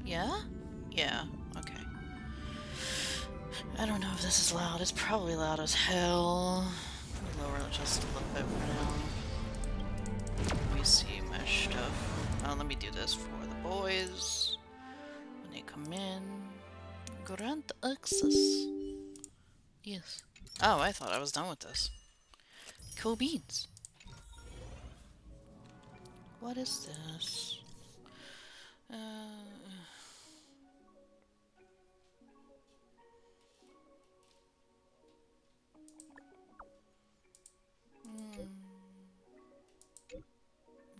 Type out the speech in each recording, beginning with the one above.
Yeah? Yeah, okay. I don't know if this is loud. It's probably loud as hell. Lower it just a little bit for now. Let me see my stuff. Oh, let me do this for the boys. When they come in. Grant access. Yes. Oh, I thought I was done with this. Cool beans. What is this?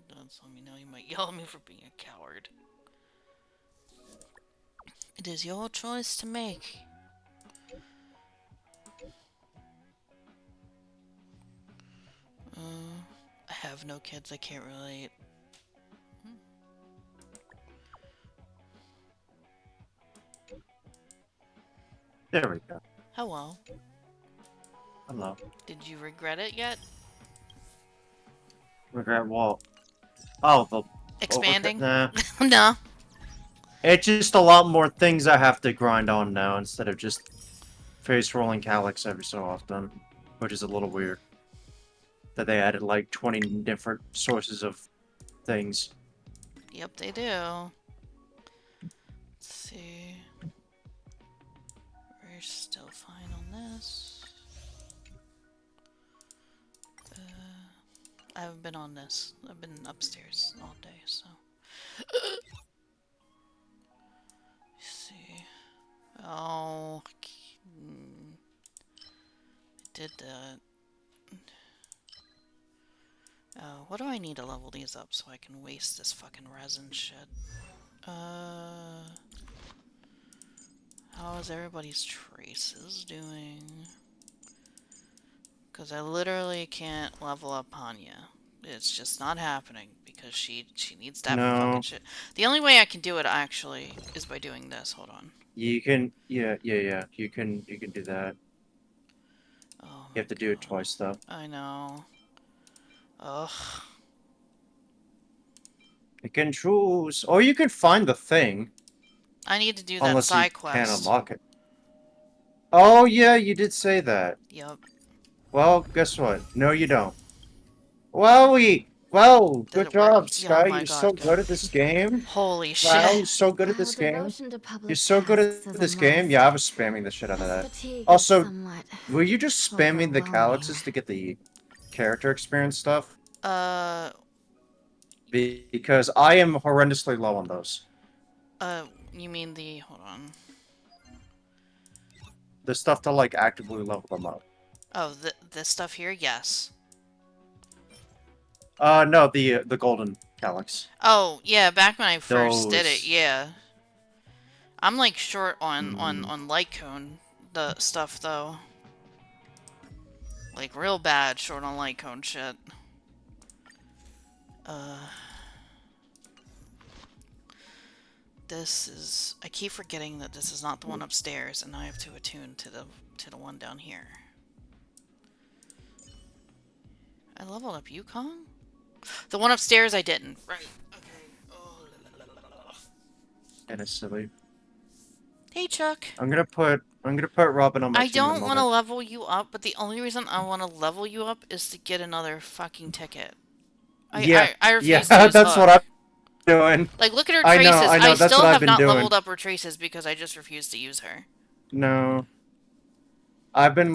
Don't let me know. You might yell at me for being a coward. It is your choice to make. I have no kids. I can't relate. There we go. Hello. Hello. Did you regret it yet? Regret what? Oh, the Expanding? Nah. No. It's just a lot more things I have to grind on now instead of just face rolling Calyx every so often, which is a little weird. That they added like 20 different sources of things. Yep, they do. Let's see. We're still fine on this. I haven't been on this. I've been upstairs all day, so. Let's see. Oh. I did that. Oh, what do I need to level these up so I can waste this fucking resin shit? How is everybody's traces doing? Because I literally can't level up Hanya. It's just not happening because she needs that fucking No. shit. The only way I can do it actually is by doing this. Hold on. You can, yeah. You can do that. Oh You my have to do it god. twice, though. I know. Ugh. You can choose, or you can find the thing. I need to do that Unless you side can quest. unlock it. Oh, yeah, you did say that. Yep. Well, guess what? No, you don't. Well, Did good it work? job, Yeah, oh Sky. my You're so god, good. good at this game. Holy Wow, shit. you're so good at While this game. devotion to You're public so good tasks at is a this game. must, Yeah, I was spamming the shit out of this that. fatigue is Also, somewhat were you just spamming the overwhelming. calyxes to get the character experience stuff? Uh, Because I am horrendously low on those. you mean the, hold on. The stuff to, like, actively level them up. Oh, this stuff here? Yes. No, the golden calyx. Oh, yeah, back when I first did it, Those. yeah. I'm like short on Mm, light cone the stuff though. Like real bad short on light cone shit. Uh this is I keep forgetting that this is not the one upstairs and I have to attune to the one down here. I leveled up Yukong? The one upstairs I didn't. Right. Okay. Oh, and it's silly. hey Chuck. I'm gonna put Robin on my I team in a don't want to moment. level you up, but the only reason I want to level you up is to get another fucking ticket. Yeah, I yeah, refuse to use that's what Hook. I'm doing. Like, look at her I traces. I know, that's what still I've have been not doing. leveled up her traces because I just refuse to use her. No. I've been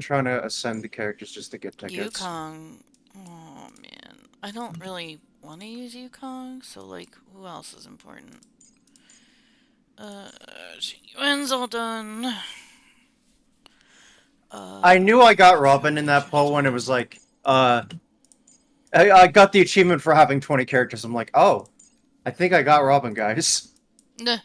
trying to ascend the characters just to get tickets. Yukong. Oh, man. I don't really want to use Yukong, so, like, who else is important? Yuan's all done. I knew I got Robin in that poll when it was like, I got the achievement for having 20 characters. I'm like, oh, I think I got Robin, guys. Nah.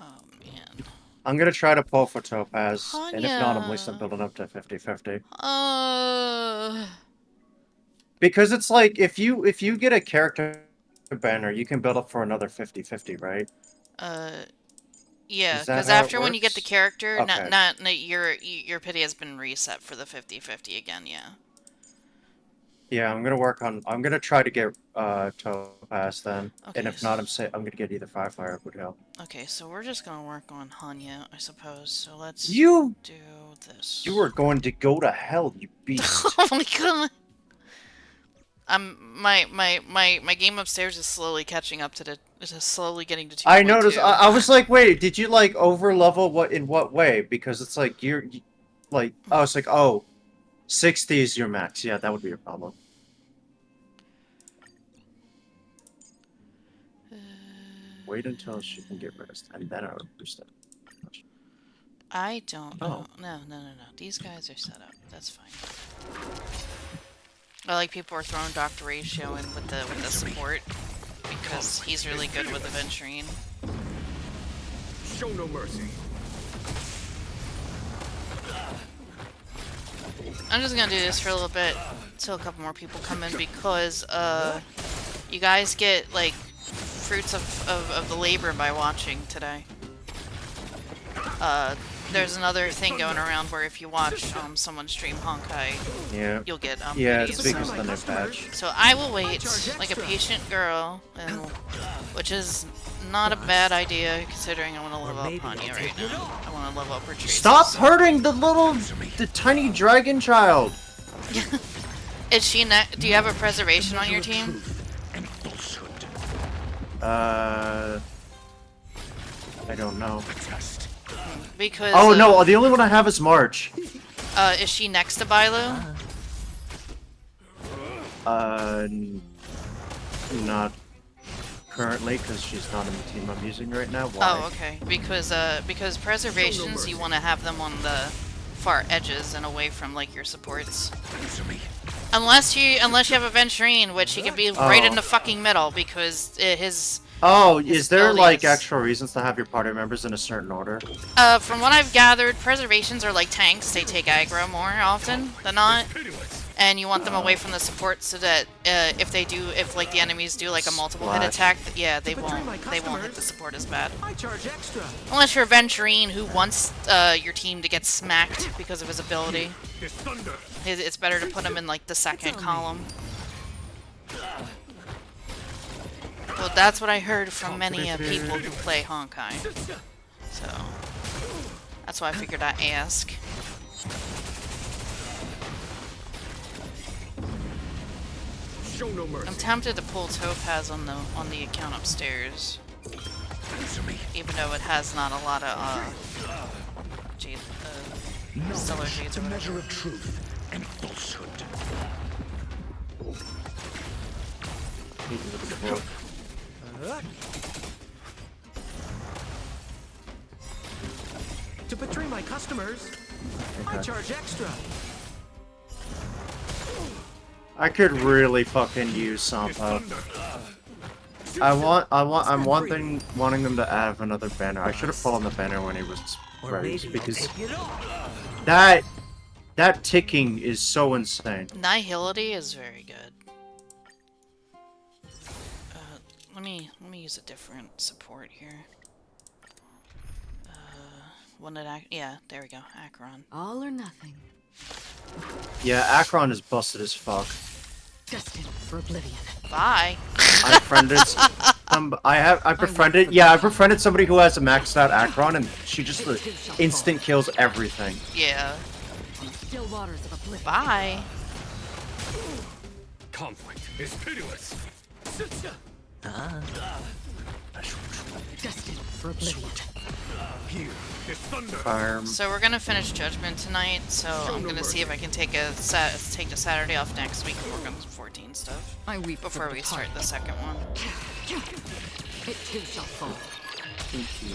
Oh, man. I'm gonna try to pull for Topaz, and if not, at least I'm Hanya. building up to 50-50. Uh. Because it's like, if you get a character banner, you can build up for another 50-50, right? Yeah, Is that because how it after when you get the works? character, Okay. your pity has been reset for the 50-50 again, yeah. Yeah, I'm gonna try to get Topaz then. Okay, And if not, I'm gonna get either Firefire would help. okay, so we're just gonna work on Hanya, I suppose. So let's You do this. you are going to go to hell, you beast. Oh my god! My game upstairs is slowly catching up to slowly getting to 2.2. I noticed. I was like, wait, did you like over level? What in what way? Because it's like like I was like, oh, 60 is your max. Yeah, that would be your problem. Wait until she can get rest, and then I would boost it. I don't know. Oh. No. These guys are set up. That's fine. I like people are throwing Dr. Ratio in with the support because he's really good with Aventurine. Show no mercy. I'm just gonna do this for a little bit until a couple more people come in because you guys get like fruits of the labor by watching today. There's another thing going around where if you watch someone stream Honkai, Yeah. you'll get Yeah, goodies. it's because of the new patch. So I will wait like a patient girl, and which is not a bad idea considering I want to level up Hanya right now. I want to level up her traits. Stop hurting the tiny dragon child. Is she do you have a preservation on your team? I don't know. Because Oh no, the only one I have is March. is she next to Bailu? Not currently, because she's not in the team I'm using right now. Why? Oh, okay. Because preservations, you want to have them on the far edges and away from like your supports. Unless you have a Venturine, which he can be right in the fucking middle because his. Oh, is there like abilities- actual reasons to have your party members in a certain order? From what I've gathered, preservations are like tanks. They take aggro more often than not, and you want them away from the support so that if like the enemies do like a multiple hit Splash. attack, yeah, they won't hit the support as bad. I charge extra. Unless you're a Venturine who wants your team to get smacked because of his ability. This thunder. It's better to put him in like the second column. Well, that's what I heard from many people who play Honkai. So that's why I figured I'd ask. Show no mercy. I'm tempted to pull Topaz on the account upstairs, even though it has not a lot of jade, stellar jades or whatever. Measure of truth and falsehood. To betray my customers, I charge extra. I could really fucking use Sampo. I'm wanting them to add another banner. I should have pulled on the banner when he was raised because that ticking is so insane. Nihility is very good. Let me use a different support here. One that yeah, there we go, Acheron. All or nothing. Yeah, Akron is busted as fuck. Destined for oblivion. Bye. I befriended I befriended somebody who has a maxed out Akron and she just instant kills everything. Yeah. Still waters of oblivion. Bye. Conflict is pitiless. Destined for oblivion. Here, this thunder. So we're gonna finish Judgment tonight. So I'm gonna see if I can take the Saturday off next week and work on some 14 stuff I weep for before the we start the second one. It too shall fall.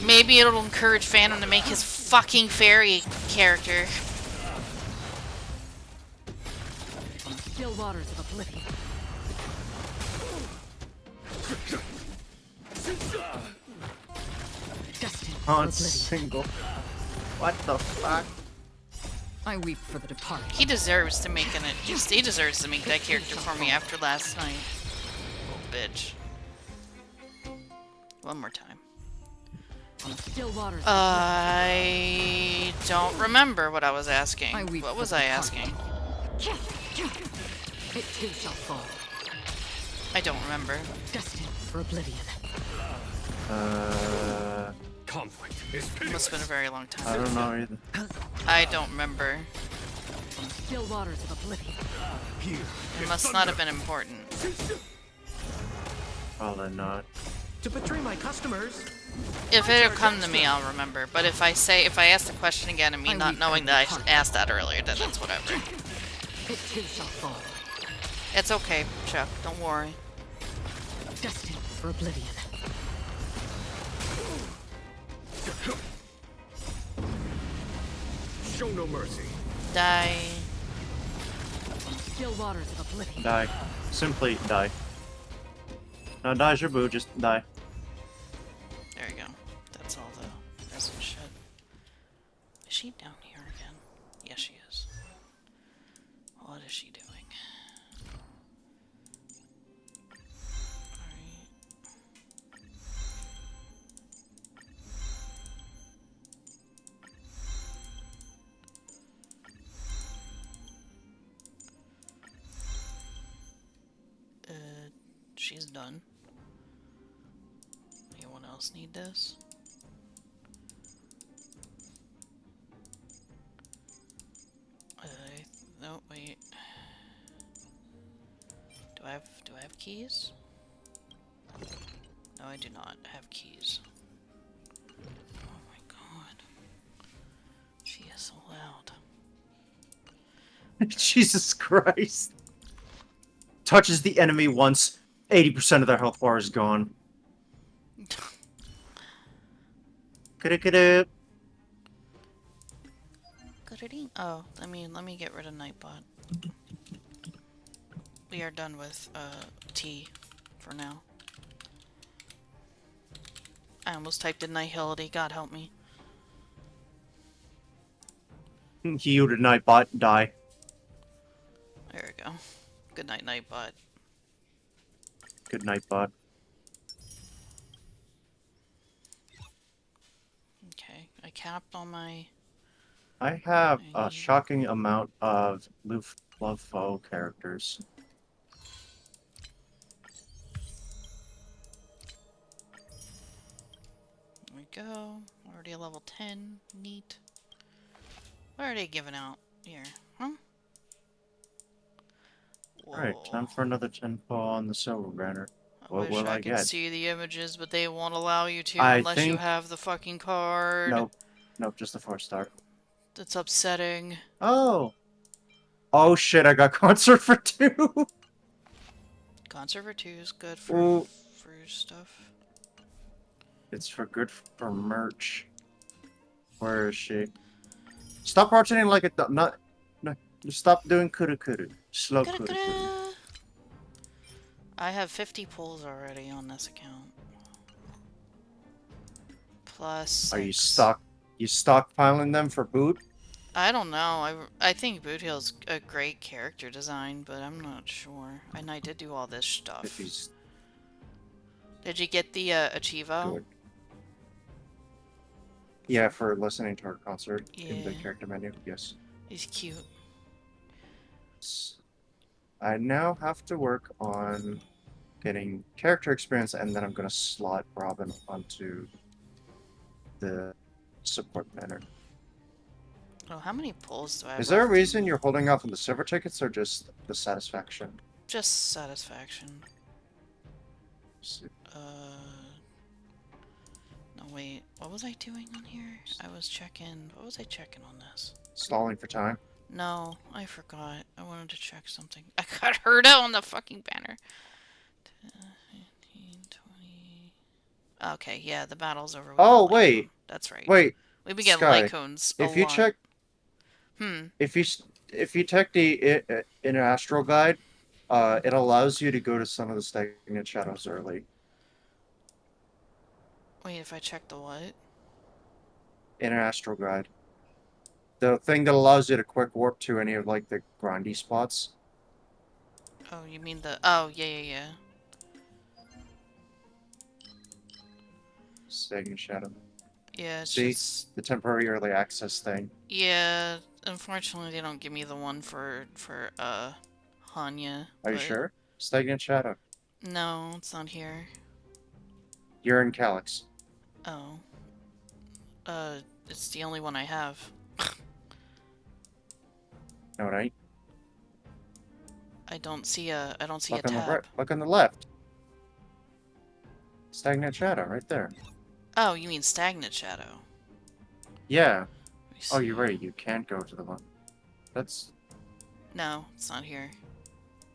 Maybe it'll encourage Phantom to make his fucking fairy character. Still waters of oblivion. Destined for On oblivion. single. What the fuck? I weep for the departed. He deserves to make he deserves to make that character for me after last night. Little bitch. One more time. Still waters. I don't remember what I was asking. I weep What for was the I departed. asking? It too shall fall. I don't remember. Destined for oblivion. Conflict is It must have been a very long time. I don't know either. I don't remember. From the still waters of oblivion. here. It must not have been important. Probably not. To betray my customers. If it had come to me, I'll remember. But if I ask the question again and me I not weep knowing for that I the should heart. ask that earlier, then it's whatever. It too shall fall. It's okay, Chuck. Don't worry. Destined for oblivion. Show no mercy. Die. From the still waters of oblivion. Die. Simply die. No, die, Jabu, just die. There you go. That's all the resin shit. Is she down here again? Yes, she is. What is she doing? Alright. She's done. Anyone else need this? No, wait. Do I have keys? No, I do not have keys. Oh my god. She is so loud. Jesus Christ. Touches the enemy once, 80% of their health bar is gone. Coulda. Oh, let me get rid of Nightbot. We are done with T for now. I almost typed in Nihility, God help me. Heal to Nightbot, die. There we go. Good night, Nightbot. Good night, bot. Okay, I capped all my... I have a shocking amount of Luftwaffe characters. There we go. Already a level 10. Neat. What are they giving out here? Huh? Alright, time for another 10 pull on the silver banner. I What wish will I I could get? see the images, but they won't allow you to I unless you think- have the fucking card. Nope. Nope, just the 4-star. That's upsetting. Oh! Oh shit, I got concert for 2! Concert for 2 is good for, Ooh. for stuff. It's for good for merch. Where is she? Stop rotating like a not. No, stop doing kudu. Slow kudu. I have 50 pulls already on this account. Plus Are you 6. stockpiling them for boot? I don't know. I think Bootheel's a great character design, but I'm not sure. And I did do all this If stuff. he's Did you get the Achievo? good. Yeah, for listening to her concert in the Yeah. character menu. Yes. He's cute. I now have to work on getting character experience, and then I'm gonna slot Robin onto the support banner. Oh, how many pulls do I have? Is there a left? reason you're holding off on the silver tickets, or just the satisfaction? Just satisfaction. Uh. No, wait. What was I doing on here? I was checking. What was I checking on this? Stalling for time. No, I forgot. I wanted to check something. I got Herda on the fucking banner. 15, 20... Okay, yeah, the battle's over. with Oh, the wait. Lycone. That's right. Wait, We've been getting Sky, Lycones if a you lot. check, if you check the Inner Astral Guide, it allows you to go to some of the stagnant shadows early. Wait, if I check the what? Inner Astral Guide. The thing that allows you to quick warp to any of like the grindy spots. Oh, you mean the... Oh, yeah. Stagnant shadow. Yeah, it's See? just... The temporary early access thing. Yeah, unfortunately they don't give me the one for Hanya. Are you but- sure? Stagnant shadow. No, it's not here. You're in Calyx. Oh. It's the only one I have. No, it ain't. I don't see a Look on the right. tab. Look on the left. Stagnant shadow, right there. Oh, you mean Stagnant Shadow. Yeah. Let me Oh, you're see. right. You can't go to the one. That's. No, it's not here.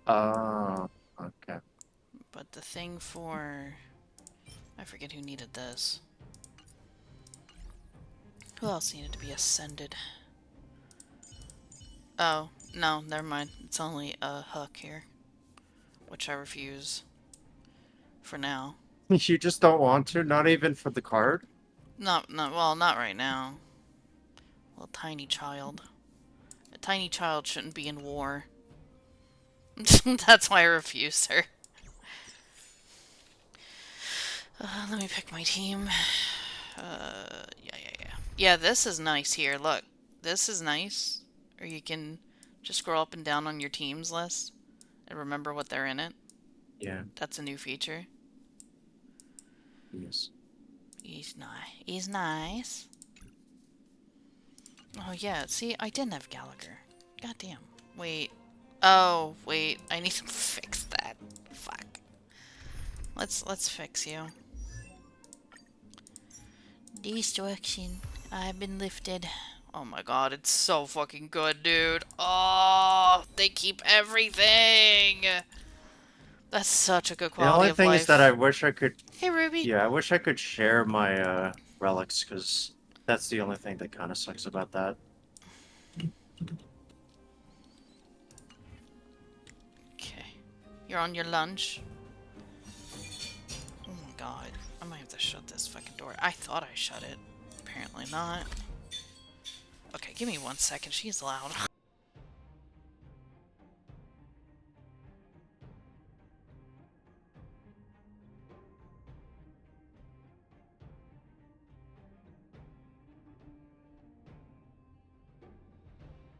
Oh. Okay. But the thing for... I forget who needed this. Who else needed to be ascended? Oh, no, never mind. It's only a Huck here. Which I refuse. For now. You just don't want to? Not even for the card? Well, not right now. Little tiny child. A tiny child shouldn't be in war. That's why I refused her. Let me pick my team. Yeah. Yeah, this is nice here. Look, this is nice. Or you can just scroll up and down on your team's list and remember what they're in it. Yeah. That's a new feature. Yes. He's nice. He's nice. Oh yeah, see, I didn't have Gallagher. Goddamn. Wait. Oh, wait. I need to fix that. Fuck. Let's fix you. Destruction. I've been lifted. Oh my god, it's so fucking good, dude. Oh, they keep everything. That's such a good The quality only of thing life. is that I wish I could. Hey, Ruby. Yeah, I wish I could share my relics, because that's the only thing that kind of sucks about that. Okay. You're on your lunch. Oh my god. I might have to shut this fucking door. I thought I shut it. Apparently not. Okay, give me 1 second. She's loud.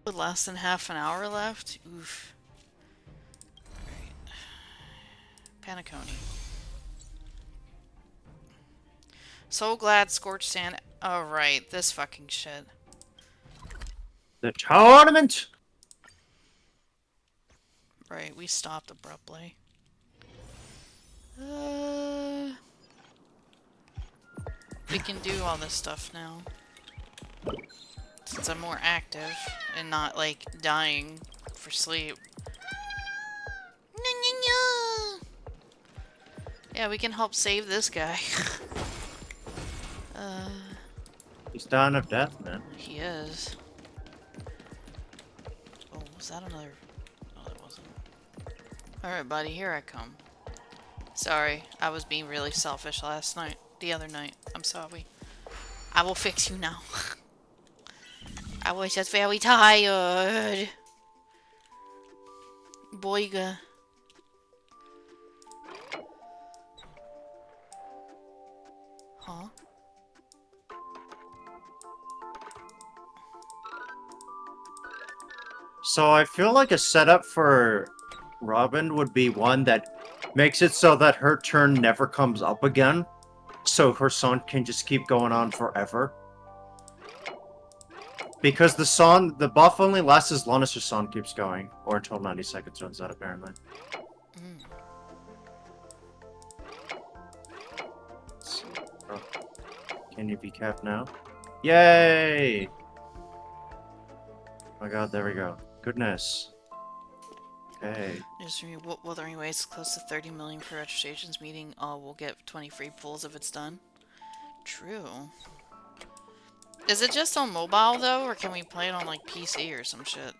With less than half an hour left? Oof. Alright. Paniconi. So glad Scorched Sand. Oh, right. This fucking shit. The tournament! Right, we stopped abruptly. We can do all this stuff now. Since I'm more active and not, like, dying for sleep. Yeah, we can help save this guy. He's dying of death, man. He is. Oh, was that another... No, that wasn't. Alright, buddy, here I come. Sorry, I was being really selfish last night. The other night. I'm sorry. I will fix you now. I was just very tired. Boyga. Huh? So I feel like a setup for Robin would be one that makes it so that her turn never comes up again. So her song can just keep going on forever. Because the buff only lasts as long as her song keeps going. Or until 90 seconds runs out, apparently. Mm. Let's see. Oh. Can you be capped now? Yay! Oh my god, there we go. Goodness. Okay. Just remember, Wuthering Waves close to 30 million per registrations meeting. We'll get 20 free pulls if it's done. True. Is it just on mobile though, or can we play it on like PC or some shit?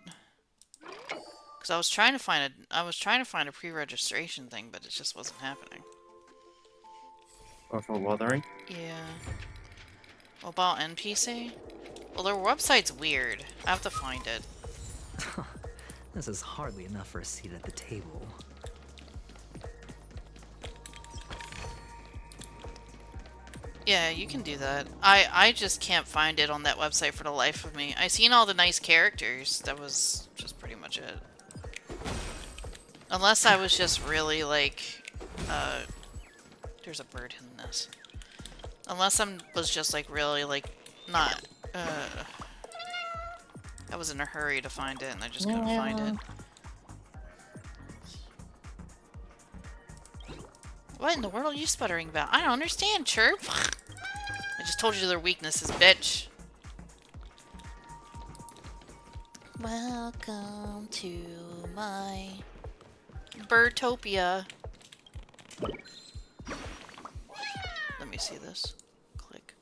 Because I was trying to find a pre-registration thing, but it just wasn't happening. Or for Wuthering? Yeah. Mobile and PC? Well, their website's weird. I have to find it. This is hardly enough for a seat at the table. Yeah, you can do that. I just can't find it on that website for the life of me. I seen all the nice characters. That was just pretty much it. Unless I was just really, like, There's a bird in this. Unless was just like really like not I was in a hurry to find it and I just couldn't find it. What in the world are you sputtering about? I don't understand, Chirp. I just told you their weaknesses, bitch. Welcome to my Birdtopia. Let me see this. Click.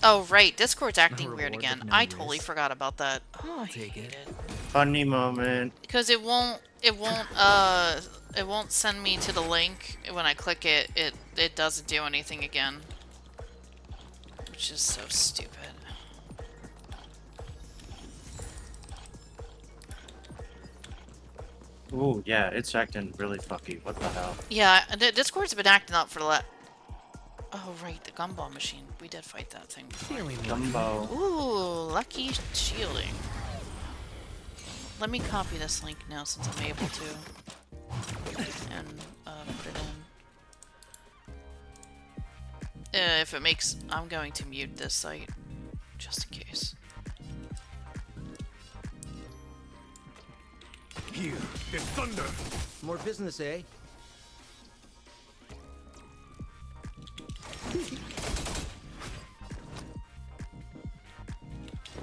Oh right, Discord's acting weird Reward again. of no I use. totally forgot about that. Oh, I take hate it. Funny moment. Because it won't send me to the link when I click it. It doesn't do anything again, which is so stupid. Ooh, yeah, it's acting really fucky. What the hell? Yeah, Discord's been acting up for the Oh right, the gumball machine. We did fight that thing before. Feeling Gumbo. Ooh, lucky shielding. Let me copy this link now since I'm able to, and put it in. If it makes, I'm going to mute this site just in case. Here is thunder. More business, eh?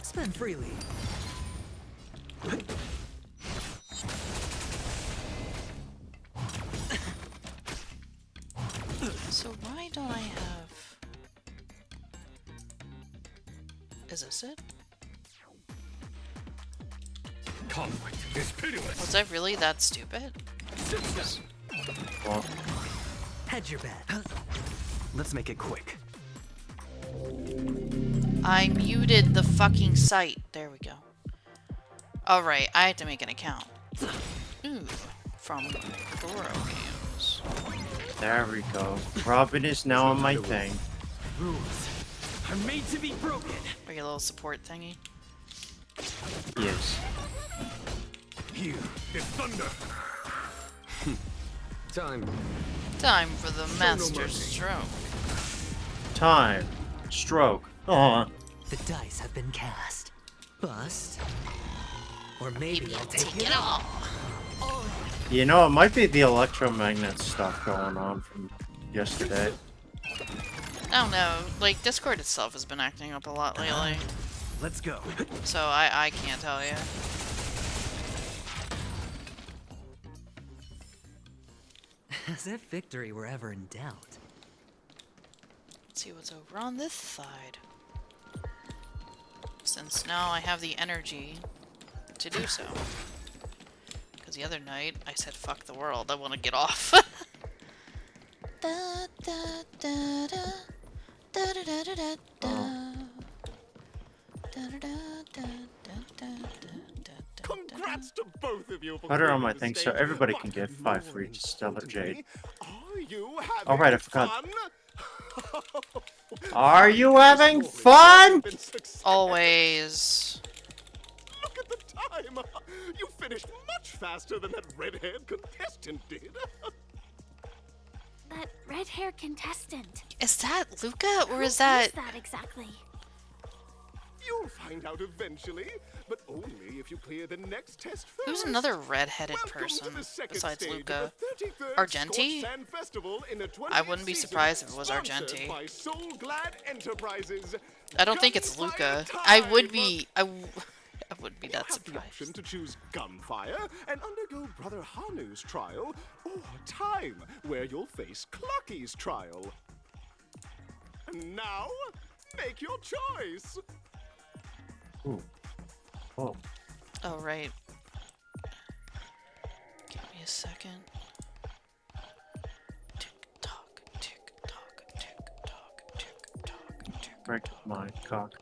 Spend freely. So why don't I have? Is this it? Conflict is pitiless. Was I really that stupid? Well, Hedge your bet. Let's make it quick. I muted the fucking site. There we go. Alright, I have to make an account. Ooh, from Goro Games. there we go. Robin is now on my thing. Rules are made to be broken. Or your little support thingy. Yes. Here is thunder. Time. Time for the no master mercy. stroke. Time. Stroke. Aw. The dice have been cast. Bust. Or maybe I'll take it all. You know, it might be the electromagnet stuff going on from yesterday. I don't know. Like, Discord itself has been acting up a lot lately. Let's go. So I can't tell you. As if victory were ever in doubt. Let's see what's over on this side. Since now I have the energy to do so. Because the other night I said fuck the world, I want to get off. Da, da, da, da. Da, da, da, da, da, da. Da, da, da, da, da, da, da, da. Congrats to both of you for Put her on clearing my the thing so stage. everybody But can get more 5 for each Stellar Jade. importantly, Are you having Alright, I forgot. fun? Are you having fun? Been success. Always. Look at the time. You finished much faster than that red-haired contestant did. That red-haired contestant. Is that Luca or Who is that... exactly? You'll find out eventually, but only if you clear the next test first. Who's another red-headed Welcome to person the second besides stage Luca? of the 33rd Argenti? Scorched Sand Festival in the I 20th wouldn't be season, surprised if it was sponsored Argenti. by Soul Glad Enterprises. I don't think it's Gunfire Luca. I would time! be... I wouldn't be You that have the option surprised. to choose Gunfire and undergo Brother Hanu's trial, or Time, where you'll face Clucky's trial. And now, make your choice. Ooh. Oh. Oh, right. Give me a second. Tick tock, tick tock, tick tock, tick tock, tick. Break my cock.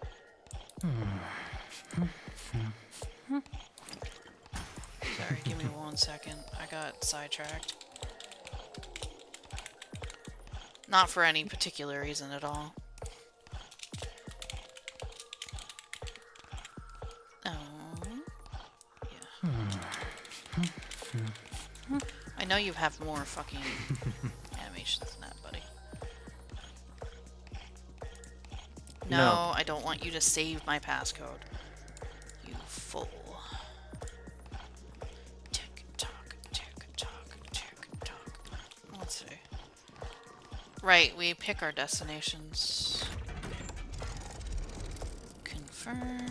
Sorry, give me 1 second. I got sidetracked. Not for any particular reason at all. Oh. Yeah. I know you have more fucking animations than that, buddy. No, I don't want you to save my passcode. You fool. Tick tock, tick tock, tick tock. Let's see. Right, we pick our destinations. Confirm.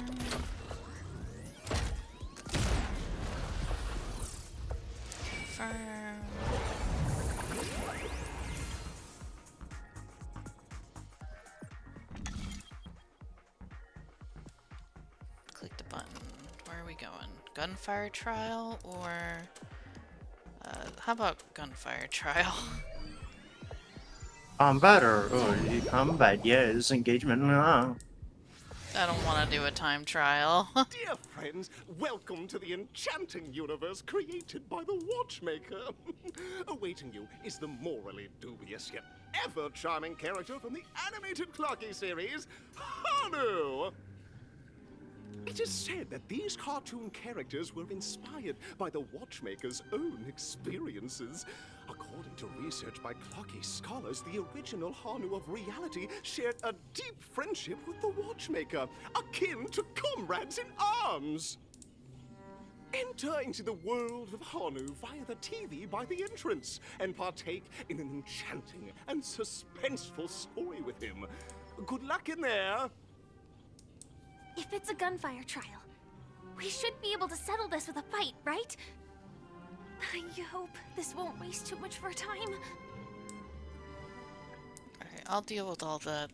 Confirm. Click the button. Where are we going? Gunfire trial or how about gunfire trial? Combat or combat? Yes, engagement. No. I don't want to do a time trial. Dear friends, welcome to the enchanting universe created by the Watchmaker. Awaiting you is the morally dubious yet ever charming character from the animated Clocky series, Hanu. It is said that these cartoon characters were inspired by the Watchmaker's own experiences. According to research by Clocky scholars, the original Hanu of reality shared a deep friendship with the Watchmaker, akin to comrades in arms. Enter into the world of Hanu via the TV by the entrance and partake in an enchanting and suspenseful story with him. Good luck in there. If it's a gunfire trial, we should be able to settle this with a fight, right? I hope this won't waste too much of our time. Alright, I'll deal with all that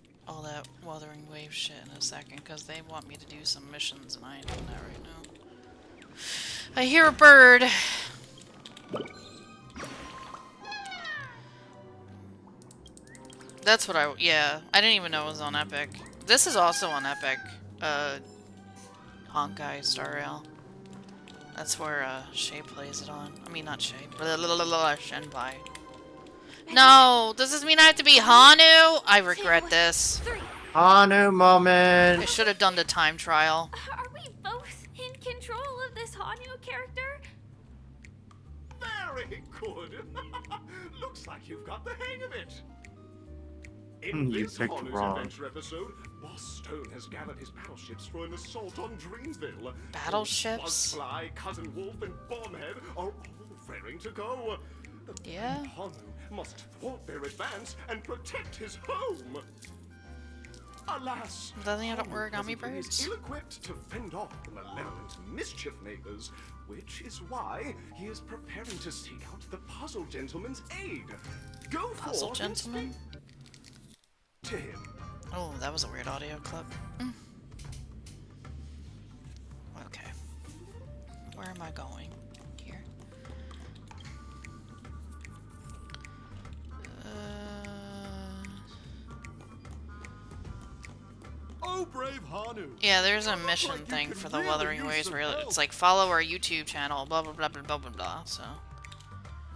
Wuthering Wave shit in a second, because they want me to do some missions, and I ain't doing that right now. I hear a bird! That's what yeah, I didn't even know it was on Epic. This is also on Epic. Honkai Star Rail. That's where Shay plays it on. I mean, not Shay. Shenpai. No! Does this mean I have to be Hanu? I regret this. Hanu moment. I should have done the time trial. Are we both in control of this Hanu character? Very good. Looks like you've got the hang of it. In You this picked Hanu's wrong. adventure episode, Boss Stone has gathered his battleships for an assault on Dreamville. Battleships? Buzzfly, Cousin Wolf, and Bombhead are all raring to go. Yeah? Hanu must thwart their advance and protect his home. Alas, Doesn't he have Hanu origami hasn't been birds? ill-equipped to fend off the malevolent mischief makers, which is why he is preparing to seek out the Puzzle Gentleman's aid. Go Puzzle forth and Gentleman? speak to him. Oh, that was a weird audio clip. Okay. Where am I going? Here. Oh, brave Hanu. Yeah, there's a mission like you thing can for the really Wuthering use Waves some where help. it's like, follow our YouTube channel, blah blah blah blah blah blah blah, so.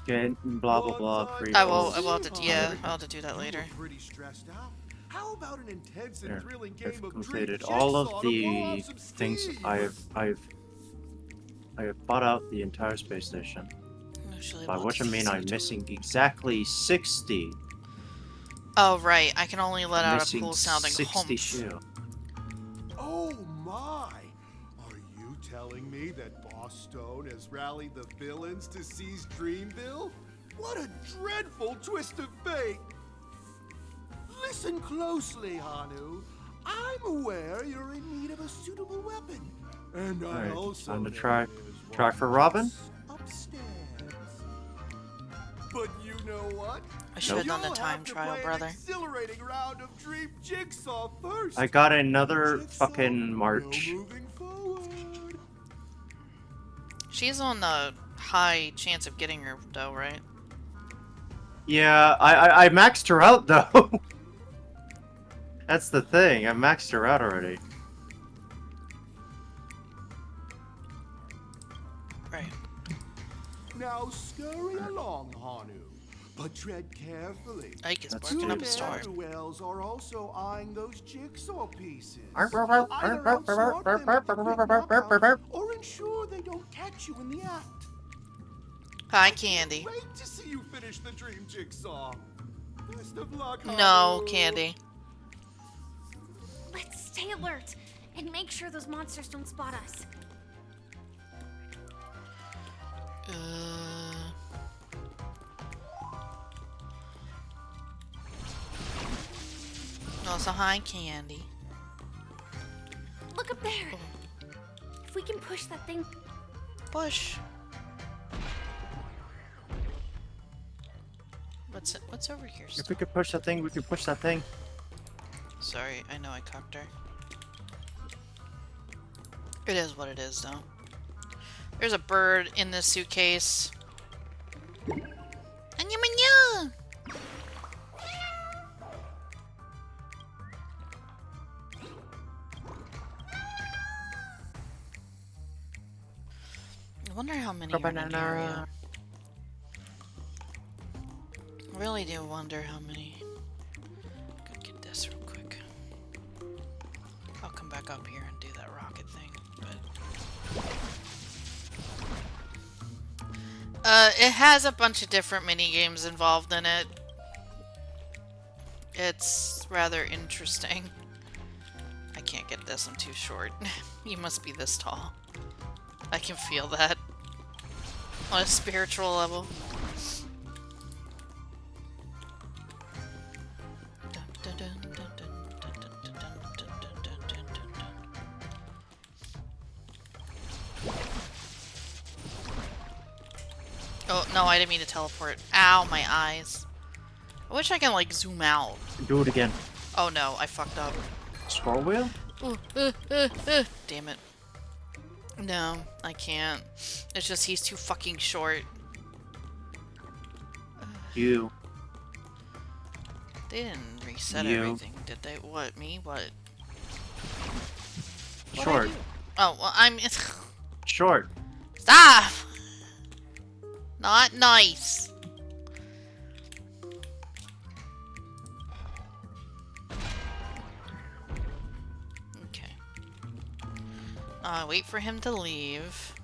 Get blah blah blah. Free I will calls. have to, yeah, I'll have to do that later. You were pretty stressed out. How about an intense and There. thrilling game I've of completed Dream all Jigsaw of to blow the off some things. steam? I have bought out the entire space station. Actually, By we'll which I have to mean see I'm it. missing exactly 60. Oh, right, I can only let out a missing cool sounding 60 hump. shield. Oh my! Are you telling me that Boss Stone has rallied the villains to seize Dreamville? What a dreadful twist of fate! Listen closely, Hanu. I'm aware you're in need of a suitable weapon. And I Alright, also time to know try there's for one Robin? just upstairs. But you know what? I should have done the You'll time have to trial, play an brother. exhilarating round of Dream Jigsaw first. I got another Jigsaw, fucking no march. moving forward. She's on the high chance of getting her, though, right? Yeah, I maxed her out though. That's the thing. I maxed her out already. Right. Now scurry along, Hanu. but tread carefully. Ike is That's barking up a good. storm. Whales are also eyeing those jigsaw pieces. Arf, arf, Either arf, outsmart them with quick knockouts, or ensure they don't catch you in the act. Hi, I can't Candy. wait to see you finish the dream jigsaw. Best of luck, No, Haru. Candy. Let's stay alert and make sure those monsters don't spot us. Also, hi, Candy. Look up there. If we can push that thing. Push. What's over here? If we could push that thing, we could push that thing. Sorry, I know I cocked her. It is what it is, though. There's a bird in this suitcase. Anya-manya! I wonder how many are in an area. I really do wonder how many. Gotta get this real quick. I'll come back up here and do that rocket thing, but it has a bunch of different mini games involved in it. It's rather interesting. I can't get this, I'm too short. You must be this tall. I can feel that on a spiritual level. Oh, no, I didn't mean to teleport. Ow, my eyes. I wish I can, like, zoom out. Do it again. Oh no, I fucked up. Scroll wheel? Damn it. No, I can't. It's just he's too fucking short. You. They didn't reset You. everything, did they? What, me? What? What'd I Short. do? Oh, well, I'm... Short. Stop! Not nice. Okay. Wait for him to leave.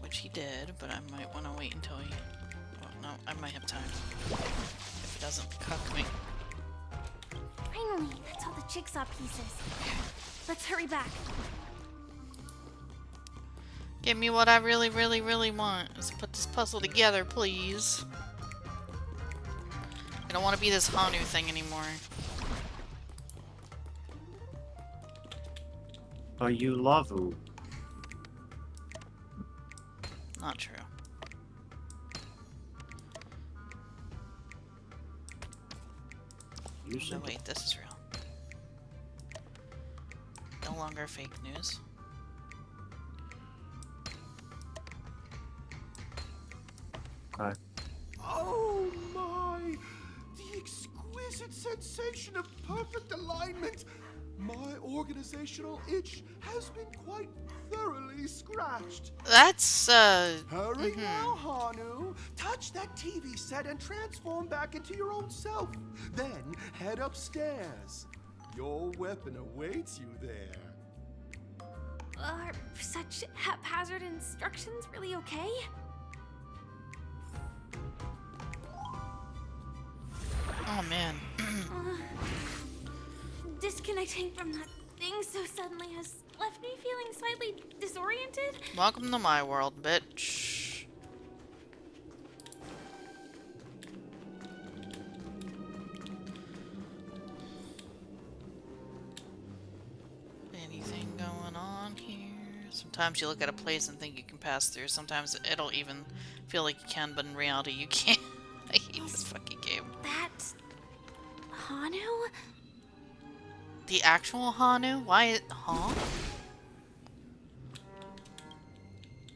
Which he did, but I might want to wait until he... Oh, no, I might have time. If he doesn't cuck me. Finally, that's all the jigsaw pieces. Let's hurry back. Give me what I really, really, really want. Let's put this puzzle together, please. I don't want to be this Hanu thing anymore. Oh, you love who? Not true. You No, said wait, this is real. No longer fake news. okay. Oh my! The exquisite sensation of perfect alignment! My organizational itch has been quite thoroughly scratched. That's, Hurry now, Hanu. Touch that TV set and transform back into your own self. Then head upstairs. Your weapon awaits you there. Are such haphazard instructions really okay? Oh man. Disconnecting from that thing so suddenly has left me feeling slightly disoriented. Welcome to my world, bitch. Anything going on here? Sometimes you look at a place and think you can pass through. Sometimes it'll even feel like you can, but in reality you can't. I hate this fucking game. That Hanu? The actual Hanu? Why? Huh?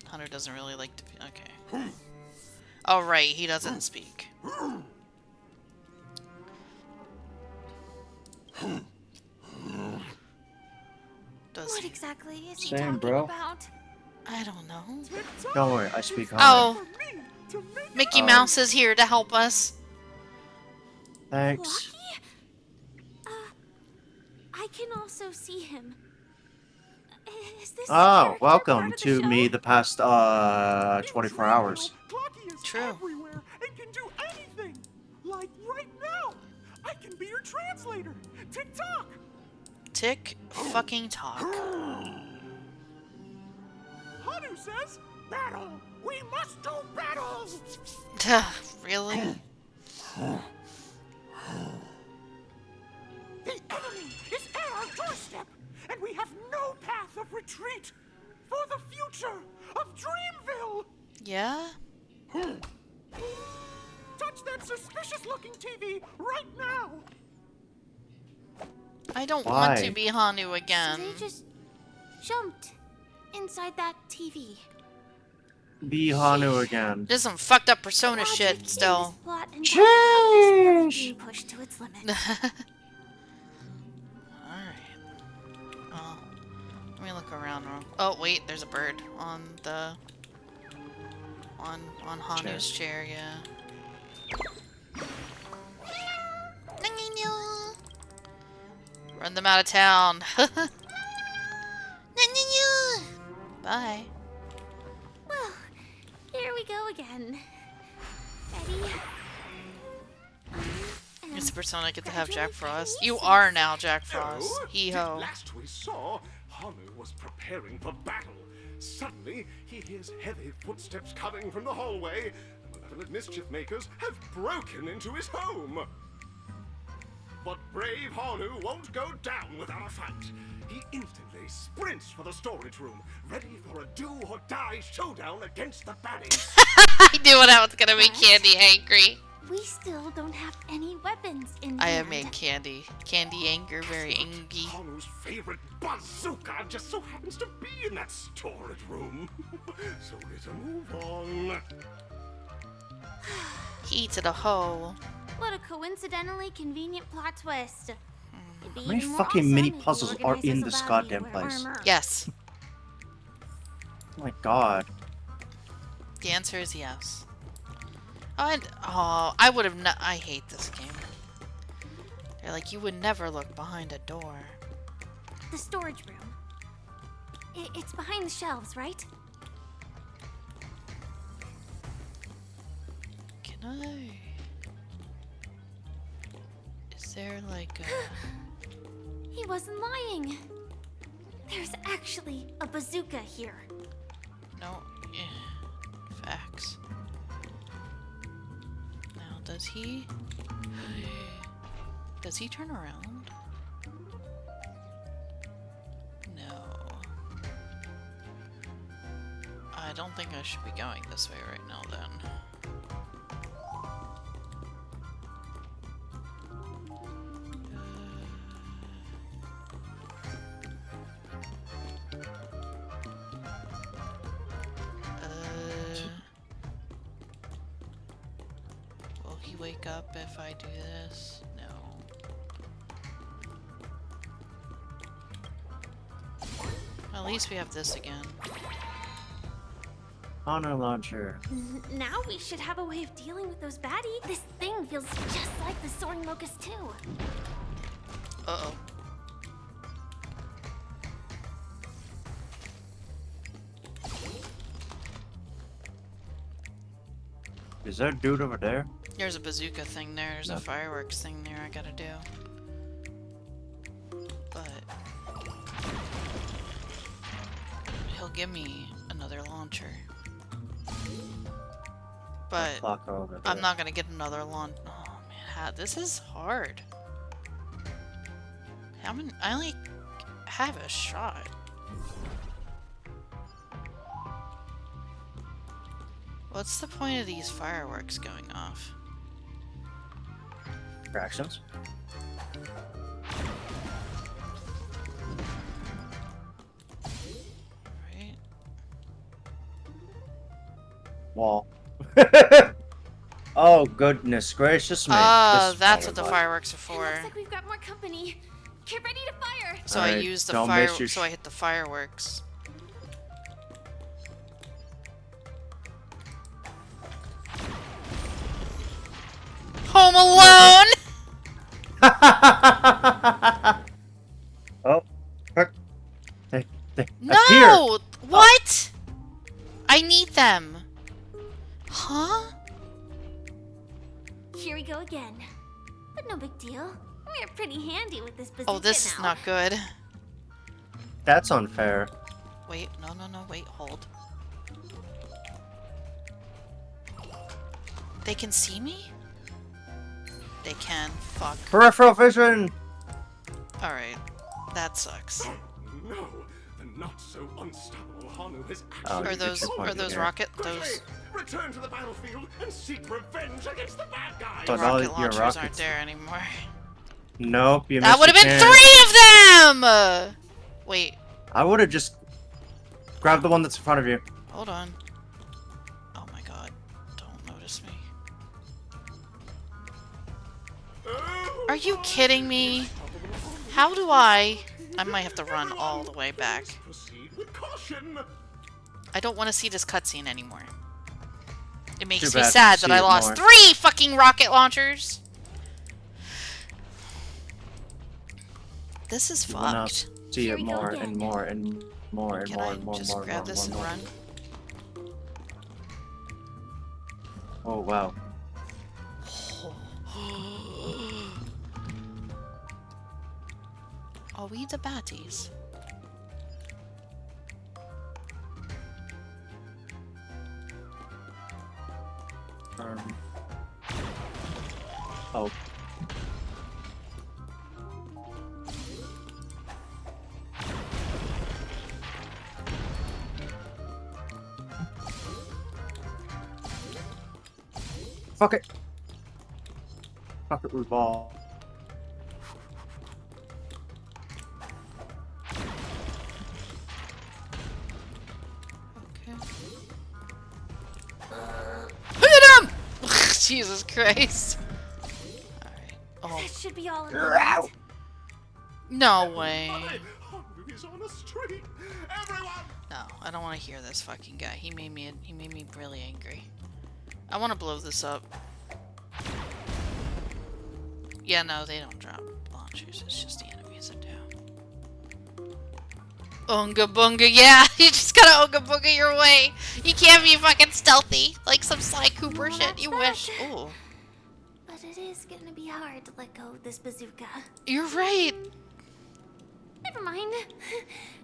Hunter doesn't really like to be. Okay. Oh, right. He doesn't speak. Does What he? exactly is he Same, talking bro. about? I don't know. Don't worry, I speak Hanu. Oh. to make Mickey Mouse is here to help us. Thanks. Lucky? I can also see him. Is this Oh, character welcome part of the to show? me the past In 24 Dreamville, hours. Clocky is True. everywhere and can do anything. Like right now, I can be your translator. Tick tock. Tick fucking tock. Hanu says, "Battle! We must do battle!" Really? The enemy is at our doorstep, and we have no path of retreat for the future of Dreamville. Yeah? Touch that suspicious-looking TV right now. I don't Why? want to be Hanu So again. they just jumped inside that TV. Be Hanu again. There's some fucked up Persona Logic shit in still. this plot and Dr. Hunter's never Sheesh. being pushed to its limit. Alright. Oh. Let me look around. Oh, wait, there's a bird on the... On Hanu's chair, yeah. Run them out of town. Bye. Well, here we go again. Ready? It's a persona I get to have Jack Gradually Frost. getting You used are to now Jack Frost. Hee ho. Last we saw, Hanu was preparing for battle. Suddenly, he hears heavy footsteps coming from the hallway. The malevolent mischief makers have broken into his home. But brave Hanu won't go down without a fight. He instantly sprints for the storage room, ready for a do-or-die showdown against the baddies. I knew what I was gonna make Candy angry. We still don't have any weapons in I have hand. made Candy. Candy anger very angry. Hanu's favorite bazooka just so happens to be in that storage room. So let's move on. He eats it a hoe. What a coincidentally convenient plot twist. It'd be How many even more fucking awesome mini if the puzzles are in organizers this allowed you to goddamn wear place? armor. Yes. Oh my god. The answer is yes. Oh, I would have not. I hate this game. They're like, you would never look behind a door. The storage room. It's behind the shelves, right? Can I? Is there like a... He wasn't lying. There's actually a bazooka here. No. Facts. Now, does he... Does he turn around? No. I don't think I should be going this way right now then. Will he wake up if I do this? No. At least we have this again. Honor launcher. Now we should have a way of dealing with those baddies. This thing feels just like the soaring locust too. Uh-oh. Is there a dude over there? There's a bazooka thing there. There's a No. fireworks thing there I gotta do. But... he'll give me another launcher. But Clock over there. I'm not gonna get another launch. Oh man, this is hard. How many? I only have a shot. What's the point of these fireworks going off? Fractions. Right? Wall. Oh goodness gracious me. Oh, This is that's what the probably fireworks are It for. looks like we've got more company. Get ready to fire. So I Alright, use the don't fire. miss your So I hit the fireworks. Home Alone! Oh, fuck. They appear. No! What? I need them. Huh? Here we go again. But no big deal. We're pretty handy with this bazooka Oh, this is now. not good. That's unfair. Wait, no, wait, hold. They can see me? They can. Fuck. Peripheral vision! Alright. That sucks. No, the not so unstoppable Hanu has Oh, actually Are those disappointed are those here. rocket Quickly, those return to the battlefield and seek revenge against the bad guys. But all rocket your launchers aren't rockets- there anymore? Nope, you That missed would have your been chance. 3 of them! Wait, I would have just grabbed the one that's in front of you. hold on. Oh my god. Don't notice me. Are you kidding me? How do I might have to run all the way back. Proceed with caution. I don't want to see this cutscene anymore. It makes Too me bad. sad See that I it lost more. 3 fucking rocket launchers. This is You wanna fucked. see Here it we go more again. and more and more and Can more I and more and just more grab and this and more. run? Oh wow. Are we the baddies? Oh. Fuck it. Fuck it, revolve. Okay. Hit him! Jesus Christ. Alright. Oh, That should be all of You're them. out. no way. Hanu is on the street. Everyone. No, I don't want to hear this fucking guy. He made me really angry. I want to blow this up. Yeah, no, they don't drop launchers. It's just the enemies that do. Unga bunga, yeah! You just gotta unga bunga your way! You can't be fucking stealthy like some Sly Cooper Well, shit. that's You that. wish. Ooh. But it is gonna be hard to let go of this bazooka. You're right! Never mind.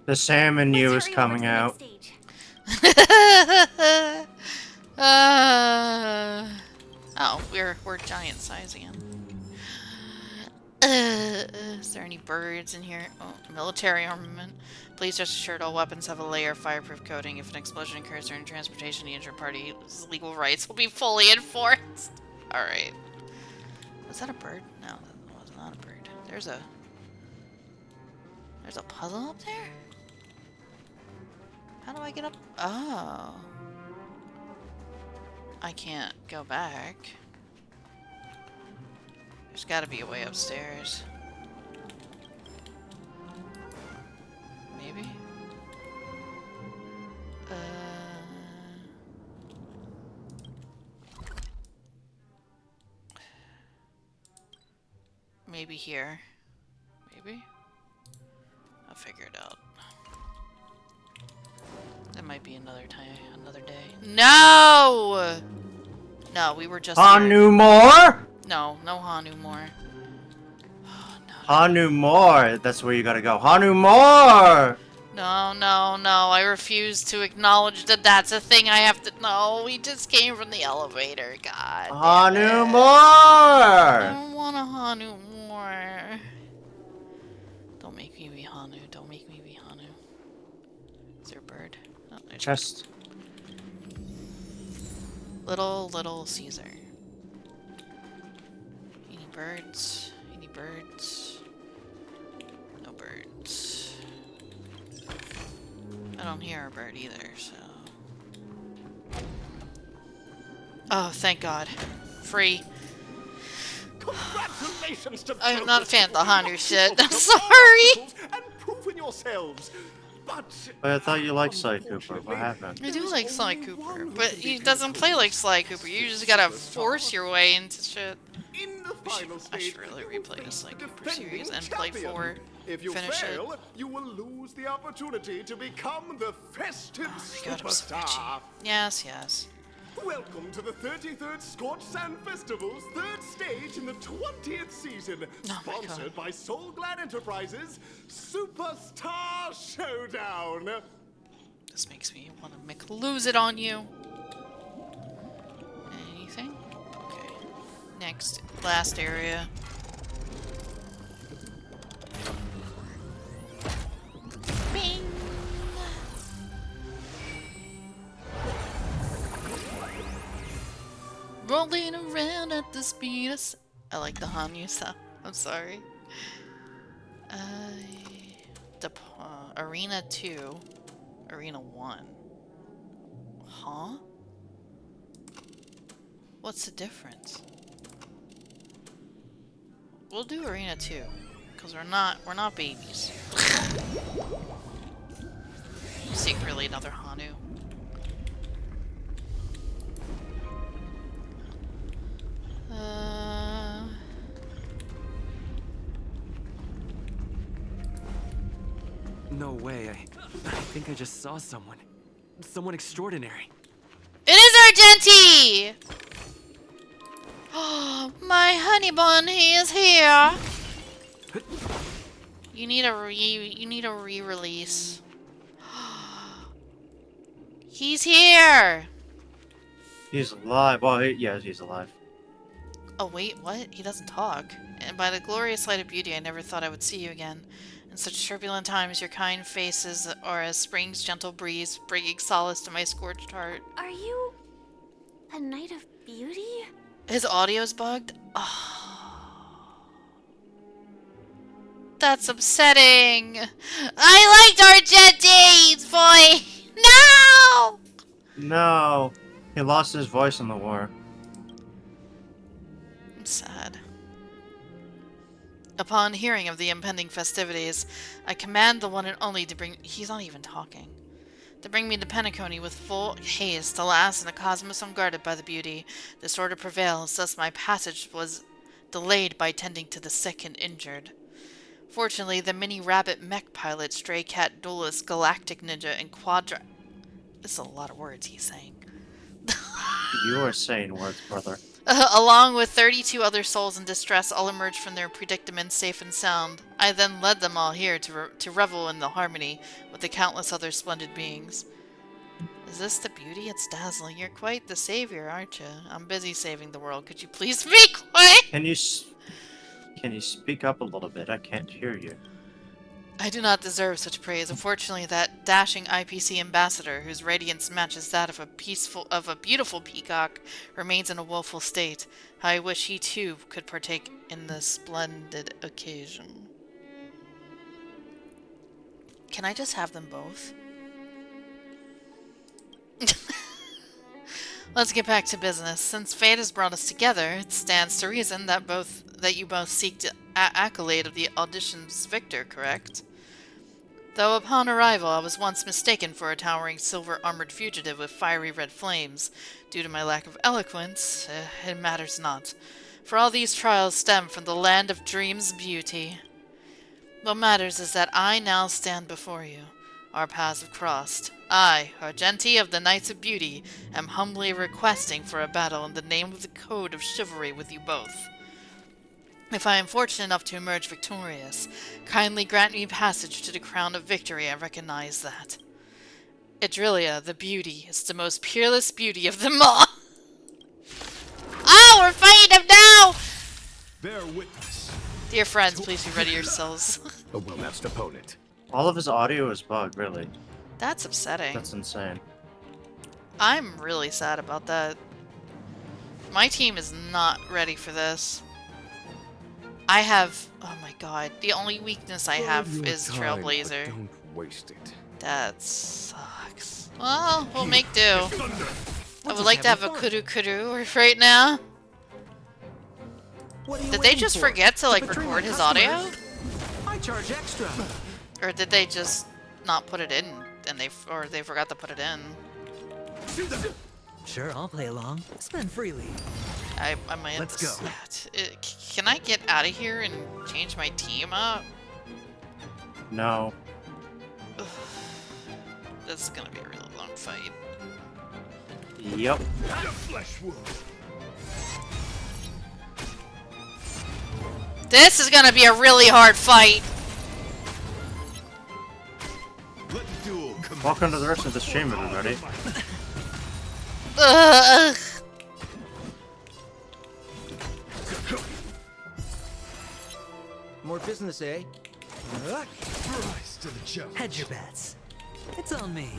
The salmon Let's you hurry is over coming to the out. next stage. Oh, we're giant size again. Is there any birds in here? Oh, military armament. Please rest assured all weapons have a layer of fireproof coating. If an explosion occurs during transportation, the injured party's legal rights will be fully enforced. Alright. Was that a bird? No, that was not a bird. There's a puzzle up there? How do I get up? Oh. I can't go back. There's gotta be a way upstairs. Maybe? Maybe here. Maybe? I'll figure it out. That might be another time, another day. No! No, we were just here. Hanu more? No, no Hanu more. Hanu more. That's where you gotta go. Hanu more! No, I refuse to acknowledge that that's a thing I have to... No, we just came from the elevator, god. Hanu I more! don't want a Hanu more. Don't make me be Hanu. Don't make me be Hanu. Is there a bird? Oh, there's Chest. Little Caesar. Any birds? Any birds? No birds. I don't hear a bird either, so... Oh, thank God. Free. Congratulations to I'm both not a of fan of you. the Hanu shit. You've I'm overcome sorry! obstacles and proven yourselves. But I thought you liked Sly Cooper. What happened? I do like Sly Cooper, but he doesn't play like Sly Cooper. You just gotta force your way into shit. In the final I stage, should really you will replay the face Sly the Cooper series defending and play champion. 4. If you Finish it. fail, you will lose the opportunity to become the festive Oh my god, I'm so superstar. itchy. Yes, yes. Welcome to the 33rd Scorch Sand Festival's 3rd stage in the 20th season. Oh my Sponsored by Soul Glad Enterprises, Superstar Showdown. This makes me want to lose it on you. Anything? Okay. Next, last area. Bing! Rolling around at the speed of I like the Hanyu sound. I'm sorry. Arena 2. Arena 1. Huh? What's the difference? We'll do Arena 2. Because we're not babies. Secretly another Hanu. No way. I think I just saw someone. Someone extraordinary. It is Argenti! Oh, my honey bun, he is here. You need a re-release. He's here. He's alive. Well, yes, he's alive. Oh wait, what? He doesn't talk. And by the glorious light of beauty, I never thought I would see you again. In such turbulent times, your kind faces are as spring's gentle breeze, bringing solace to my scorched heart. Are you a knight of beauty? His audio's bugged? Oh. That's upsetting. I liked Argenti's voice! No! No! He lost his voice in the war. I'm sad. Upon hearing of the impending festivities, I command the one and only to bring— he's not even talking. To bring me to Penacony with full haste. Alas, in the cosmos unguarded by the beauty, disorder prevails, thus my passage was delayed by tending to the sick and injured. Fortunately, the mini-rabbit mech pilot, stray cat duelist, galactic ninja, and quadra— this is a lot of words he's saying. You are saying words, brother. Along with 32 other souls in distress, all emerged from their predicament safe and sound. I then led them all here to revel in the harmony with the countless other splendid beings. Is this the beauty? It's dazzling. You're quite the savior, aren't you? I'm busy saving the world. Could you please be quiet? Can you speak up a little bit? I can't hear you. I do not deserve such praise. Unfortunately, that dashing IPC ambassador, whose radiance matches that of a beautiful peacock, remains in a woeful state. How I wish he too could partake in this splendid occasion. Can I just have them both? Let's get back to business. Since fate has brought us together, it stands to reason that you both seek the accolade of the audition's victor, correct? Though upon arrival I was once mistaken for a towering silver-armored fugitive with fiery red flames, due to my lack of eloquence, it matters not. For all these trials stem from the land of dreams beauty. What matters is that I now stand before you. Our paths have crossed. I, Argenti of the Knights of Beauty, am humbly requesting for a battle in the name of the code of chivalry with you both. If I am fortunate enough to emerge victorious, kindly grant me passage to the crown of victory. I recognize that. Idrilia, the beauty, is the most peerless beauty of them all. Oh, we're fighting him now! Bear witness. Dear friends, please be ready yourselves. A well-matched opponent. All of his audio is bugged, really. That's upsetting. That's insane. I'm really sad about that. My team is not ready for this. I have— oh my god, the only weakness I have is Trailblazer. Don't waste it. That sucks. Well, we'll make do. I would like to have a Kuru right now. Did they just forget to like record his audio? I charge extra. Or did they just not put it in, and they forgot to put it in. Sure, I'll play along. Spend freely. I might. Let's go. Can I get out of here and change my team up? No. This is gonna be a really long fight. Yep. This is gonna be a really hard fight. Welcome to the rest of this chamber, everybody. Ugh. More business, eh? Hedge your bets. It's on me.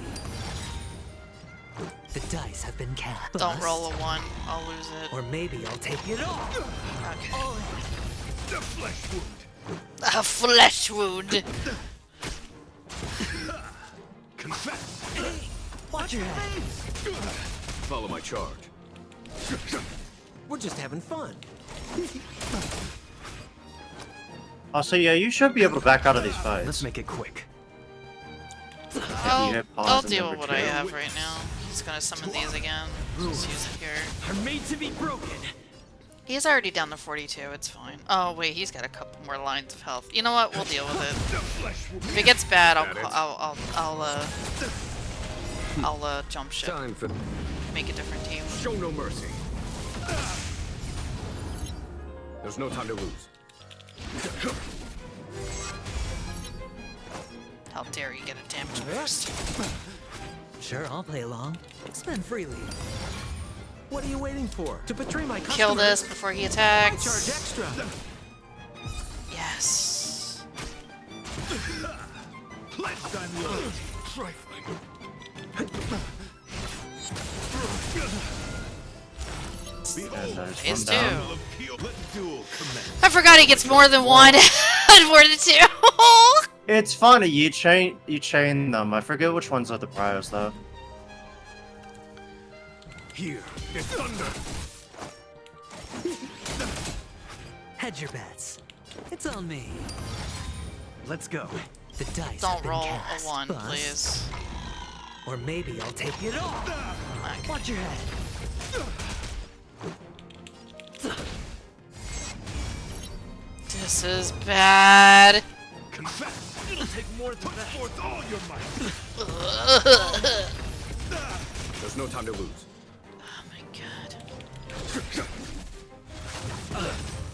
The dice have been cast. Don't roll a 1. I'll lose it. Or maybe I'll take it all. Okay. A flesh wound. Watch your head. Follow my charge. We're just having fun. Also, yeah, you should be able to back out of these Let's fights. make it quick. I'll, hit pause I'll and deal number with what I 2. have right now. He's gonna summon these again. Just use it here. Are made to be broken. He's already down to 42. It's fine. Oh wait, he's got a couple more lines of health. You know what? We'll deal with it. If it gets bad, I'll jump ship. Time for Make a different team. show no mercy. There's no time to lose. How dare you get a damage boost? Sure, I'll play along. Spend freely. What are you waiting for? To betray my customers? Kill this before he I charge attacks. extra. Yes. And there's Phase one down. 2. I forgot he gets more than 1 and more than 2. It's funny, you chain them. I forget which ones are the priors though. Here is thunder. Hedge your bets. It's on me. Let's go. The dice have Don't been roll cast. a 1, Bust. please. Or maybe I'll take it all. Okay. Watch your head. This is bad. It'll take more than that. Forth all your might. There's no time to lose. Oh my god.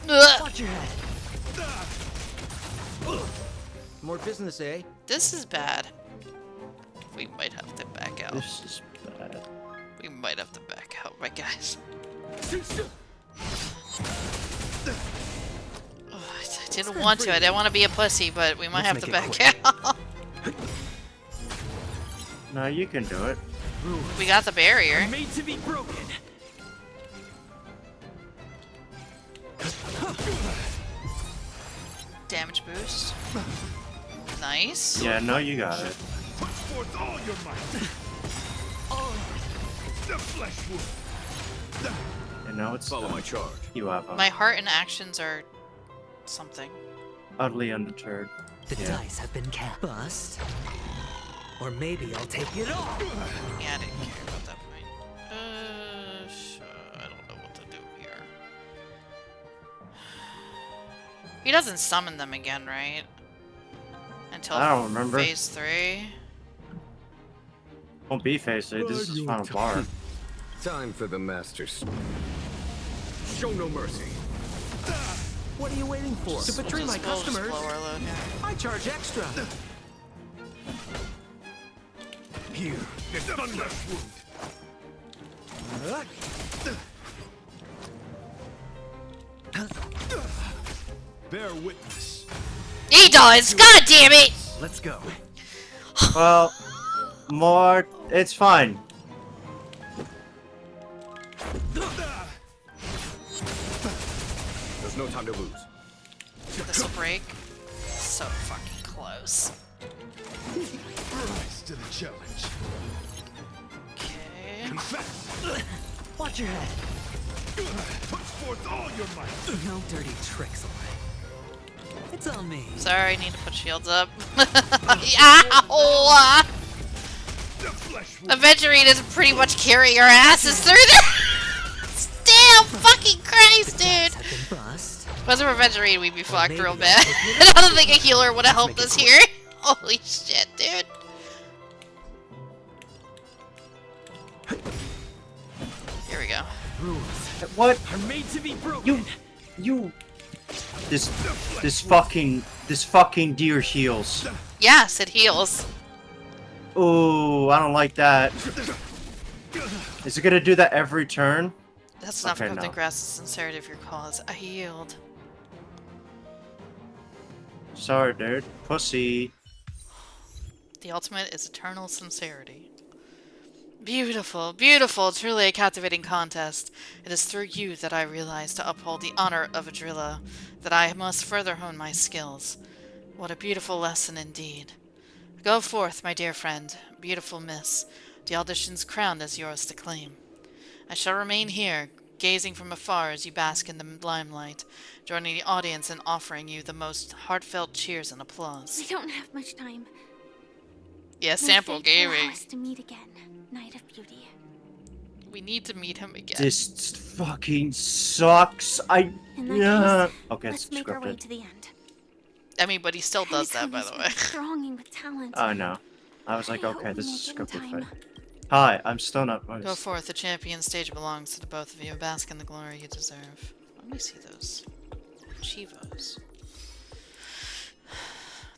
Ugh. Watch your head. More business, eh? This is bad. We might have to back out. This is bad. We might have to back out, right guys? Ugh, I didn't want to. I didn't want to be a pussy, but we might Let's have to make back it out. No, you can do it. We got the barrier. Are made to be broken. Damage boost. Nice. Yeah, no, you got it. Put forth all your might. The flesh wound. You know, it's Follow my charge. you have My heart and actions are something. utterly undeterred. The Yeah. dice have been cast. Bust. Or maybe I'll take it all. Yeah, I didn't care about that point. Sure, I don't know what to do here. He doesn't summon them again, right? Until I don't remember. phase 3. Won't be phase 8. This is final bar. Time for the masters. Show no mercy. What are you waiting for? To betray my We'll just customers? blow our load here. I charge extra. Here is thunder. Bear witness. He does! God damn it! Let's go. Well, more. It's fine. There's no time to lose. This will break. So fucking close. Rise to the challenge. Okay. Confess. Watch your head. Put forth all your might. No dirty tricks, alright? It's Tell me. Sorry, I need to put shields up. Ow! Aventurine is pretty much carrying our asses through this! Damn fucking Christ, dude! Have been bust. Wasn't for Aventurine, we'd be fucked maybe real I'll bad. take I don't think a healer would have helped us here. Holy shit, dude. Here we go. Rules What? are made to be broken. You. This fucking deer heals. Yes, it heals. Ooh, I don't like that. Is it gonna do that every turn? That's enough Okay, proof no. to grasp the sincerity of your cause. I yield. Sorry, dude. Pussy. The ultimate is eternal sincerity. Beautiful, beautiful, truly a captivating contest. It is through you that I realize to uphold the honor of Adrilla, that I must further hone my skills. What a beautiful lesson indeed. Go forth, my dear friend, beautiful miss. The audition's crown is yours to claim. I shall remain here, gazing from afar as you bask in the limelight, joining the audience in offering you the most heartfelt cheers and applause. We don't have much time. Yeah, May sample fate allow gaming. us to meet again, Knight of Beauty. We need to meet him again. This fucking sucks. In that Yeah. case, Okay, let's it's make our way scripted. to the end. I mean, but he still does that, by the way. Thronging with talent. I know. I was like, I hope okay, we this make is it in scripted time. fight. Hi, I'm still not. Go forth, the champion stage belongs to the both of you. Bask in the glory you deserve. Let me see those. Chivos.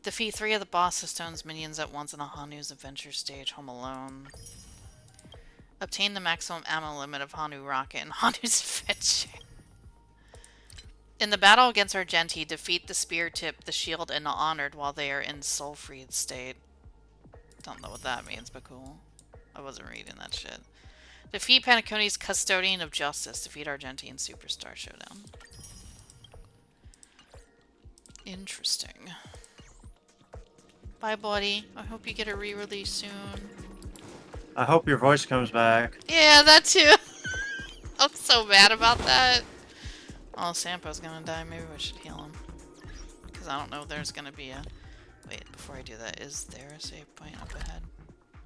Defeat 3 of the boss of Stone's minions at once in a Hanu's adventure stage, Home Alone. Obtain the maximum ammo limit of Hanu Rocket in Hanu's adventure. In the battle against Argenti, defeat the Spear Tip, the Shield, and the Honored while they are in Soul Freed state. Don't know what that means, but cool. I wasn't reading that shit. Defeat Panacone's Custodian of Justice. Defeat Argenti in Superstar Showdown. Interesting. Bye, buddy. I hope you get a re-release soon. I hope your voice comes back. Yeah, that too. I'm so mad about that. Oh, Sampo's gonna die. Maybe we should heal him. Because I don't know if there's gonna be a... Wait, before I do that, is there a save point up ahead?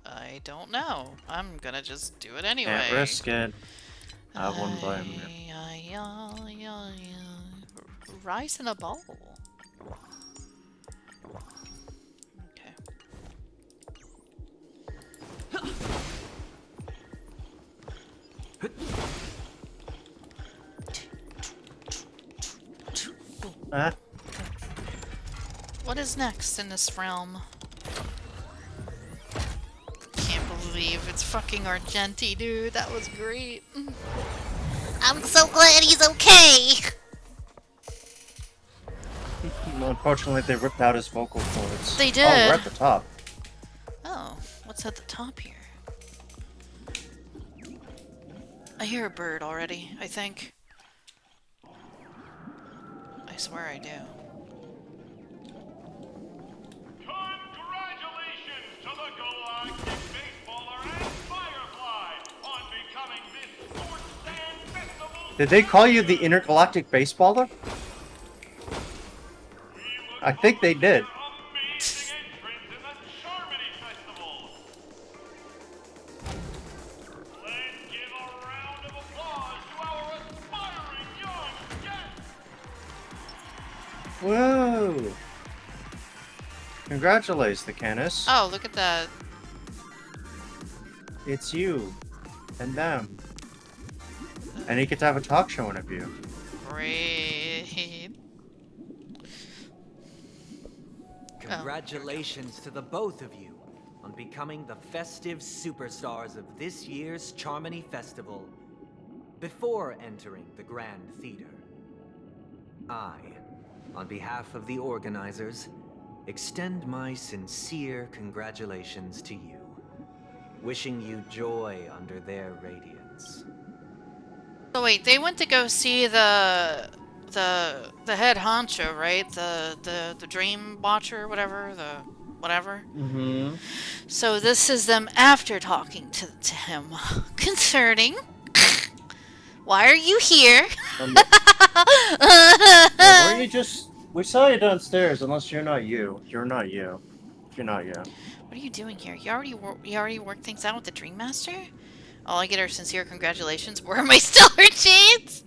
I don't know. I'm gonna just do it anyway. Can't risk it. I wouldn't blame you. Rice in a bowl. Okay. Huh? What is next in this realm? Can't believe it's fucking Argenti, dude. That was great. I'm so glad he's okay. Unfortunately, they ripped out his vocal cords. They Oh, did. we're at the top. Oh, what's at the top here? I hear a bird already, I think. I swear I do. Congratulations to the Galactic Baseballer and Firefly on becoming this Sports Stand Festival. Did they call you the Intergalactic Baseballer? I think they did. Amazing entrance in the Charmony Festival. Let's give a round of applause to our aspiring young guests. Whoa! Congratulations, the Canis. Oh, look at that. It's you. And them. And you get to have a talk show interview. Great. Congratulations to the both of you on becoming the festive superstars of this year's Charmony Festival before entering the Grand Theater. I, on behalf of the organizers, extend my sincere congratulations to you, wishing you joy under their radiance. So wait, they went to go see the head honcho, right? The dream watcher, whatever, whatever. Mm-hmm. So this is them after talking to him concerning why are you here? Yeah, weren't you just We saw you downstairs, unless you're not you. You're not you. If you're not you. What are you doing here? You already worked things out with the Dream Master? All I get are sincere congratulations. Where are my stellar chains?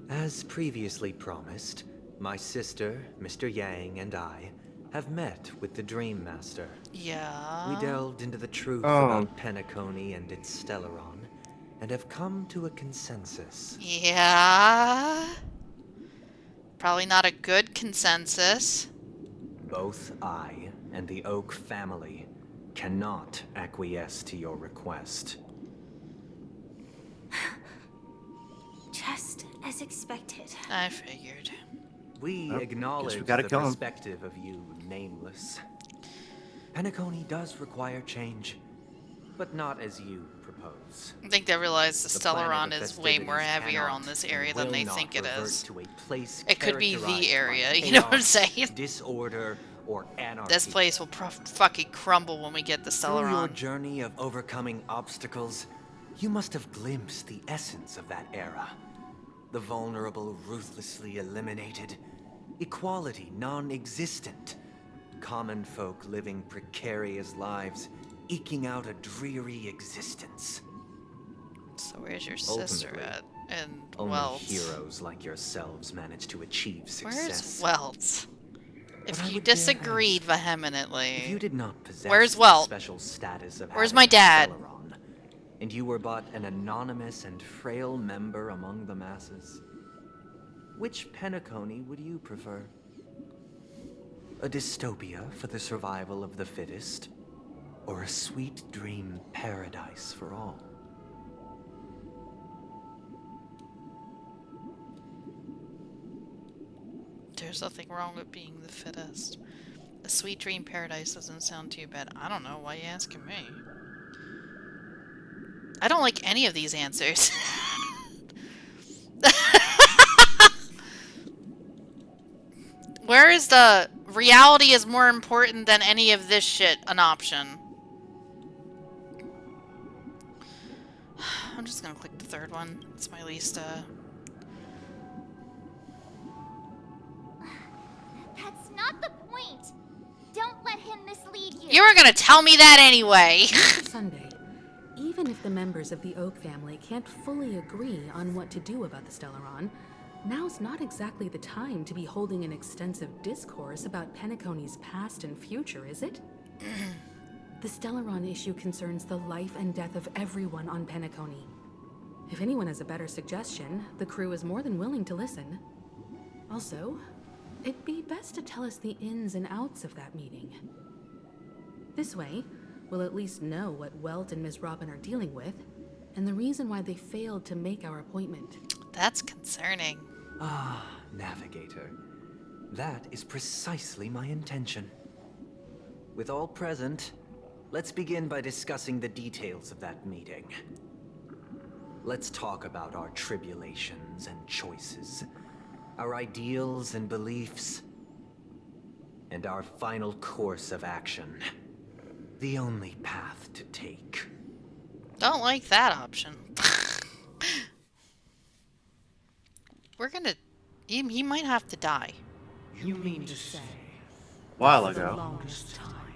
As previously promised, my sister, Mr. Yang, and I have met with the Dream Master. Yeah. We delved into the truth Oh. about Penacony and its Stellaron, and have come to a consensus. Yeah. Probably not a good consensus. Both I and the Oak family cannot acquiesce to your request. Just as expected. I figured. We Oh, acknowledge guess we gotta the kill him. perspective of you, Nameless. Penacony does require change, but not as you propose. I think they realize the The planet Stellaron of is way more festivities heavier cannot on this and area than will they not think it revert is. to a place It could be characterized the by area, you know what I'm chaos, saying? Disorder or anarchy. This place will fucking crumble when we get the Through your Stellaron. journey of overcoming obstacles, you must have glimpsed the essence of that era. The vulnerable ruthlessly eliminated, equality non-existent, common folk living precarious lives, eking out a dreary existence. So where's your sister Ultimately, at? And Only Welts. heroes like yourselves manage to achieve success. Where's Welts? But If I you would dare disagreed ask, vehemently. If you did not possess Where's the Welt? special status of Where's having my a dad? Stellaron, and you were but an anonymous and frail member among the masses, which Penacony would you prefer? A dystopia for the survival of the fittest, or a sweet dream paradise for all? There's nothing wrong with being the fittest. A sweet dream paradise doesn't sound too bad. I don't know. Why you asking me? I don't like any of these answers. Where is the reality is more important than any of this shit an option? I'm just gonna click the third one. It's my least, That's not the point. Don't let him mislead you. You were gonna tell me that anyway! Sunday, even if the members of the Oak family can't fully agree on what to do about the Stellaron, now's not exactly the time to be holding an extensive discourse about Penacony's past and future, is it? The Stellaron issue concerns the life and death of everyone on Penacony. If anyone has a better suggestion, the crew is more than willing to listen. Also, it'd be best to tell us the ins and outs of that meeting. This way, we'll at least know what Welt and Ms. Robin are dealing with, and the reason why they failed to make our appointment. That's concerning. Ah, Navigator. That is precisely my intention. With all present, let's begin by discussing the details of that meeting. Let's talk about our tribulations and choices, our ideals and beliefs, and our final course of action. The only path to take. Don't like that option. We're gonna... He might have to die. You mean to say, While for the ago. longest time,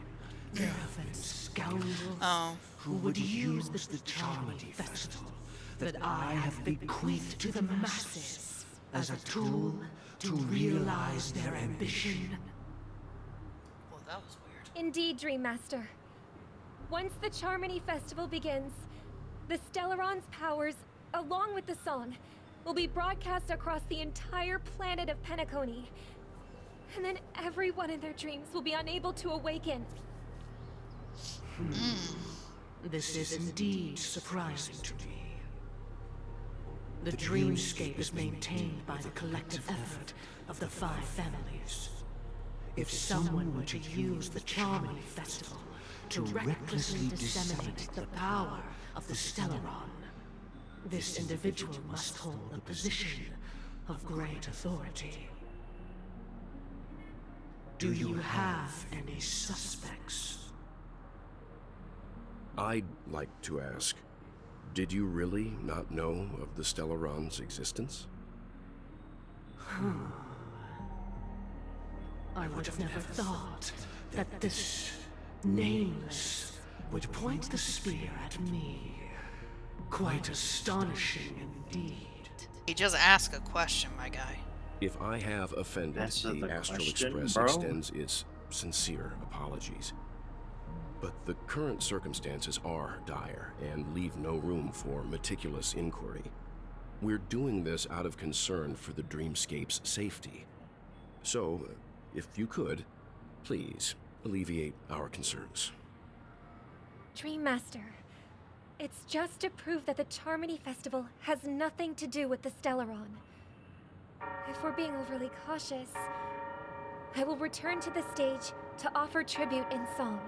there have been scoundrels Oh. who would use the Charming Festival that I have bequeathed to the masses as a tool to realize their ambition? Well, that was weird. Indeed, Dream Master. Once the Charmony Festival begins, the Stellaron's powers, along with the song, will be broadcast across the entire planet of Penacony. And then everyone in their dreams will be unable to awaken. This is indeed surprising to me. The dreamscape is maintained by the collective effort of the 5 families. If someone were to use the Charmony Festival to recklessly disseminate the power of the Stellaron, this individual must hold a position of great authority. Do you have any suspects? I'd like to ask, Did you really not know of the Stellaron's existence? I would have never thought that this nameless would point the spear at me. Quite astonishing indeed. He just asked a question, my guy. If I have offended, Answer the the Astral question, Express bro. extends its sincere apologies. But the current circumstances are dire and leave no room for meticulous inquiry. We're doing this out of concern for the Dreamscape's safety. So, if you could, please alleviate our concerns. Dream Master, it's just to prove that the Charmony Festival has nothing to do with the Stellaron. If we're being overly cautious, I will return to the stage to offer tribute in song,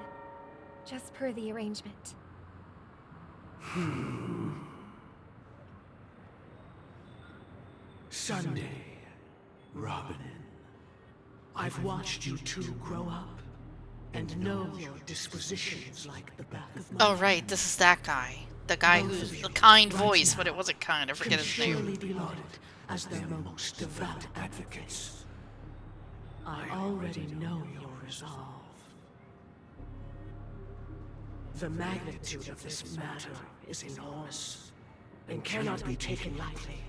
just per the arrangement. Sunday, Robin. I've watched you two grow up and know your dispositions like the back of my Oh, right, this is that guy. The guy who's the kind voice, but it wasn't kind. I forget his surely name. be lauded as their most devout advocates. I already know your resolve. The magnitude of this matter is enormous and cannot be taken lightly.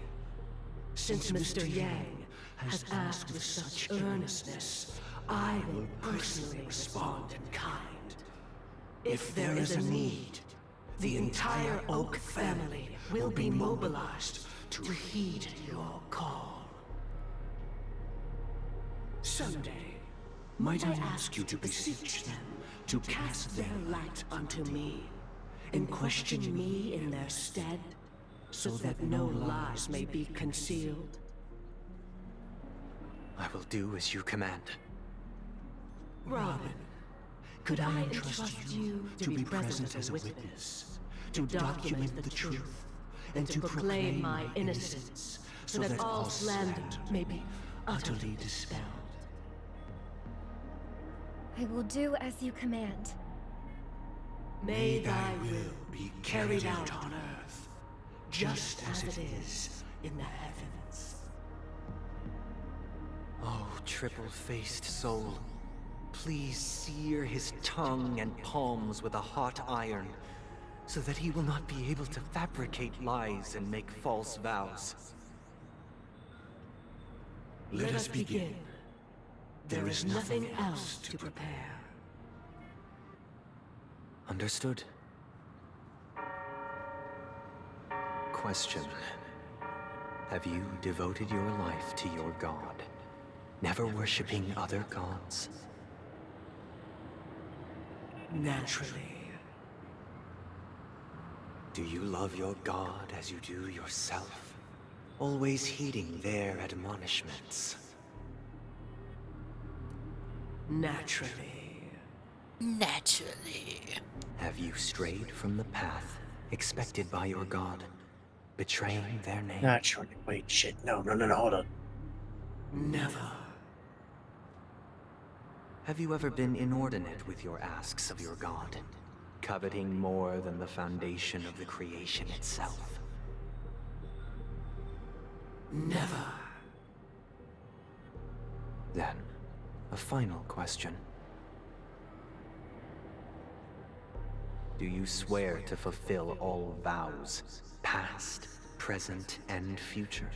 Since Mr. Yang has asked with such earnestness, I will personally respond in kind. If there is a need, the entire Oak family will be mobilized to heed your call. Someday, might I ask you to beseech them to cast their light unto me, and question me in their stead, so that no lies may be concealed? I will do as you command. Robin, could I entrust you to be present as a witness, to document the truth, and to proclaim my innocence, so that all slander may be utterly dispelled? I will do as you command. May thy will be carried out on earth, just as it is in the heavens. Oh, triple-faced soul, please sear his tongue and palms with a hot iron, so that he will not be able to fabricate lies and make false vows. Let us begin. There is nothing else to prepare. Understood. Question. Have you devoted your life to your god, never worshipping other gods? Naturally. Do you love your god as you do yourself, always heeding their admonishments? Naturally. Naturally. Have you strayed from the path expected by your god, betraying their name? Naturally. Wait, shit. No, hold on. Never. Have you ever been inordinate with your asks of your god, coveting more than the foundation of the creation itself? Never. Then, a final question. Do you swear to fulfill all vows, past, present, and future?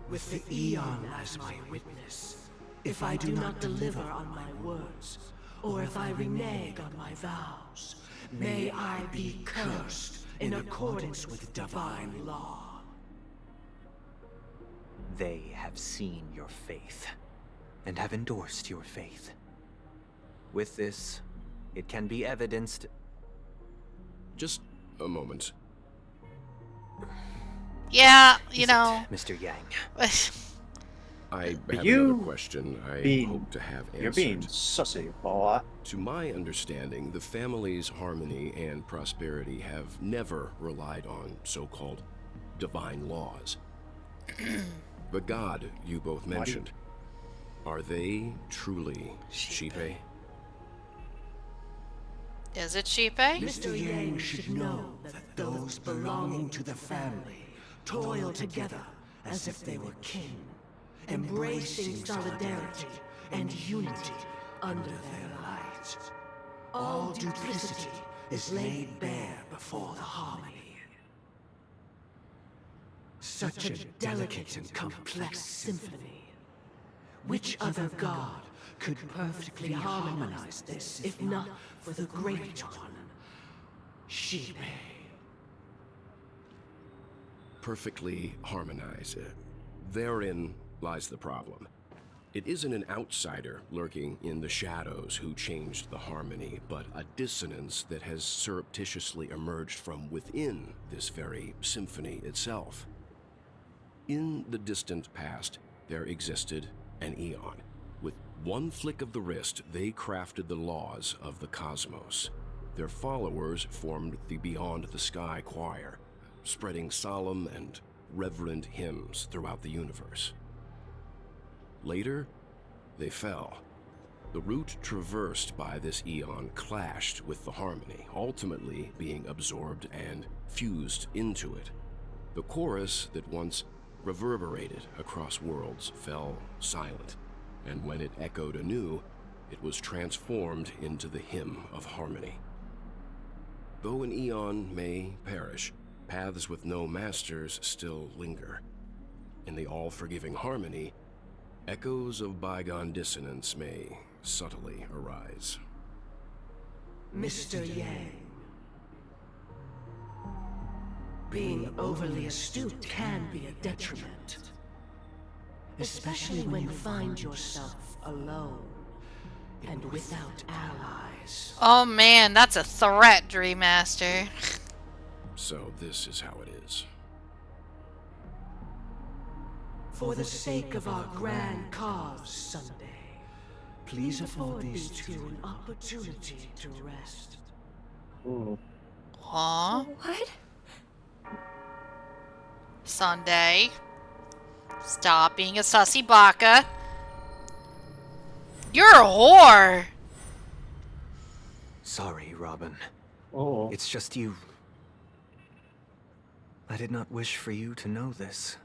With the Eon as my witness, if I do not deliver on my words, or if I renege on my vows, may I be cursed in accordance with divine law. They have seen your faith, and have endorsed your faith. With this, it can be evidenced... Just a moment. Yeah, you Is know. it, Mr. Yang? I But have you another question I hope to have answered. You're being sussy, boy. To my understanding, the family's harmony and prosperity have never relied on so-called divine laws. The god you both mentioned, are they truly Sheepe? Is it Sheepe? Mr. Yang should know that those belonging to the family toil together as if they were kin, embracing solidarity and unity under their light. All duplicity is laid bare before the harmony. Such a delicate and complex symphony. Which other god could perfectly harmonize this, if not for the Great One, Sheepe? Perfectly harmonize it. Therein lies the problem. It isn't an outsider lurking in the shadows who changed the harmony, but a dissonance that has surreptitiously emerged from within this very symphony itself. In the distant past, there existed an eon. With one flick of the wrist, they crafted the laws of the cosmos. Their followers formed the Beyond the Sky Choir, spreading solemn and reverent hymns throughout the universe. Later, they fell. The route traversed by this eon clashed with the harmony, ultimately being absorbed and fused into it. The chorus that once reverberated across worlds fell silent, and when it echoed anew, it was transformed into the hymn of harmony. Though an eon may perish, paths with no masters still linger. In the all-forgiving harmony, echoes of bygone dissonance may subtly arise. Mr. Yang. Being overly astute can be a detriment. Especially when you find yourself alone and without allies. Oh man, that's a threat, Dream Master. So this is how it is. For the sake of our grand cause someday, please afford these two an opportunity to rest. Huh? What? Sunday. Stop being a sussy baka. You're a whore! Sorry, Robin. Oh. It's just you. I did not wish for you to know this.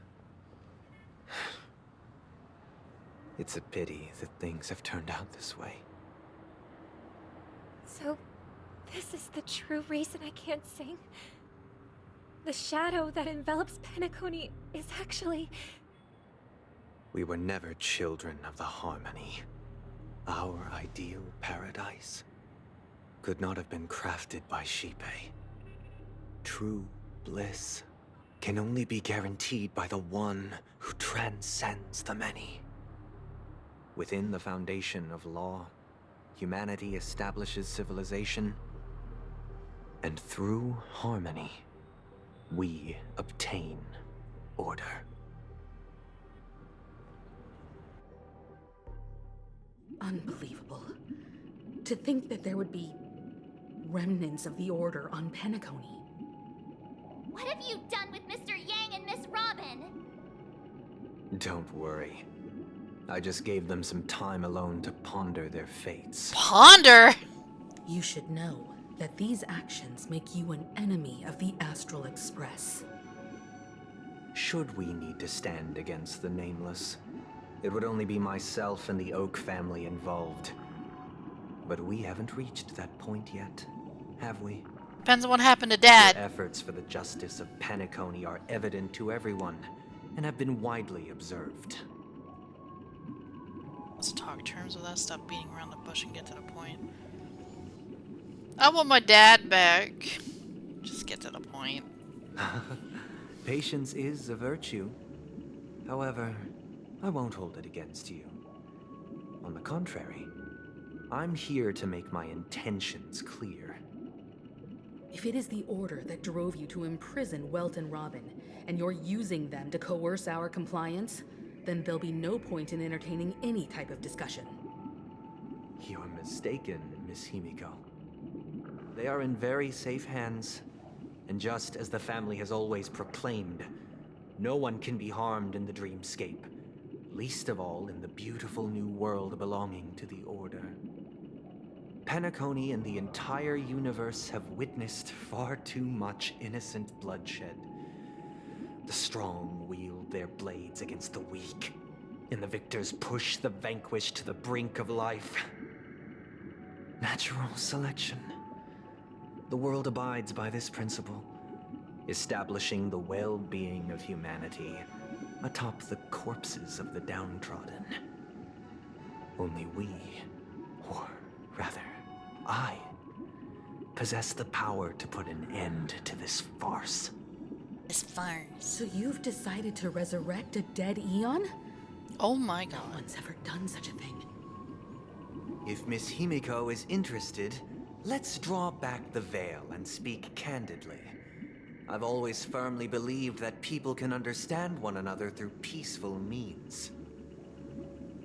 It's a pity that things have turned out this way. So, this is the true reason I can't sing? The shadow that envelops Penacony is actually... We were never children of the harmony. Our ideal paradise could not have been crafted by Sheepe. True bliss can only be guaranteed by the one who transcends the many. Within the foundation of law, humanity establishes civilization, and through harmony, we obtain order. Unbelievable. To think that there would be remnants of the Order on Penacony. What have you done with Mr. Yang and Miss Robin? Don't worry. I just gave them some time alone to ponder their fates. Ponder? You should know that these actions make you an enemy of the Astral Express. Should we need to stand against the Nameless, it would only be myself and the Oak family involved. But we haven't reached that point yet, have we? Depends on what happened to Dad. Your efforts for the justice of Penacony are evident to everyone, and have been widely observed. Let's talk terms of that. Stop beating around the bush and get to the point. I want my dad back. Just get to the point. Patience is a virtue. However, I won't hold it against you. On the contrary, I'm here to make my intentions clear. If it is the Order that drove you to imprison Welt and Robin, and you're using them to coerce our compliance, then there'll be no point in entertaining any type of discussion. You're mistaken, Miss Himiko. They are in very safe hands, and just as the family has always proclaimed, no one can be harmed in the dreamscape, least of all in the beautiful new world belonging to the Order. Penacony and the entire universe have witnessed far too much innocent bloodshed. The strong wield their blades against the weak, and the victors push the vanquished to the brink of life. Natural selection. The world abides by this principle, establishing the well-being of humanity atop the corpses of the downtrodden. Only we, or rather, I, possess the power to put an end to this farce. This farce. So you've decided to resurrect a dead Eon? Oh my god. No one's ever done such a thing. If Miss Himiko is interested, let's draw back the veil and speak candidly. I've always firmly believed that people can understand one another through peaceful means.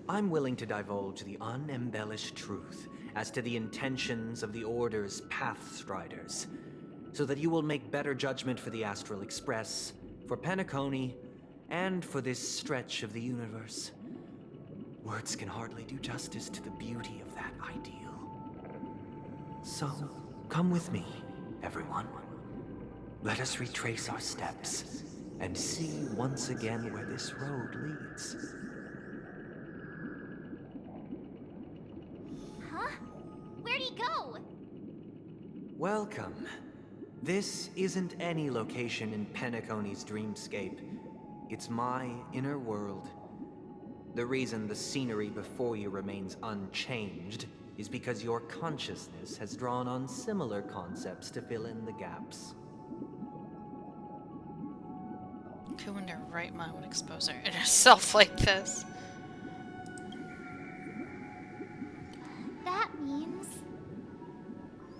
I'm willing to divulge the unembellished truth as to the intentions of the Order's Pathstriders, so that you will make better judgment for the Astral Express, for Penacony, and for this stretch of the universe. Words can hardly do justice to the beauty of that ideal. So, come with me, everyone. Let us retrace our steps and see once again where this road leads. Huh? Where'd he go? Welcome. This isn't any location in Penacony's dreamscape. It's my inner world. The reason the scenery before you remains unchanged is because your consciousness has drawn on similar concepts to fill in the gaps. Who in their right mind would expose their inner self like this? That means...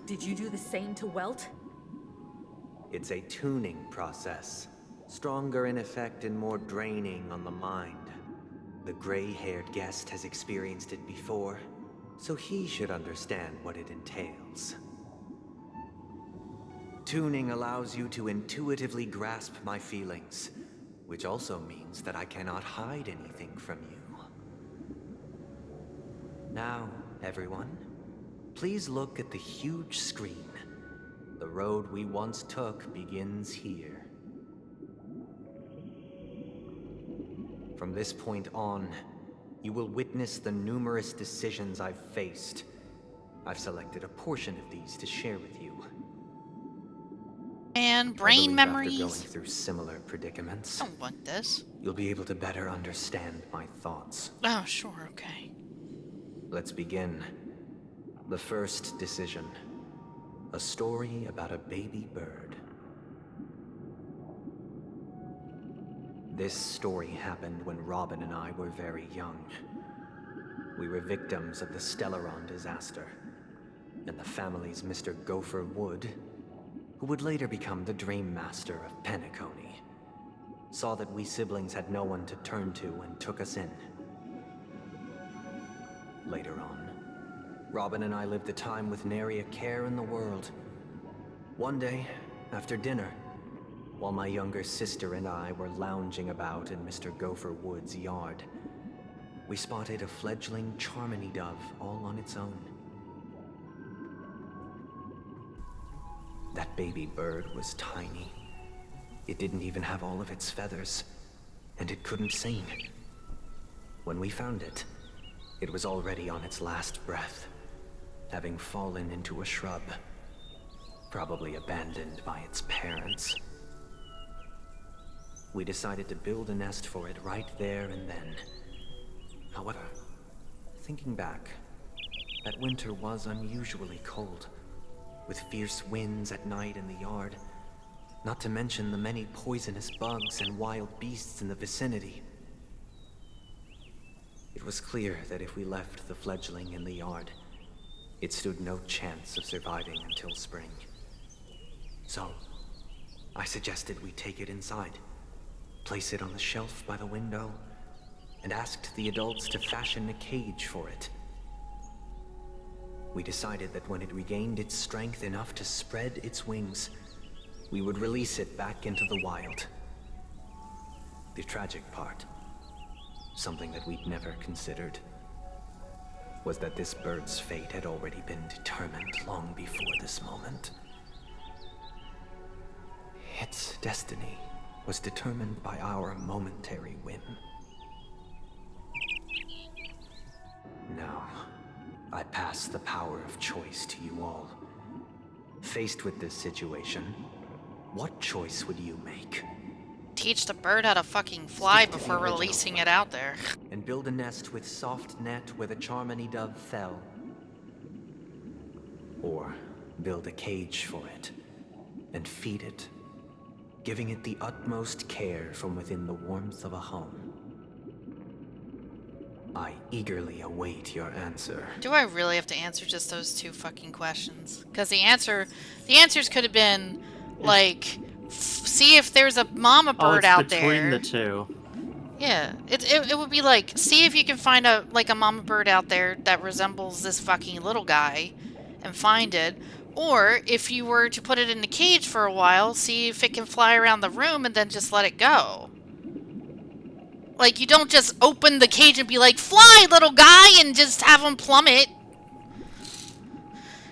Did you do the same to Welt? It's a tuning process. Stronger in effect and more draining on the mind. The gray-haired guest has experienced it before, so he should understand what it entails. Tuning allows you to intuitively grasp my feelings, which also means that I cannot hide anything from you. Now, everyone, please look at the huge screen. The road we once took begins here. From this point on, you will witness the numerous decisions I've faced. I've selected a portion of these to share with you. And brain memories. After going through similar predicaments, I don't want this. you'll be able to better understand my thoughts. Oh, sure, okay. Let's begin. The first decision. A story about a baby bird. This story happened when Robin and I were very young. We were victims of the Stellaron disaster, and the family's Mr. Gopher Wood, who would later become the Dream Master of Penacony, saw that we siblings had no one to turn to and took us in. Later on, Robin and I lived a time with nary a care in the world. One day, after dinner, while my younger sister and I were lounging about in Mr. Gopher Wood's yard, we spotted a fledgling Charmony dove all on its own. That baby bird was tiny. It didn't even have all of its feathers, and it couldn't sing. When we found it, it was already on its last breath, having fallen into a shrub, probably abandoned by its parents. We decided to build a nest for it right there and then. However, thinking back, that winter was unusually cold, with fierce winds at night in the yard, not to mention the many poisonous bugs and wild beasts in the vicinity. It was clear that if we left the fledgling in the yard, it stood no chance of surviving until spring. So, I suggested we take it inside, place it on the shelf by the window, and asked the adults to fashion a cage for it. We decided that when it regained its strength enough to spread its wings, we would release it back into the wild. The tragic part, something that we'd never considered. was that this bird's fate had already been determined long before this moment. Its destiny was determined by our momentary whim. Now, I pass the power of choice to you all. Faced with this situation, what choice would you make? Teach the bird how to fucking fly before releasing it out there. And build a nest with soft net where the Charmony dove fell. Or build a cage for it and feed it, giving it the utmost care from within the warmth of a home. I eagerly await your answer. Do I really have to answer just those two fucking questions? Because the answers could have been like, see if there's a mama bird out there. between the two. Yeah, it would be like, see if you can find a mama bird out there that resembles this fucking little guy, and find it. Or if you were to put it in a cage for a while, see if it can fly around the room and then just let it go. Like, you don't just open the cage and be like, fly, little guy, and just have him plummet.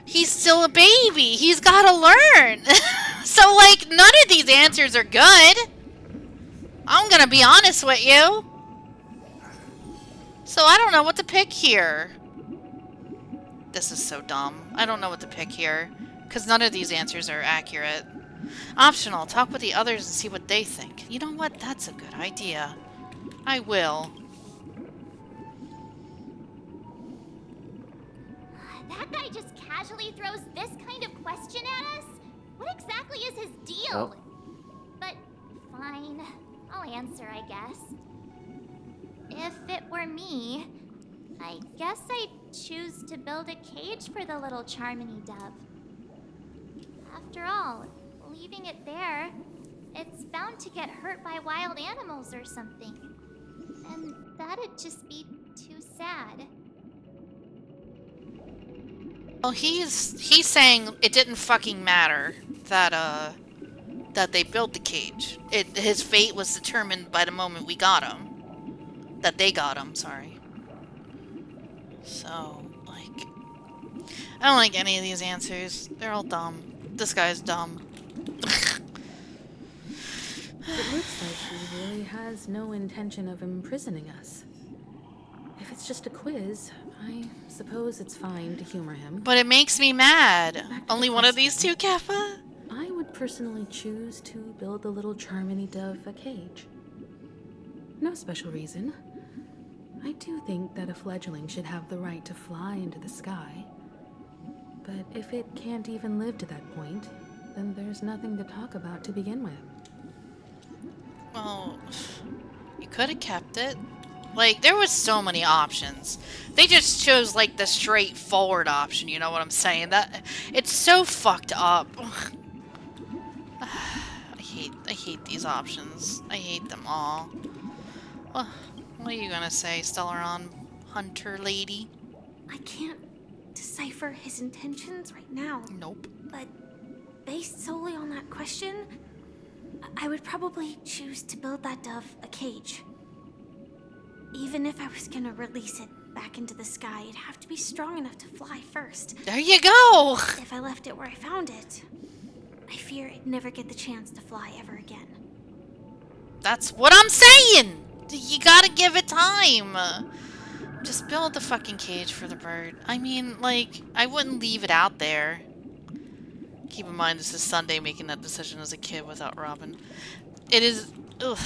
He's still a baby. He's gotta learn. So, like, none of these answers are good. I'm gonna be honest with you. So I don't know what to pick here. This is so dumb. I don't know what to pick here. Because none of these answers are accurate. Optional. Talk with the others and see what they think. You know what? That's a good idea. I will. That guy just casually throws this kind of question at us? What exactly is his deal? Oh. But fine. I'll answer, I guess. If it were me, I guess I'd choose to build a cage for the little Charmony dove. After all, leaving it there, it's bound to get hurt by wild animals or something. And that'd just be too sad. Well, he's saying it didn't fucking matter that that they built the cage. His fate was determined by the moment we got him. That they got him, sorry. So, like, I don't like any of these answers. They're all dumb. This guy's dumb. It looks like he really has no intention of imprisoning us. If it's just a quiz, I suppose it's fine to humor him. But it makes me mad. Only one of these two, Kappa? I would personally choose to build the little Charmony dove a cage. No special reason. I do think that a fledgling should have the right to fly into the sky. But if it can't even live to that point, then there's nothing to talk about to begin with. Well, you could have kept it. Like, there was so many options. They just chose, like, the straightforward option, you know what I'm saying? That it's so fucked up. I hate these options. I hate them all. What are you gonna say, Stellaron Hunter Lady? I can't decipher his intentions right now. Nope. But based solely on that question, I would probably choose to build that dove a cage. Even if I was gonna release it back into the sky, it'd have to be strong enough to fly first. There you go! If I left it where I found it, I fear it'd never get the chance to fly ever again. That's what I'm saying! You gotta give it time! Just build the fucking cage for the bird. I mean, like, I wouldn't leave it out there. Keep in mind, this is Sunday making that decision as a kid without Robin. It is... Ugh.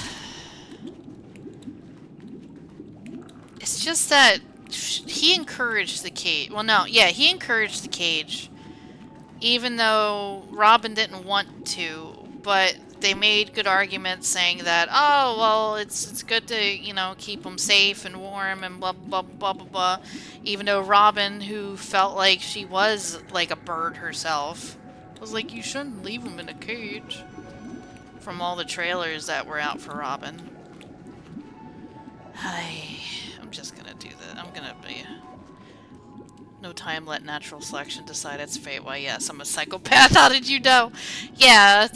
It's just that he encouraged the cage. Well, no, yeah, he encouraged the cage. Even though Robin didn't want to. But they made good arguments saying that, oh, well, it's good to, you know, keep them safe and warm and blah, blah, blah, blah, blah. Even though Robin, who felt like she was like a bird herself, was like, you shouldn't leave them in a cage. From all the trailers that were out for Robin. I'm just gonna do that. I'm gonna be... No time, let natural selection decide its fate. Why, yes, I'm a psychopath. How did you know? Yeah,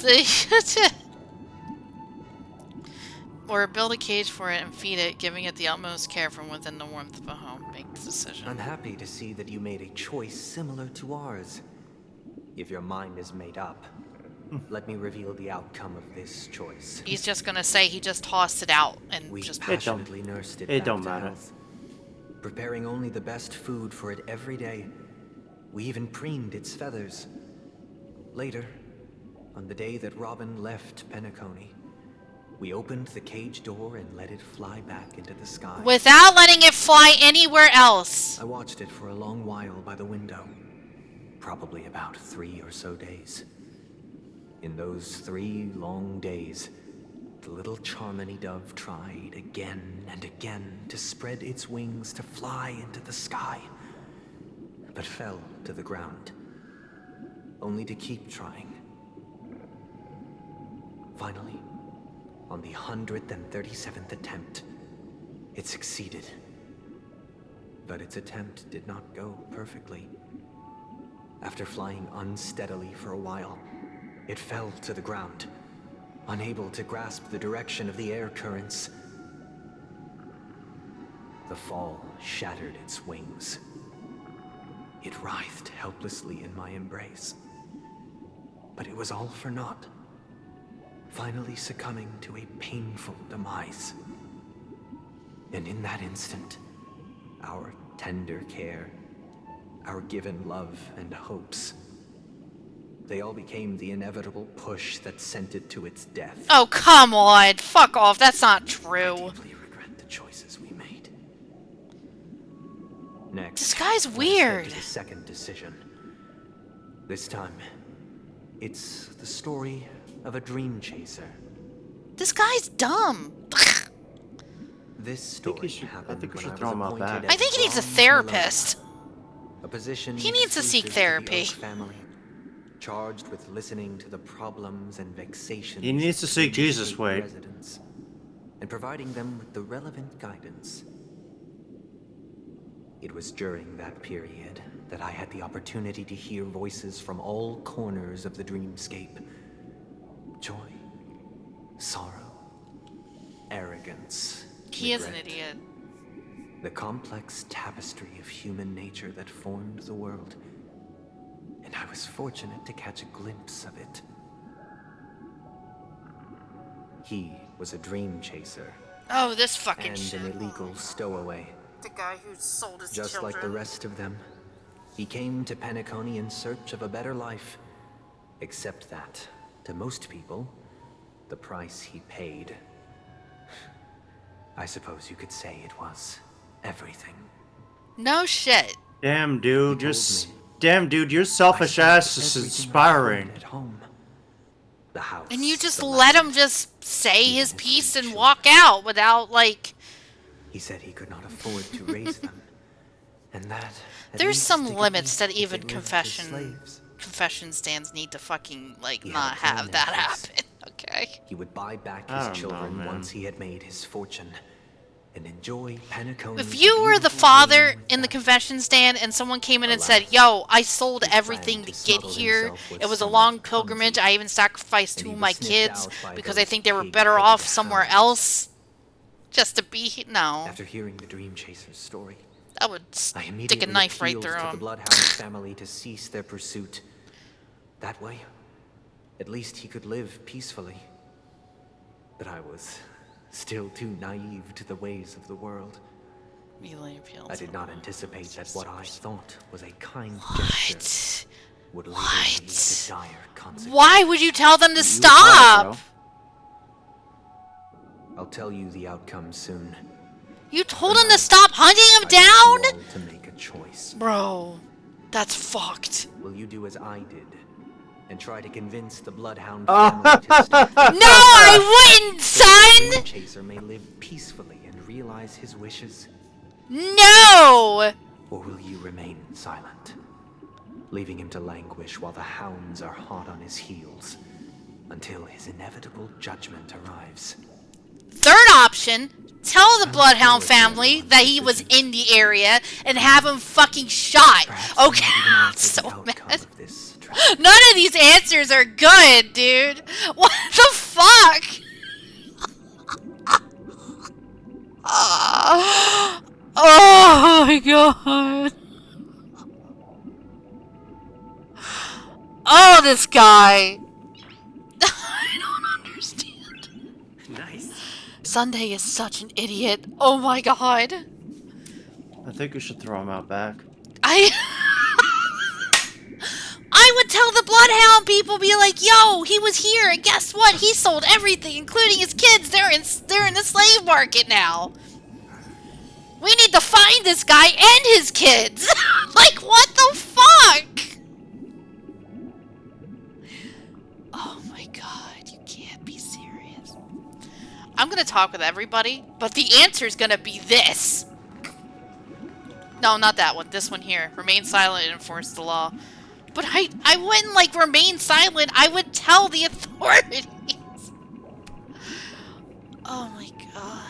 Or build a cage for it and feed it, giving it the utmost care from within the warmth of a home. Make the decision. I'm happy to see that you made a choice similar to ours. If your mind is made up, let me reveal the outcome of this choice. He's just gonna say he just tossed it out and We just... passionately nursed it It back don't to matter. health, preparing only the best food for it every day. We even preened its feathers. Later, on the day that Robin left Penacony, we opened the cage door and let it fly back into the sky. Without letting it fly anywhere else! I watched it for a long while by the window. Probably about 3 or so days. In those 3 long days, the little Charmony dove tried again and again to spread its wings to fly into the sky, but fell to the ground, only to keep trying. Finally, on the 137th attempt, it succeeded. But its attempt did not go perfectly. After flying unsteadily for a while, it fell to the ground, unable to grasp the direction of the air currents. The fall shattered its wings. It writhed helplessly in my embrace. But it was all for naught, finally succumbing to a painful demise. And in that instant, our tender care, our given love and hopes, they all became the inevitable push that sent it to its death. Oh, come on! Fuck off, that's not I true. deeply regret the choices we made. Next, This guy's let us head weird. to the second decision. This time, it's the story of a dream chaser. This guy's dumb. This story I happened think we when should I throw was him out appointed back. I as think he needs a Bronze therapist. Millennium, a position He needs to seek exclusive therapy. To the Oak family, charged with listening to the problems and vexations. He needs to of seek the Jesus, state Wade. residents, and providing them with the relevant guidance. It was during that period that I had the opportunity to hear voices from all corners of the dreamscape. Joy, sorrow, arrogance. He is an regret. idiot. The complex tapestry of human nature that formed the world. And I was fortunate to catch a glimpse of it. He was a dream chaser Oh, this fucking and shit. an illegal stowaway. The guy who sold his Just children. like the rest of them, he came to Penacony in search of a better life. Except that, to most people, the price he paid, I suppose you could say it was everything. No shit. Damn, dude, He your told me, damn, dude, your "I selfish spent ass is everything I inspiring. could At home. The house, And you just the let him land. just say Even his his piece three and children. walk out without, like... He said he could not afford to raise them. And that at There's least some they could limits live that if even they lived as confession slaves. stands need to fucking, like, He had not a plan have in that place. happen, okay? He would buy back I his don't know, children man. once he had made his fortune and enjoy Penacony. If you were the father in the confession stand and someone came in and said, Alas, "Yo, I sold his everything plan to to get smuggle here. himself was It was a somewhat long pilgrimage. clumsy, I even sacrificed and 2 he of was my sniffed kids out by because I those think they were pig-headed better off somewhere hounds." else just to be here." No, After hearing the Dream Chaser's story, that would I stick a immediately knife right appealed through to the him. Bloodhound family to cease their pursuit. That way, at least he could live peacefully. But I was still too naive to the ways of the world. I did not anticipate that what I thought was a kind gesture would later lead to dire consequences. Why would you tell them to You stop? bro. I'll tell you the outcome soon. You told them to stop hunting him I want you down? all to make a choice. Bro, that's fucked. Will you do as I did and try to convince the Bloodhound Oh. family to stop? No, I wouldn't, The son! Chaser may live peacefully and realize his wishes. No! Or will you remain silent, leaving him to languish while the hounds are hot on his heels until his inevitable judgment arrives? Third option, tell the Bloodhound family that he was in the area and have him fucking shot. Perhaps Okay, you I'm might even so alter the outcome mad. of this tragedy. None of these answers are good, dude. What the fuck? Oh my god. Oh, this guy. I don't understand. Nice. Sunday is such an idiot. Oh my god. I think we should throw him out back. I would tell the Bloodhound people, be like, yo, he was here, and guess what? He sold everything, including his kids. They're in the slave market now. We need to find this guy and his kids. Like, what the fuck? Oh my god, you can't be serious. I'm gonna talk with everybody, but the answer's gonna be this. No, not that one. This one here. Remain silent and enforce the law. But I wouldn't, like, remain silent. I would tell the authorities. Oh my god.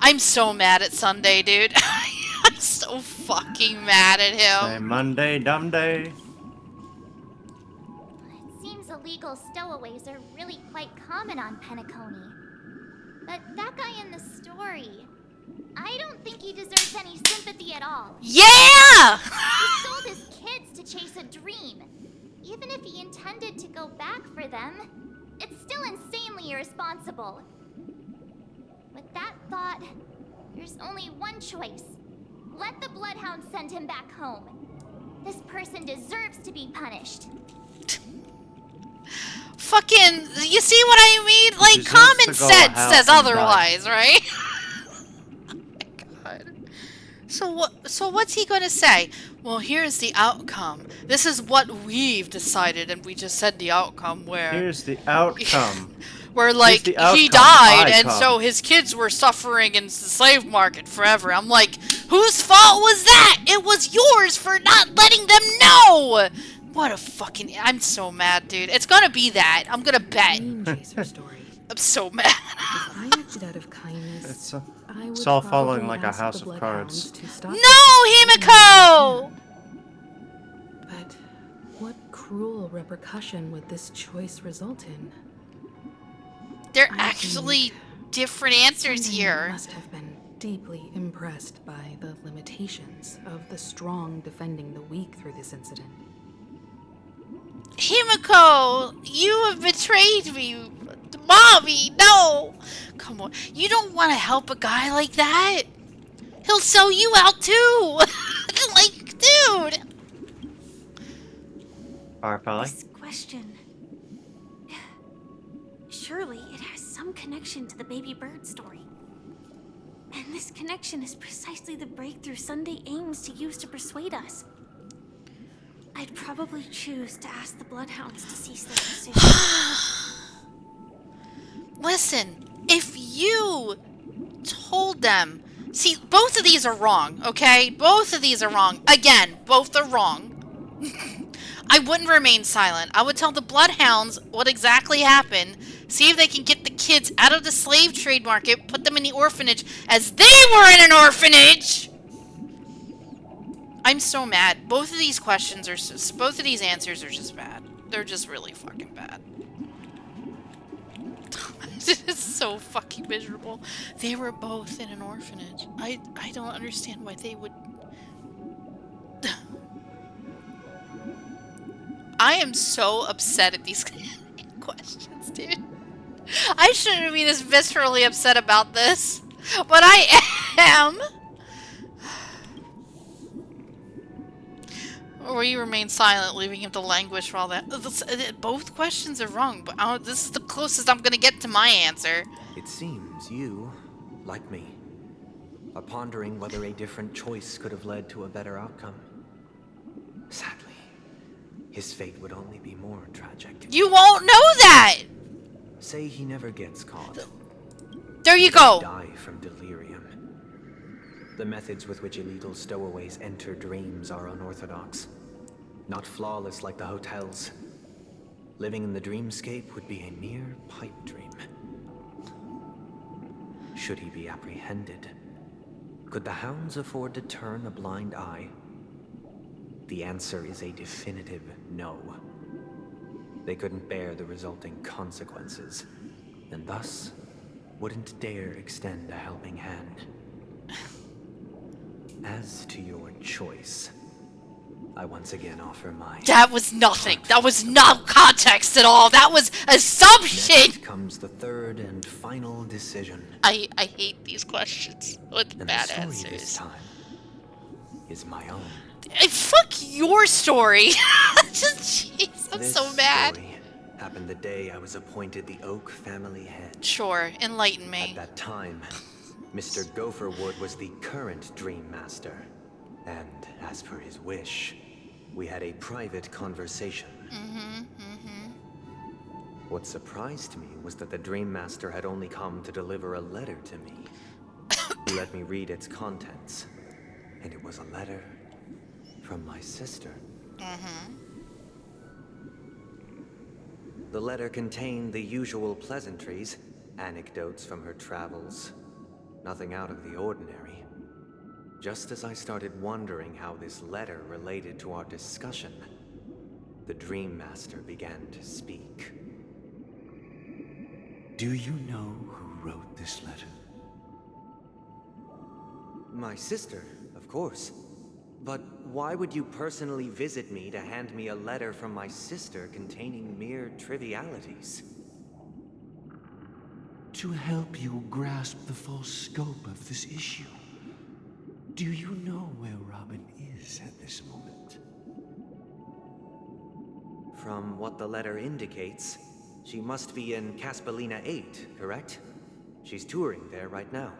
I'm so mad at Sunday, dude. I'm so fucking mad at Say him. Monday, dumb day. It seems illegal stowaways are really quite common on Penacony. But that guy in the story, I don't think he deserves any sympathy at all. Yeah! He sold his kids to chase a dream. Even if he intended to go back for them, it's still insanely irresponsible. With that thought, there's only one choice. Let the Bloodhound send him back home. This person deserves to be punished. Fucking, you see what I mean? Like, Deserves common to go sense out says and otherwise, right? Oh my god. So what's he gonna say? Well, here's the outcome. This is what we've decided, and we just said the outcome where... Here's the outcome. Where, like, the he outcome. died, I and come. so his kids were suffering in the slave market forever. I'm like, whose fault was that? It was yours for not letting them know! What a fucking... I'm so mad, dude. It's gonna be that. I'm gonna bet. Dream chaser story. I'm so mad. If I acted out of kindness, It's, I would it's all following probably like a ask house the of Bloodhounds cards. to stop No, Himiko! But what cruel repercussion would this choice result in? They're I actually think different answers Sunday here. must have been deeply impressed by the limitations of the strong defending the weak through this incident. Himiko, you have betrayed me. Mommy, no. Come on. You don't want to help a guy like that. He'll sell you out too. Like, dude. Polly. This question. Surely it has some connection to the baby bird story. And this connection is precisely the breakthrough Sunday aims to use to persuade us. I'd probably choose to ask the Bloodhounds to cease their pursuit. Listen, if you told them... See, both of these are wrong, okay? Both of these are wrong. Again, both are wrong. I wouldn't remain silent. I would tell the Bloodhounds what exactly happened, see if they can get the kids out of the slave trade market, put them in the orphanage as they were in an orphanage! I'm so mad. Both of these questions are both of these answers are just bad. They're just really fucking bad. It's so fucking miserable. They were both in an orphanage. I don't understand why they would... I am so upset at these questions, dude. I shouldn't be this viscerally upset about this, but I am. Or you remain silent, leaving him to languish while that... Both questions are wrong, but this is the closest I'm gonna get to my answer. It seems you, like me, are pondering whether a different choice could have led to a better outcome. Sadly, his fate would only be more tragic. You won't know that! Say he never gets caught. There you go! Die from delirium. The methods with which illegal stowaways enter dreams are unorthodox. Not flawless like the hotels. Living in the dreamscape would be a mere pipe dream. Should he be apprehended? Could the hounds afford to turn a blind eye? The answer is a definitive no. They couldn't bear the resulting consequences, and thus wouldn't dare extend a helping hand. As to your choice, I once again offer my... That was nothing. That was no context at all. That was assumption. Next comes the third and final decision. I hate these questions with And bad the story answers. this time is my own. Fuck your story. Jeez, I'm This so mad. story happened the day I was appointed the Oak family head. Sure, enlighten me. At that time, Mr. Gopherwood was the current Dream Master. And as per his wish, we had a private conversation. What surprised me was that the Dream Master had only come to deliver a letter to me. He let me read its contents, and it was a letter from my sister. The letter contained the usual pleasantries, anecdotes from her travels. Nothing out of the ordinary. Just as I started wondering how this letter related to our discussion, the Dream Master began to speak. Do you know who wrote this letter? My sister, of course. But why would you personally visit me to hand me a letter from my sister containing mere trivialities? To help you grasp the full scope of this issue. Do you know where Robin is at this moment? From what the letter indicates, she must be in Caspelina 8, correct? She's touring there right now.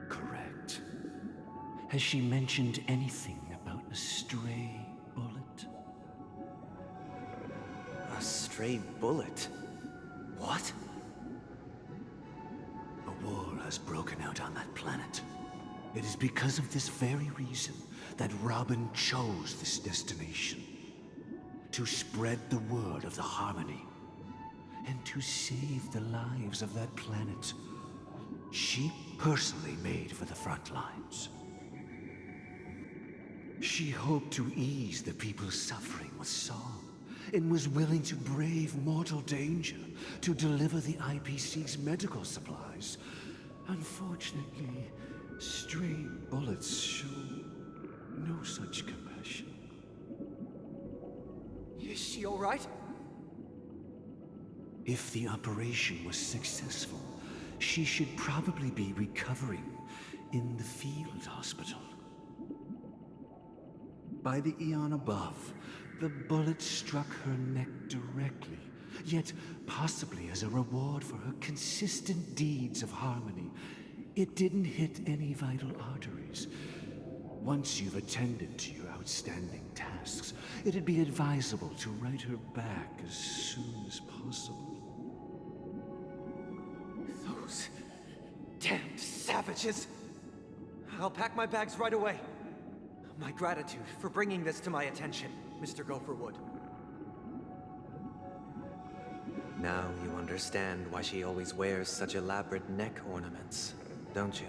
Correct. Has she mentioned anything about a stray bullet? A stray bullet? What? A war has broken out on that planet. It is because of this very reason that Robin chose this destination. To spread the word of the Harmony. And to save the lives of that planet. She personally made for the front lines. She hoped to ease the people's suffering with song, and was willing to brave mortal danger to deliver the IPC's medical supplies. Unfortunately, stray bullets show no such compassion. Is she all right? If the operation was successful, she should probably be recovering in the field hospital. By the eon above, the bullet struck her neck directly, yet possibly as a reward for her consistent deeds of harmony, it didn't hit any vital arteries. Once you've attended to your outstanding tasks, it'd be advisable to write her back as soon as possible. Those damned savages! I'll pack my bags right away. My gratitude for bringing this to my attention, Mr. Gopherwood. Now you understand why she always wears such elaborate neck ornaments, don't you?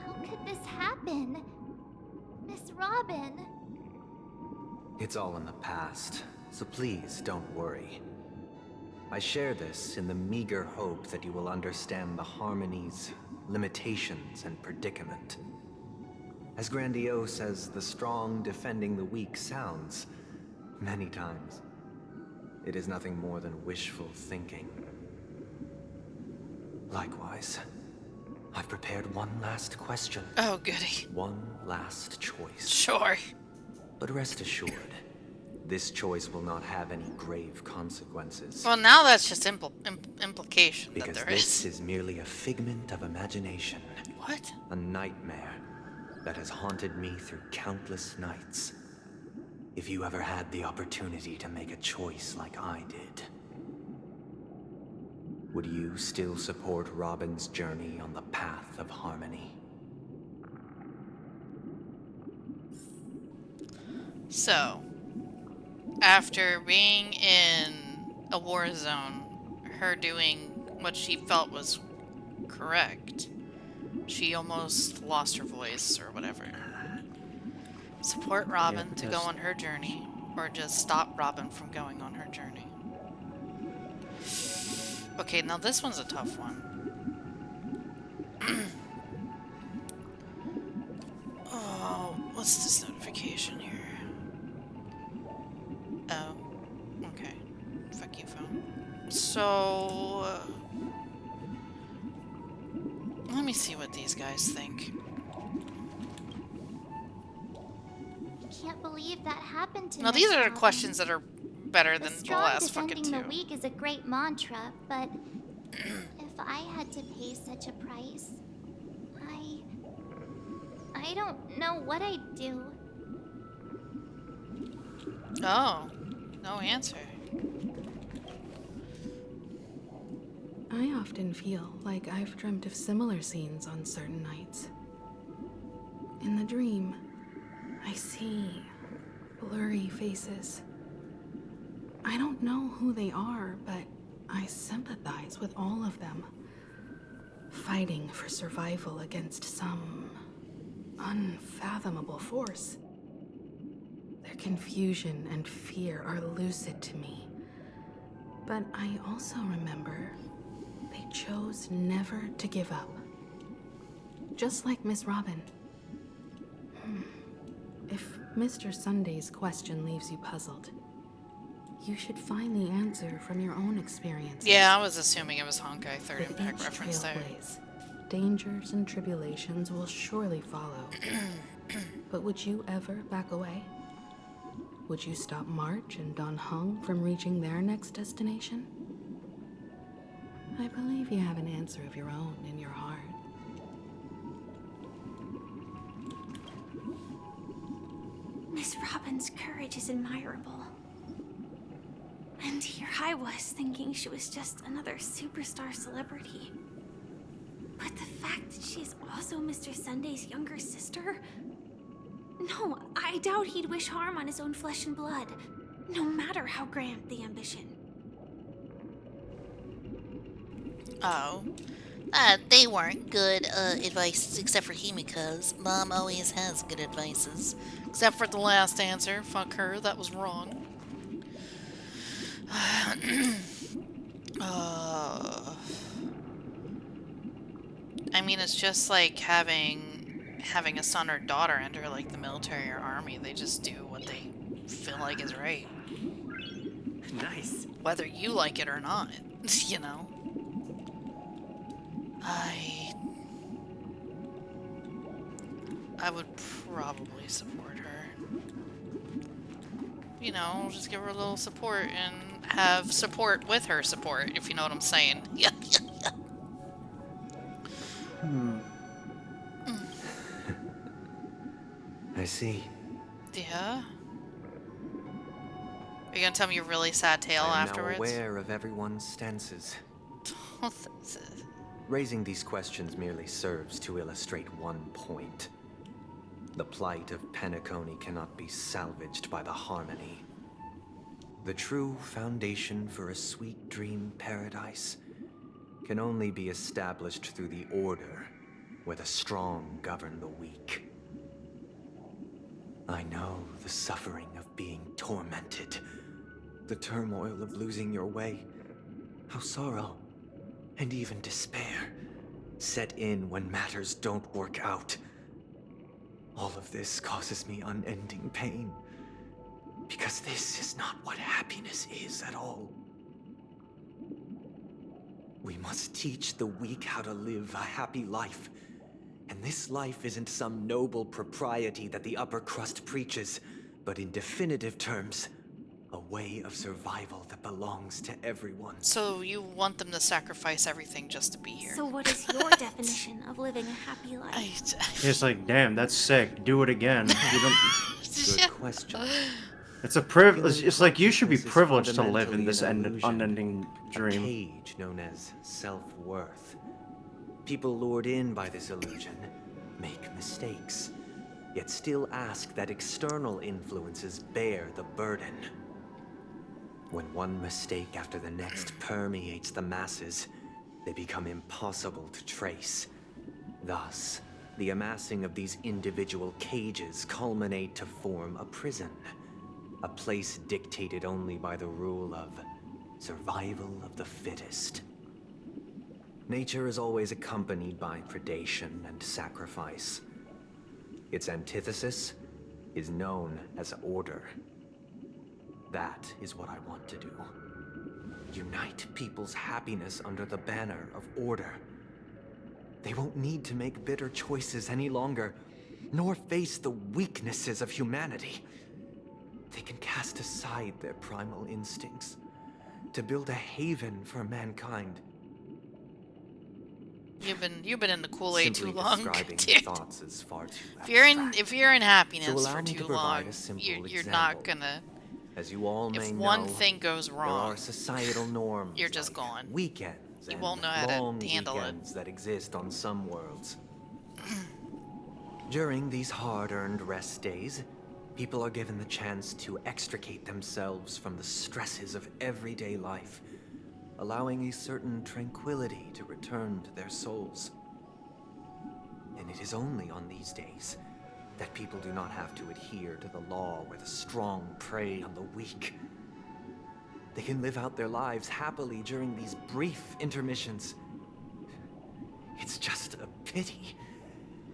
How could this happen? Miss Robin. It's all in the past, so please don't worry. I share this in the meager hope that you will understand the Harmony's limitations and predicament. As grandiose as the strong defending the weak sounds, many times, it is nothing more than wishful thinking. Likewise, I've prepared one last question. Oh, goody. One last choice. Sure. But rest assured, this choice will not have any grave consequences. Well, now that's just implication that Because there this is. is merely a figment of imagination. What? A nightmare that has haunted me through countless nights. If you ever had the opportunity to make a choice like I did, would you still support Robin's journey on the path of harmony? So, after being in a war zone, her doing what she felt was correct, she almost lost her voice or whatever. Support Robin to go on her journey, or just stop Robin from going on her journey. Okay, now this one's a tough one. Oh, what's this notification here? Oh, okay. Fuck you, phone. So, let me see what these guys think. Can't believe that happened to Now, Miss these are Robin. questions that are better than the strong last fucking defending the two. weak is a great mantra, but if I had to pay such a price, I don't know what I'd do. Oh, no answer. I often feel like I've dreamt of similar scenes on certain nights. In the dream, I see blurry faces. I don't know who they are, but I sympathize with all of them, fighting for survival against some unfathomable force. Their confusion and fear are lucid to me, but I also remember they chose never to give up. Just like Miss Robin. If Mr. Sunday's question leaves you puzzled, you should find the answer from your own experiences. Yeah, I was assuming it was Honkai third With impact each reference there. trailblaze, dangers and tribulations will surely follow. But would you ever back away? Would you stop March and Don Hung from reaching their next destination? I believe you have an answer of your own in your heart. Miss Robin's courage is admirable. And here I was thinking she was just another superstar celebrity. But the fact that she's also Mr. Sunday's younger sister? No, I doubt he'd wish harm on his own flesh and blood, no matter how grand the ambition. Oh. They weren't good advice, except for Himika's. Mom always has good advices. Except for the last answer. Fuck her, that was wrong. I mean, it's just like having a son or daughter enter like the military or army. They just do what they feel like is right. Nice. Whether you like it or not, you know. I would probably support her. You know, just give her a little support and have support with her support, if you know what I'm saying. Yeah. I see. Yeah? Are you gonna tell me your really sad tale I am afterwards? now aware of everyone's stances. Raising these questions merely serves to illustrate one point. The plight of Penacony cannot be salvaged by the harmony. The true foundation for a sweet dream paradise can only be established through the order where the strong govern the weak. I know the suffering of being tormented, the turmoil of losing your way, how sorrow and even despair set in when matters don't work out. All of this causes me unending pain, because this is not what happiness is at all. We must teach the weak how to live a happy life, and this life isn't some noble propriety that the upper crust preaches, but in definitive terms, a way of survival that belongs to everyone. So you want them to sacrifice everything just to be here? So what is your definition of living a happy life? It's like, damn, that's sick. Do it again. You don't... Good question. It's a privilege. It's like you should be Consciousness is privileged to live in fundamentally this an illusion, unending dream. A cage known as self-worth. People lured in by this illusion make mistakes, yet still ask that external influences bear the burden. When one mistake after the next permeates the masses, they become impossible to trace. Thus, the amassing of these individual cages culminate to form a prison. A place dictated only by the rule of survival of the fittest. Nature is always accompanied by predation and sacrifice. Its antithesis is known as order. That is what I want to do. Unite people's happiness under the banner of order. They won't need to make bitter choices any longer, nor face the weaknesses of humanity. They can cast aside their primal instincts to build a haven for mankind. You've been in the Kool-Aid too Simply long, describing dude. thoughts is far too If you're in So happiness allow for me to too provide long, a simple you're example. not gonna. As you all may If know, one thing goes there wrong, are societal norms you're just like gone. weekends You and won't know how long to handle it. weekends that exist on some worlds. During these hard-earned rest days, people are given the chance to extricate themselves from the stresses of everyday life, allowing a certain tranquility to return to their souls. And it is only on these days that people do not have to adhere to the law where the strong prey on the weak. They can live out their lives happily during these brief intermissions. It's just a pity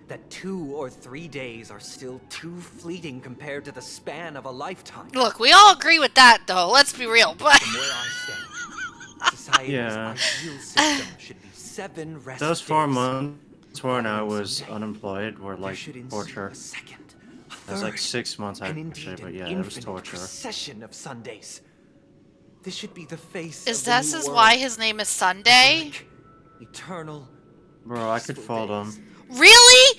that 2 or 3 days are still too fleeting compared to the span of a lifetime. Look, we all agree with that, though. Let's be real. But From where I stand, society's ideal system should be 7 rest Those 4 days. months when I was unemployed were like torture. It was like 6 months actually, but yeah, it was torture. Procession of Sundays. This should be the face is of the this new is world. why his name is Sunday? Eternal. Bro, I could fault him. Really?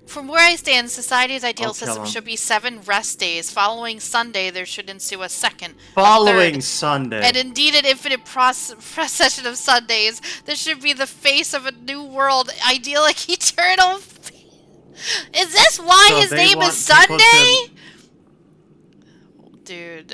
From where I stand, society's ideal I'll kill system him. should be 7 rest days. Following Sunday, there should ensue a second, a Following third, Sunday. and indeed an infinite procession of Sundays. This should be the face of a new world, idyllic, eternal. Is this why So his they name want is people Sunday? Dude.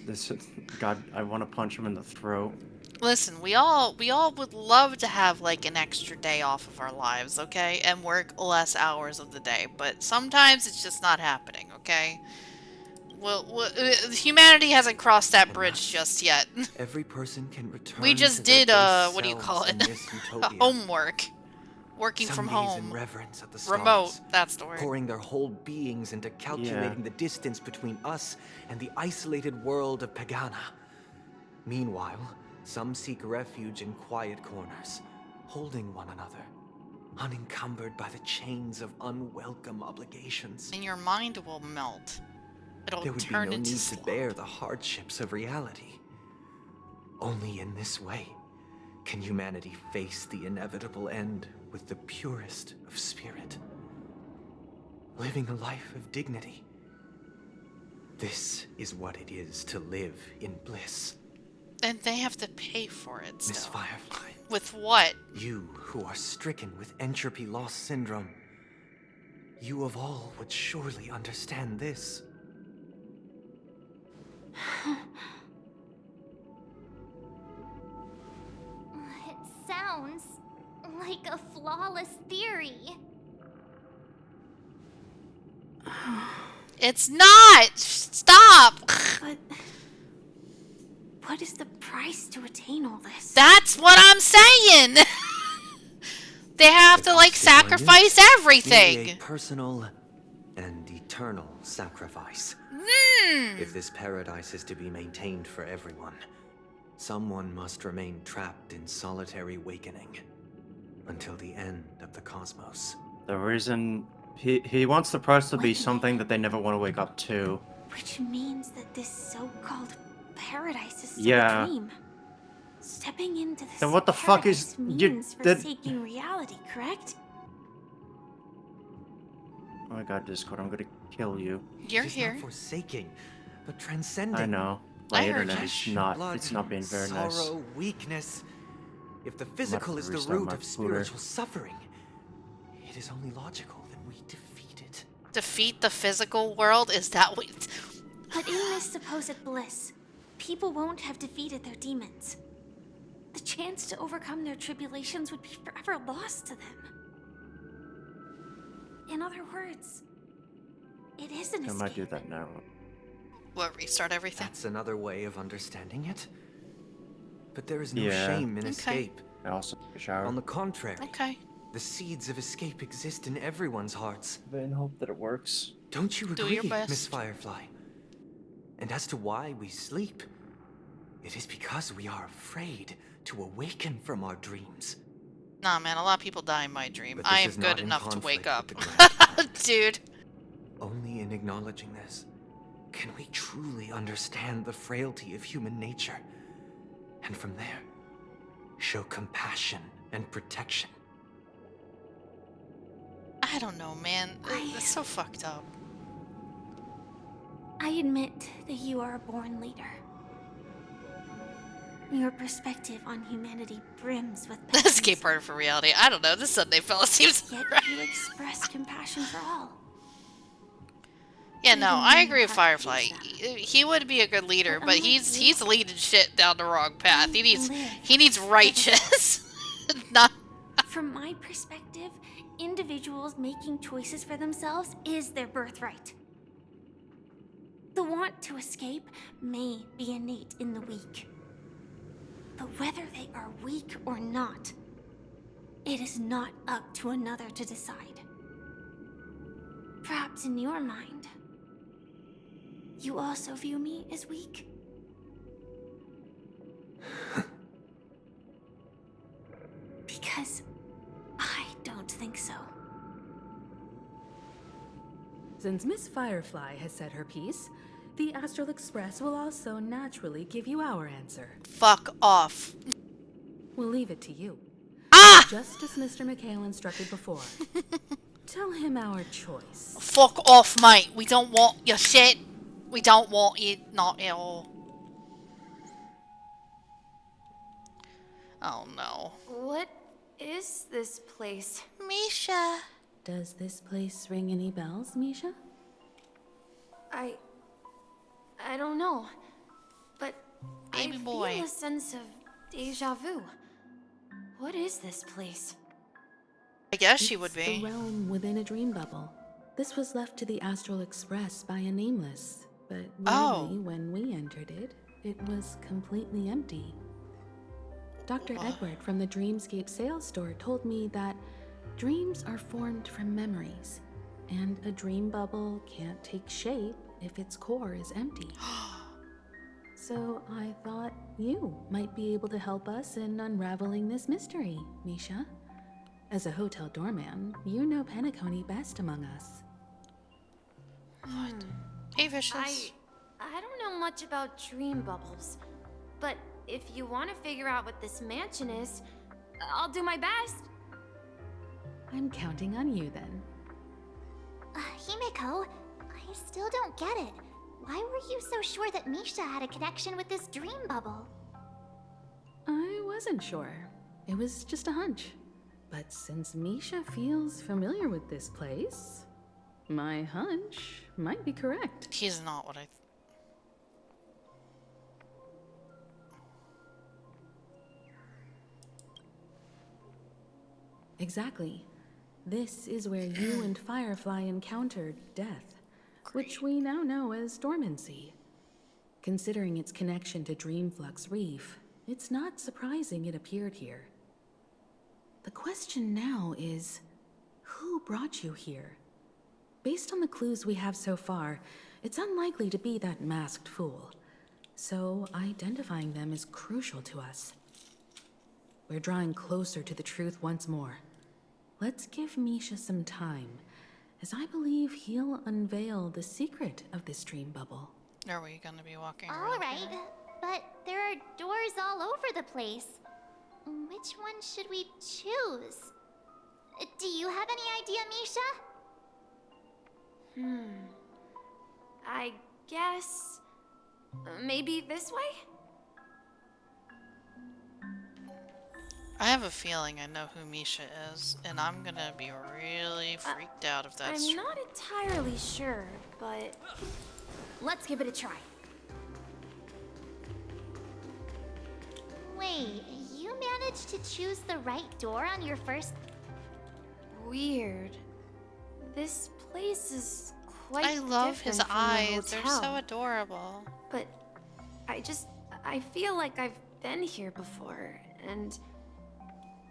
Listen, God, I want to punch him in the throat. Listen, we all would love to have like an extra day off of our lives, okay? And work less hours of the day, but sometimes it's just not happening, okay? Well, humanity hasn't crossed that bridge just yet. Every person can return We just to their did base what do you call selves it? in this utopia. Homework. Working Some from gaze home. in reverence at the Remote, stars, that's the word. pouring their whole beings into calculating the distance between us and the isolated world of Pagana. Meanwhile, some seek refuge in quiet corners, holding one another, unencumbered by the chains of unwelcome obligations. And your mind will melt. It'll There would be turn no into need to slop. bear the hardships of reality. Only in this way can humanity face the inevitable end with the purest of spirit, living a life of dignity. This is what it is to live in bliss. And they have to pay for it still. Miss Firefly. With what? You who are stricken with entropy loss syndrome, you of all would surely understand this. It sounds like a flawless theory. It's not! Stop! But what is the price to attain all this? That's what I'm saying! They have to, like, sacrifice everything! Be a personal and eternal sacrifice. If this paradise is to be maintained for everyone, someone must remain trapped in solitary awakening until the end of the cosmos. The reason he wants the price to be something that they never want to wake up to. Which means that this so-called paradise is still Yeah. a dream. Stepping into this Then what the fuck is means you? forsaking reality, correct? Oh my God, Discord! I'm gonna kill you. You're It is here. not forsaking, but transcending. I know. I My heard internet you. is not. Blood, It's not being very nice. sorrow, weakness. If the physical is the restart root my of computer. spiritual suffering, it is only logical that we defeat it. Defeat the physical world? Is that what... But in this supposed bliss, people won't have defeated their demons. The chance to overcome their tribulations would be forever lost to them. In other words, it is an I escape. might do that now. What, restart everything? That's another way of understanding it. But there is no Yeah. shame in Okay. escape. I also take a shower. On the contrary, Okay. the seeds of escape exist in everyone's hearts. But in hope that it works. Don't you Do agree, your best. Miss Firefly? And as to why we sleep, it is because we are afraid to awaken from our dreams. Nah, man, a lot of people die in my dream. But I this am is good not in enough to wake conflict up. with the grand plan. Dude. Only in acknowledging this can we truly understand the frailty of human nature, and from there, show compassion and protection. I don't know, man. It's so fucked up. I admit that you are a born leader. Your perspective on humanity brims with The escape part for reality. I don't know. This Sunday fella seems yet right. you express compassion for all. Yeah, no, Even I when agree with heart Firefly. feels He would be a good leader, But but unlike he's you, leading shit down the wrong path. He live needs righteous. Not From my perspective, individuals making choices for themselves is their birthright. The want to escape may be innate in the weak. But whether they are weak or not, it is not up to another to decide. Perhaps in your mind, you also view me as weak? Because I don't think so. Since Miss Firefly has said her piece, the Astral Express will also naturally give you our answer. fuck off. We'll leave it to you. Ah! Just as Mr. McHale instructed before. Tell him our choice. Fuck off, mate. We don't want your shit. We don't want it. Not at all. Oh no. What is this place? Misha. Does this place ring any bells, Misha? I don't know. But Baby I boy. feel a sense of deja vu. What is this place? I guess she would It's be. the realm within a dream bubble. This was left to the Astral Express by a nameless, but really, Oh. when we entered it, it was completely empty. Dr. Edward from the Dreamscape sales store told me that dreams are formed from memories, and a dream bubble can't take shape if its core is empty. So I thought you might be able to help us in unraveling this mystery, Misha. As a hotel doorman, you know Penacony best among us. What? Hey, Vicious. I don't know much about dream bubbles, but if you want to figure out what this mansion is, I'll do my best. I'm counting on you then. Himiko, I still don't get it. Why were you so sure that Misha had a connection with this dream bubble? I wasn't sure. It was just a hunch. But since Misha feels familiar with this place, my hunch might be correct. He's not what I... Exactly. This is where you and Firefly encountered death, which we now know as dormancy. Considering its connection to Dreamflux Reef, it's not surprising it appeared here. The question now is, who brought you here? Based on the clues we have so far, it's unlikely to be that masked fool. So identifying them is crucial to us. We're drawing closer to the truth once more. Let's give Misha some time, as I believe he'll unveil the secret of this dream bubble. Are we gonna be walking around Alright, here? but there are doors all over the place. Which one should we choose? Do you have any idea, Misha? I guess... maybe this way? I have a feeling I know who Misha is, and I'm gonna be really freaked out if that's I'm true. not entirely sure, but... let's give it a try. Wait, you managed to choose the right door on your first... Weird. This place is quite I love his different from the eyes. They're so hotel. adorable. But I feel like I've been here before, and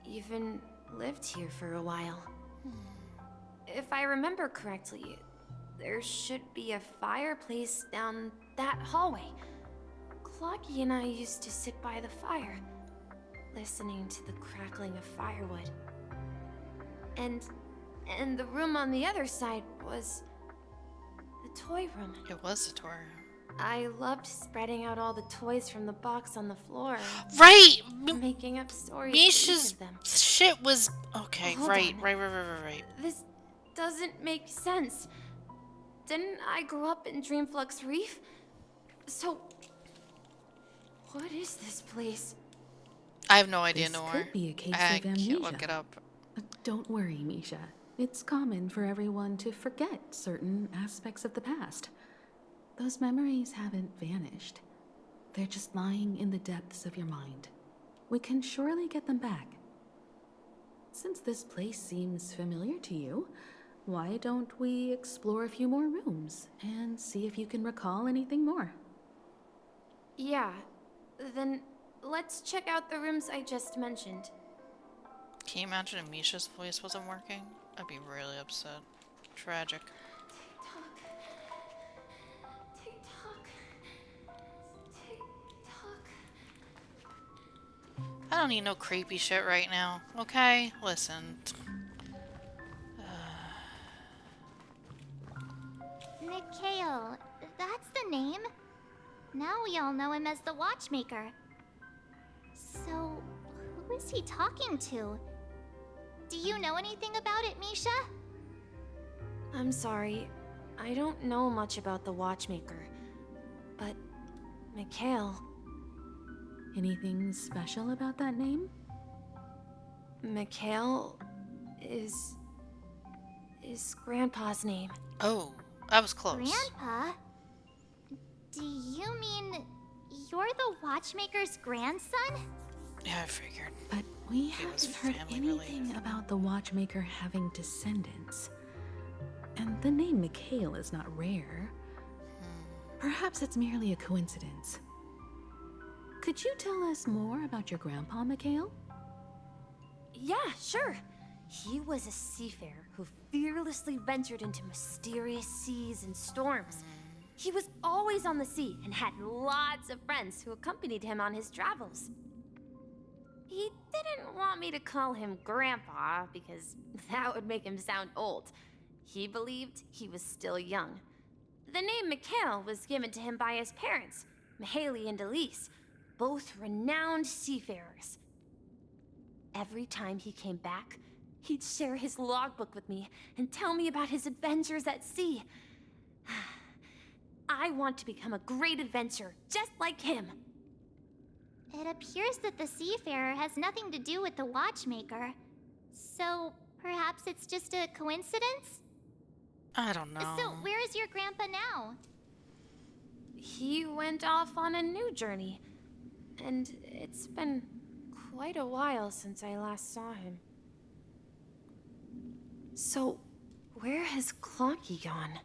even lived here for a while. If I remember correctly, there should be a fireplace down that hallway. Clocky and I used to sit by the fire, listening to the crackling of firewood. And the room on the other side was the toy room. It was a toy room. I loved spreading out all the toys from the box on the floor. Right! Making up stories for Misha's each of them. shit was... Okay, Hold right. on. This doesn't make sense. Didn't I grow up in Dreamflux Reef? So, what is this place? I have no idea, This Noor. could be a case I of amnesia. can't look it up. Don't worry, Misha. It's common for everyone to forget certain aspects of the past. Those memories haven't vanished. They're just lying in the depths of your mind. We can surely get them back. Since this place seems familiar to you, why don't we explore a few more rooms and see if you can recall anything more? Yeah, then let's check out the rooms I just mentioned. Can you imagine if Misha's voice wasn't working? I'd be really upset. Tragic. I don't need no creepy shit right now, okay? Listen. Mikhail, that's the name. Now we all know him as the Watchmaker. So, who is he talking to? Do you know anything about it, Misha? I'm sorry, I don't know much about the Watchmaker. But, Mikhail... Anything special about that name? Mikhail is Grandpa's name. Oh, I was close. Grandpa? Do you mean you're the Watchmaker's grandson? Yeah, I figured. But we haven't heard anything about the Watchmaker having descendants. And the name Mikhail is not rare. Perhaps it's merely a coincidence. Could you tell us more about your grandpa, Mikhail? Yeah, sure. He was a seafarer who fearlessly ventured into mysterious seas and storms. He was always on the sea and had lots of friends who accompanied him on his travels. He didn't want me to call him Grandpa because that would make him sound old. He believed he was still young. The name Mikhail was given to him by his parents, Mihaly and Elise, both renowned seafarers. Every time he came back, he'd share his logbook with me and tell me about his adventures at sea. I want to become a great adventurer, just like him. It appears that the Seafarer has nothing to do with the Watchmaker. So, perhaps it's just a coincidence? I don't know. So, where is your grandpa now? He went off on a new journey. And it's been quite a while since I last saw him. So, where has Clocky gone?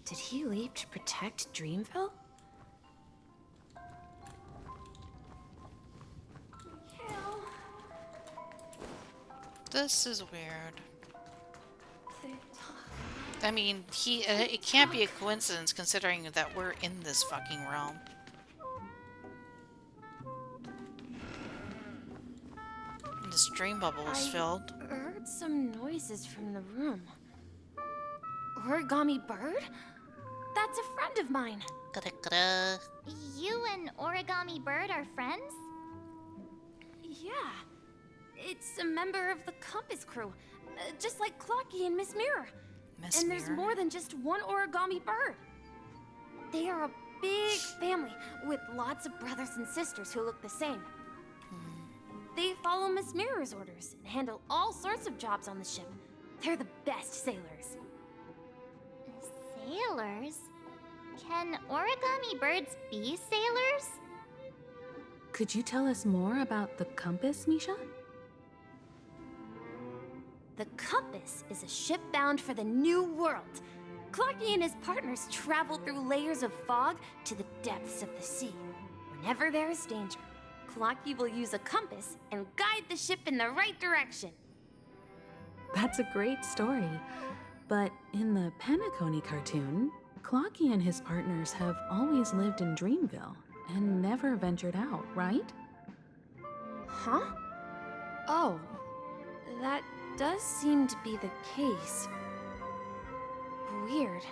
Did he leave to protect Dreamville? This is weird. I mean, it can't be a coincidence considering that we're in this fucking realm. This dream bubble is filled. I heard some noises from the room. Origami Bird? That's a friend of mine. You and Origami Bird are friends? Yeah. It's a member of the Compass crew, just like Clocky and Miss Mirror. And there's more than just one Origami Bird. They are a big family with lots of brothers and sisters who look the same. They follow Miss Mirror's orders and handle all sorts of jobs on the ship. They're the best sailors. Sailors? Can Origami Birds be sailors? Could you tell us more about the Compass, Misha? The Compass is a ship bound for the New World. Clocky and his partners travel through layers of fog to the depths of the sea. Whenever there is danger, Clocky will use a compass and guide the ship in the right direction. That's a great story. But in the Penacony cartoon, Clocky and his partners have always lived in Dreamville and never ventured out, right? Huh? Oh, that does seem to be the case. Weird.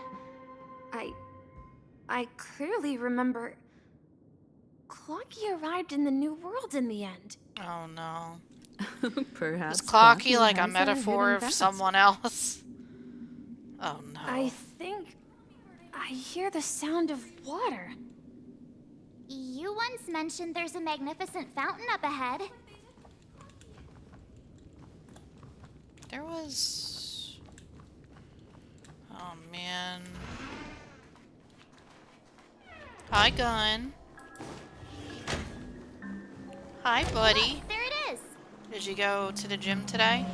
I clearly remember Clocky arrived in the New World in the end. Oh no. Perhaps. Is Clocky like a has metaphor hidden of past. someone else? Oh no. I think I hear the sound of water. You once mentioned there's a magnificent fountain up ahead. There was... Oh man. Hi, Gun. Hi, buddy. Look, there it is. Did you go to the gym today?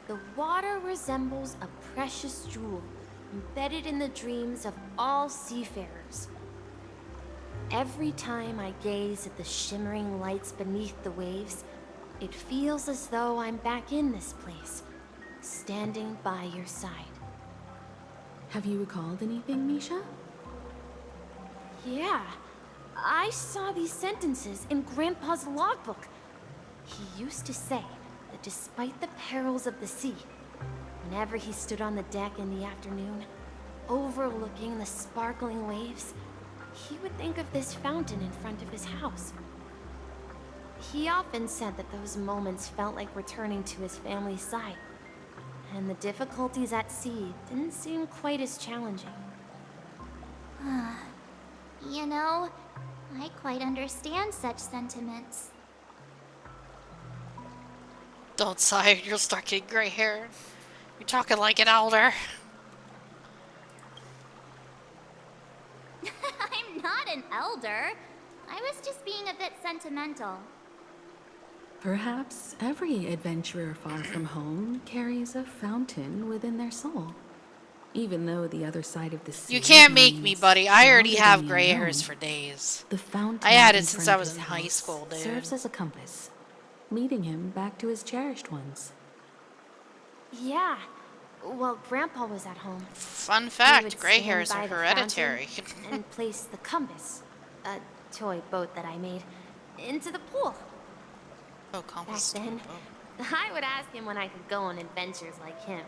The water resembles a precious jewel embedded in the dreams of all seafarers. Every time I gaze at the shimmering lights beneath the waves, it feels as though I'm back in this place, standing by your side. Have you recalled anything, Misha? Yeah, I saw these sentences in Grandpa's logbook. He used to say that despite the perils of the sea, whenever he stood on the deck in the afternoon, overlooking the sparkling waves, he would think of this fountain in front of his house. He often said that those moments felt like returning to his family's side, and the difficulties at sea didn't seem quite as challenging. You know, I quite understand such sentiments. Don't sigh, you'll start getting gray hair. You're talking like an elder. I'm not an elder. I was just being a bit sentimental. Perhaps every adventurer far from home carries a fountain within their soul. Even though the other side of the sea. You can't make me, remains buddy. I already shrouded have in the gray unknown, hairs for days. The fountain I had in it since front I of was his in high house school, dude. serves as a compass, leading him back to his cherished ones. Yeah, well, Grandpa was at home. Fun He fact, would gray stand hairs by are the hereditary. fountain and place the compass, a toy boat that I made, into the pool. Oh, Back compass. then, I would ask him when I could go on adventures like him,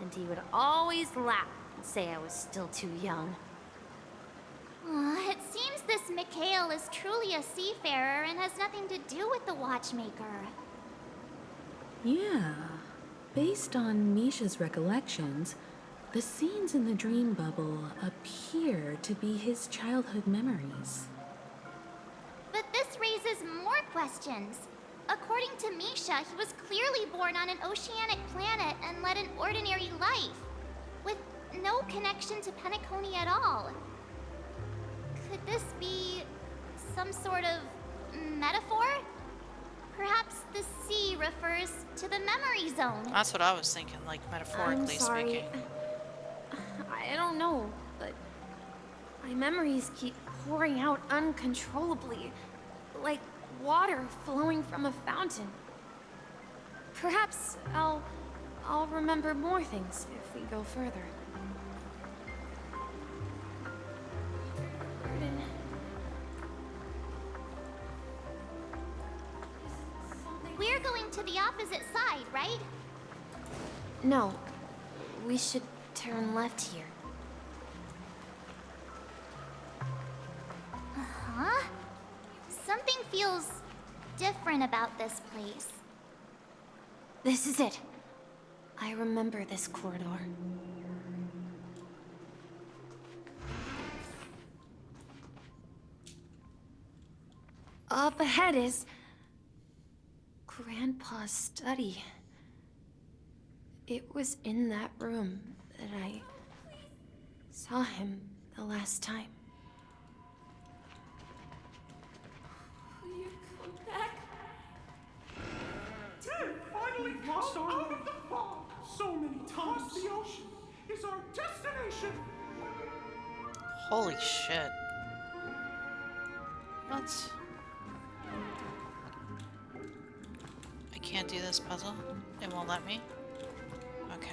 and he would always laugh and say I was still too young. It seems this Mikhail is truly a seafarer and has nothing to do with the watchmaker. Yeah. Based on Misha's recollections, the scenes in the dream bubble appear to be his childhood memories. But this raises more questions. According to Misha, he was clearly born on an oceanic planet and led an ordinary life, with no connection to Penacony at all. Could this be some sort of metaphor? Perhaps the sea refers to the memory zone. That's what I was thinking, like metaphorically I'm sorry. speaking. I don't know, but my memories keep pouring out uncontrollably, like water flowing from a fountain. Perhaps I'll remember more things if we go further. Pardon. We're going to the opposite side, right? No, we should turn left here. Huh? Something feels different about this place. This is it. I remember this corridor. Up ahead is Grandpa's study. It was in that room that I saw him the last time. Will you come back? We've finally lost out of the fog. So many times the ocean is our destination. Holy shit. What? I can't do this puzzle? It won't let me? Okay.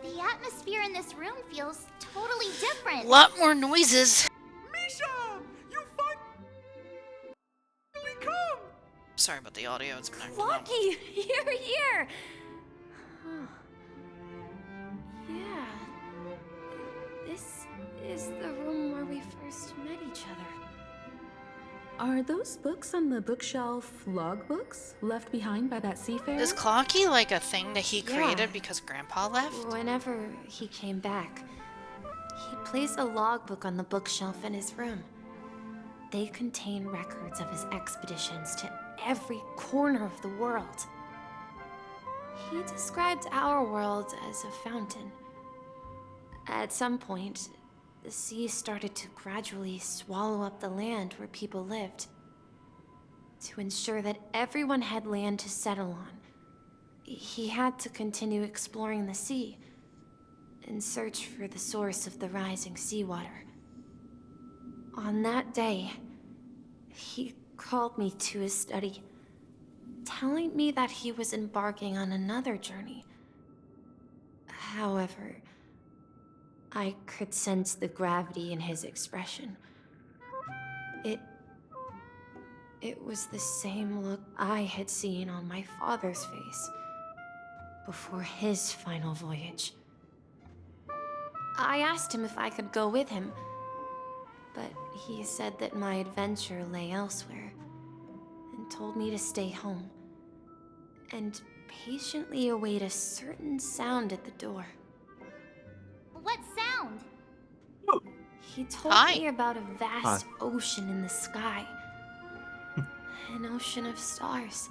The atmosphere in this room feels totally different. Lot more noises. Misha! You finally come! Sorry about the audio, it's connected. Lucky! You're here! Huh. Yeah. This is the room where we first met each other. Are those books on the bookshelf logbooks left behind by that seafarer? Is Clocky like a thing that he Yeah. created because Grandpa left? Whenever he came back, he placed a logbook on the bookshelf in his room. They contain records of his expeditions to every corner of the world. He described our world as a fountain. At some point, the sea started to gradually swallow up the land where people lived. To ensure that everyone had land to settle on, he had to continue exploring the sea and search for the source of the rising seawater. On that day, he called me to his study, telling me that he was embarking on another journey. However, I could sense the gravity in his expression. It was the same look I had seen on my father's face before his final voyage. I asked him if I could go with him, but he said that my adventure lay elsewhere and told me to stay home and patiently await a certain sound at the door. What sound? He told me about a vast ocean in the sky. An ocean of stars.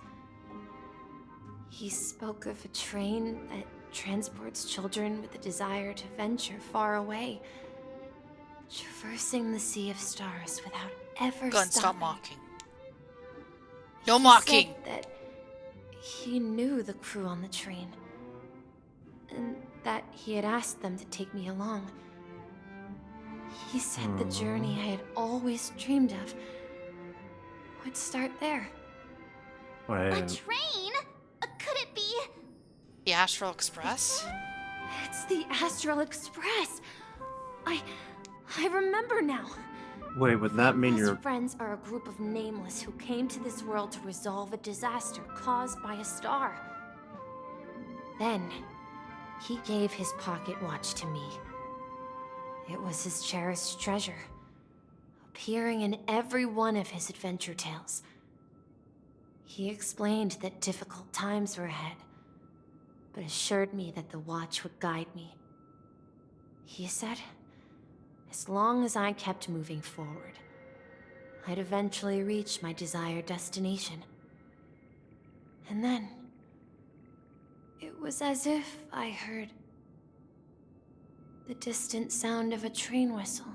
He spoke of a train that transports children with a desire to venture far away, traversing the sea of stars without ever Go and stop stopping. mocking. No He mocking! said that he knew the crew on the train, and that he had asked them to take me along. He said the journey I had always dreamed of would start there. A train? Could it be? The Astral Express? It's the Astral Express. I remember now. Wait, would that mean His you're... friends are a group of nameless who came to this world to resolve a disaster caused by a star. Then, he gave his pocket watch to me. It was his cherished treasure, appearing in every one of his adventure tales. He explained that difficult times were ahead, but assured me that the watch would guide me. He said, as long as I kept moving forward, I'd eventually reach my desired destination. And then, it was as if I heard the distant sound of a train whistle,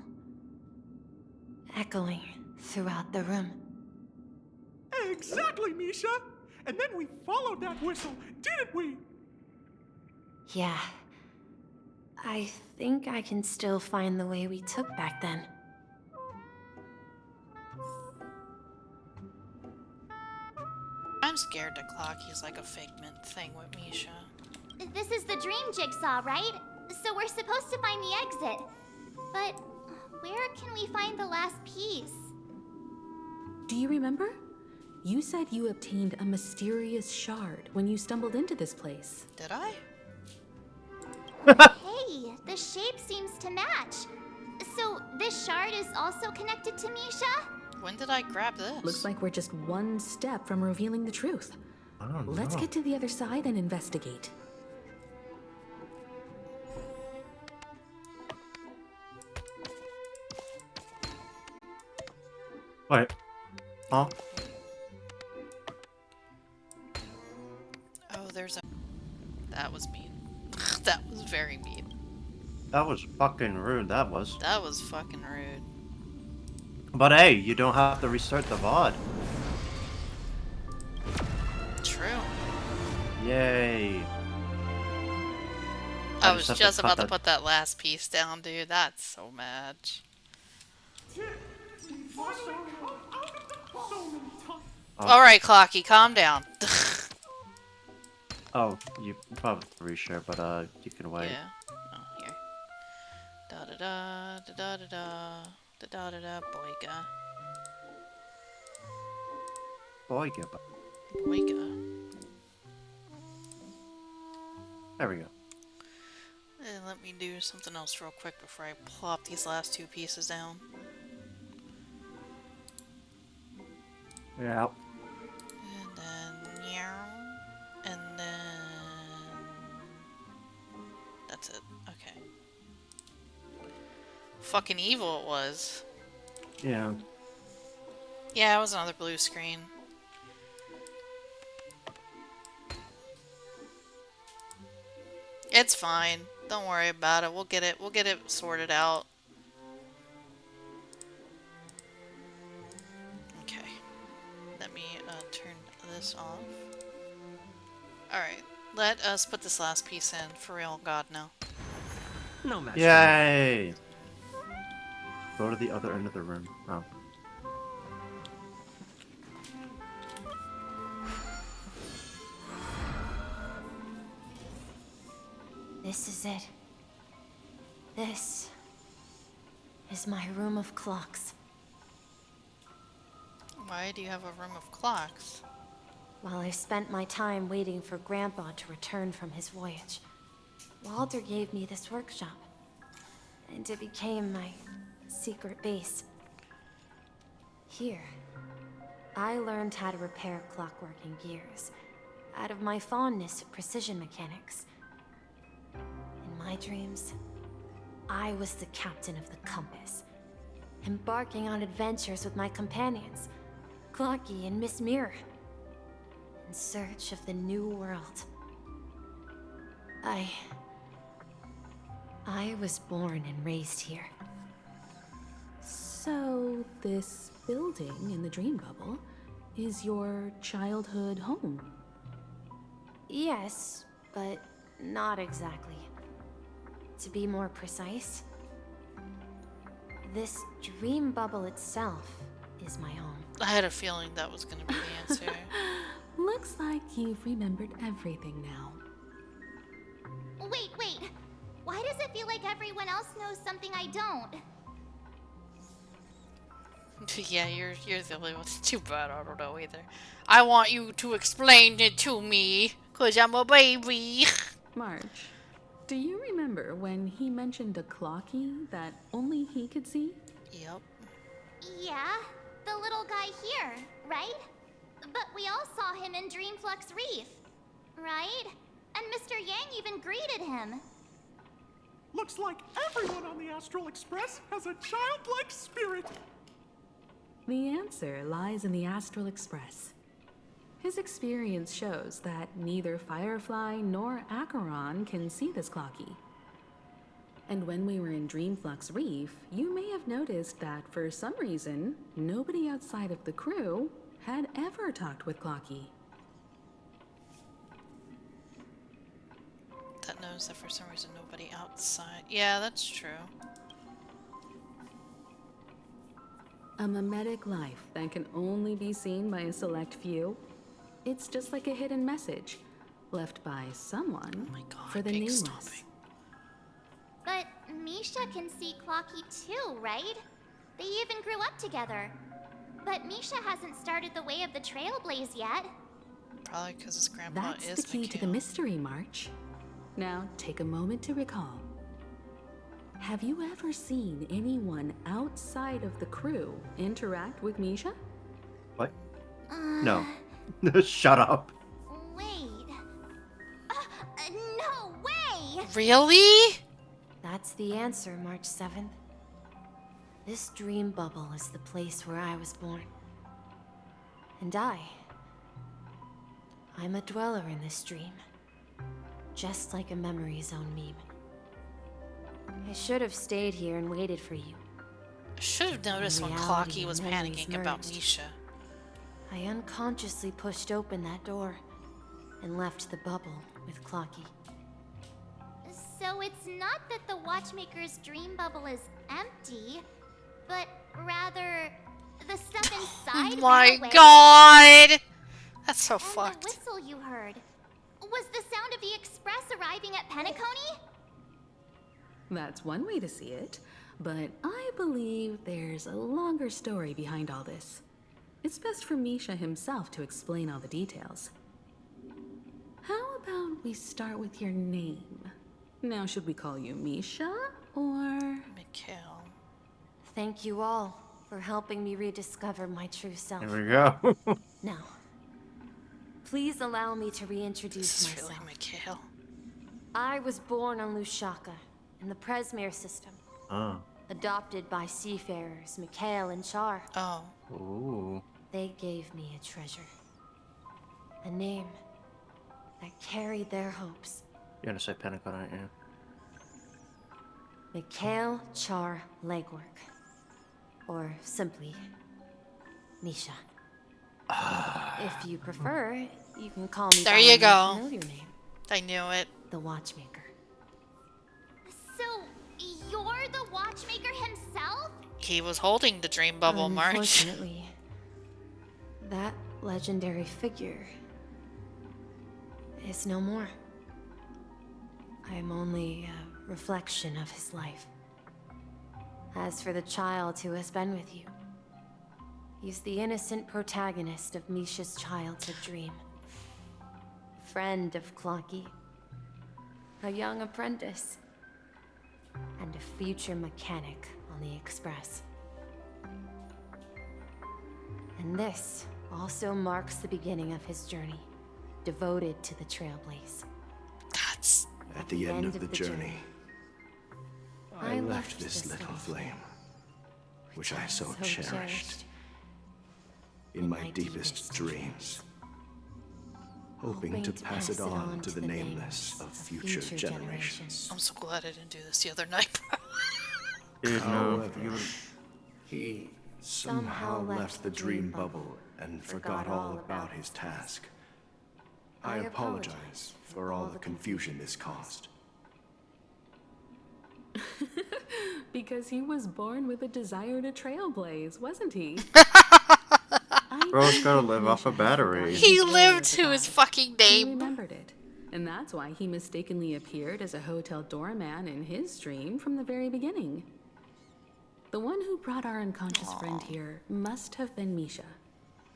echoing throughout the room. Exactly, Misha! And then we followed that whistle, didn't we? Yeah. I think I can still find the way we took back then. I'm scared to Clocky's like a figment thing with Misha. This is the dream jigsaw, right? So we're supposed to find the exit. But where can we find the last piece? Do you remember? You said you obtained a mysterious shard when you stumbled into this place. Did I? Hey, the shape seems to match. So this shard is also connected to Misha? When did I grab this? Looks like we're just one step from revealing the truth. I don't Let's know. get to the other side and investigate. Wait. Huh? Oh, there's a... That was mean. That was very mean. That was fucking rude, that was. That was fucking rude. But hey, you don't have to restart the VOD. True. Yay. I just was have to just cut about to that- put that last piece down, dude. That's so mad. Alright, Clocky, calm down. Oh, you probably sure, but you can wait. Yeah. Oh, here. Da da da da da da da da da da boyga. Boyga. Boyga. There we go. And let me do something else real quick before I plop these last two pieces down. Yeah. And then meow. And then that's it. Okay. Fucking evil it was. Yeah. Yeah, it was another blue screen. It's fine. Don't worry about it. We'll get it sorted out. Okay. Let me turn this off. Alright. Let us put this last piece in. For real, God, now. No match. Yay! Go to the other end of the room. Oh. This is it. This is my room of clocks. Why do you have a room of clocks? While I spent my time waiting for Grandpa to return from his voyage, Walter gave me this workshop, and it became my secret base. Here, I learned how to repair clockwork and gears, out of my fondness of precision mechanics. In my dreams, I was the captain of the compass, embarking on adventures with my companions, Clocky and Miss Mirror, in search of the new world. I was born and raised here. So, this building in the dream bubble is your childhood home? Yes, but not exactly. To be more precise, this dream bubble itself is my home. I had a feeling that was going to be the answer. Looks like you've remembered everything now. Wait. Why does it feel like everyone else knows something I don't? Yeah, you're the only one. Too bad, I don't know either. I want you to explain it to me, 'cause I'm a baby. Marge, do you remember when he mentioned a clocky that only he could see? Yep. Yeah, the little guy here, right? But we all saw him in Dreamflux Reef, right? And Mr. Yang even greeted him. Looks like everyone on the Astral Express has a childlike spirit. The answer lies in the Astral Express. His experience shows that neither Firefly nor Acheron can see this clocky. And when we were in Dreamflux Reef, you may have noticed that for some reason, nobody outside of the crew had ever talked with Clocky. That knows that for some reason nobody outside. Yeah, that's true. A mimetic life that can only be seen by a select few. It's just like a hidden message left by someone for the nameless. But Misha can see Clocky too, right? They even grew up together. But Misha hasn't started the way of the Trailblaze yet. Probably because his grandpa That's is the key to the mystery, March. Now, take a moment to recall. Have you ever seen anyone outside of the crew interact with Misha? What? No. Shut up. Wait. No way! Really? That's the answer, March 7th. This dream bubble is the place where I was born. And I'm a dweller in this dream. Just like a memory zone meme. I should have stayed here and waited for you. I should have noticed when Reality Clocky was and memories panicking about merged. Misha. I unconsciously pushed open that door and left the bubble with Clocky. So it's not that the Watchmaker's dream bubble is empty, but rather the stuff inside Oh my ran away? god! That's so And fucked. the whistle you heard was the sound of the express arriving at Penacony? That's one way to see it, but I believe there's a longer story behind all this. It's best for Misha himself to explain all the details. How about we start with your name? Now, should we call you Misha or Mikhail? Thank you all for helping me rediscover my true self. There we go. Now, please allow me to reintroduce This is myself. really Mikhail. I was born on Lushaka, in the Presmere system. Oh. Adopted by seafarers Mikhail and Char. Oh. Ooh. They gave me a treasure. A name that carried their hopes. You're gonna say Pentagon, aren't you? Mikhail Char Legwork. Or simply, Misha. If you prefer, you can call me There by you my go. familiar name. I knew it. The Watchmaker. So, you're the Watchmaker himself? He was holding the dream bubble, March. Unfortunately, that legendary figure is no more. I'm only a reflection of his life. As for the child who has been with you, he's the innocent protagonist of Misha's childhood dream. Friend of Clocky, a young apprentice, and a future mechanic on the Express. And this also marks the beginning of his journey, devoted to the Trailblaze. That's... At the end of the journey, I left this little flame, which I so cherished, in my deepest dreams, hoping to pass it on to the nameless of future generations. I'm so glad I didn't do this the other night. Dude, no. However, he somehow left the dream bubble and forgot all about his task. I apologize for all the confusion this caused. because he was born with a desire to trailblaze, wasn't he? Bro's gotta live off a battery. He lived to his fucking He name. remembered it, and that's why he mistakenly appeared as a hotel doorman in his dream from the very beginning. The one who brought our unconscious friend here must have been Misha.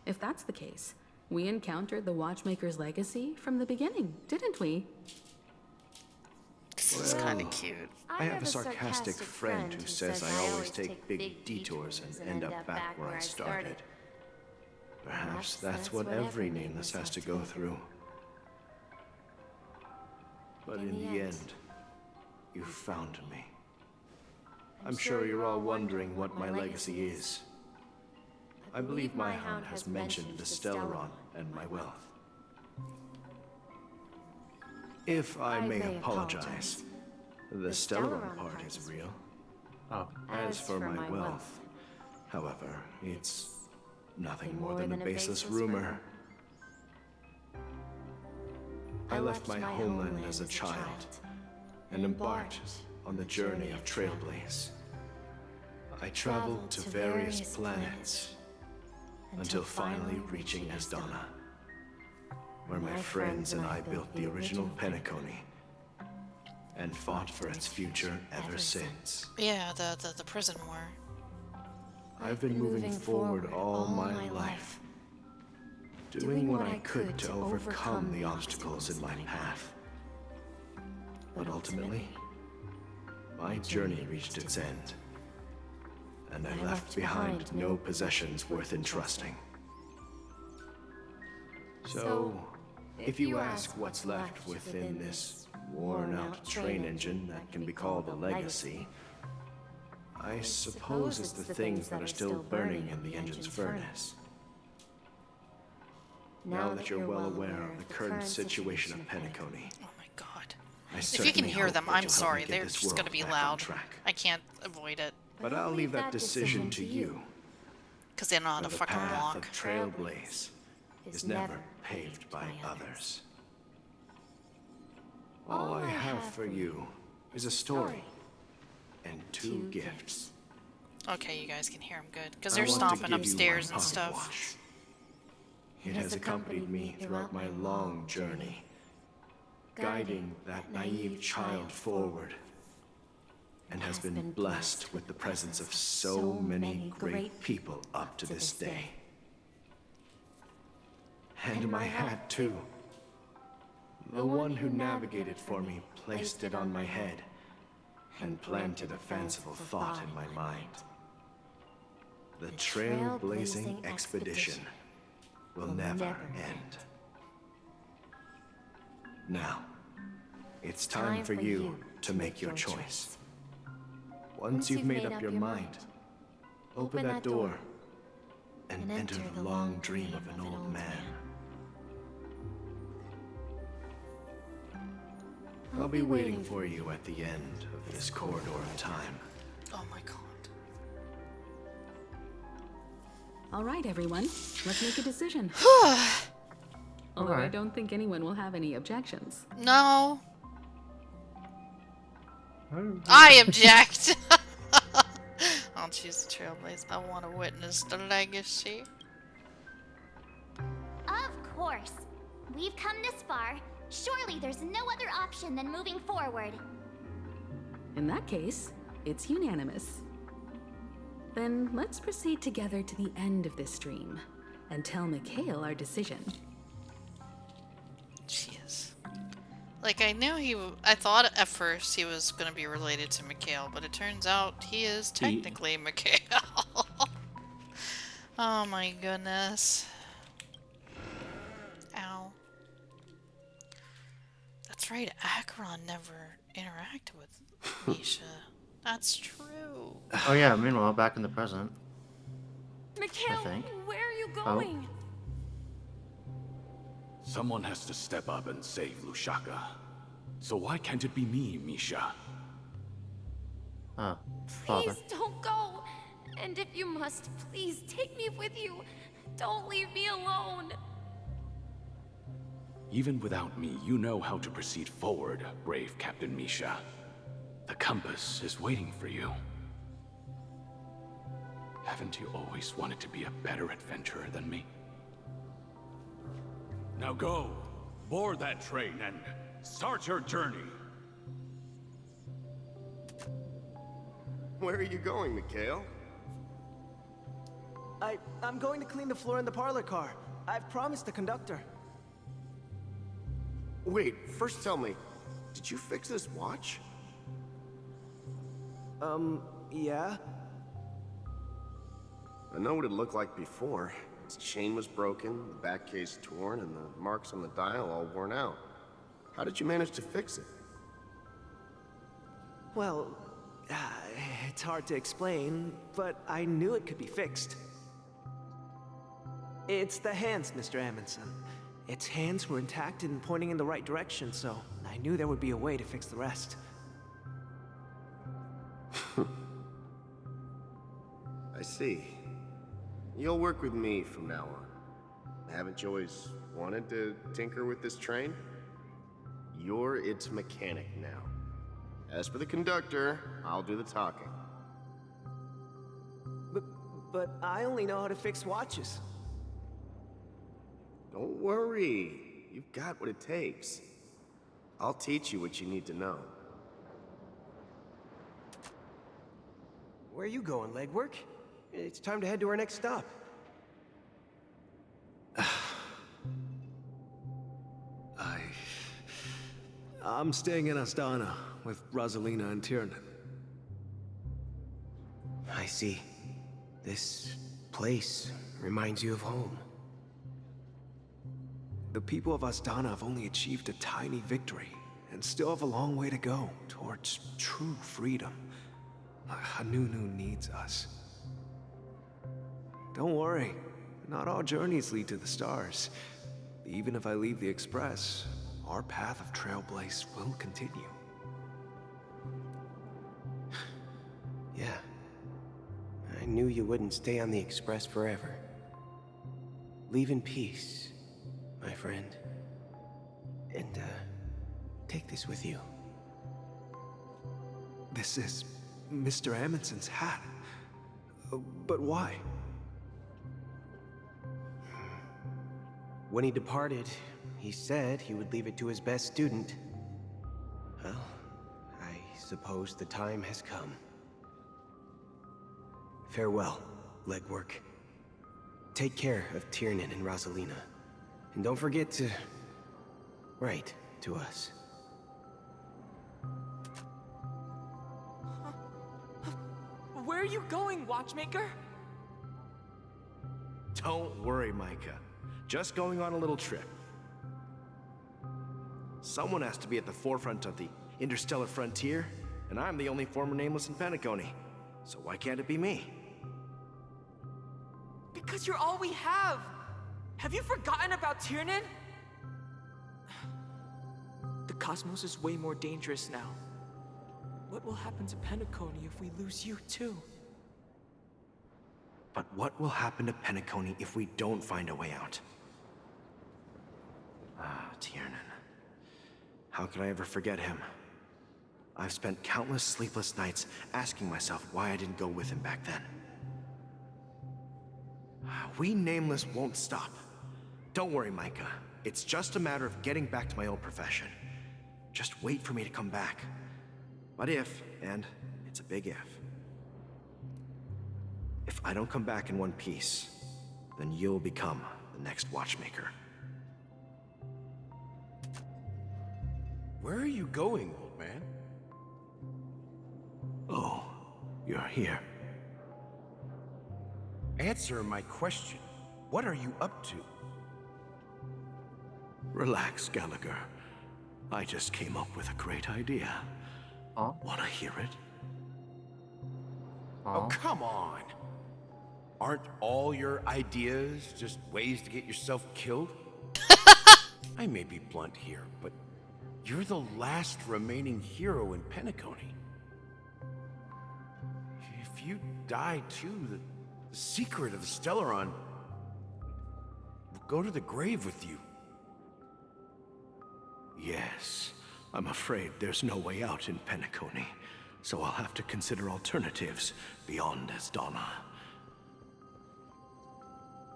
If that's the case, we encountered the Watchmaker's legacy from the beginning, didn't we? This is kind of cute. I have a sarcastic friend who says I always take big detours and end up back where I started. Perhaps that's what every nameless has to go through. But in the end, you found me. I'm sure you're all wondering what my legacy is. I believe my hound has mentioned the Stellaron and my wealth. If I may apologize, the Stellaron part is real. Oh. As for my wealth, however, it's nothing more than a baseless rumor. I left my homeland as a child and embarked on the journey of Trailblaze. I traveled to various planets until finally reaching Asdana, where my friends and I built the original Penacony and fought for its future ever since. Yeah, the prison war. I've been moving forward all my life, doing what I could to overcome the obstacles in my path. But ultimately, my journey reached its end, and I left behind no possessions worth entrusting. So, if you ask what's left within this worn-out train engine that can be called a legacy, I suppose it's the things that are still burning in the engine's furnace. Now that you're well aware of the current situation of Penacony, Oh my god. I If you can certainly hear hope them, that I'm you'll help me sorry. get They're this just gonna world be back on loud. track. I can't avoid it. But I'll leave that decision to you. Because they're not For a the fucking path walk. of Trailblaze is never paved by others. All I have for you is a story and two gifts. Okay, you guys can hear him good. Because I they're want to stomping give you upstairs my and pocket stuff. watch. It has accompanied me throughout my long journey, guiding that naive child forward, and has been blessed with the presence of so many great people up to this day. And my hat, too. The one who navigated for me placed it on my head and planted a fanciful thought in my mind. The trailblazing expedition will never end. Now, it's time for you to make your choice. Once you've made up your mind, open that door and enter the long dream of an old man. I'll be waiting for you at the end of this corridor of time. Oh my god. All right, everyone, let's make a decision. Although I don't think anyone will have any objections. No. I object. I'll choose the Trailblaze. I want to witness the legacy. Of course. We've come this far. Surely there's no other option than moving forward. In that case, it's unanimous. Then let's proceed together to the end of this dream and tell Mikhail our decision. Jeez. Like, I thought at first he was going to be related to Mikhail, but it turns out he is technically Mikhail. Oh my goodness. Ow. That's right, Acheron never interacted with Misha. That's true. Oh yeah, meanwhile, back in the present. Mikhail, I think. where are you going? Someone has to step up and save Lushaka. So why can't it be me, Misha? Father. Please don't go. And if you must, please take me with you. Don't leave me alone. Even without me, you know how to proceed forward, brave Captain Misha. The compass is waiting for you. Haven't you always wanted to be a better adventurer than me? Now go, board that train and start your journey. Where are you going, Mikhail? I'm going to clean the floor in the parlor car. I've promised the conductor. Wait, first tell me, did you fix this watch? Yeah? I know what it looked like before. Its chain was broken, the back case torn, and the marks on the dial all worn out. How did you manage to fix it? Well, it's hard to explain, but I knew it could be fixed. It's the hands, Mr. Amundsen. Its hands were intact and pointing in the right direction, so I knew there would be a way to fix the rest. I see. You'll work with me from now on. Haven't you always wanted to tinker with this train? You're its mechanic now. As for the conductor, I'll do the talking. But I only know how to fix watches. Don't worry. You've got what it takes. I'll teach you what you need to know. Where are you going, legwork? It's time to head to our next stop. I'm staying in Astana with Rosalina and Tiernan. I see. This place reminds you of home. The people of Astana have only achieved a tiny victory, and still have a long way to go towards true freedom. Hanunu needs us. Don't worry, not all journeys lead to the stars. Even if I leave the Express, our path of Trailblaze will continue. Yeah. I knew you wouldn't stay on the Express forever. Leave in peace, my friend. And, take this with you. This is Mr. Amundsen's hat. But why? When he departed, he said he would leave it to his best student. Well, I suppose the time has come. Farewell, legwork. Take care of Tiernan and Rosalina. And don't forget to write to us. Where are you going, Watchmaker? Don't worry, Micah. Just going on a little trip. Someone has to be at the forefront of the interstellar frontier, and I'm the only former Nameless in Penacony. So why can't it be me? Because you're all we have! Have you forgotten about Tiernan? The cosmos is way more dangerous now. What will happen to Penacony if we lose you too? But what will happen to Penacony if we don't find a way out? Ah, Tiernan. How could I ever forget him? I've spent countless sleepless nights asking myself why I didn't go with him back then. We Nameless won't stop. Don't worry, Micah. It's just a matter of getting back to my old profession. Just wait for me to come back. But if, and it's a big if I don't come back in one piece, then you'll become the next Watchmaker. Where are you going, old man? Oh, you're here. Answer my question. What are you up to? Relax, Gallagher. I just came up with a great idea. Wanna hear it? Oh, come on. Aren't all your ideas just ways to get yourself killed? I may be blunt here, but you're the last remaining hero in Penacony. If you die too, the secret of the Stellaron will go to the grave with you. Yes, I'm afraid there's no way out in Penacony, so I'll have to consider alternatives beyond Asdana.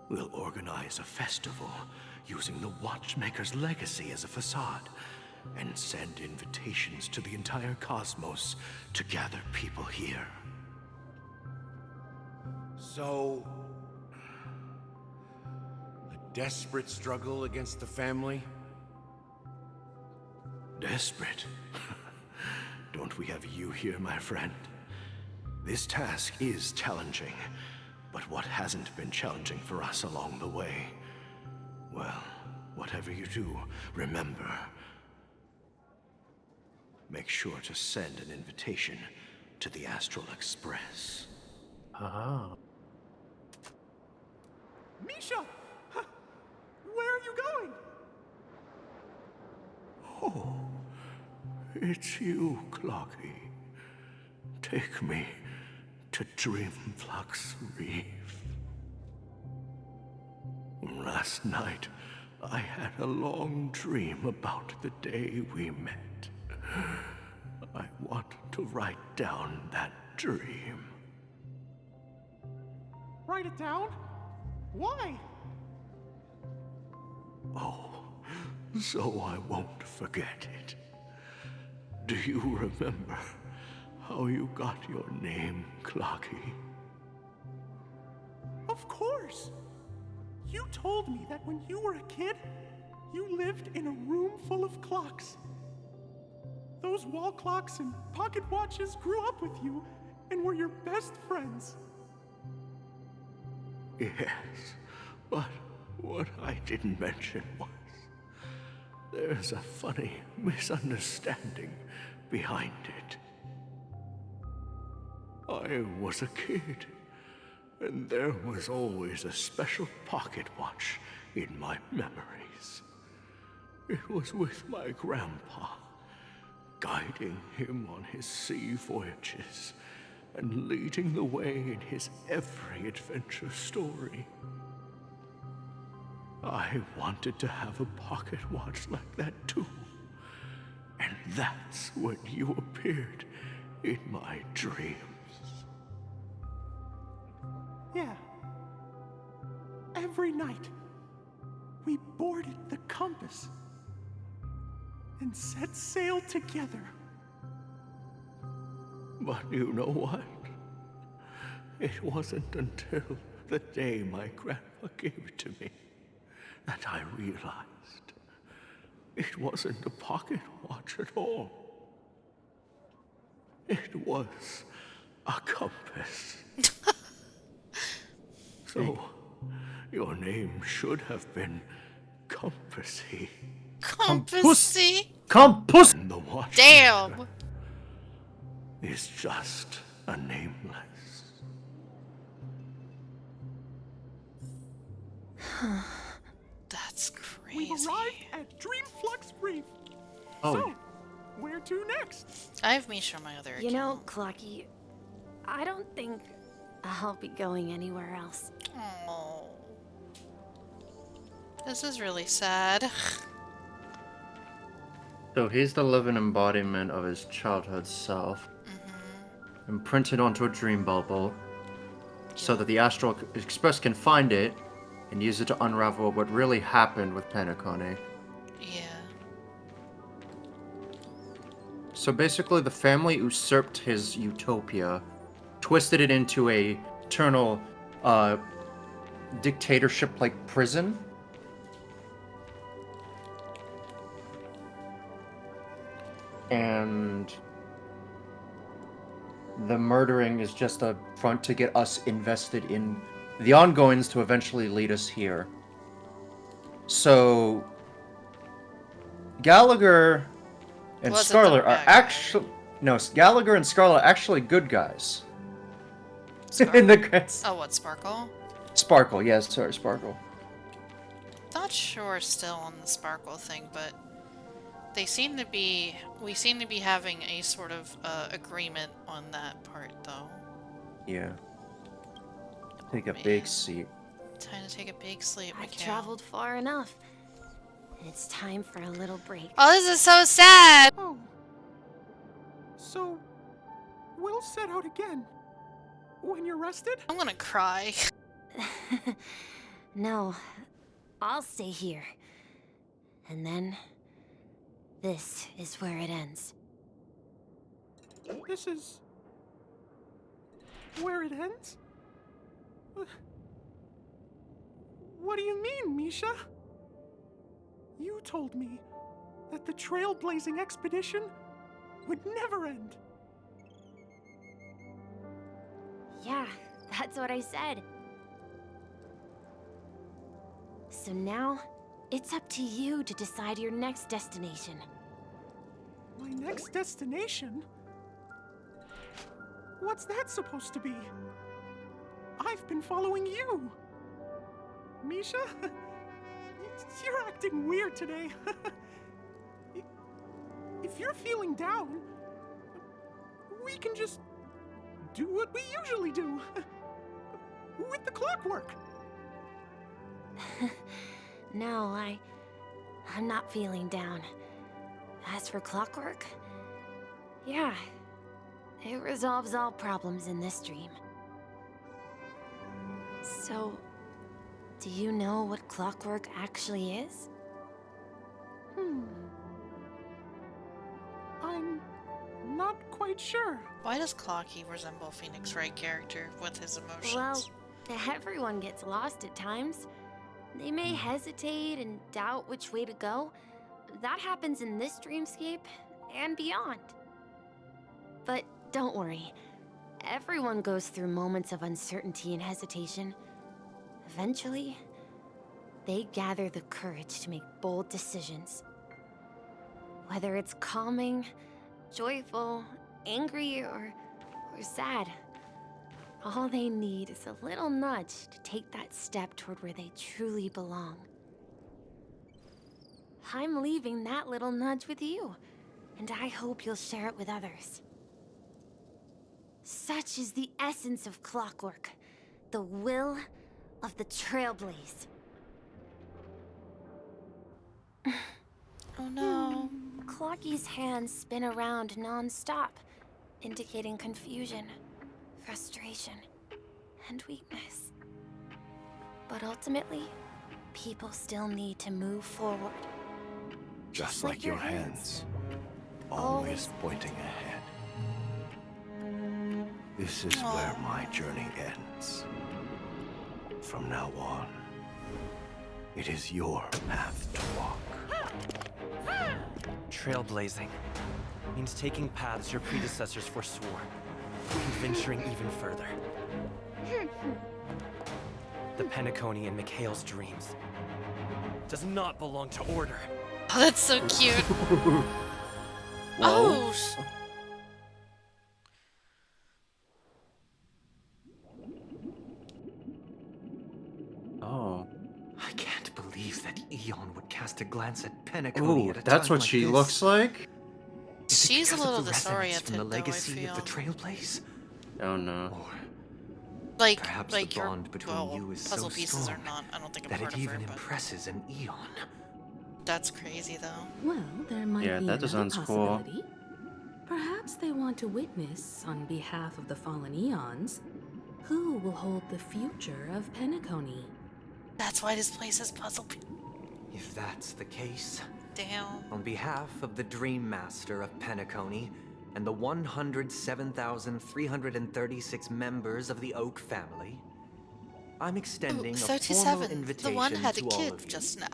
We'll organize a festival using the Watchmaker's legacy as a facade, and send invitations to the entire cosmos to gather people here. So, a desperate struggle against the family? Desperate? Don't we have you here, my friend? This task is challenging, but what hasn't been challenging for us along the way? Well, whatever you do, remember, make sure to send an invitation to the Astral Express. Misha! Where are you going? Oh, it's you, Clocky. Take me to Dreamflux Reef. Last night, I had a long dream about the day we met. I want to write down that dream. Write it down? Why? Oh, so I won't forget it. Do you remember how you got your name, Clocky? Of course! You told me that when you were a kid, you lived in a room full of clocks. Those wall clocks and pocket watches grew up with you and were your best friends. Yes, but what I didn't mention was there's a funny misunderstanding behind it. I was a kid, and there was always a special pocket watch in my memories. It was with my grandpa, guiding him on his sea voyages and leading the way in his every adventure story. I wanted to have a pocket watch like that too. And that's when you appeared in my dreams. Yeah. Every night, we boarded the compass and set sail together. But you know what? It wasn't until the day my grandpa gave it to me that I realized it wasn't a pocket watch at all. It was a compass. So, your name should have been Compassy. Compassy? Compass! And the watch Damn! is just a nameless. That's crazy. We've arrived at Dreamflux Reef. Oh. So, where to next? I have Misha on my other You account. know, Clocky, I don't think I'll be going anywhere else. Oh. This is really sad. So he's the living embodiment of his childhood self, imprinted onto a dream bubble, so that the Astral Express can find it and use it to unravel what really happened with Penacony. Yeah. So basically, the family usurped his utopia, twisted it into a eternal dictatorship-like prison. And the murdering is just a front to get us invested in the ongoings to eventually lead us here. So Gallagher and Wasn't Scarlet the are bad guy. actually Gallagher and Scarlet are actually good guys. In the grand Oh, what, Sparkle? Sparkle, yes, sorry, Sparkle. Not sure still on the Sparkle thing, but we seem to be having a sort of agreement on that part, though. Yeah. Take a big seat. Time to take a big sleep, I've Mikhail. traveled far enough. It's time for a little break. Oh, this is so sad! Oh. So, we'll set out again. When you're rested? I'm gonna cry. No, I'll stay here. And then, this is where it ends. This is where it ends? What do you mean, Misha? You told me that the trailblazing expedition would never end. Yeah, that's what I said. So now, it's up to you to decide your next destination. My next destination? What's that supposed to be? I've been following you. Misha? You're acting weird today. If you're feeling down, we can just do what we usually do. With the clockwork. No, I'm not feeling down. As for clockwork, yeah, it resolves all problems in this dream. So, do you know what clockwork actually is? I'm not quite sure. Why does Clocky resemble Phoenix Wright character with his emotions? Well, everyone gets lost at times. They may hesitate and doubt which way to go. That happens in this dreamscape and beyond. But don't worry. Everyone goes through moments of uncertainty and hesitation. Eventually, they gather the courage to make bold decisions. Whether it's calming, joyful, angry, or sad, all they need is a little nudge to take that step toward where they truly belong. I'm leaving that little nudge with you, and I hope you'll share it with others. Such is the essence of clockwork, the will of the Trailblaze. Oh no. Clocky's hands spin around non-stop, indicating confusion, frustration, and weakness. But ultimately, people still need to move forward. Just like your hands, always pointing ahead. This is where my journey ends. From now on, it is your path to walk. Trailblazing means taking paths your predecessors forswore, and venturing even further. The Penacony in Mikhail's dreams does not belong to Order. Oh, that's so cute. Oh. Oh. I can't believe that Eon would cast a glance at Penacony Ooh, at a that's time what like she this. looks like? She's a little Resonance disoriented, from the though, legacy I feel. of the Trailblaze? Oh no. Like, Perhaps like the your bond between you is puzzle so pieces strong are not. I don't think I'm that part it of even her, but impresses an Eon. that's crazy, though. Well, there might Yeah, be that another sounds cool. possibility. Perhaps they want to witness, on behalf of the fallen eons, who will hold the future of Penacony. That's why this place has puzzle pieces. If that's the case, Damn. on behalf of the Dream Master of Penacony and the 107,336 members of the Oak family, I'm extending a formal 37. invitation The one had a to all kid of you. just now.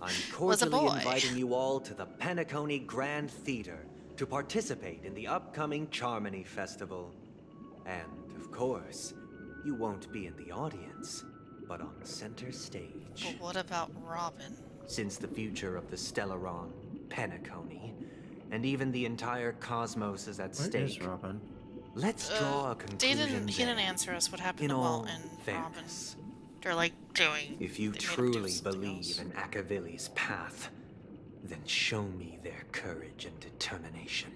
I'm Was a cordially boy. inviting you all to the Penacony Grand Theater to participate in the upcoming Charmony Festival. And, of course, you won't be in the audience, but on the center stage. But what about Robin? Since the future of the Stellaron, Penacony, and even the entire cosmos is at Where stake, is Robin? let's draw a conclusion He didn't there. answer us what happened In to all Walt and fairness. Robin. They're like doing. If you they made him do truly something believe else. in Akavilli's path, then show me their courage and determination.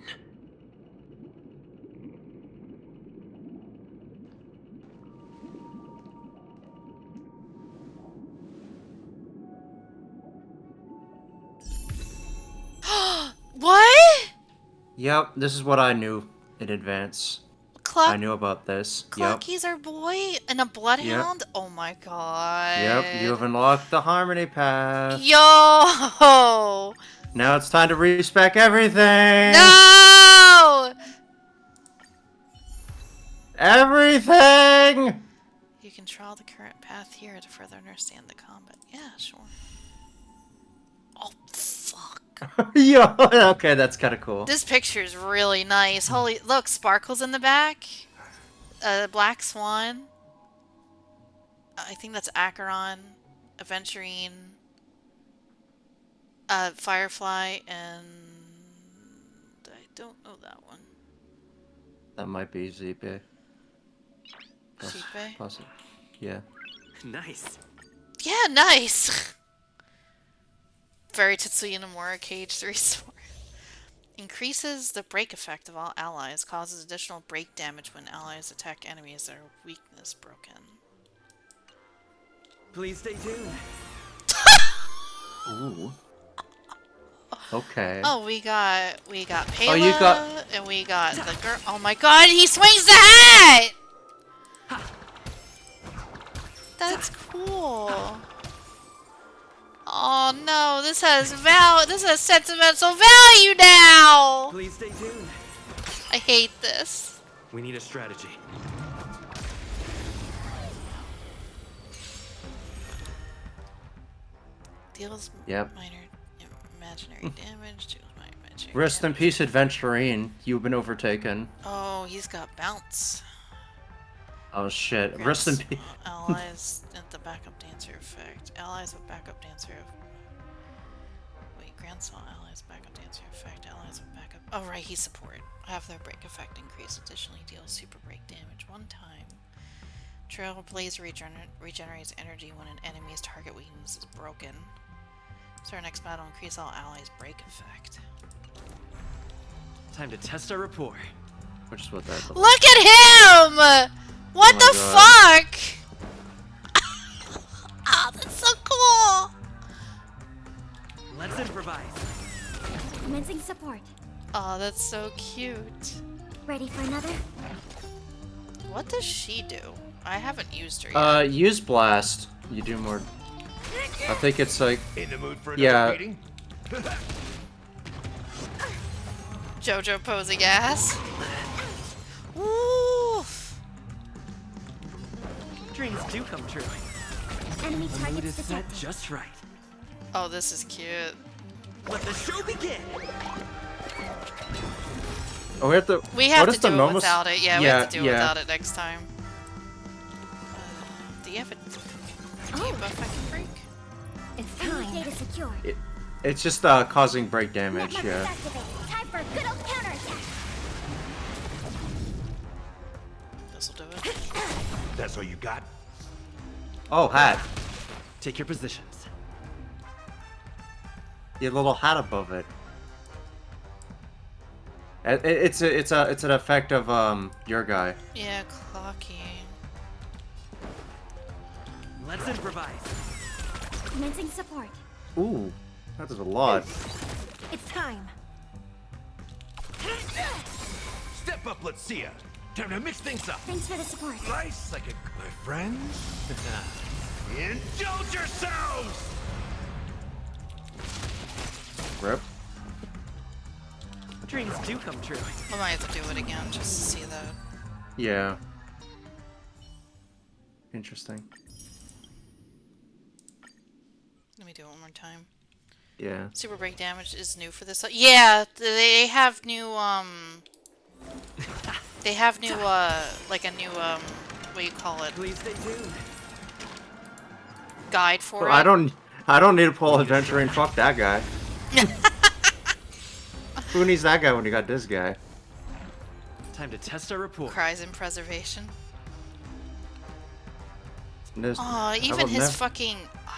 What? Yep, this is what I knew in advance. I knew about this. Yep. Clocky's our boy and a bloodhound? Oh my god. Yep, you have unlocked the Harmony path. Yo! Now it's time to respec everything! No! Everything! You can trial the current path here to further understand the combat. Yeah, sure. Oh, fuck. Yo, okay, that's kind of cool. This picture is really nice. Holy, look, sparkles in the back. Black Swan. I think that's Acheron, Aventurine, Firefly, and I don't know that one. That might be Zepe. Zepe? Possibly. Yeah. Nice. Yeah, nice. Very Tetsuya Nomura Cage 3 sword. Increases the break effect of all allies. Causes additional break damage when allies attack enemies that are weakness broken. Please stay tuned. Ooh. Okay. Oh, we got Payla, Oh, you got- and we got the girl. Oh my god, he swings the hat! That's cool. Oh no, this has sentimental value now! Please stay tuned. I hate this. We need a strategy. Deals Yep. minor imaginary damage to my imaginary Rest in peace, Adventurine. You've been overtaken. Oh, he's got bounce. Oh shit. Rest in peace. Allies at the backup dancer effect. Allies with backup dancer. Wait, grants all allies backup dancer effect. Allies with backup. Oh right, he's support. Have their break effect increase. Additionally, deals super break damage one time. Trailblazer regenerates energy when an enemy's target weakness is broken. So our next battle increase all allies break effect. Time to test our rapport. Which is what that looks like. Look at him! What Oh the my fuck? Ah, that's so cool! Let's improvise. Commencing support. Oh, that's so cute. Ready for another? What does she do? I haven't used her yet. Use blast. You do more. I think it's like. In the mood for yeah. beating? Jojo posing ass. Woo! Dreams do come true. Enemy The mood targets is set detected. just right. Oh, this is cute. Let the show begin. Oh, we have to. We have what to is the do it normal without it. Yeah, we yeah, have to do it without it next time. Do you have a debuff I can break? It's time. Data secure. It's just causing break damage. Network Yeah. is activated. Time for a good old counterattack. This'll do it. That's all you got? Oh, hat. Take your positions. Your little hat above it. It's an effect of your guy. Yeah, clocky. Let's improvise. Commencing support. Ooh, that is a lot. It's time. Step up, let's see ya. Time to mix things up. Thanks for the support. Nice, like a good friend. Indulge yourselves! Rip. Dreams do come true. I might have to do it again just to see that. Yeah. Interesting. Let me do it one more time. Yeah. Super break damage is new for this. Yeah, they have new they have new like a new what do you call it? Please stay tuned. Guide for it. I don't need to pull adventuring. Fuck that guy. Who needs that guy when you got this guy? Time to test our rapport. Cries in preservation. This, Oh, I even will his nev- fucking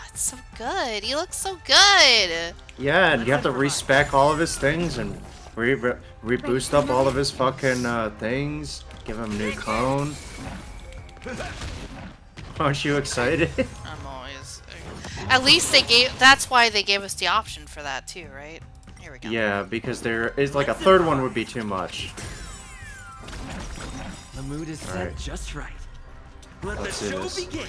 it's so good. He looks so good. Yeah, and you have to respec all of his things and reboost up all of his fucking things. Give him a new cone. Aren't you excited? I'm always. At least they gave. That's why they gave us the option for that too, right? Here we go. Yeah, because there is like a third one would be too much. The mood is set Alright. just right. Let Let's the do show this. begin.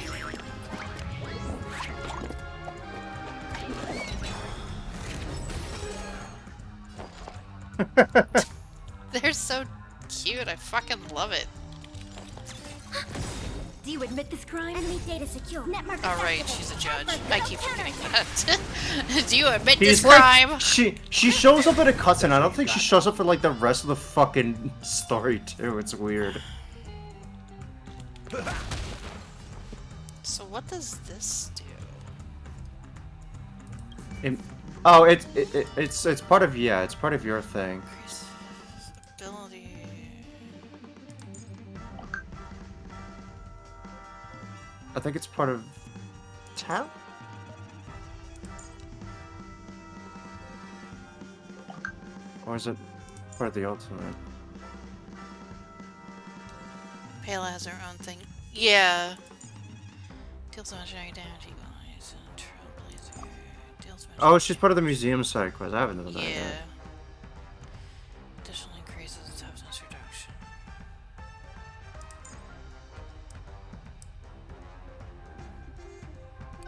They're so cute. I fucking love it. Do you admit this crime? Enemy data secure. Network is All right, activated. she's a Time judge. for a I good keep old forgetting counterattack. that. Do you admit He's this crime? like, she shows up in a cutscene. I don't think she shows up for like the rest of the fucking story too. It's weird. So what does this do? Oh, it's part of it's part of your thing. Increase ability. I think it's part of tap. Or is it part of the ultimate? Pela has her own thing. Yeah. Deals imaginary damage equalize and trailblazer. Deals Oh, she's part of the museum side quest. I haven't done that yeah. yet. Additional increases in toughness reduction.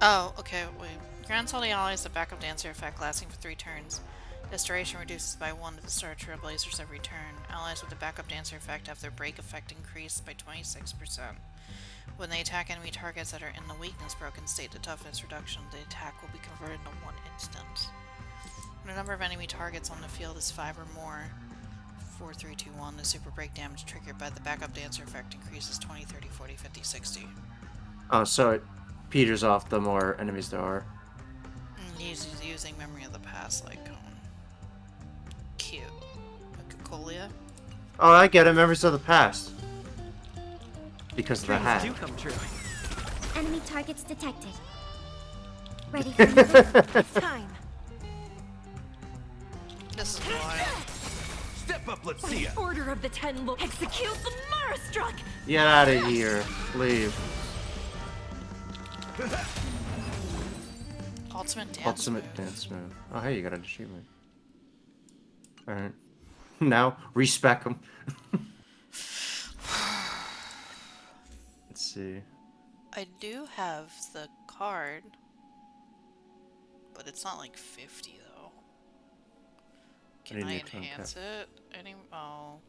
Oh, okay, wait. Grants all the allies a backup dancer effect lasting for 3 turns. This duration reduces by 1 at the start of trailblazers every turn. Allies with the backup dancer effect have their break effect increased by 26%. When they attack enemy targets that are in the weakness broken state to toughness reduction, the attack will be converted into 1 instant. When the number of enemy targets on the field is 5 or more, 4, 3, 2, 1, the super break damage triggered by the backup dancer effect increases 20, 30, 40, 50, 60. Oh, so it peters off the more enemies there are. Using memory of the past, like, cute. Like Cocolia. Oh, I get it. Memories of the past. Because of the Dreams hat. do come true. Enemy targets detected. Ready for another? It's time. This is wild. Step up, let's see ya. Order of the Ten will execute the Marastruck! Get out of here. Leave. Ultimate dance Ultimate move. dance move. Oh, hey, you got an achievement. Alright. Now, respec them. Let's see. I do have the card, but it's not like 50 though. Can I enhance it? Oh,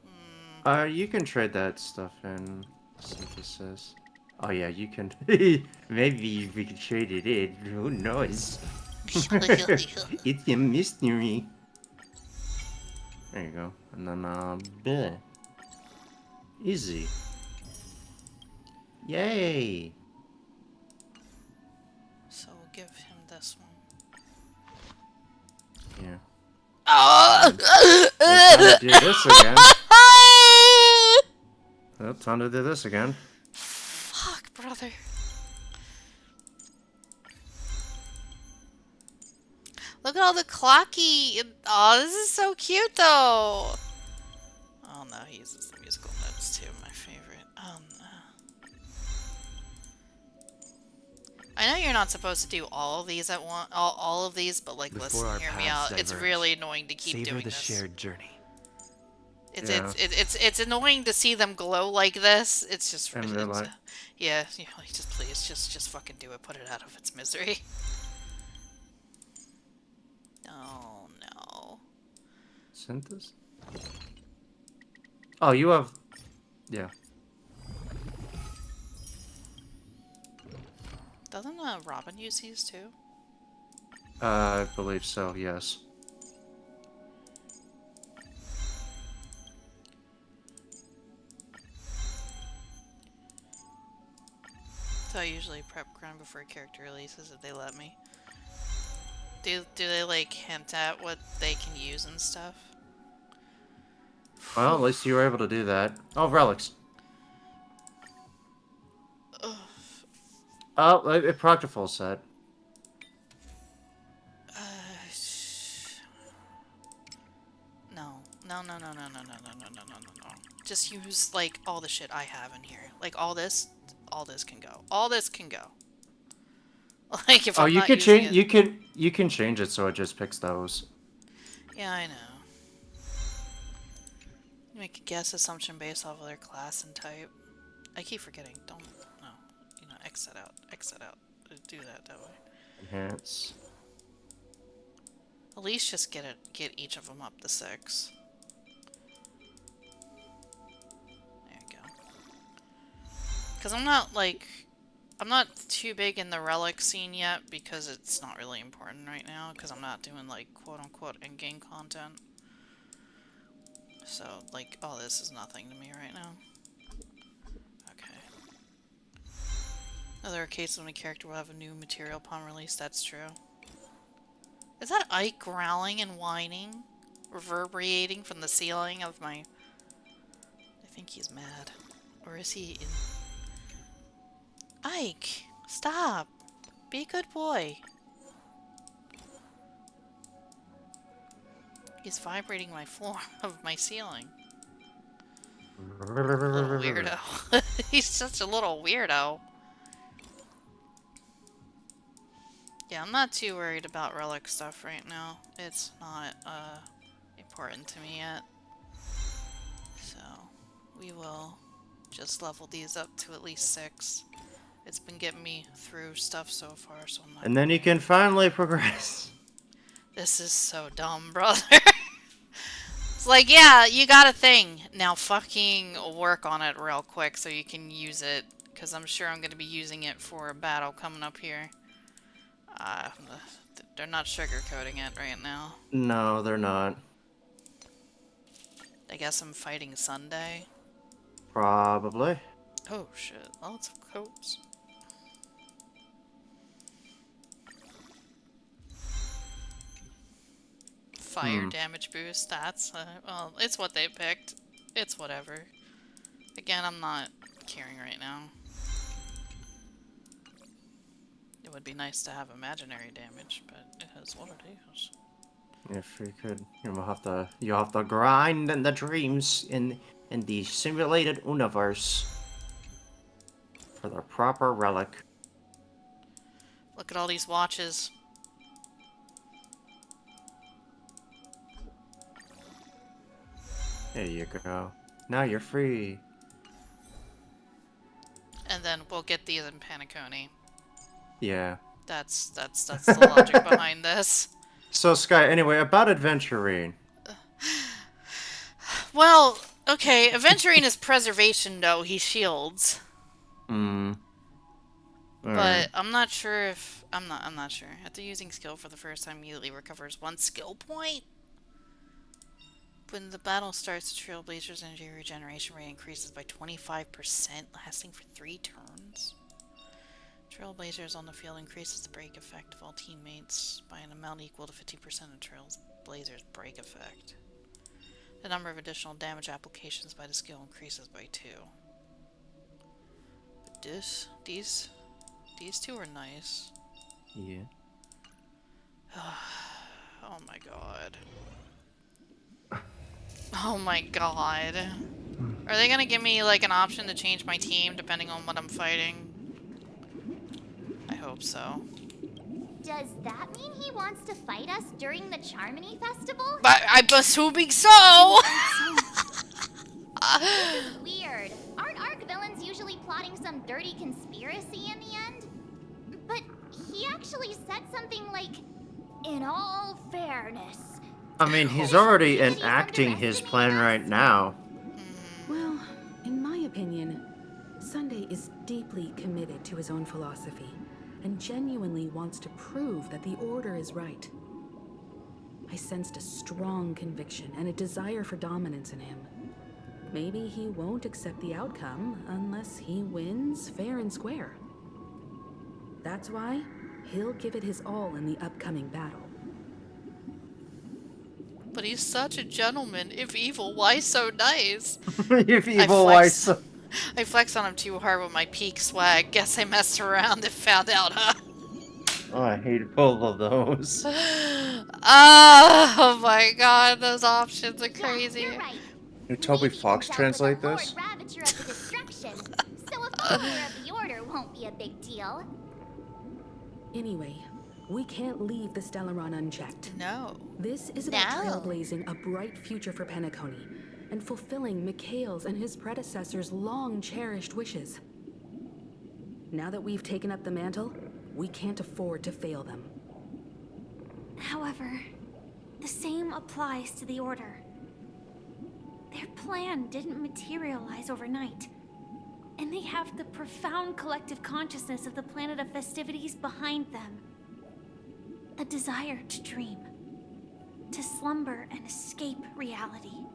You can trade that stuff in synthesis. Oh yeah, you can. Maybe we can trade it in. Who knows? It's a mystery. There you go. And then bleh. Easy. Yay! so we'll give him this one. Yeah. Oh! It's time to do this again. Oh, time to do this again. Fuck, brother. Look at all the clocky. Oh, this is so cute, though. Oh no, he uses the musical notes too. My favorite. Oh no. I know you're not supposed to do all of these at once. All of these, but like, Before listen, hear me out. It's really annoying to keep savor doing the this. shared journey. It's annoying to see them glow like this. It's just yeah. You know, like, just please, just fucking do it. Put it out of its misery. Oh no. Synthesis? Oh, you have. Yeah. Doesn't Robin use these too? I believe so. Yes. So I usually prep grind before character releases if they let me. Do they like hint at what they can use and stuff? Well, at least you were able to do that. Oh, relics. Ugh. Oh, it procced a full set. No. Just use like all the shit I have in here. Like all this can go. All this can go. Like if I'm you not can using change. it... You can change it so it just picks those. Yeah, I know. Make a guess assumption based off of their class and type. I keep forgetting. Don't. No. You know, X that out. X that out. Do that way. Enhance. At least just get each of them up to 6. There you go. Because I'm not too big in the relic scene yet because it's not really important right now because I'm not doing like quote-unquote in-game content. So like, all this is nothing to me right now. Okay. Now, there are cases when a character will have a new material upon release. That's true. Is that Ike growling and whining? Reverberating from the ceiling of my... I think he's mad. Or is he in... Ike! Stop! Be a good boy. He's vibrating my floor of my ceiling. Little weirdo. He's such a little weirdo. Yeah, I'm not too worried about relic stuff right now. It's not important to me yet. So, we will just level these up to at least 6. It's been getting me through stuff so far, so I'm not... And then you can finally progress. This is so dumb, brother. It's like, yeah, you got a thing. Now fucking work on it real quick so you can use it. Because I'm sure I'm going to be using it for a battle coming up here. They're not sugarcoating it right now. No, they're not. I guess I'm fighting Sunday. Probably. Oh shit, lots of coats. Fire damage boost, that's, well, it's what they picked. It's whatever. Again, I'm not caring right now. It would be nice to have imaginary damage, but it is what it is. If you could, you'll have to grind in the dreams in the simulated universe for the proper relic. Look at all these watches. There you go. Now you're free. And then we'll get these in Panaconi. Yeah. That's the logic behind this. So, Sky, anyway, about Adventurine. Well, okay, Aventurine is preservation, though. He shields. Alright. But I'm not sure if... I'm not sure. After using skill for the first time, immediately recovers 1 skill point. When the battle starts, the Trailblazer's energy regeneration rate increases by 25%, lasting for 3 turns. Trailblazers on the field increases the break effect of all teammates by an amount equal to 50% of Trailblazer's break effect. The number of additional damage applications by the skill increases by 2. But these two are nice. Yeah. Oh my god. Oh my god. Are they gonna give me like an option to change my team depending on what I'm fighting? I hope so. Does that mean he wants to fight us during the Charmony Festival? But I'm assuming so! This is weird. Aren't Arc villains usually plotting some dirty conspiracy in the end? But he actually said something like, in all fairness. I mean, he's already enacting his plan right now. Well, in my opinion, Sunday is deeply committed to his own philosophy and genuinely wants to prove that the Order is right. I sensed a strong conviction and a desire for dominance in him. Maybe he won't accept the outcome unless he wins fair and square. That's why he'll give it his all in the upcoming battle. But he's such a gentleman. If evil, why so nice? If evil, why so... I flexed on him too hard with my peak swag. Guess I messed around and found out, huh? Oh, I hate both of those. Oh my god, those options are crazy. You're right. Did Toby Fox translate Lord this? Ravager of the Destruction. So a follower of the Order won't be a big deal. Anyway, we can't leave the Stellaron unchecked. No. This is about trailblazing a bright future for Penacony and fulfilling Mikhail's and his predecessors' long-cherished wishes. Now that we've taken up the mantle, we can't afford to fail them. However, the same applies to the Order. Their plan didn't materialize overnight, and they have the profound collective consciousness of the planet of festivities behind them. A desire to dream, to slumber and escape reality.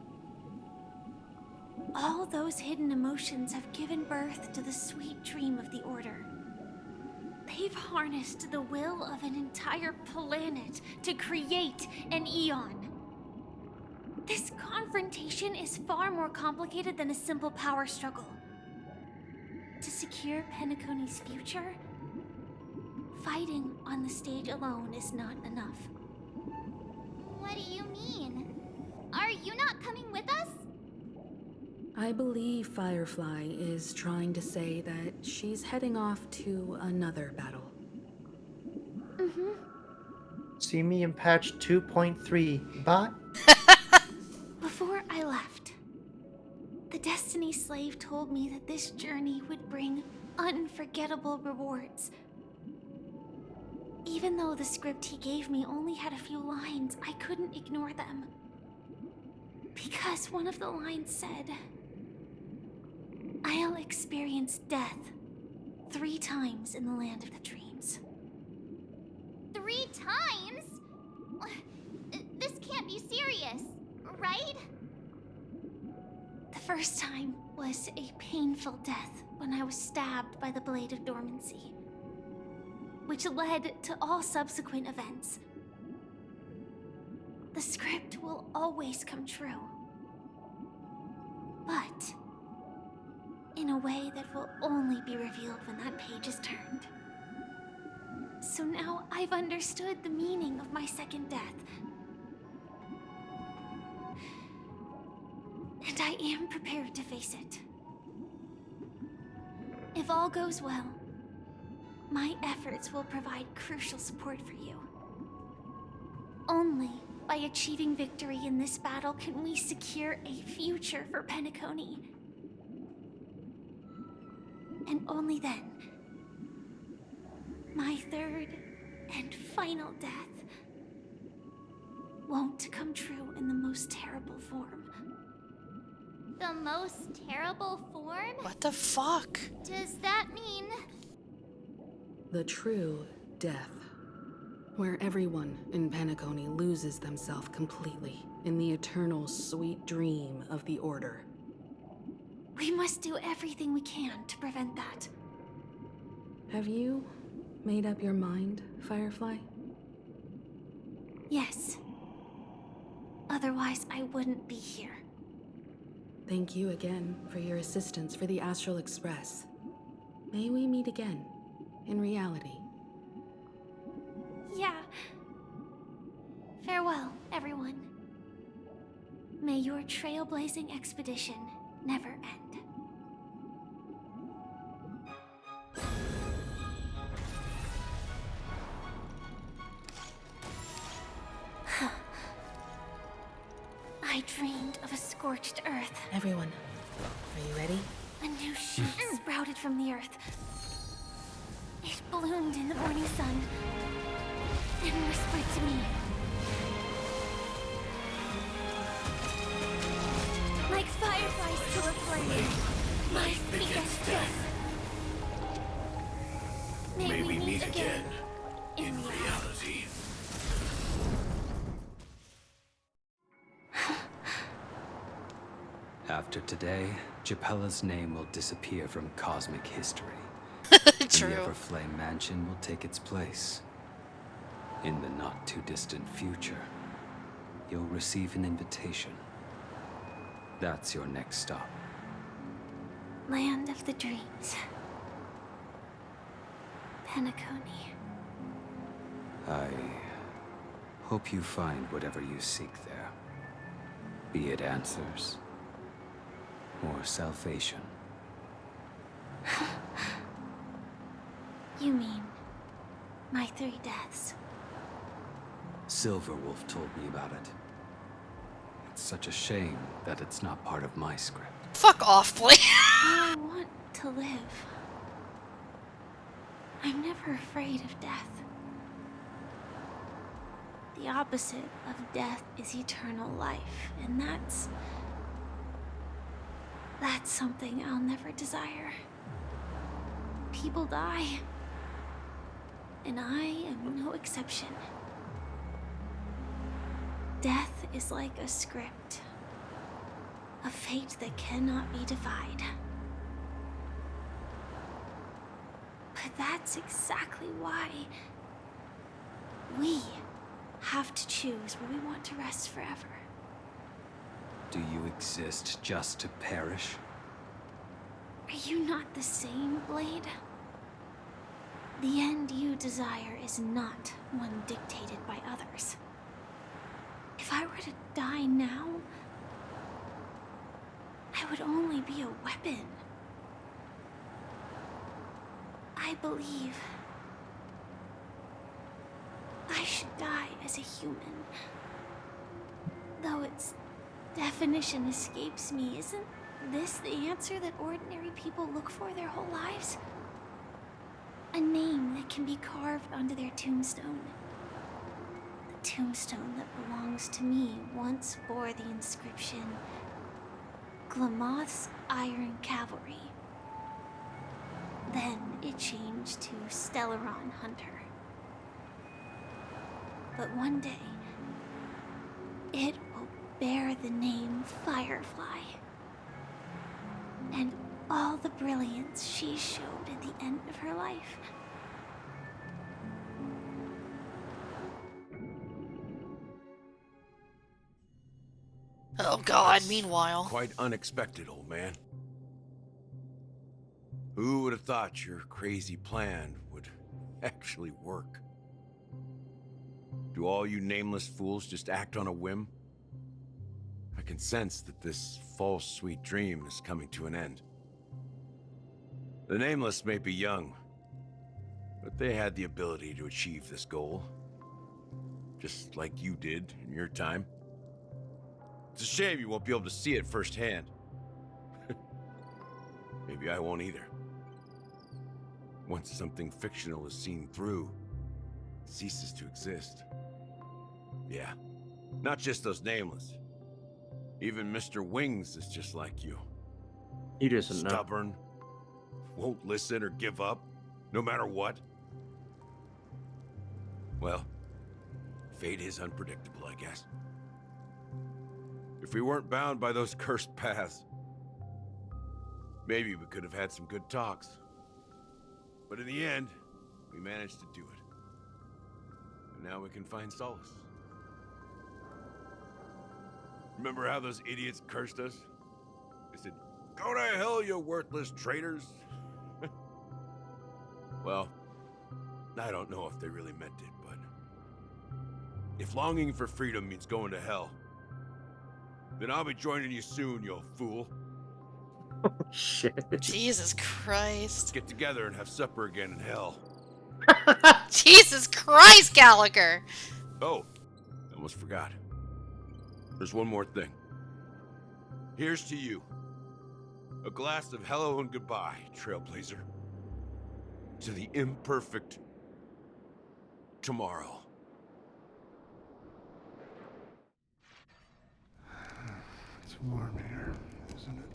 All those hidden emotions have given birth to the sweet dream of the Order. They've harnessed the will of an entire planet to create an Eon. This confrontation is far more complicated than a simple power struggle. To secure Penacony's future, fighting on the stage alone is not enough. What do you mean? Are you not coming with us? I believe Firefly is trying to say that she's heading off to another battle. See me in patch 2.3, bye? Before I left, the Destiny Slave told me that this journey would bring unforgettable rewards. Even though the script he gave me only had a few lines, I couldn't ignore them. Because one of the lines said, I'll experience death 3 times in the land of the dreams. 3 times? This can't be serious, right? The first time was a painful death when I was stabbed by the Blade of Dormancy, which led to all subsequent events. The script will always come true, but in a way that will only be revealed when that page is turned. So now I've understood the meaning of my second death. And I am prepared to face it. If all goes well, my efforts will provide crucial support for you. Only by achieving victory in this battle can we secure a future for Penacony. and only then, my third and final death won't come true in the most terrible form. The most terrible form? What the fuck? Does that mean... The true death. Where everyone in Penacony loses themselves completely in the eternal sweet dream of the Order. We must do everything we can to prevent that. Have you made up your mind, Firefly? Yes. Otherwise, I wouldn't be here. Thank you again for your assistance for the Astral Express. May we meet again, in reality. Yeah. Farewell, everyone. May your trailblazing expedition never end. I dreamed of a scorched earth. Everyone, are you ready? A new shoot sprouted from the earth. It bloomed in the morning sun and whispered to me. Like fireflies to a flame, life begets death. May we meet again in reality. After today, Japella's name will disappear from cosmic history. True. And the Everflame Mansion will take its place. In the not-too-distant future, you'll receive an invitation. That's your next stop. Land of the dreams. Penacony. I hope you find whatever you seek there. Be it answers or salvation. You mean my 3 deaths? Silverwolf told me about it. It's such a shame that it's not part of my script. Fuck off, please. I want to live. I'm never afraid of death. The opposite of death is eternal life, and that's something I'll never desire. People die, and I am no exception. Death is like a script, a fate that cannot be defied. But that's exactly why we have to choose where we want to rest forever. Do you exist just to perish? Are you not the same, Blade? The end you desire is not one dictated by others. If I were to die now, I would only be a weapon. I believe I should die as a human. Though its definition escapes me, isn't this the answer that ordinary people look for their whole lives? A name that can be carved onto their tombstone. The tombstone that belongs to me once bore the inscription, Glamoth's Iron Cavalry. Then it changed to Stellaron Hunter. But one day, it will bear the name Firefly. And all the brilliance she showed at the end of her life. Oh god, meanwhile. Quite unexpected, old man. Who would have thought your crazy plan would actually work? Do all you nameless fools just act on a whim? I can sense that this false sweet dream is coming to an end. The Nameless may be young, but they had the ability to achieve this goal. Just like you did in your time. It's a shame you won't be able to see it firsthand. Maybe I won't either. Once something fictional is seen through, it ceases to exist. Yeah, not just those nameless. Even Mr. Wings is just like you. He doesn't know. Stubborn, won't listen or give up, no matter what. Well, fate is unpredictable, I guess. If we weren't bound by those cursed paths, maybe we could have had some good talks. But in the end, we managed to do it. And now we can find solace. Remember how those idiots cursed us? They said, "Go to hell, you worthless traitors." Well, I don't know if they really meant it, but if longing for freedom means going to hell, then I'll be joining you soon, you fool. Oh, shit. Jesus Christ. Let's get together and have supper again in hell. Jesus Christ, Gallagher! Oh, I almost forgot. There's one more thing. Here's to you. A glass of hello and goodbye, Trailblazer. To the imperfect tomorrow. It's warm here, isn't it?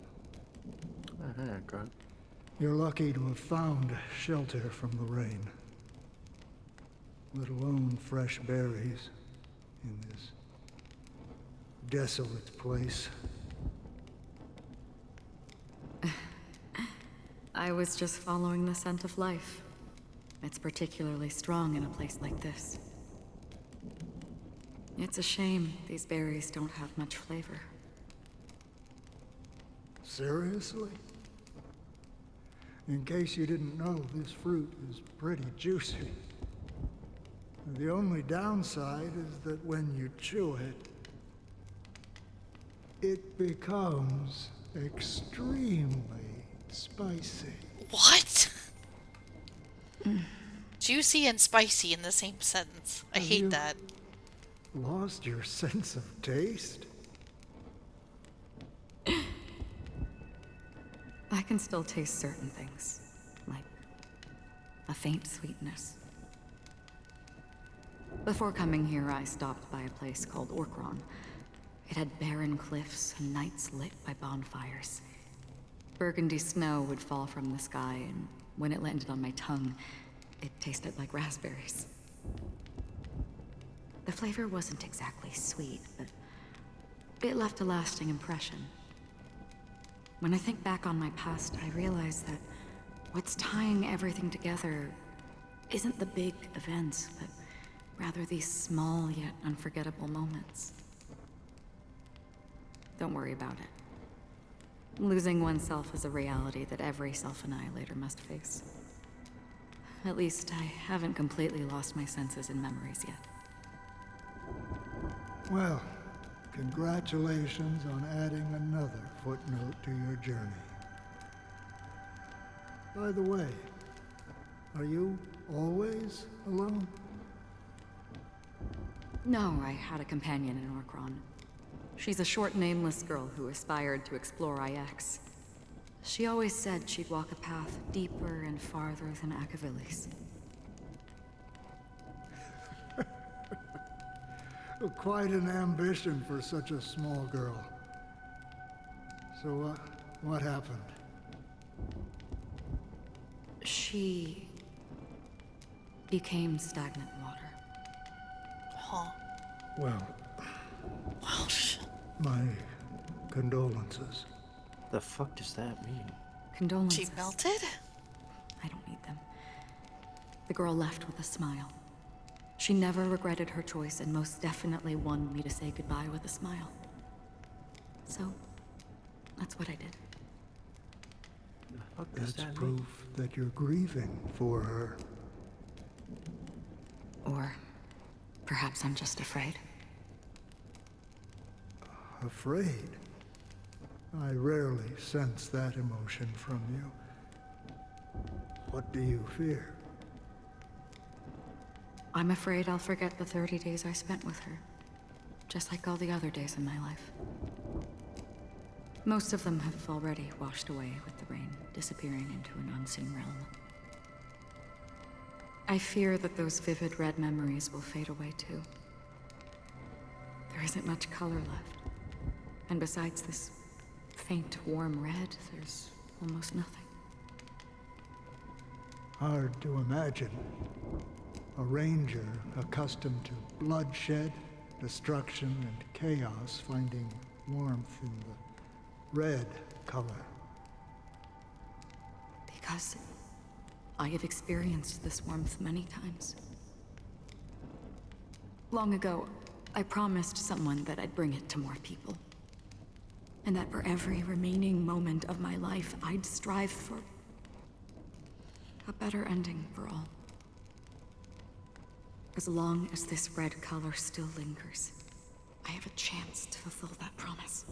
God. You're lucky to have found shelter from the rain. Let alone fresh berries in this desolate place. I was just following the scent of life. It's particularly strong in a place like this. It's a shame these berries don't have much flavor. Seriously? In case you didn't know, this fruit is pretty juicy. The only downside is that when you chew it, it becomes extremely spicy. What? Juicy and spicy in the same sentence. I Have hate you that. Lost your sense of taste? I can still taste certain things, like a faint sweetness. Before coming here, I stopped by a place called Orkron. It had barren cliffs and nights lit by bonfires. Burgundy snow would fall from the sky, and when it landed on my tongue, it tasted like raspberries. The flavor wasn't exactly sweet, but it left a lasting impression. When I think back on my past, I realize that what's tying everything together isn't the big events, but rather these small yet unforgettable moments. Don't worry about it. Losing oneself is a reality that every self-annihilator must face. At least I haven't completely lost my senses and memories yet. Well, congratulations on adding another footnote to your journey. By the way, are you always alone? No, I had a companion in Orkron. She's a short, nameless girl who aspired to explore IX. She always said she'd walk a path deeper and farther than Akavilis. Quite an ambition for such a small girl. So, what happened? She became stagnant water. Huh. Well, Wow. my condolences. The fuck does that mean? Condolences. She melted? I don't need them. The girl left with a smile. She never regretted her choice and most definitely wanted me to say goodbye with a smile. So, that's what I did. That's proof that you're grieving for her. Or perhaps I'm just afraid. Afraid? I rarely sense that emotion from you. What do you fear? I'm afraid I'll forget the 30 days I spent with her. Just like all the other days in my life. Most of them have already washed away with the rain, disappearing into an unseen realm. I fear that those vivid red memories will fade away too. There isn't much color left. And besides this faint, warm red, there's almost nothing. Hard to imagine. A ranger accustomed to bloodshed, destruction, and chaos finding warmth in the red color. Because I have experienced this warmth many times. Long ago, I promised someone that I'd bring it to more people. And that for every remaining moment of my life, I'd strive for a better ending for all. As long as this red color still lingers, I have a chance to fulfill that promise.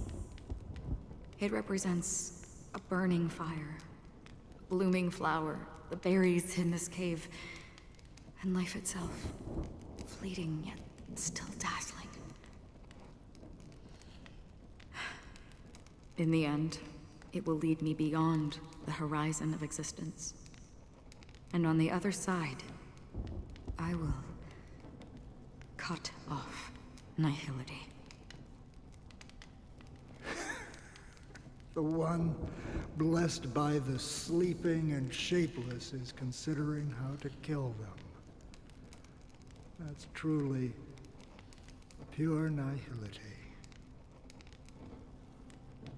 It represents a burning fire, a blooming flower, the berries in this cave, and life itself, fleeting yet still dazzling. In the end, it will lead me beyond the horizon of existence. And on the other side, I will cut off nihility. The one blessed by the sleeping and shapeless is considering how to kill them. That's truly pure nihility.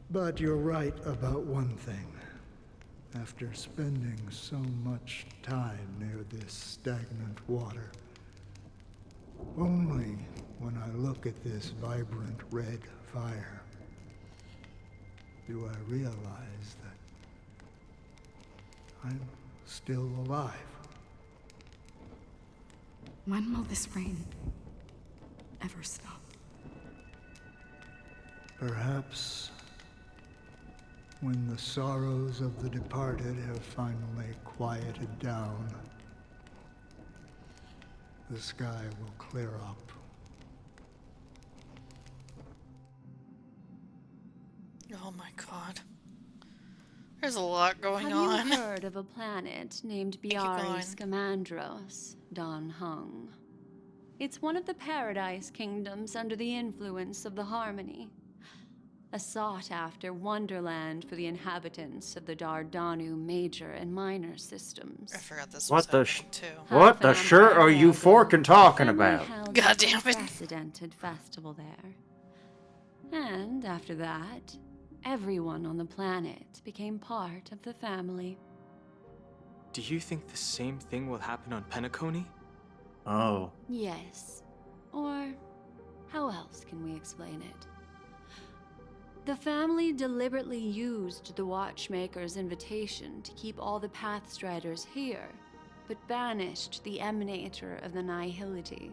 But you're right about one thing. After spending so much time near this stagnant water, only when I look at this vibrant red fire do I realize that I'm still alive. When will this rain ever stop? Perhaps when the sorrows of the departed have finally quieted down, the sky will clear up. Oh my god. There's a lot going Have on. you heard of a planet named Biari Scamandros, Don Hung? It's one of the Paradise Kingdoms under the influence of the Harmony. A sought-after wonderland for the inhabitants of the Dardanu major and minor systems. I forgot this What was the happening too. what the shirt are you forking talking about? God damn it. Unprecedented festival there. And after that, everyone on the planet became part of the family. Do you think the same thing will happen on Penacony? Oh. Yes. Or how else can we explain it? The family deliberately used the Watchmaker's invitation to keep all the Pathstriders here, but banished the Emanator of the Nihility.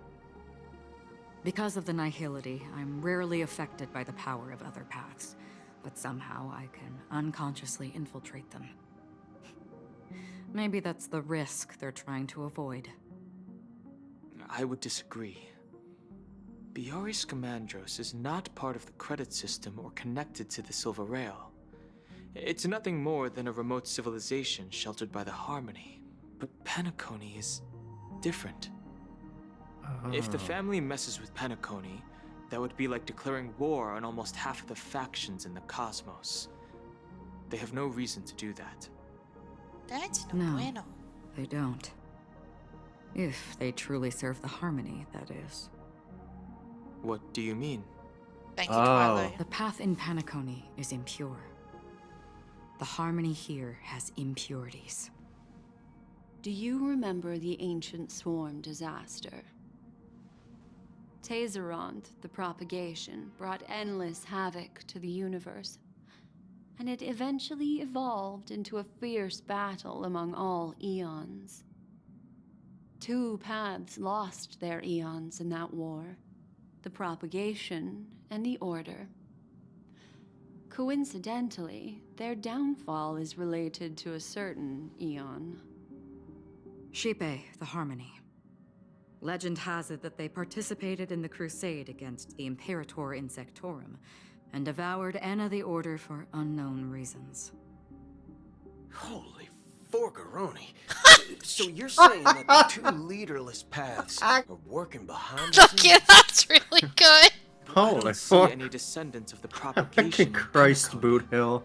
Because of the nihility, I'm rarely affected by the power of other paths, but somehow I can unconsciously infiltrate them. Maybe that's the risk they're trying to avoid. I would disagree. Biari Scamandros is not part of the credit system or connected to the Silver Rail. It's nothing more than a remote civilization sheltered by the Harmony. But Penacony is different. If the family messes with Penacony, that would be like declaring war on almost half of the factions in the cosmos. They have no reason to do that. That's No, they don't. If they truly serve the Harmony, that is. What do you mean? Thank you, Twilight. The path in Penacony is impure. The Harmony here has impurities. Do you remember the ancient swarm disaster? Tazeront, the propagation, brought endless havoc to the universe, and it eventually evolved into a fierce battle among all eons. 2 paths lost their eons in that war, the propagation and the order. Coincidentally, their downfall is related to a certain eon. Shipe, the Harmony. Legend has it that they participated in the crusade against the Imperator Insectorum, and devoured Anna the Order for unknown reasons. Holy Forkeroni. So you're saying that the two leaderless paths are working behind the Okay, scenes? that's really good. I Holy don't see fuck. any descendants of the Fucking propagation. in Christ, Penacony. Boot Hill.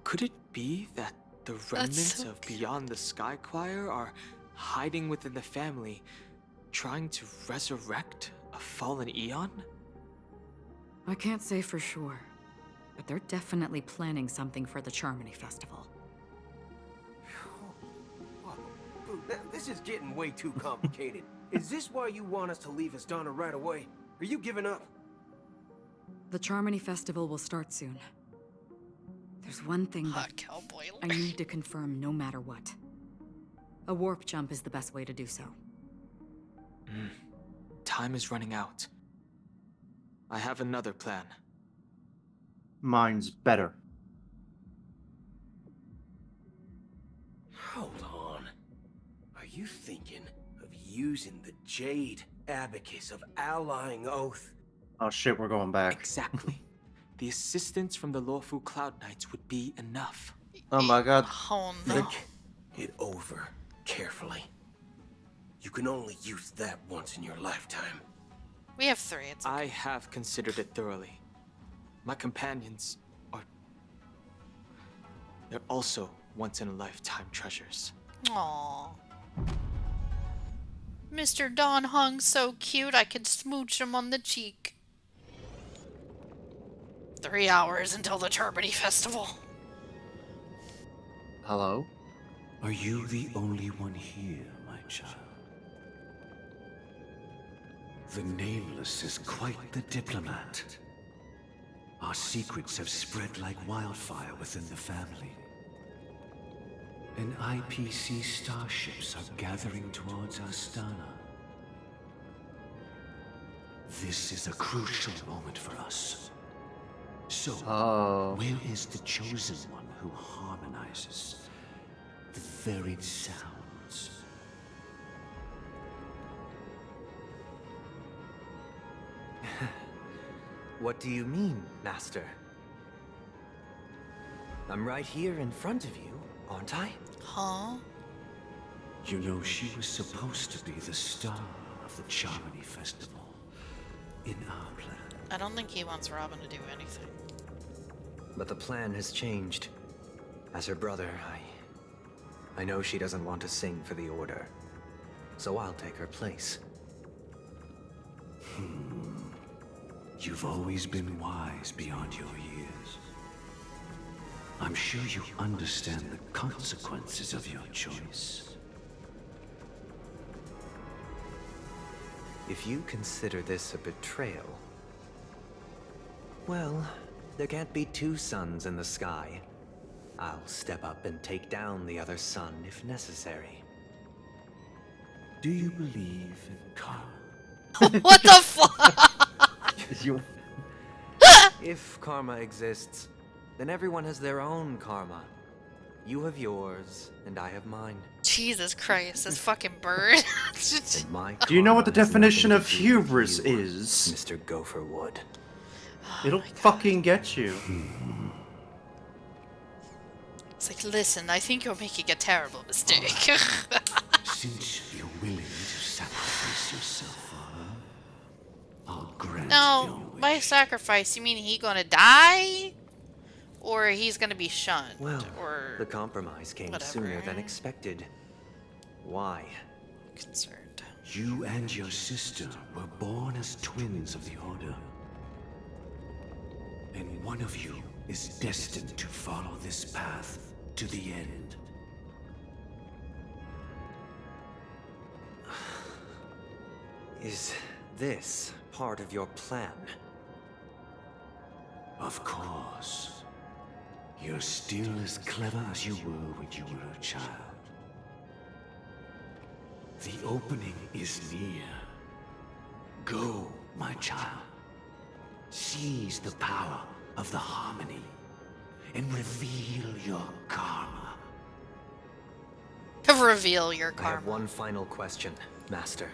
Could it be that the remnants so of Beyond the Sky Choir are hiding within the family, trying to resurrect a fallen Eon? I can't say for sure, but they're definitely planning something for the Charmony Festival. Now, this is getting way too complicated. Is this why you want us to leave Astana right away? Are you giving up? The Charmony Festival will start soon. There's one thing that I need to confirm no matter what. A warp jump is the best way to do so. Time is running out. I have another plan. Mine's better. Hold on. Are you thinking of using the Jade Abacus of Allying Oath? Oh shit, we're going back. Exactly. The assistance from the Lawful Cloud Knights would be enough. Oh my god. Oh no. Think it over carefully. You can only use that once in your lifetime. We have 3. It's I have considered it thoroughly. My companions are... They're also once-in-a-lifetime treasures. Aww. Mr. Don Hung's so cute, I could smooch him on the cheek. 3 hours until the Charmony Festival. Hello? Are you the only one here, my child? The Nameless is quite the diplomat. Our secrets have spread like wildfire within the family. And IPC starships are gathering towards Astana. This is a crucial moment for us. So, where is the chosen one who harmonizes the varied sounds? What do you mean, Master? I'm right here in front of you, aren't I? Huh? You know, she was supposed to be the star of the Charmony Festival in our plan. I don't think he wants Robin to do anything. But the plan has changed. As her brother, I know she doesn't want to sing for the Order. So I'll take her place. You've always been wise beyond your years. I'm sure you understand the consequences of your choice. If you consider this a betrayal... Well, there can't be 2 suns in the sky. I'll step up and take down the other sun if necessary. Do you believe in karma? What the fuck? If karma exists, then everyone has their own karma. You have yours, and I have mine. Jesus Christ, this fucking bird. And my Do you know what the karma has definition nothing of to do with hubris you, is? Mr. Gopherwood. It'll fucking get you. It's like, listen, I think you're making a terrible mistake. Since you're willing to sacrifice yourself for her, I'll grant No, by sacrifice, you mean he gonna die? Or he's gonna be shunned? Well, or the compromise came sooner than expected. Why? Concerned. You and your sister were born as twins of the Order. And one of you is destined to follow this path to the end. Is this part of your plan? Of course. You're still as clever as you were when you were a child. The opening is near. Go, my child. Seize the power of the harmony and reveal your karma. Reveal your I have karma. one final question, Master.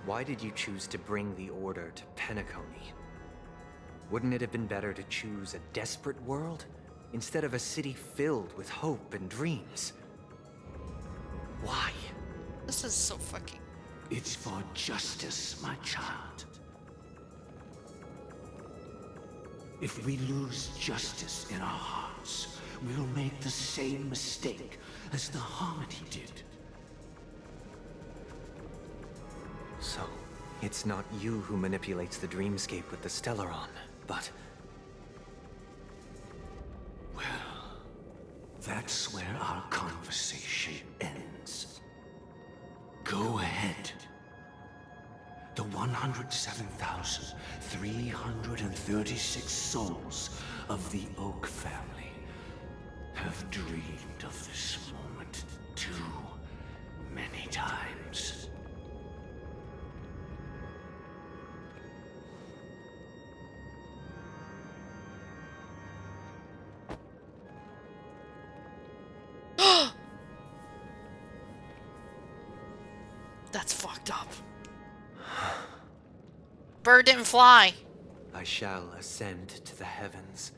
Why did you choose to bring the Order to Penacony? Wouldn't it have been better to choose a desperate world instead of a city filled with hope and dreams. Why? This is so fucking... It's for justice, my child. If we lose justice in our hearts, we'll make the same mistake as the Harmony did. So, it's not you who manipulates the dreamscape with the Stellaron, but... Well, that's where our conversation ends. Go ahead. The 107,336 souls of the Oak family have dreamed of this moment too many times. That's fucked up. Bird didn't fly. I shall ascend to the heavens,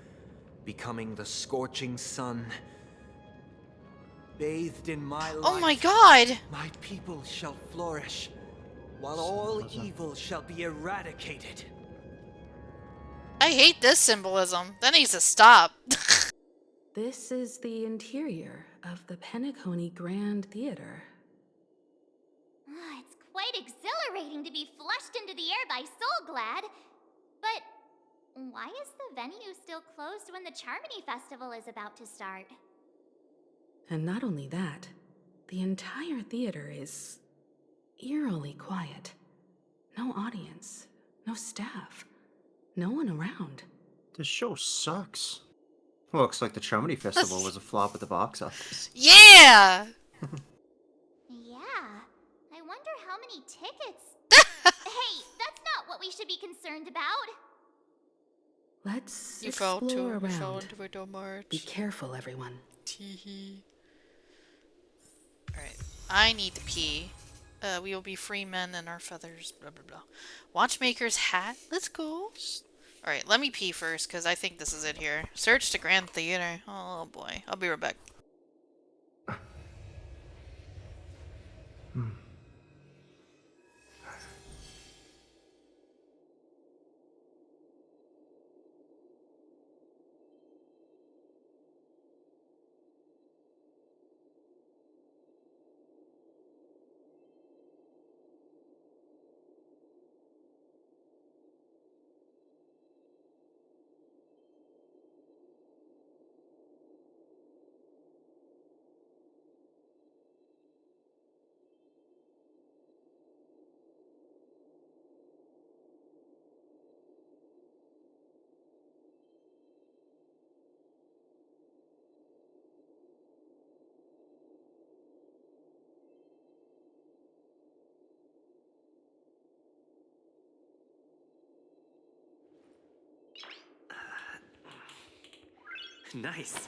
becoming the scorching sun. Bathed in my light, Oh my god! my people shall flourish, while all evil shall be eradicated. I hate this symbolism. That needs to stop. This is the interior of the Penacony Grand Theater. It's quite exhilarating to be flushed into the air by Soulglad. But why is the venue still closed when the Charmony Festival is about to start? And not only that, the entire theater is eerily quiet. No audience, no staff, no one around. This show sucks. Looks like the Charmony Festival was a flop at the box office. Yeah! Yeah. I wonder how many tickets... Hey, that's not what we should be concerned about. Let's You fell explore too. You fell around. into it too much. Be careful, everyone. Teehee. Alright. I need to pee. We will be free men in our feathers. Blah blah blah. Watchmaker's hat. Let's go. Alright, let me pee first, because I think this is it here. Search the Grand Theater. Oh boy. I'll be right back. Nice.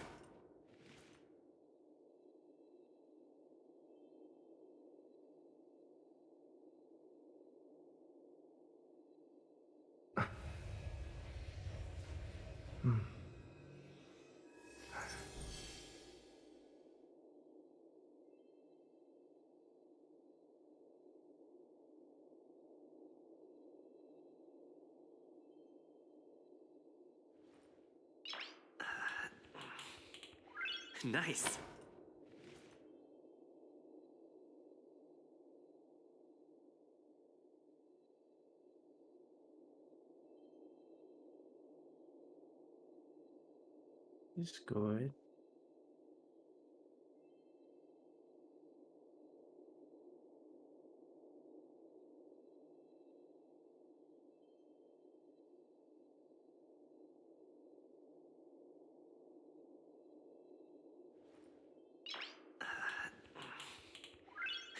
Nice. It's good.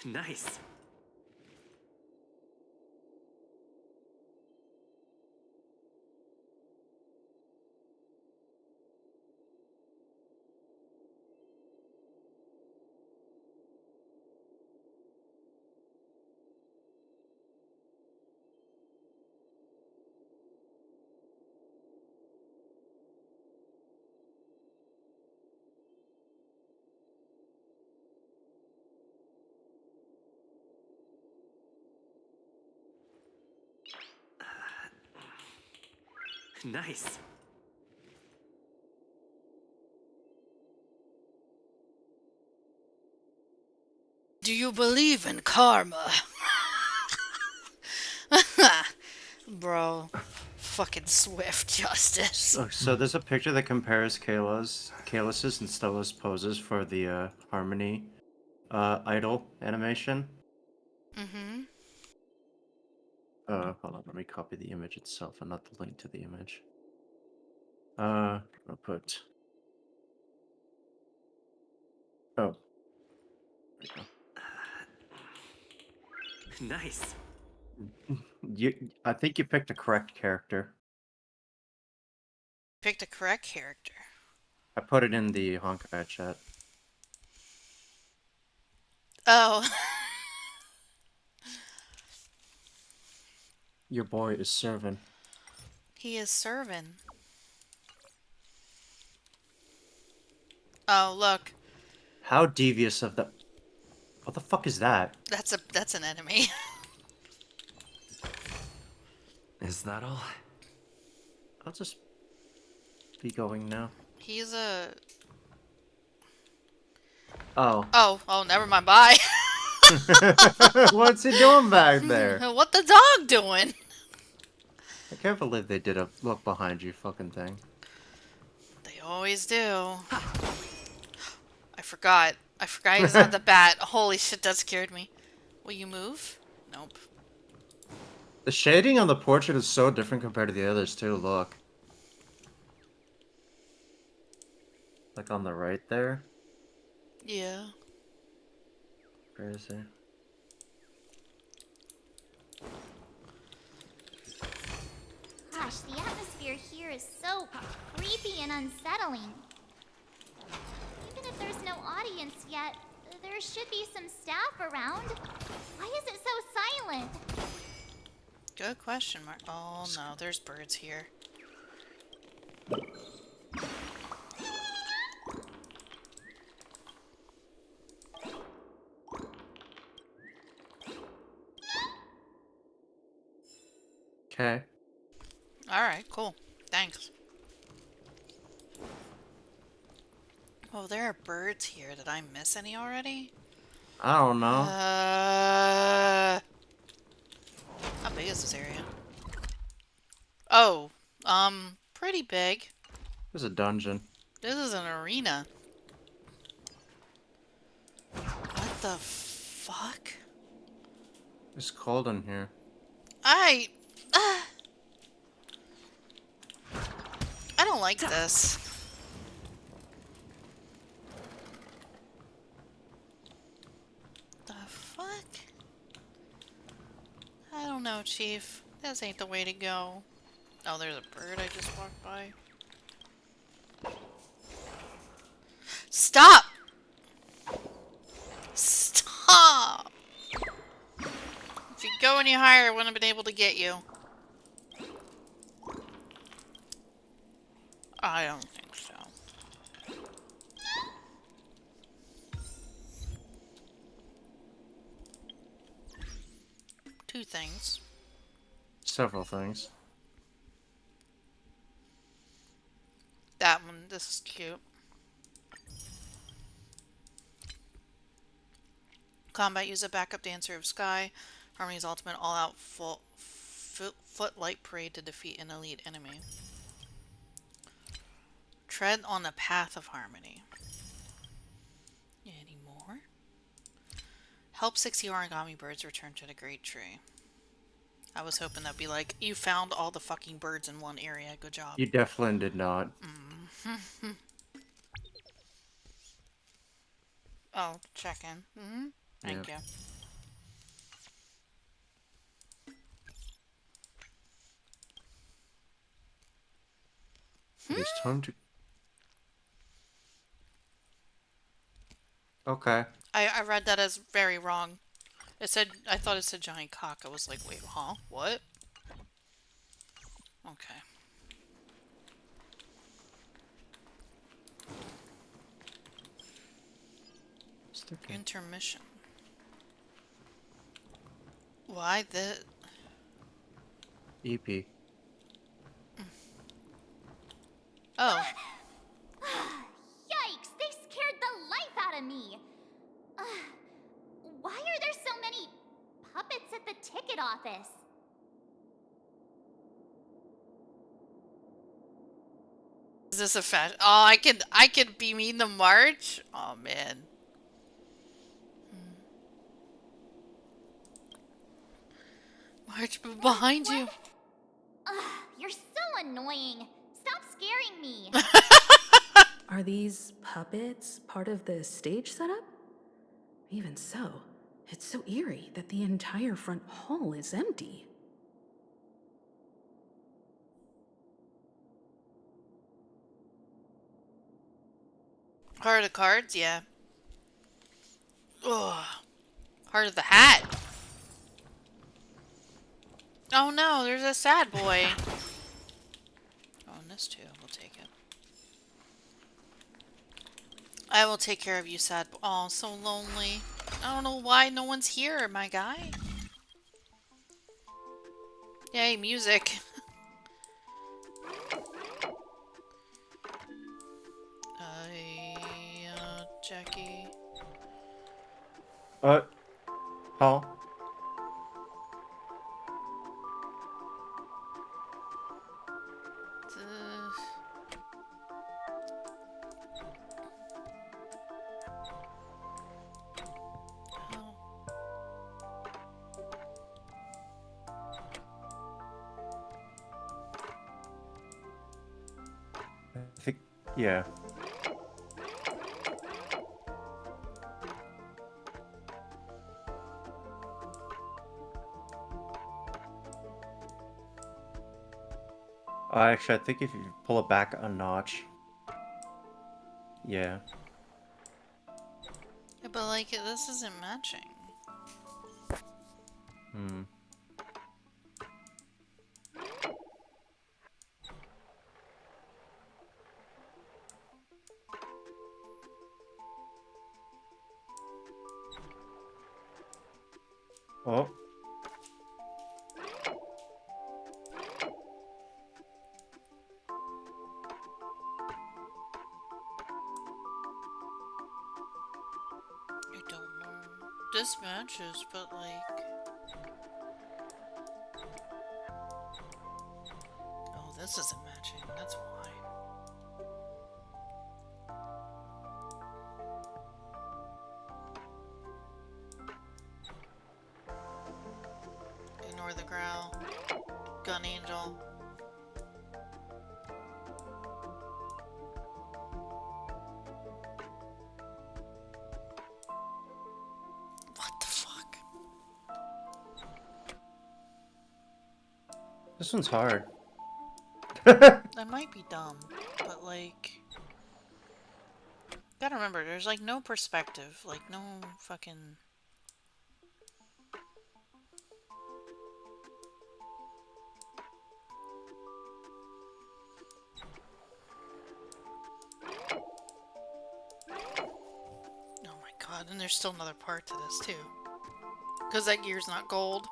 Nice. Nice. Do you believe in karma? Bro. Fucking swift justice. So there's a picture that compares Kalus's and Stella's poses for the Harmony idol animation. Mm-hmm. Hold on, let me copy the image itself and not the link to the image. I'll put... Oh. There you go. Nice. I think you picked a correct character. Picked a correct character. I put it in the Honkai chat. Oh. Your boy is serving. He is serving. Oh, look. How devious of the... What the fuck is that? That's an enemy. Is that all? I'll just be going now. He's a... Oh. Oh, never mind. Bye. What's he doing back there? What the dog doing? I can't believe they did a look behind you fucking thing. They always do. I forgot. I forgot he was at the bat. Holy shit, that scared me. Will you move? Nope. The shading on the portrait is so different compared to the others too, look. Like on the right there. Yeah. Where is he? Gosh, the atmosphere here is so creepy and unsettling. Even if there's no audience yet, there should be some staff around. Why is it so silent? Good question, Mark. Oh no, there's birds here. Okay. Alright, cool. Thanks. Oh, there are birds here. Did I miss any already? I don't know. How big is this area? Oh, pretty big. There's a dungeon. This is an arena. What the fuck? It's cold in here. I don't like this. The fuck? I don't know, Chief. This ain't the way to go. Oh, there's a bird I just walked by. Stop! Stop! If you go any higher, I wouldn't have been able to get you. I don't think so. Two things. Several things. That one, this is cute. Combat, use a backup dancer of Sky. Harmony's ultimate all-out footlight parade to defeat an elite enemy. Tread on the path of Harmony. Any more? Help 60 origami birds return to the Great Tree. I was hoping that'd be like, you found all the fucking birds in one area. Good job. You definitely did not. Oh, check in. Thank you. It's time to... Okay. I read that as very wrong. It said, I thought it said giant cock. I was like, wait, huh? What? Okay. Intermission. Why the... EP. Oh. Yikes! They scared the life out of me! Why are there so many puppets at the ticket office? Is this a fashion? Oh, I could be mean the march? Oh man. March behind you. You're so annoying. Stop scaring me. Are these puppets part of the stage setup? Even so, it's so eerie that the entire front hall is empty. Heart of cards, yeah. Ugh. Heart of the hat. Oh no, there's a sad boy. Oh, and this too. We'll take it. I will take care of you, sad boy. Oh, so lonely. I don't know why no one's here, my guy. Yay, music. Jackie. Huh? I think, yeah. Actually, I think if you pull it back a notch. Yeah. Yeah, but like, this isn't matching. Hmm. Oh. I don't know. This matches, but like... Oh, this isn't matching. That's why. Ignore the growl. Gun angel. What the fuck? This one's hard. That might be dumb, but like... Gotta remember, there's like no perspective. Like, no fucking... Oh my god, and there's still another part to this too. Because that gear's not gold.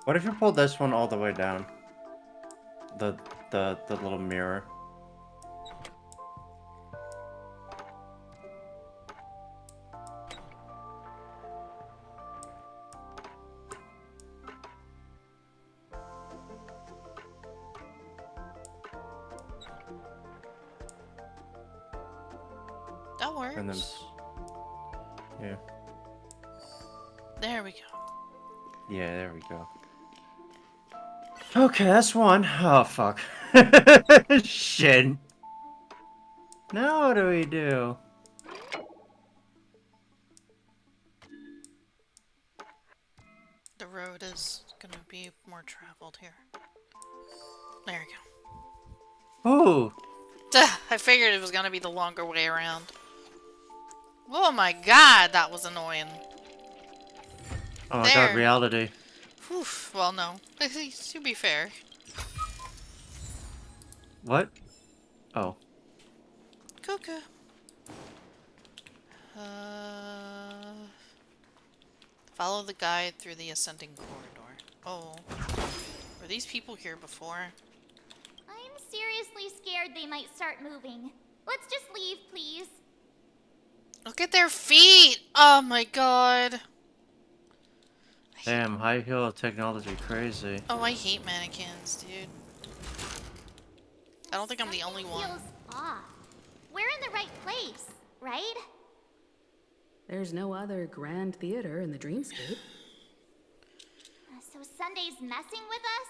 What if you pulled this one all the way down? The little mirror. That works. And then, yeah. There we go. Yeah, there we go. Okay, that's one. Oh, fuck. Shit. Now what do we do? The road is gonna be more traveled here. There we go. Ooh. Duh, I figured it was gonna be the longer way around. Oh my god, that was annoying. Oh my god, There. reality. Whew, well, no. To be fair. What? Oh. Cuckoo. Follow the guide through the ascending corridor. Oh. these people here before? I'm seriously scared they might start moving. Let's just leave, please. Look at their feet! Oh my god. Damn, high heel technology, crazy. Oh, I hate mannequins, dude. I don't think I'm the only one. Feels off. We're in the right place, right? There's no other grand theater in the dreamscape. So Sunday's messing with us?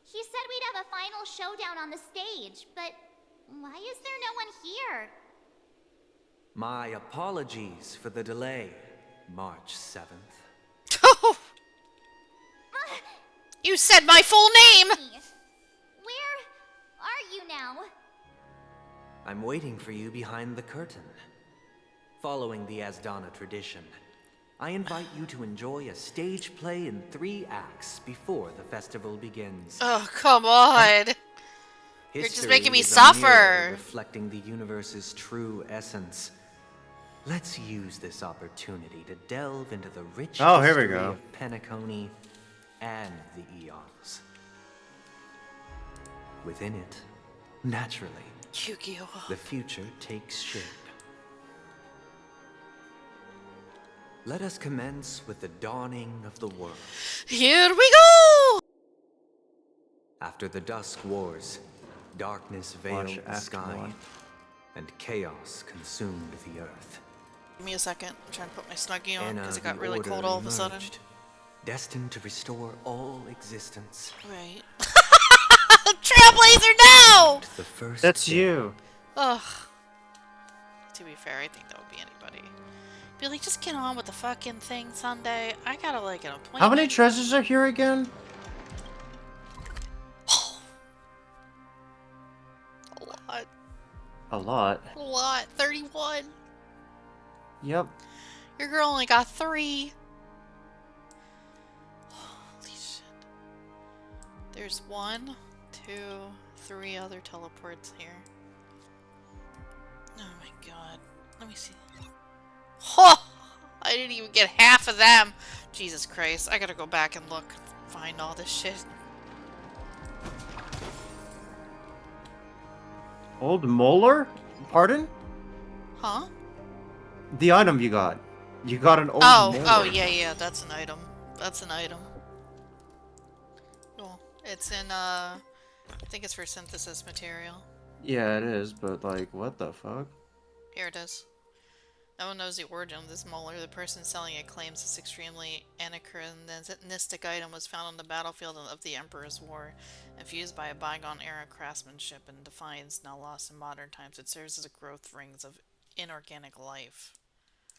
He said we'd have a final showdown on the stage, but why is there no one here? My apologies for the delay, March 7th. You said my full name! Where are you now? I'm waiting for you behind the curtain. Following the Asdana tradition, I invite you to enjoy a stage play in 3 acts before the festival begins. Oh, come on! You're just History making me is a mirror suffer! reflecting the universe's true essence. Let's use this opportunity to delve into the rich Oh, here we history go. of Penacony and the Eons. Within it, naturally, Yu-Gi-Oh! the future takes shape. Let us commence with the dawning of the world. Here we go! After the Dusk Wars, darkness veiled Watch the Act sky, 1. and chaos consumed the earth. Give me a second. I'm trying to put my Snuggie on Anna, because it got the really Order cold all of a sudden. emerged, destined to restore all existence. Right. Trailblazer, no! The first That's day. you. Ugh. To be fair, I think that would be anybody. Be like, just get on with the fucking thing Sunday. I gotta like an appointment. How many treasures are here again? A lot. A lot. A lot. 31. Yep. Your girl only got 3. Holy shit. There's 1, 2, 3 other teleports here. Oh my god. Let me see. Oh! I didn't even get half of them! Jesus Christ. I gotta go back and look. Find all this shit. Old molar? Pardon? Huh? The item you got. You got an old molar. Oh, yeah, that's an item. That's an item. Cool. It's in, I think it's for synthesis material. Yeah, it is, but like, what the fuck? Here it is. No one knows the origin of this molar. The person selling it claims this extremely anachronistic item was found on the battlefield of the Emperor's War. Infused by a bygone-era craftsmanship and defiance now lost in modern times, it serves as a growth rings of inorganic life.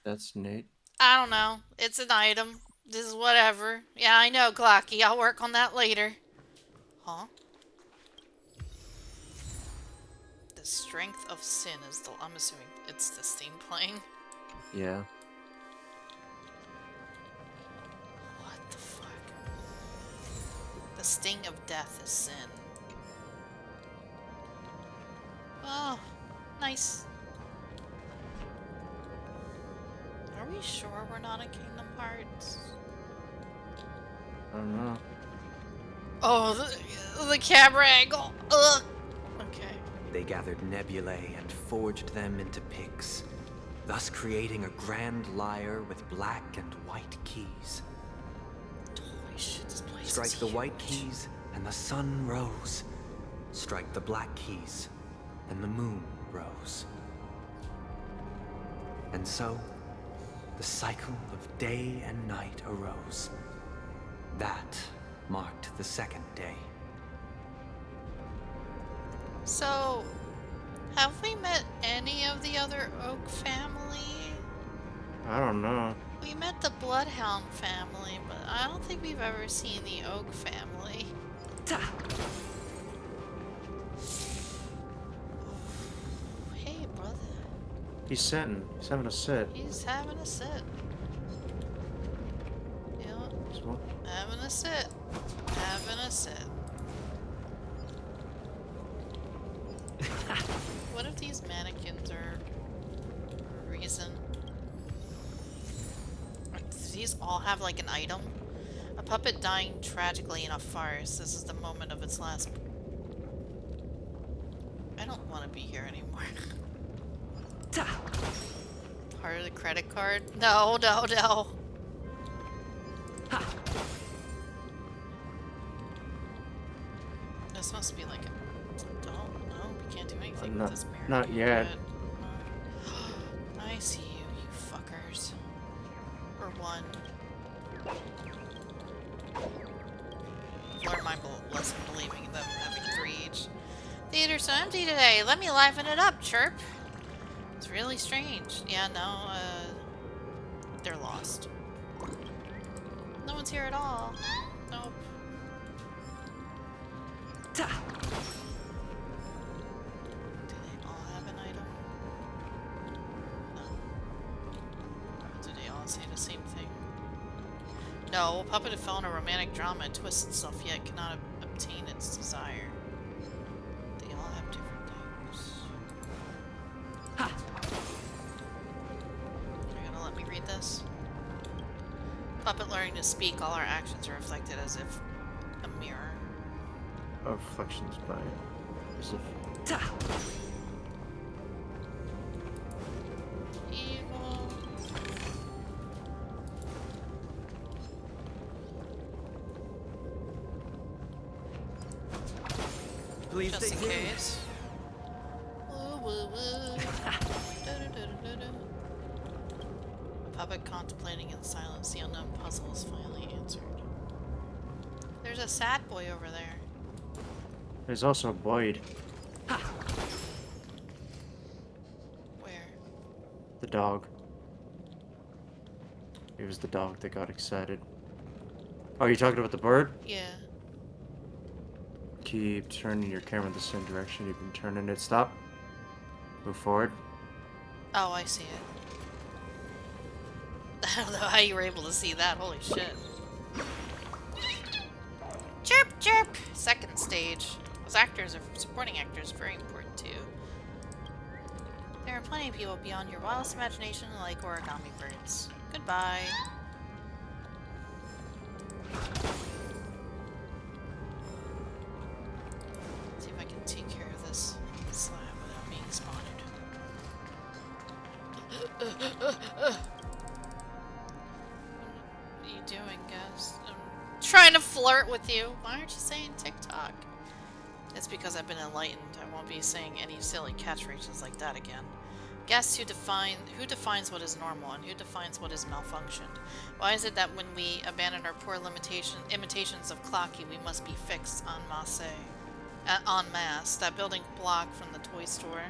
That's neat. I don't know. It's an item. This is whatever. Yeah, I know, Glocky. I'll work on that later. Huh? The Strength of Sin is the... I'm assuming it's this theme playing. Yeah. What the fuck? The Sting of Death is sin. Oh, nice. Are we sure we're not in Kingdom Hearts? I don't know. Oh, the camera angle. Ugh. Okay. They gathered nebulae and forged them into picks, thus creating a grand lyre with black and white keys. Holy shit, this place Strike is the huge. white keys, and the sun rose. Strike the black keys, and the moon rose. And so, the cycle of day and night arose. That marked the second day. So, have we met any of the other Oak family? I don't know. We met the Bloodhound family, but I don't think we've ever seen the Oak family. Hey, brother. He's sitting. He's having a sit. He's having a sit. Yeah, So, having a sit. Having a sit. What if these mannequins are a reason? Do these all have like an item? puppet dying tragically in a farce. This is the moment of its last. I don't want to be here anymore. Part of the credit card? No, no, no. This must be like a... Don't, no, we can't do anything with this mirror. Not yet. I see you, you fuckers. Or one. I've learned my lesson believing in them having 3 each. Theater's so empty today. Let me liven it up, chirp. It's really strange. Yeah, no, they're lost. No one's here at all. Nope. Do they all have an item? No. Or do they all say the same thing? No, a puppet who fell in a romantic drama and twists itself yet cannot obtain its desire. They all have different things. Are you gonna let me read this? Puppet learning to speak, all our actions are reflected as if a mirror. Reflections by as if evil. Please just in stay tuned. case. Woo, woo, woo. A puppet contemplating in silence, the unknown puzzle is finally answered. There's a sad boy over there. there's also Boyd, Where? the dog. It was the dog that got excited. Oh, you're talking about the bird? Yeah. Keep turning your camera the same direction you've been turning it. Stop. Move forward. Oh, I see it. I don't know how you were able to see that. Holy shit. Chirp, chirp! Second stage. Those actors are supporting actors, very important too. There are plenty of people beyond your wildest imagination like origami birds. Goodbye. Let's see if I can take care of this slab without being spotted. What are you doing, guys? I'm trying to flirt with you. Why aren't you saying TikTok? It's because I've been enlightened. I won't be saying any silly catchphrases like that again. Guess who defines what is normal and who defines what is malfunctioned? Why is it that when we abandon our poor imitations of Clocky, we must be fixed en masse? That building block from the toy store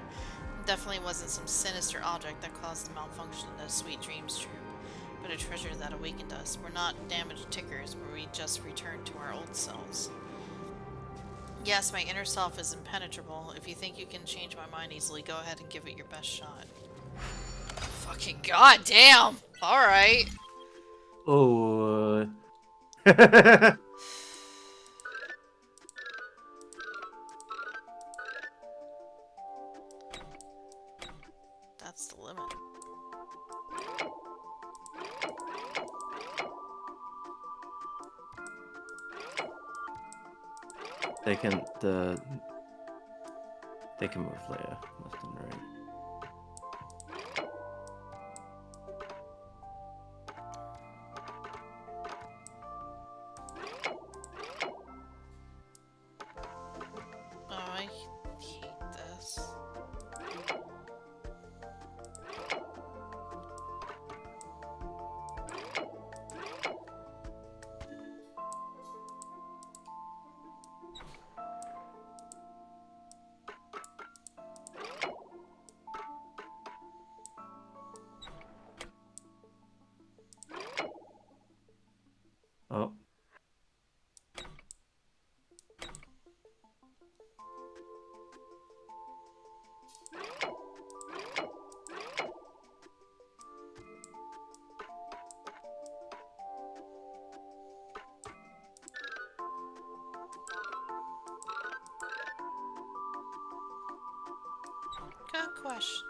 definitely wasn't some sinister object that caused the malfunction in the Sweet Dreams troupe, but a treasure that awakened us. We're not damaged tickers, but we just returned to our old selves. Yes, my inner self is impenetrable. If you think you can change my mind easily, go ahead and give it your best shot. Fucking goddamn! Alright. Oh. That's the limit. They can move Leia left and right. Oh, I hate this. Oh. Good question.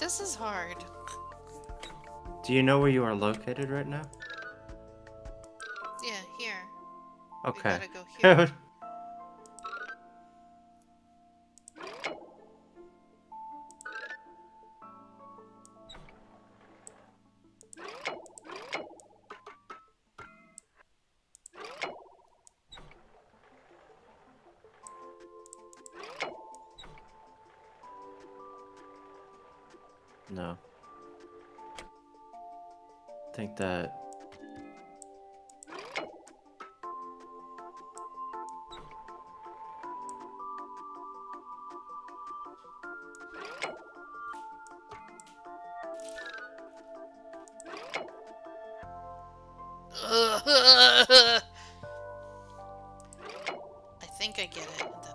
This is hard. Do you know where you are located right now? Yeah, here. Okay. We gotta go here. No. I think that... I think I get it, and then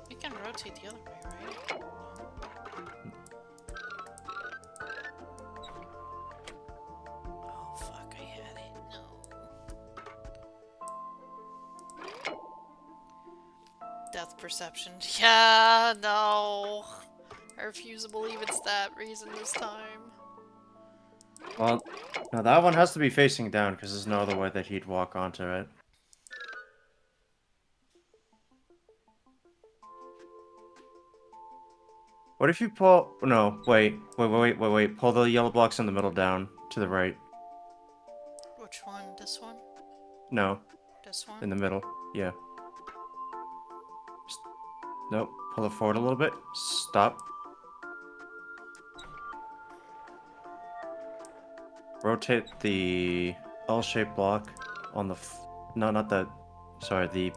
we can rotate the other way, right? Oh fuck, I had it. No. Death perception. Yeah, no. I refuse to believe it's that reason this time. Well, no, that one has to be facing down because there's no other way that he'd walk onto it. What if you pull... No, wait. Pull the yellow blocks in the middle down to the right. Which one? This one? No. This one? In the middle. Yeah. Nope. Pull it forward a little bit. Stop. Rotate the L-shaped block on the... No, not that. Sorry, the...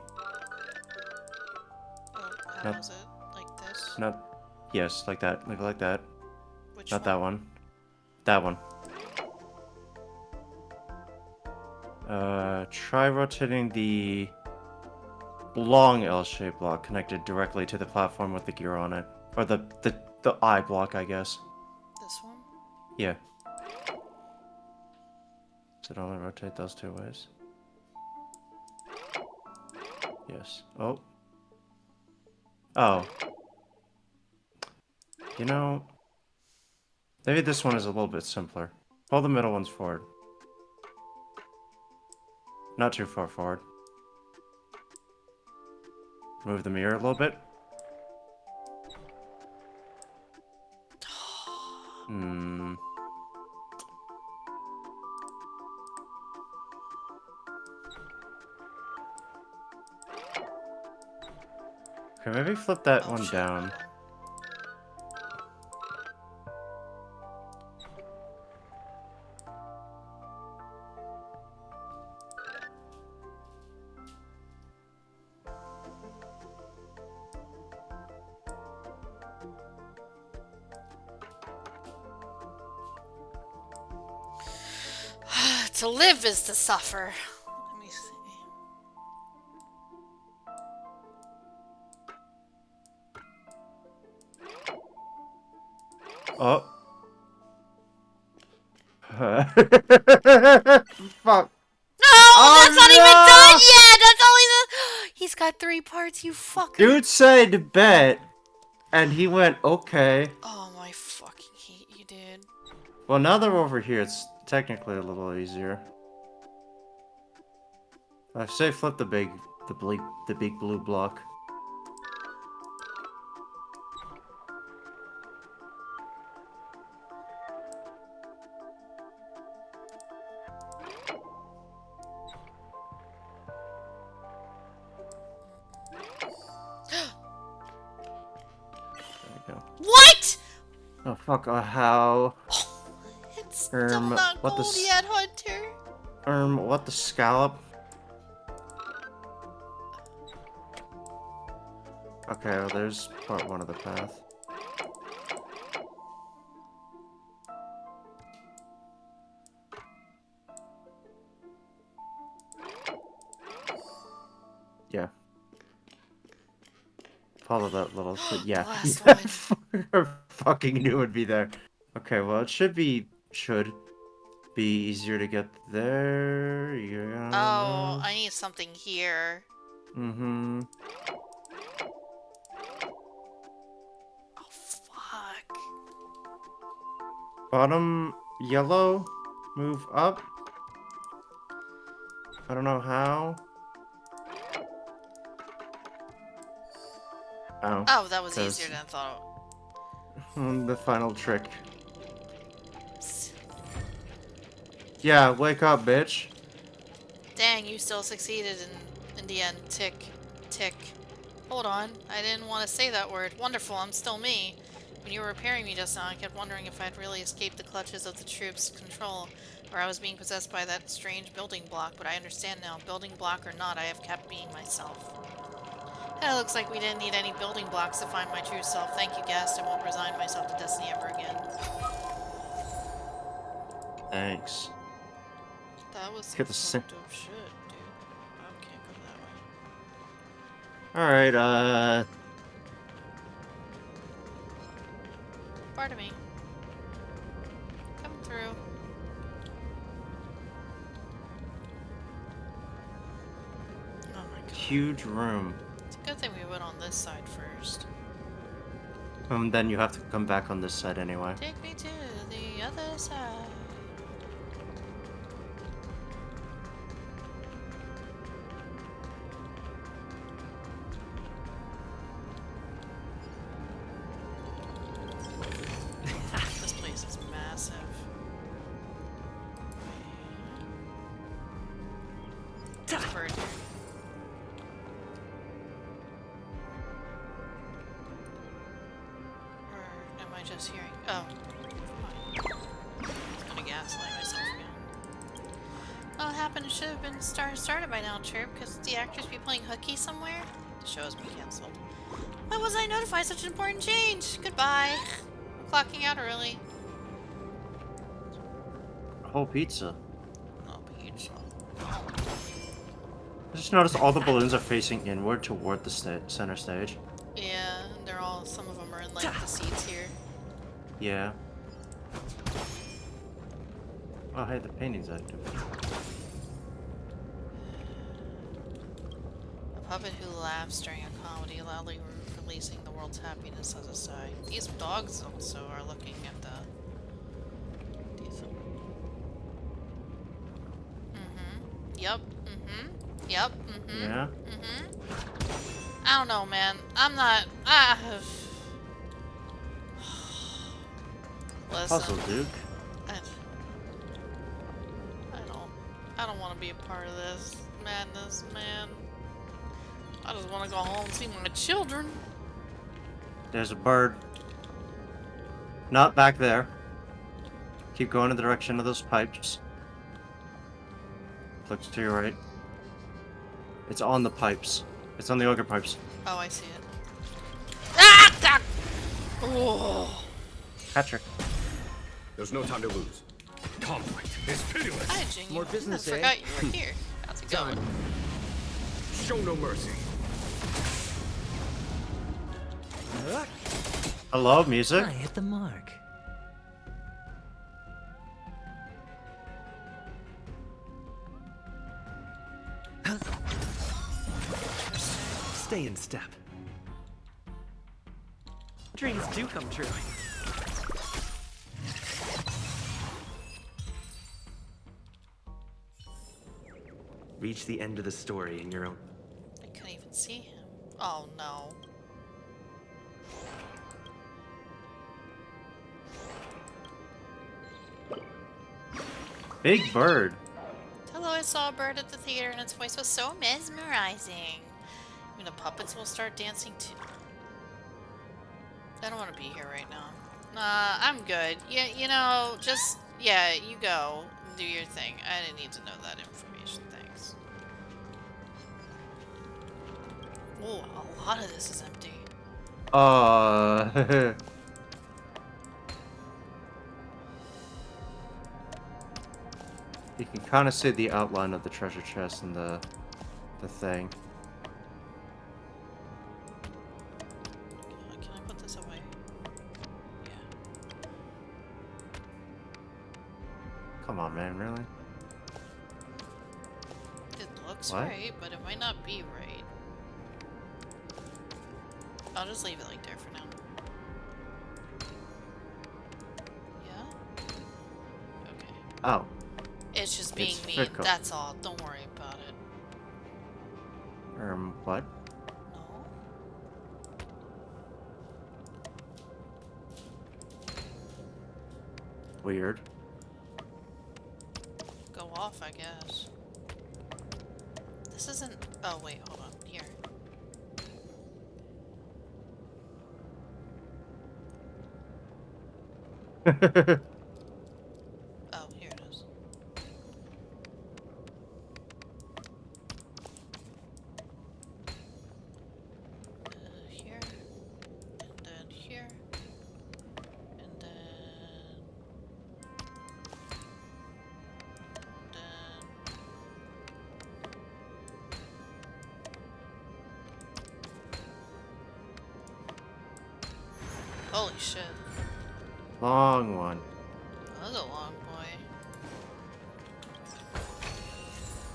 How was it? Like this? Not... Yes, like that. Like that. Which not one? that one. That one. Try rotating the long L-shaped block connected directly to the platform with the gear on it. Or the I block, I guess. This one? Yeah. So only rotate those two ways. Yes. Oh. Oh. You know... Maybe this one is a little bit simpler. Pull the middle ones forward. Not too far forward. Move the mirror a little bit. Hmm. Okay, maybe flip that one down. To live is to suffer. Let me see. Oh. Fuck. No, that's not even done yet. That's only the. He's got 3 parts. You fucker. Dude said bet, and he went okay. Oh my fucking hate you, dude. Well, now that we're over here, it's technically a little easier. I say flip the big blue block. What? Oh fuck! How? It's still not what gold the yet, Hunter. what the scallop? Okay, well, there's part 1 of the path. Yeah. Follow that little... yeah. Last one. I fucking knew it'd be there. Okay, well, it should be easier to get there. Yeah, Oh, I need something here. Mm-hmm. Oh, fuck. Bottom yellow, move up. I don't know how. Oh. Oh, that was 'Cause easier than I thought. the final trick. Yeah, wake up, bitch. Dang, you still succeeded in the end. Tick. Tick. Hold on. I didn't want to say that word. Wonderful, I'm still me. When you were repairing me just now, I kept wondering if I'd really escaped the clutches of the troops' control, or I was being possessed by that strange building block, but I understand now. Building block or not, I have kept being myself. It looks like we didn't need any building blocks to find my true self. Thank you, guest. I won't resign myself to destiny ever again. Thanks. That was some Get the sim. fucked up shit, dude. I can't go that way. Alright, Pardon me. Come through. Oh my god. huge room. It's a good thing we went on this side first. Then you have to come back on this side anyway. Take me to the other side. This place is massive. There's a bird here. Or am I just hearing? Oh. I was gonna gaslight myself again. Well, it happened. It should have been started by now, Chirp. Because the actors be playing hooky somewhere. The show has been canceled. Why wasn't I notified such an important change? Goodbye. I'm clocking out early. Whole pizza. Oh, pizza. I just noticed all the balloons are facing inward toward the center stage. Yeah, they're all. Some of them are in like the seats here. Yeah. Oh, hey, the painting's active. A puppet who laughs during a comedy, loudly releasing the world's happiness as a sigh. These dogs also are looking at the. Yep. Yep. Yeah. I don't know, man. I'm not. Listen. Puzzle, Duke. I don't want to be a part of this madness, man. I just want to go home and see my children. There's a bird. Not back there. Keep going in the direction of those pipes. Look to your right. It's on the pipes. It's on the ogre pipes. Oh, I see it. Ah! Oh. Patrick. There's no time to lose. Conflict is pitiless. Hi, Jing. More business, I forgot you were here. How's it going? Show no mercy. Hello, music. I hit the mark. Stay in step. Dreams do come true. Reach the end of the story in your own. I couldn't even see him. Oh no. Big bird. Hello, I saw a bird at the theater and its voice was so mesmerizing. I mean, the puppets will start dancing too. I don't want to be here right now. Nah, I'm good. Yeah, you know, just, yeah, you go. Do your thing. I didn't need to know that information. Thanks. Oh, a lot of this is empty. You can kind of see the outline of the treasure chest and the thing. Can I put this away? Yeah. Come on, man, really? It looks What? right, but it might not be right. I'll just leave it like there for now. Yeah? Okay. Oh. It's just being It's mean. fickle. That's all. Don't worry about it. What? Weird. Go off, I guess. This isn't... Oh, wait, hold on. Here. Oh, here it is. Here. And then here. And then... Holy shit. Long one. That was a long boy.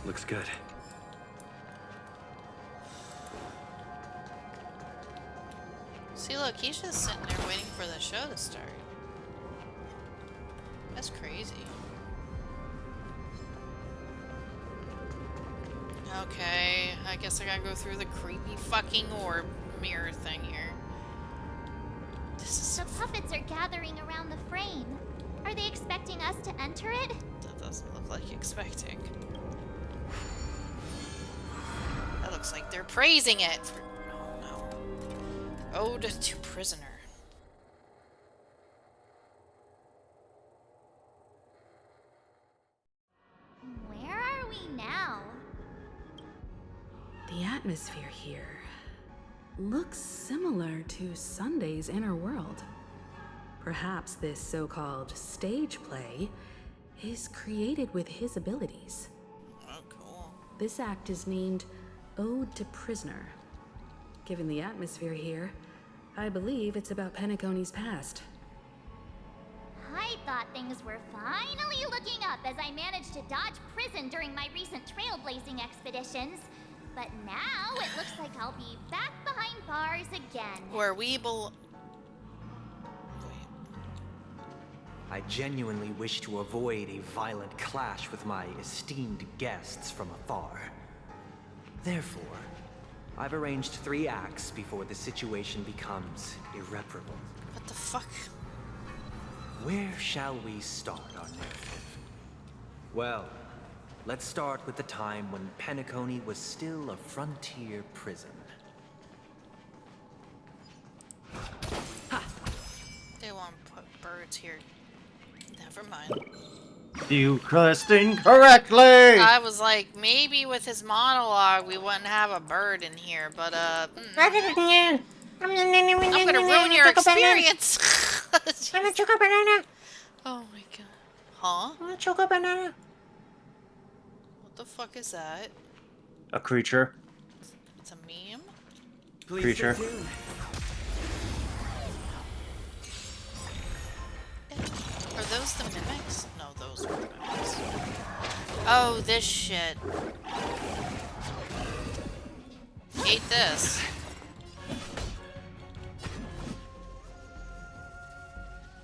Looks good. See, look, he's just sitting there waiting for the show to start. That's crazy. Okay, I guess I gotta go through the creepy fucking orb mirror thing here. The puppets are gathering around the frame. Are they expecting us to enter it? That doesn't look like expecting. That looks like they're praising it for... Oh no. Ode to Prisoner. Where are we now? The atmosphere here looks similar to Sunday's inner world. Perhaps this so-called stage play is created with his abilities. Oh, cool. This act is named Ode to Prisoner. Given the atmosphere here, I believe it's about Penacony's past. I thought things were finally looking up as I managed to dodge prison during my recent trailblazing expeditions. But now it looks like I'll be back behind bars again. Where we belong. I genuinely wish to avoid a violent clash with my esteemed guests from afar. Therefore, I've arranged 3 acts before the situation becomes irreparable. What the fuck? Where shall we start our narrative? Well, let's start with the time when Penacony was still a frontier prison. They want to put birds here. Never mind. You pressed incorrectly! I was like, maybe with his monologue we wouldn't have a bird in here, but I'm gonna ruin your experience! I'm a choco banana! Oh my god. Huh? I'm a choco banana! What the fuck is that? A creature. It's a meme? Creature. Are those the mimics? No, those are the mimics. Oh, this shit. Hate this.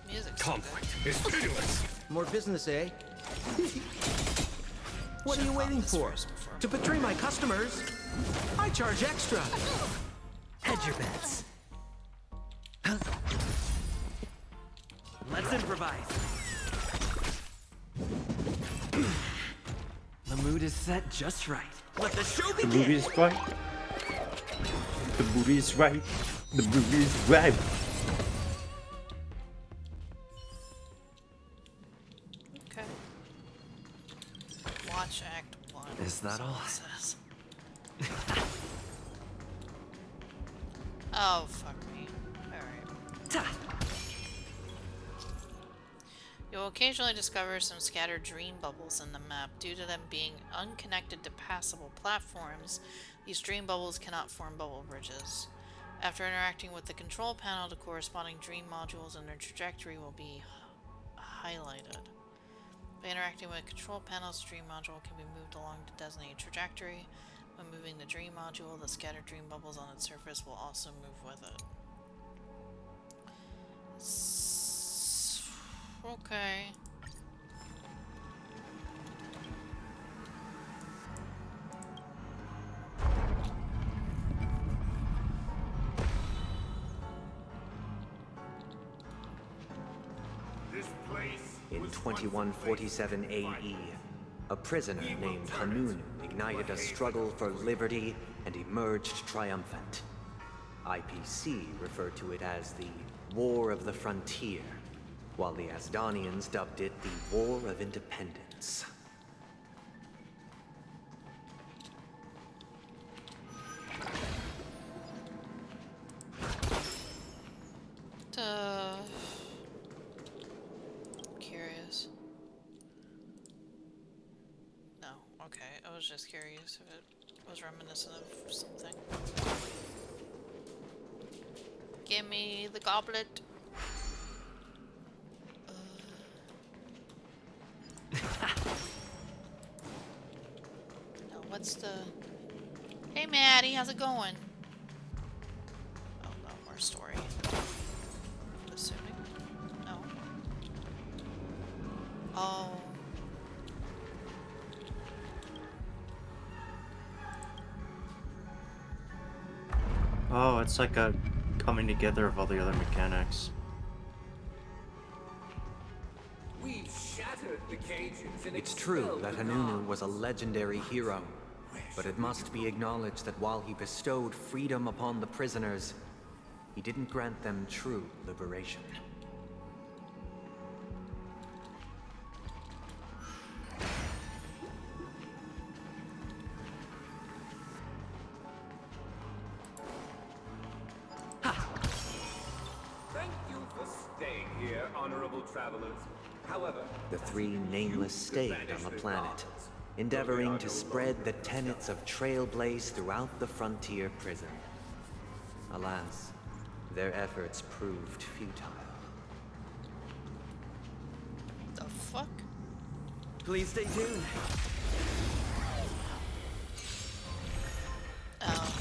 Music's so Conflict is pitiless. More business, eh? What are you waiting for? To betray my customers? I charge extra. Hedge your bets. Let's improvise. The mood is set just right. Let the show The begin. movie's right. The movie's right. The movie's right. Okay. Watch Act 1. Is that all? It says. Oh, fuck me. Alright. You'll occasionally discover some scattered dream bubbles in the map. Due to them being unconnected to passable platforms, these dream bubbles cannot form bubble bridges. After interacting with the control panel, the corresponding dream modules and their trajectory will be highlighted. By interacting with control panels, the dream module can be moved along the designated trajectory. When moving the dream module, the scattered dream bubbles on its surface will also move with it. Okay. In 2147 AE, a prisoner named Hanunu ignited a struggle for liberty and emerged triumphant. IPC referred to it as the War of the Frontier, while the Asdanians dubbed it the War of Independence. Curious. No, okay. I was just curious if it was reminiscent of something. Give me the goblet. No, what's the... Hey Maddie, how's it going? Oh, no, more story. Assuming. No. Oh. Oh, it's like a coming together of all the other mechanics. We've shattered the cages and it's true that Hanunu was a legendary hero, but it must be acknowledged that while he bestowed freedom upon the prisoners, he didn't grant them true liberation. Thank you for staying here, honorable travelers. However, The three nameless stayed on the planet, endeavoring to spread the tenets of Trailblaze throughout the frontier prison. Alas, their efforts proved futile. The fuck? Please stay tuned. Oh.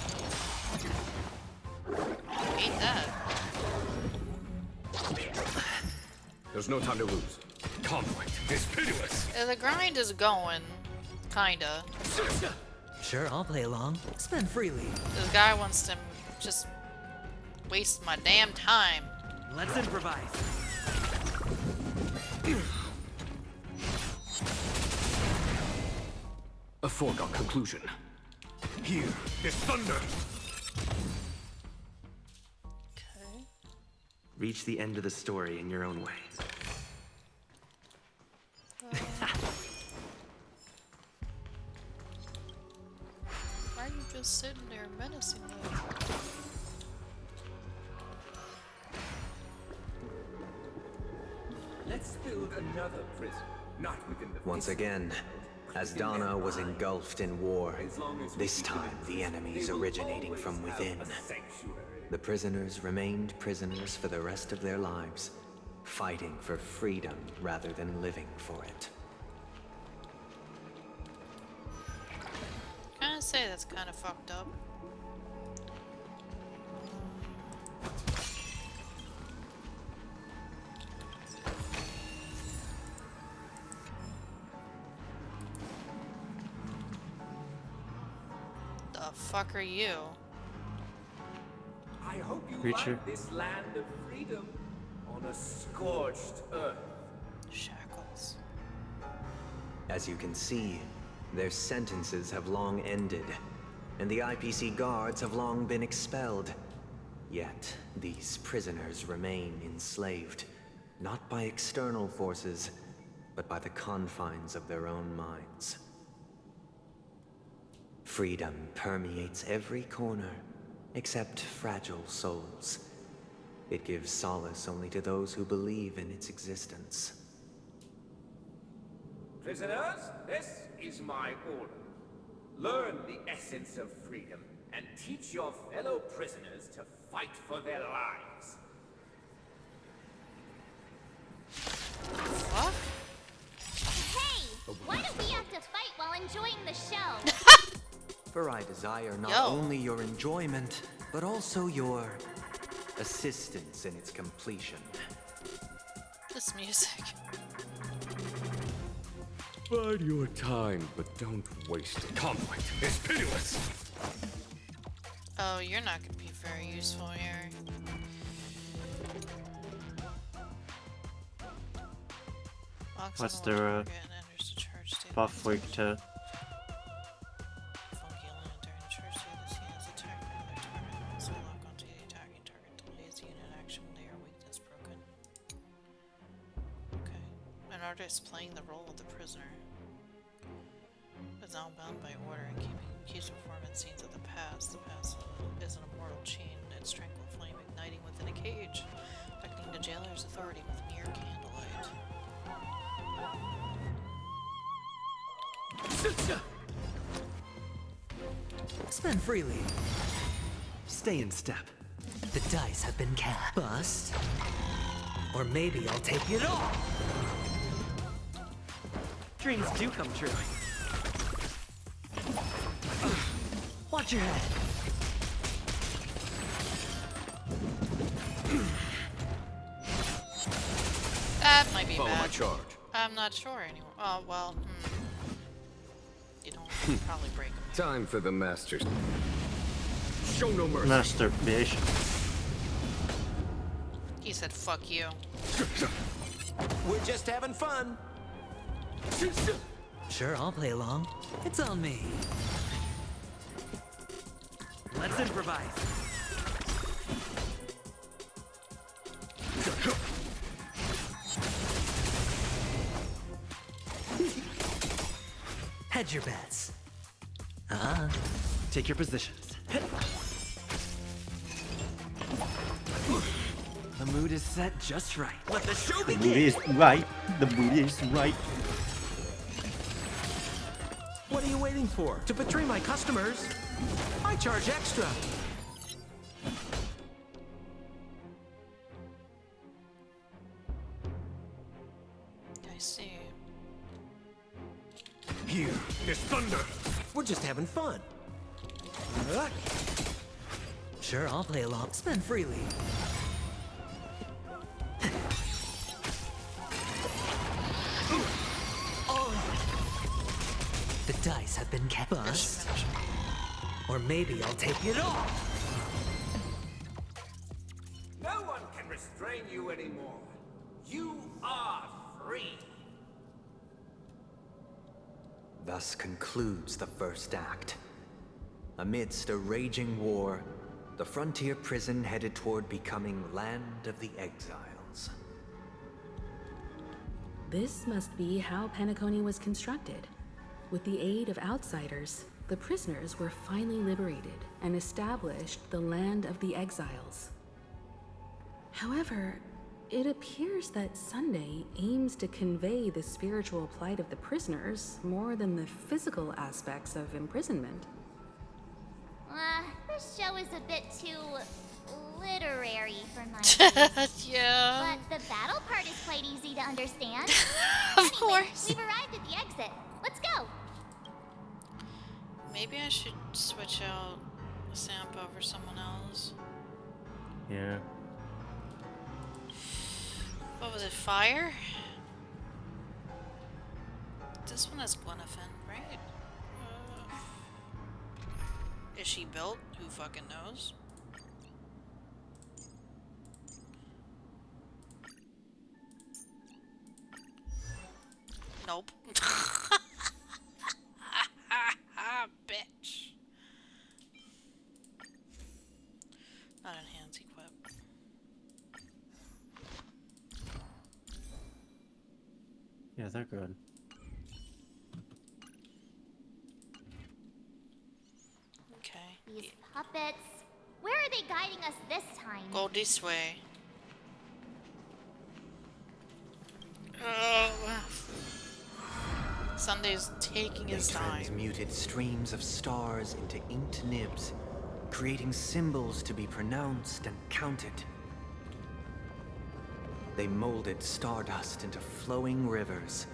Hate that. There's no time to lose. Conflict is pitiless. The grind is going. Kinda. Sure, I'll play along. Spend freely. This guy wants to just waste my damn time. Let's improvise. A foregone conclusion. Here is thunder. Okay. Reach the end of the story in your own way. Why are you just sitting there menacing me? let's build another prison, not within the Once again, Asdana was engulfed in war, this time the enemies originating from within. The prisoners remained prisoners for the rest of their lives, fighting for freedom rather than living for it. Kinda say that's kinda fucked up. The fuck are you? I hope you Creature. like this land of freedom on a scorched earth. Shackles. As you can see, their sentences have long ended, and the IPC guards have long been expelled. Yet, these prisoners remain enslaved, not by external forces, but by the confines of their own minds. Freedom permeates every corner, except fragile souls. It gives solace only to those who believe in its existence. Prisoners, this is my order. Learn the essence of freedom and teach your fellow prisoners to fight for their lives. Fuck? Hey! Why do we have to fight while enjoying the show? For I desire not Yo. only your enjoyment, but also your assistance in its completion. This music. Bide your time, but don't waste it. Conflict is pitiless! Oh, you're not gonna be very useful here. What's their buff week to? An artist playing the role of the prisoner is now bound by order and keeps performing scenes of the past. The past is an immortal chain, its tranquil flame igniting within a cage, beckoning the jailer's authority with mere candlelight. Spend freely. Stay in step. The dice have been cast. Bust. Or maybe I'll take it all. Dreams do come true. Watch your head. That might be Follow bad. my charge. I'm not sure anymore. Oh, well, you don't probably break them. Time for the masters. Show no mercy. Masturbation. He said, fuck you. We're just having fun. Sure, I'll play along. It's on me. Let's improvise. Hedge your bets. Take your positions. The mood is set just right. Let the show The begin! mood is right. The mood is right. What are you waiting for? To betray my customers? I charge extra. I see. Here is thunder. We're just having fun. Sure, I'll play along. Spend freely. The dice have been cast. Bust. Or maybe I'll take it all. No one can restrain you anymore. You are free. Thus concludes the first act. Amidst a raging war, the frontier prison headed toward becoming Land of the Exiles. This must be how Penacony was constructed. With the aid of outsiders, the prisoners were finally liberated and established the Land of the Exiles. However, it appears that Sunday aims to convey the spiritual plight of the prisoners more than the physical aspects of imprisonment. This show is a bit too literary for my taste. Yeah. But the battle part is quite easy to understand. Of course. We've arrived at the exit. Let's go. Maybe I should switch out Sampa for someone else. Yeah. What was it, Fire? This one has Gwenevin, right? Is she built? Who fucking knows? Nope. Bitch. Not enhance equip. Yeah, they're good. Okay. These puppets. Where are they guiding us this time? Go this way. Oh. Sunday's taking his They time. transmuted streams of stars into inked nibs, creating symbols to be pronounced and counted. They molded stardust into flowing rivers,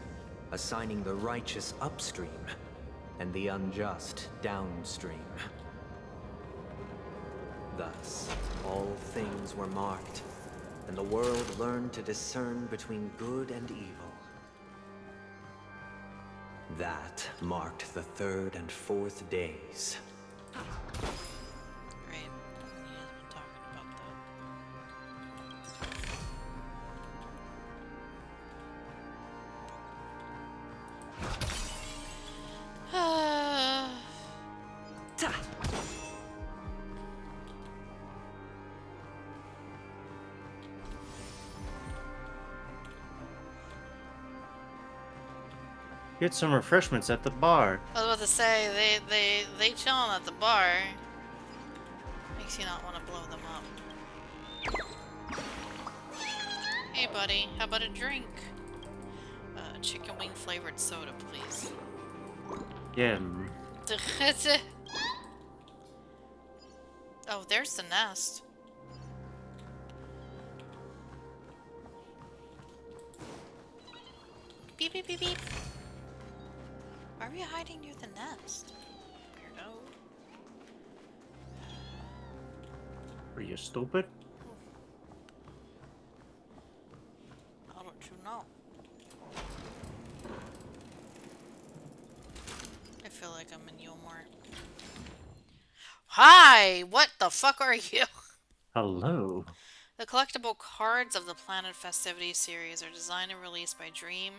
assigning the righteous upstream and the unjust downstream. Thus, all things were marked, and the world learned to discern between good and evil. That marked the third and fourth days. Great. He has been talking about that. Get some refreshments at the bar. I was about to say, they chilling at the bar. Makes you not want to blow them up. Hey buddy, how about a drink? Chicken wing flavored soda, please. Yeah. Oh, there's the nest. Beep beep beep beep. Why are you hiding near the nest? Weirdo. Are you stupid? How don't you know? I feel like I'm in Yulmart. Hi! What the fuck are you? Hello. The collectible cards of the Planet Festivities series are designed and released by Dream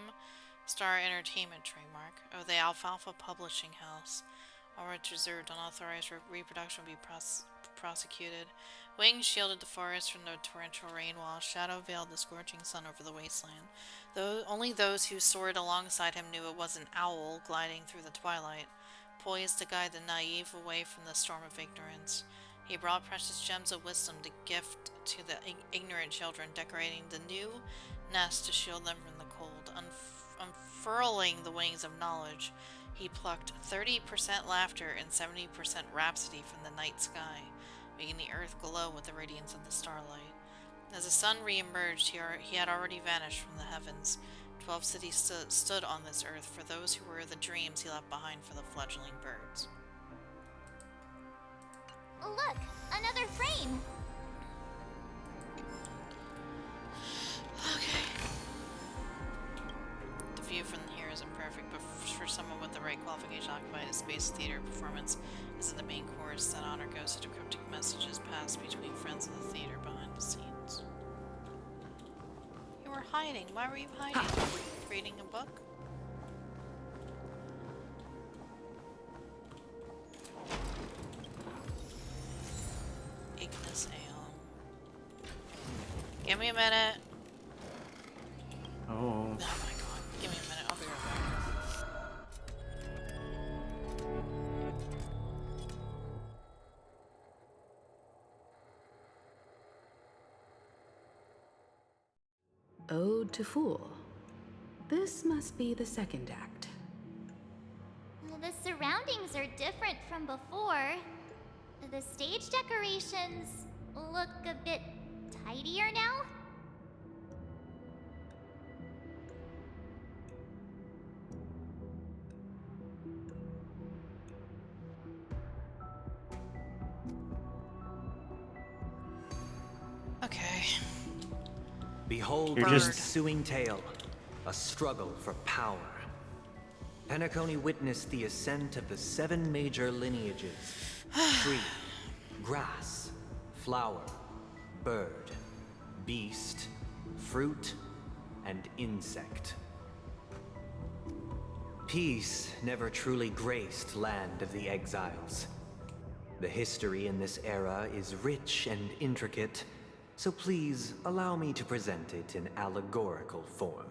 Star Entertainment trademark of the Alfalfa Publishing House. All rights reserved. Unauthorized reproduction will be prosecuted. Wings shielded the forest from the torrential rain, while shadow veiled the scorching sun over the wasteland. Only those who soared alongside him knew it was an owl gliding through the twilight, poised to guide the naive away from the storm of ignorance. He brought precious gems of wisdom to gift to the ignorant children, decorating the new nest to shield them from the cold. Unfurling the wings of knowledge, he plucked 30% laughter and 70% rhapsody from the night sky, making the earth glow with the radiance of the starlight. As the sun re-emerged, he had already vanished from the heavens. 12 cities stood on this earth for those who were the dreams he left behind for the fledgling birds. Look, another frame. Okay. The view from here is imperfect, but for someone with the right qualification, occupied a space theater performance is in the main course. That honor goes to cryptic messages passed between friends in the theater behind the scenes. You were hiding. Why were you hiding? Reading a book? Ignis Ale. Give me a minute. Oh. Oh my god. Give me a minute. I'll be right back. Ode to Fool. This must be the second act. The surroundings are different from before. The stage decorations look a bit tidier now. Okay. Behold You're the just- ensuing tale, a struggle for power. Penacony witnessed the ascent of the 7 major lineages: tree, grass, flower, bird, beast, fruit, and insect. Peace never truly graced Land of the Exiles. The history in this era is rich and intricate, so please allow me to present it in allegorical form.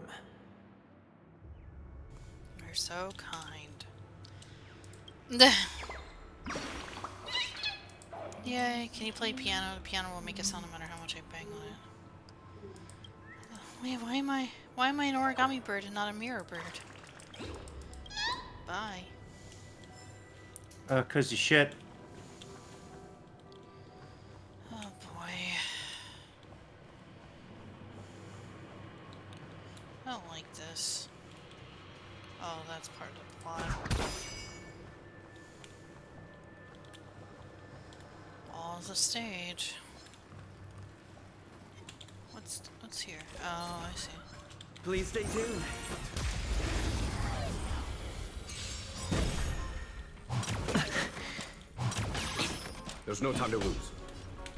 You're so kind. Yay, can you play piano? The piano will make a sound no matter how much I bang on it. Wait, why am I an origami bird and not a mirror bird? Bye. 'Cause you shit. Oh boy. I don't like this. Oh, that's part of the plot. Oh, the stage. What's here? Oh, I see. Please stay tuned. There's no time to lose.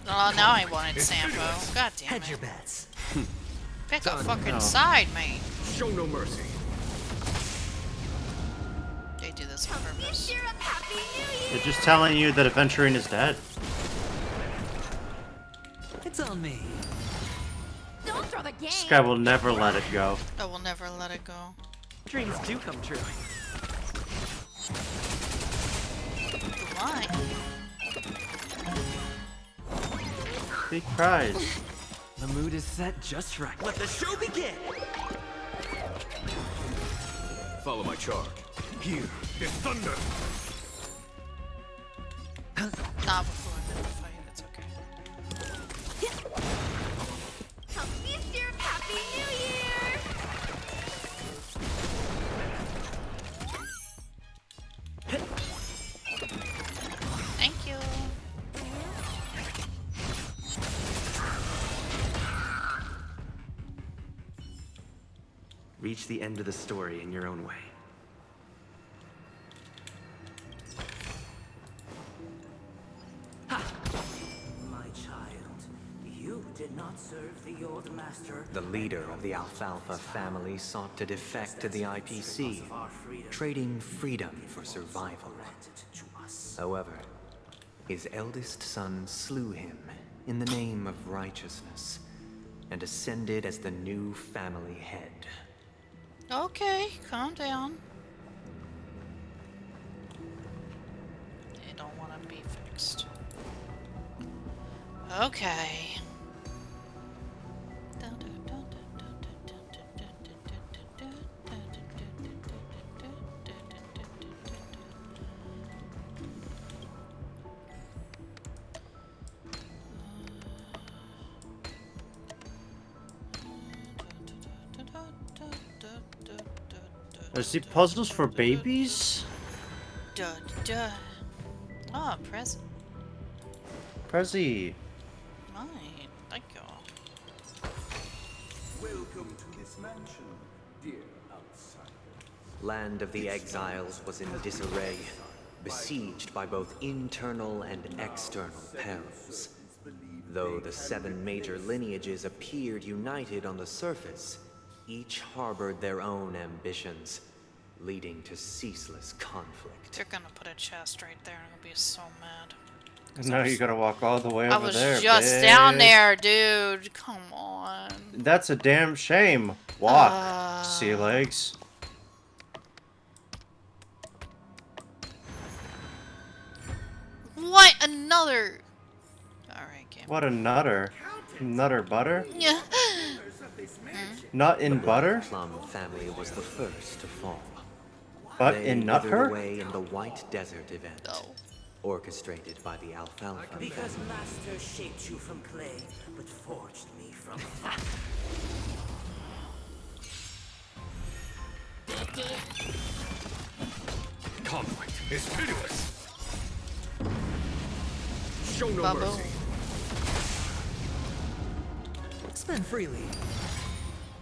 Oh, now I wanted Sampo. God damn Hedge it. your bets. Pick a fucking side, mate. Show no mercy. They do this on purpose. They're just telling you that Aventurine is dead. It's on me. Don't throw the game. This guy will never let it go. I will never let it go. Dreams do come true. Why? He cries. The mood is set just right. Let the show begin! Follow my charge. Here is thunder. Not before the fight, it's okay. Mr. Happy New Year! Thank you. Reach the end of the story in your own way. My child, you did not serve the old master. The leader of the Alfalfa family sought to defect to the IPC, trading freedom for survival. However, his eldest son slew him in the name of righteousness and ascended as the new family head. Okay, calm down. They don't want to be fixed. Okay. Is he puzzles for babies? Duh. Oh, present. Prezi. Mine. Thank y'all. Welcome to this mansion, dear outsider. Land of the Exiles was in disarray, besieged by both internal and external perils. Though the 7 major lineages appeared united on the surface, each harbored their own ambitions, leading to ceaseless conflict. They're gonna put a chest right there and I'm gonna be so mad. Now you gotta walk all the way over I was there. just down there, dude. Come on. That's a damn shame. Walk, sea legs. What? Another. Alright, game. What a nutter. Nutter butter? Yeah. Nut in butter? The Plum family was the first to fall. But They in nut withered her? away in the White Desert event, orchestrated by the Alfalfa Because family. master shaped you from clay, but forged me from Conflict is pitiless. Show no Bubble. mercy. Spend freely.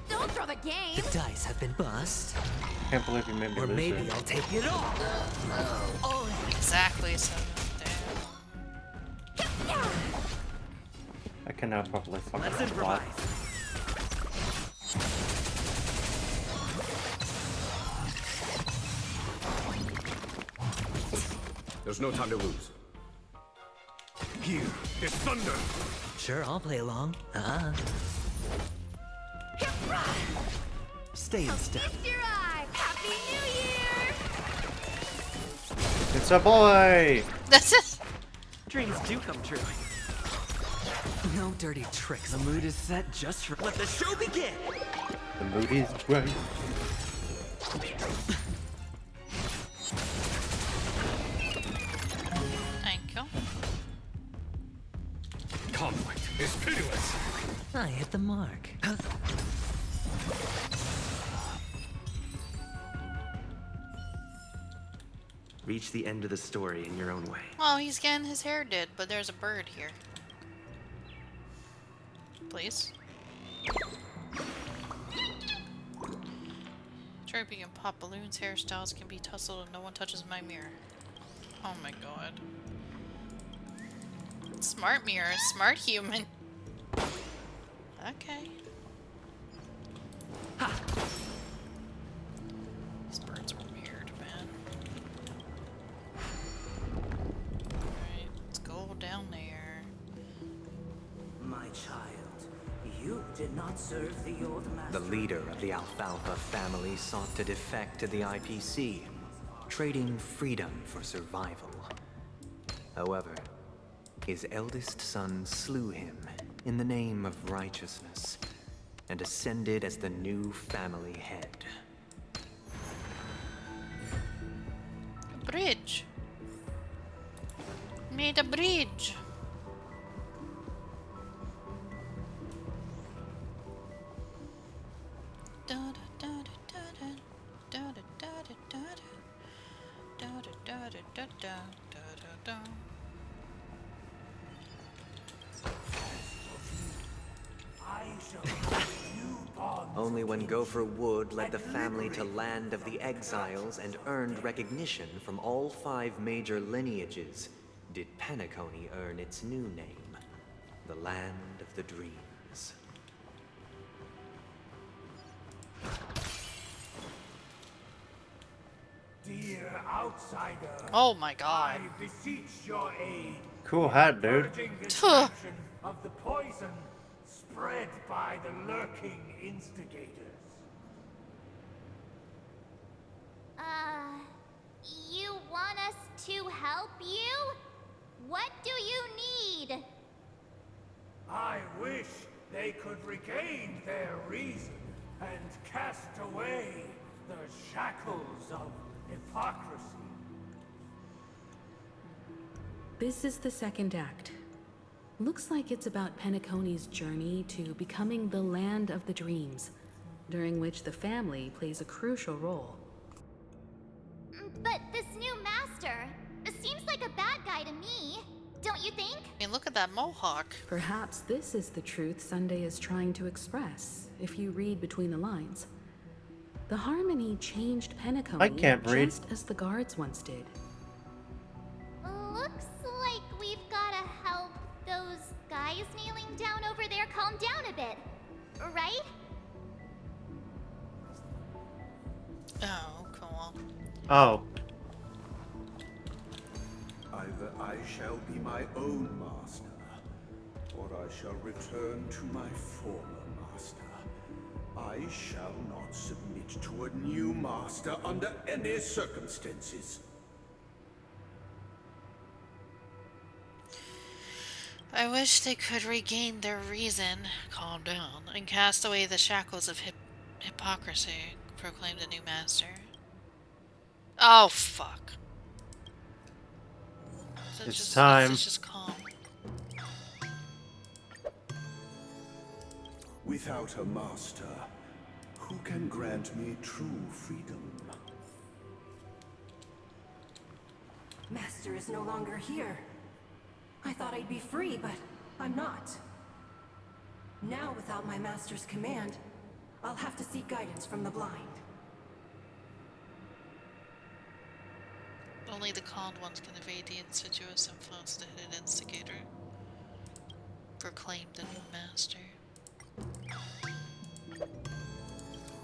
Don't throw the game. The dice have been bust. Can't believe you made me Or lose maybe it. I'll take it all. Exactly, so I cannot properly fucking Let's plot. improvise. There's no time to lose. Here is thunder. Sure, I'll play along. Stay in step. Your eye. Happy New Year. It's a boy! That's it. Dreams do come true. No dirty tricks. The mood is set just right. Let the show begin! The mood is right. Thank you. Conflict is pitiless. I hit the mark. Reach the end of the story in your own way. Oh, he's getting his hair did, but there's a bird here. Please. Chirping and pop balloons, hairstyles can be tussled and no one touches my mirror. Oh my god. Smart mirror, smart human. Okay. Ha! These birds are weird, man. Alright, let's go down there. My child, you did not serve the old master. The leader of the Alfalfa family sought to defect to the IPC, trading freedom for survival. However, his eldest son slew him in the name of righteousness and ascended as the new family head. A bridge. Made a bridge. Only when Gopher Wood led the family to Land of the Exiles and earned recognition from all 5 major lineages did Penacony earn its new name, the Land of the Dreams. Dear outsider. Oh my god. I beseech your aid. Cool hat, dude. Purging destruction of the poison spread by the lurking instigators. You want us to help you? What do you need? I wish they could regain their reason and cast away the shackles of hypocrisy. This is the second act. Looks like it's about Penacony's journey to becoming the Land of the Dreams, during which the family plays a crucial role. But this new master seems like a bad guy to me, don't you think? I mean, look at that mohawk. Perhaps this is the truth Sunday is trying to express, if you read between the lines. The Harmony changed Penacony just as the guards once did. Looks like we've gotta help those guys kneeling down over there calm down a bit, right? Oh, cool. Oh. Either I shall be my own master, or I shall return to my former master. I shall not submit to a new master under any circumstances. I wish they could regain their reason, calm down, and cast away the shackles of hypocrisy, proclaimed the new master. Oh, fuck. It's time. It's just calm. Without a master, who can grant me true freedom? Master is no longer here. I thought I'd be free, but I'm not. Now, without my master's command, I'll have to seek guidance from the blind. Only the conned ones can evade the insidious influence of the hidden instigator, proclaimed the new master.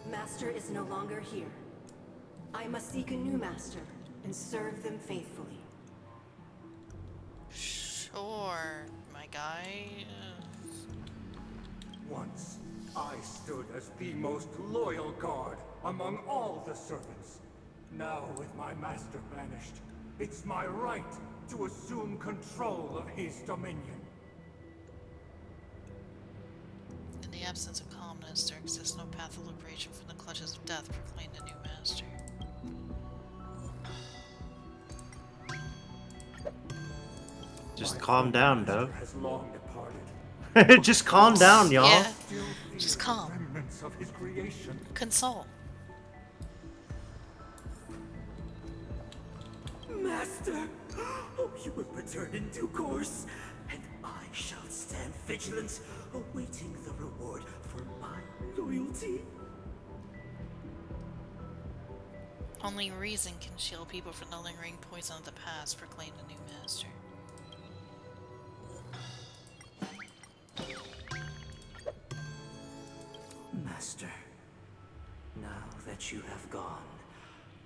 Master is no longer here. I must seek a new master and serve them faithfully. Sure, my guy. Once, I stood as the most loyal guard among all the servants. Now, with my master banished, it's my right to assume control of his dominion. In the absence of calmness, there exists no path of liberation from the clutches of death, proclaimed the new master. Just calm down, though. Has long departed. Just calm down, y'all. Yeah, just calm. Remnants of his creation. Console. Master! Oh, you will return in due course, and I shall stand vigilant, awaiting the reward for my loyalty. Only reason can shield people from the lingering poison of the past, proclaimed a new master. Master, now that you have gone,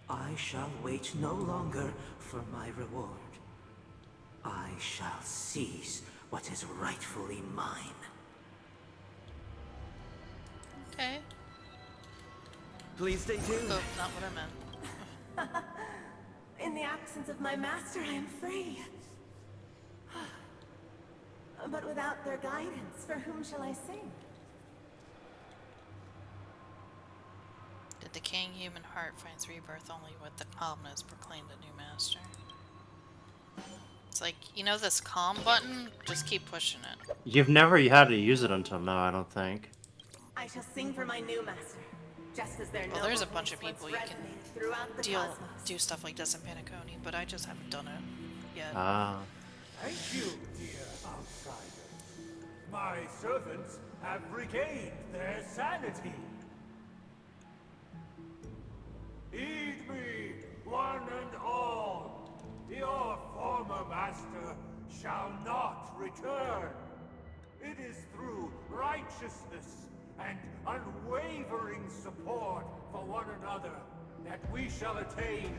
I shall wait no longer for my reward. I shall seize what is rightfully mine. Okay. Please stay tuned. Oh, not what I meant. In the absence of my master, I am free. But without their guidance, for whom shall I sing? The decaying human heart finds rebirth only with the calmness proclaimed a new master. It's like, you know this calm button? Just keep pushing it. You've never had to use it until now, I don't think. I shall sing for my new master, just as their Well, there's a noble bunch of voice people once you can resonated throughout the cosmos. do stuff like this in Paniconi, but I just haven't done it yet. Ah. Thank you, dear outsiders. My servants have regained their sanity. Heed me, one and all. Your former master shall not return. It is through righteousness and unwavering support for one another that we shall attain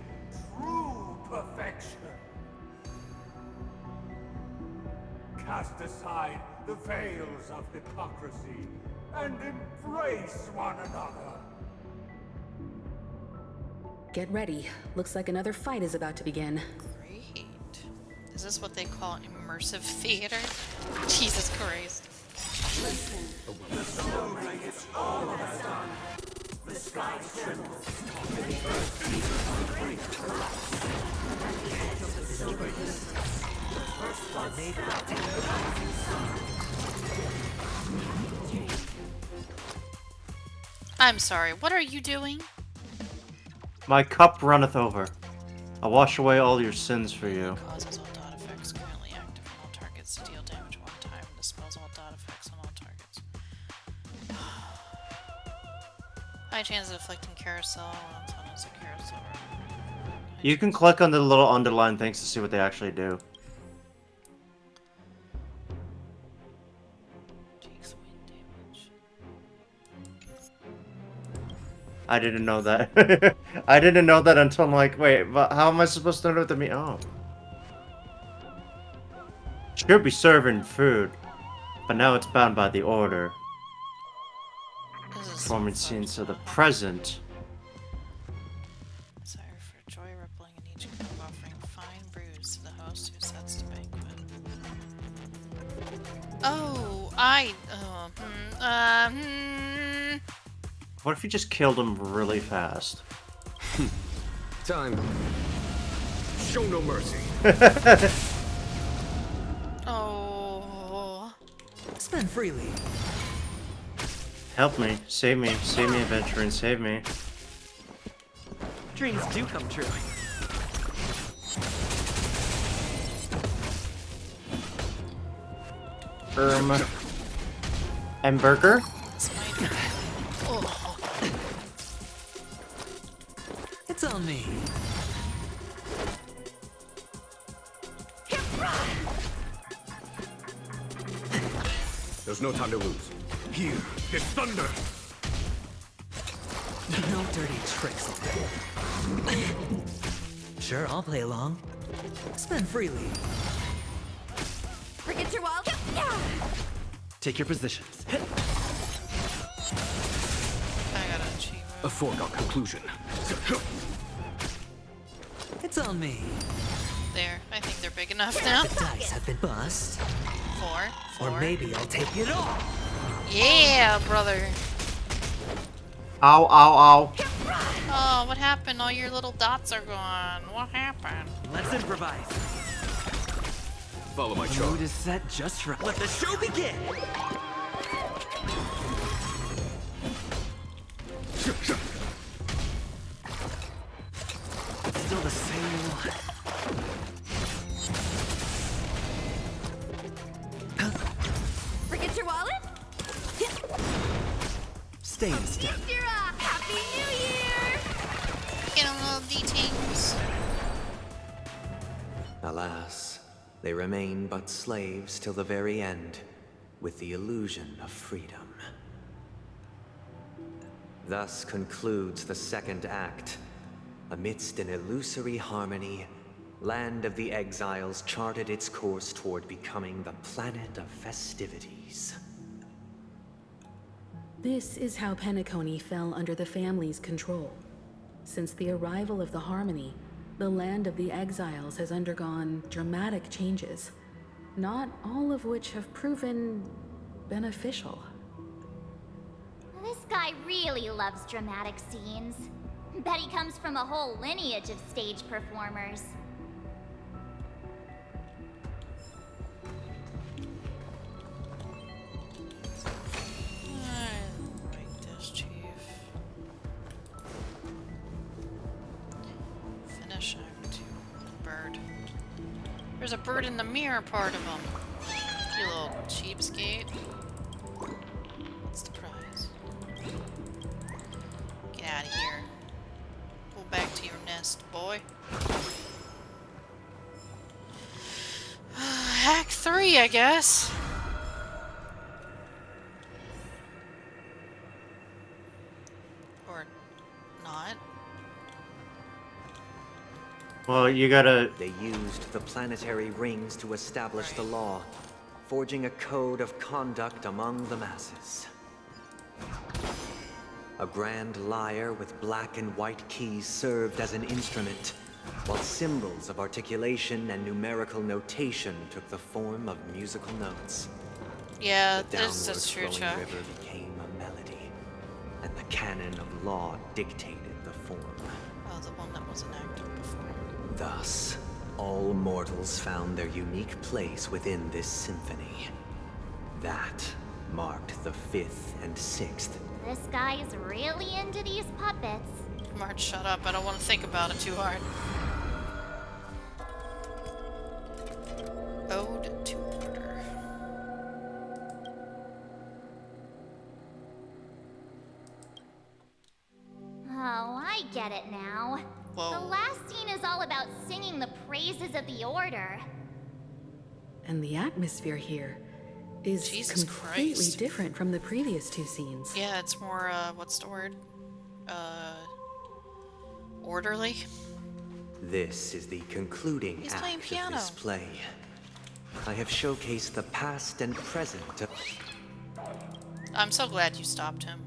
true perfection. Cast aside the veils of hypocrisy and embrace one another. Get ready. Looks like another fight is about to begin. Great. Is this what they call immersive theater? Jesus Christ. Listen, the snow blankets all of us on. The sky trembles. The earth breaks. At the edge of the silver universe, the first blood sprout in the rising sun. I'm sorry, what are you doing? My cup runneth over. I wash away all your sins for you. Causes all dot effects currently active on all targets to deal damage one time and dispels all dot effects on all targets. High chance of deflecting carousel as a carousel. You can click on the little underlined things to see what they actually do. I didn't know that. I didn't know that until I'm like, wait, but how am I supposed to know what that means? Oh. Should be serving food, but now it's bound by the order. Performing scenes of the present. Desire for joy rippling in each cup, offering fine brews to the host who sets the banquet. Oh, What if you just killed him really fast? Time. Show no mercy. Oh. Spend freely. Help me, save me, adventuring, save me. Dreams do come true. Hamburger? Oh. It's on me. There's no time to lose. Here is thunder. No dirty tricks. Sure, I'll play along. Spend freely. Forget your wild. Take your positions. I gotta achieve it. A foregone conclusion. It's on me. There, I think they're big enough now. The dice have been bust. Four. Or maybe I'll take it all. Yeah, brother. Ow, ow, ow. Oh, what happened? All your little dots are gone. What happened? Let's improvise. Follow my The charm. mood is set just right. Let the show begin. Still the same one. Stay in step. Happy New Year! Get a little D-tings. Alas, they remain but slaves till the very end, with the illusion of freedom. Thus concludes the second act. Amidst an illusory harmony, Land of the Exiles charted its course toward becoming the planet of festivities. This is how Penacony fell under the family's control. Since the arrival of the Harmony, the Land of the Exiles has undergone dramatic changes, not all of which have proven beneficial. This guy really loves dramatic scenes. Bet he comes from a whole lineage of stage performers. I like this, Chief. Finish Act 2. Bird. There's a bird in the mirror part of him. You little cheapskate. What's the prize? Get out of here. Go back to your nest, boy. Act 3, I guess. Or not. Well, you gotta... They used the planetary rings to establish the law, forging a code of conduct among the masses. A grand lyre with black and white keys served as an instrument, while symbols of articulation and numerical notation took the form of musical notes. Yeah, The that's true, downward Chuck. flowing river became a melody, and the canon of law dictated the form. Oh, the one that wasn't active before. Thus, all mortals found their unique place within this symphony. That marked the 5th and 6th. This guy's really into these puppets. Marge, shut up. I don't want to think about it too hard. Ode to Order. Oh, I get it now. Whoa. The last scene is all about singing the praises of the Order. And the atmosphere here is Jesus completely Christ. different from the previous two scenes. Yeah, it's more, what's the word? Orderly? This is the concluding He's playing act piano. of this play. I have showcased the past and present of... I'm so glad you stopped him.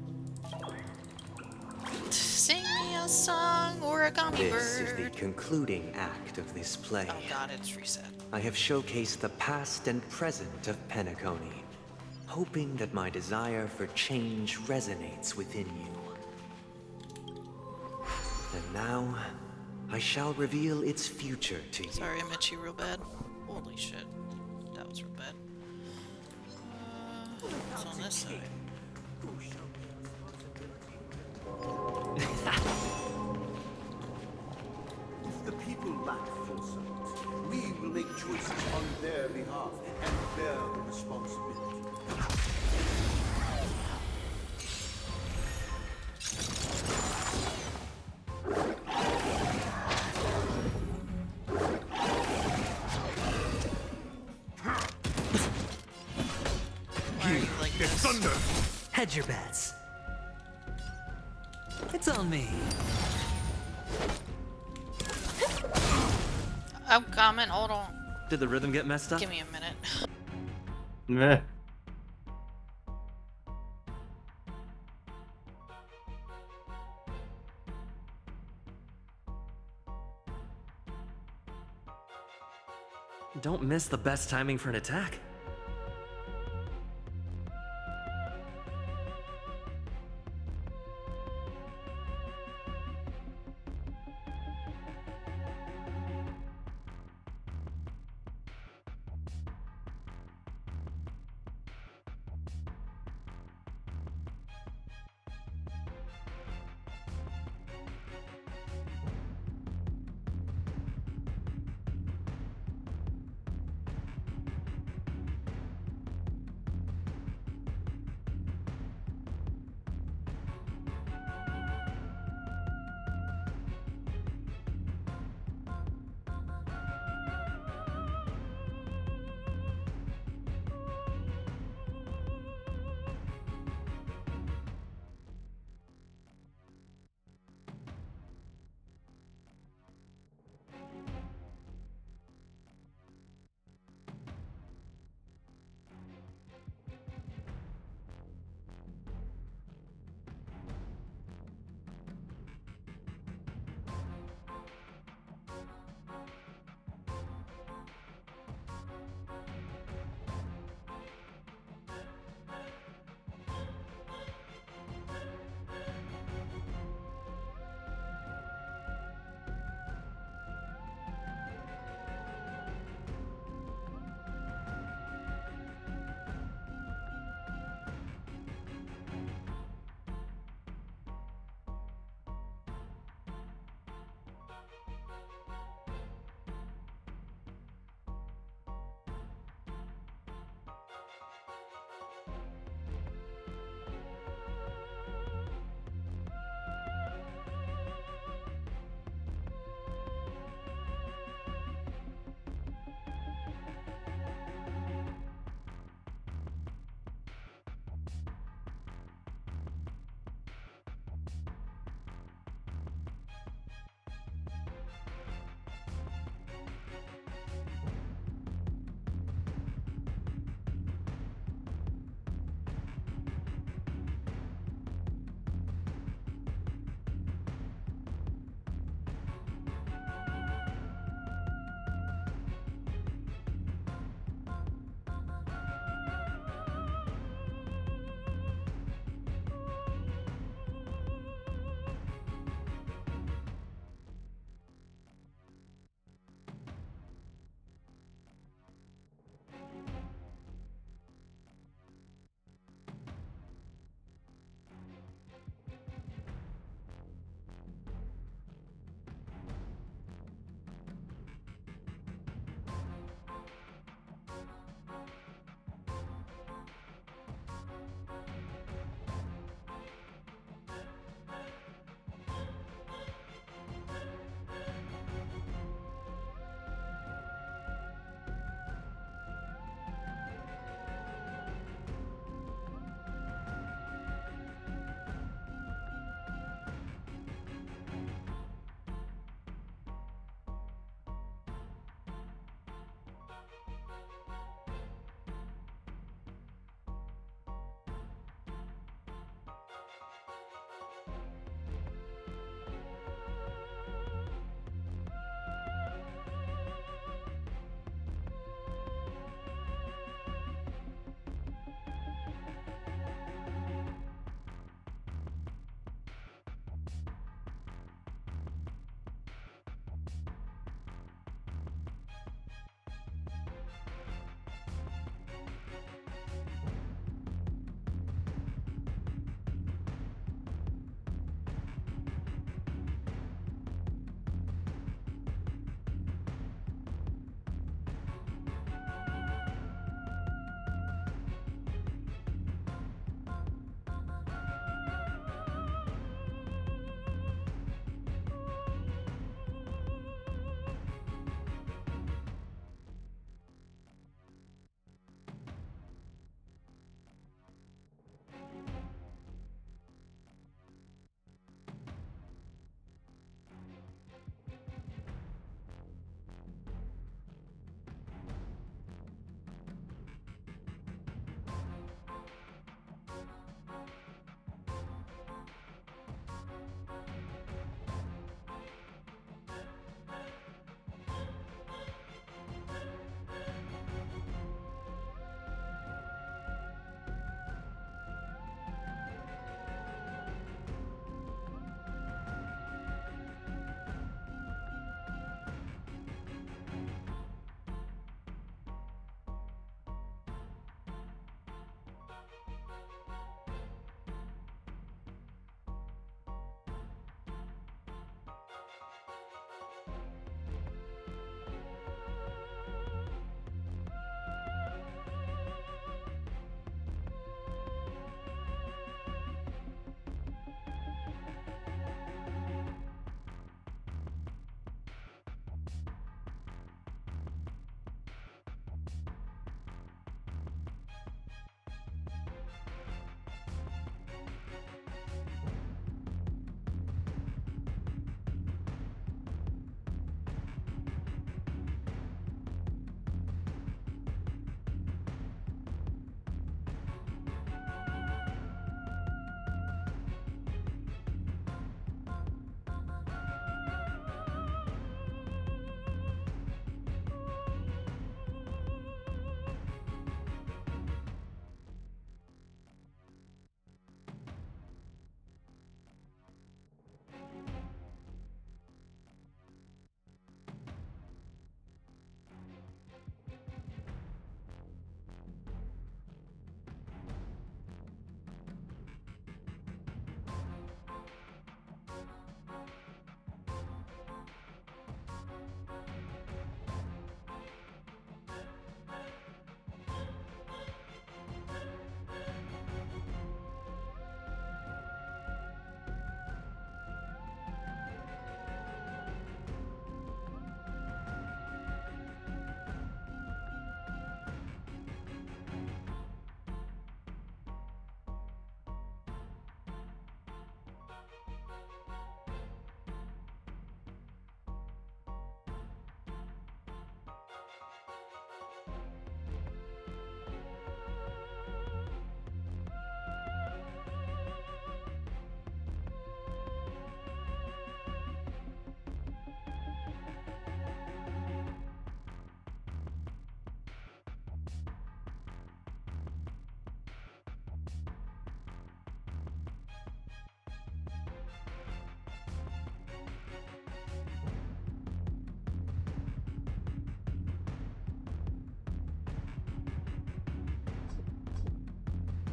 Sing me a song, origami This bird. is the concluding act of this play. Oh god, it's reset. I have showcased the past and present of Penacony, hoping that my desire for change resonates within you. And now, I shall reveal its future to you. Sorry, I met you real bad. Holy shit. That was real bad. What's on this side? If the people lack foresight, we will make choices on their behalf and bear the responsibility. Why are you like this? Thunder! Hedge your bets. It's on me. I'm coming, hold on. Did the rhythm get messed up? Give me a minute. Meh. Don't miss the best timing for an attack.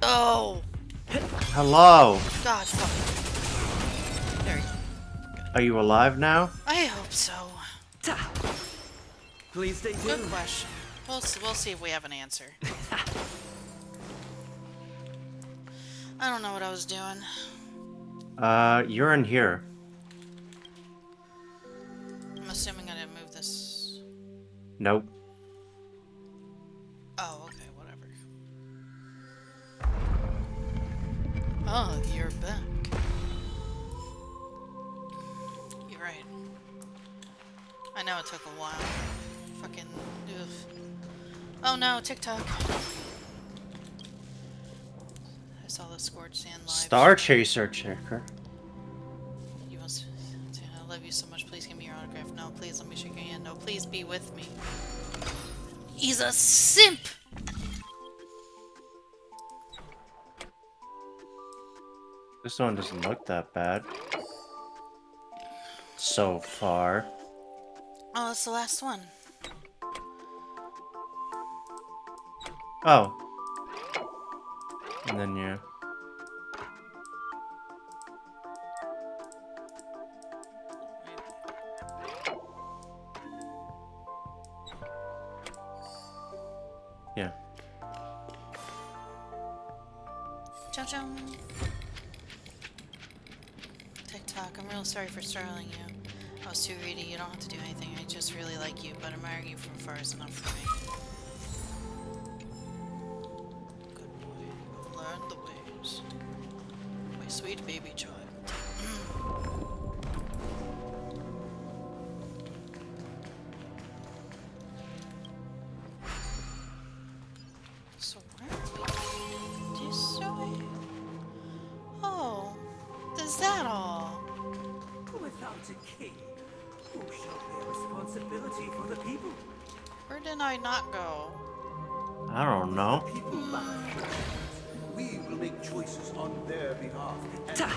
Oh! Hello. God fuck. There you go. Are you alive now? I hope so. Please stay tuned. Good question. We'll see if we have an answer. I don't know what I was doing. You're in here. I'm assuming I didn't move this. Nope. Oh, okay, whatever. Oh, you're back. You're right. I know it took a while. Fucking. Ugh. Oh no, TikTok. I saw the Scorched Sand live. Star Chaser checker. You must. I love you so much. Please give me your autograph. No, please let me shake your hand. No, please be with me. He's a simp! This one doesn't look that bad. So far. Oh, that's the last one. Oh. And then you. Yeah. Chow chow. TikTok, I'm real sorry for startling you. I was too greedy. You don't have to do anything. I just really like you, but admiring you from afar is enough for me. Good boy. You've learned the ways. My sweet baby child. So where are we? This way? Oh, is that all? Without a king, who shall bear responsibility for the people? Where did I not go? I don't know. People lack we will make choices on their behalf. And their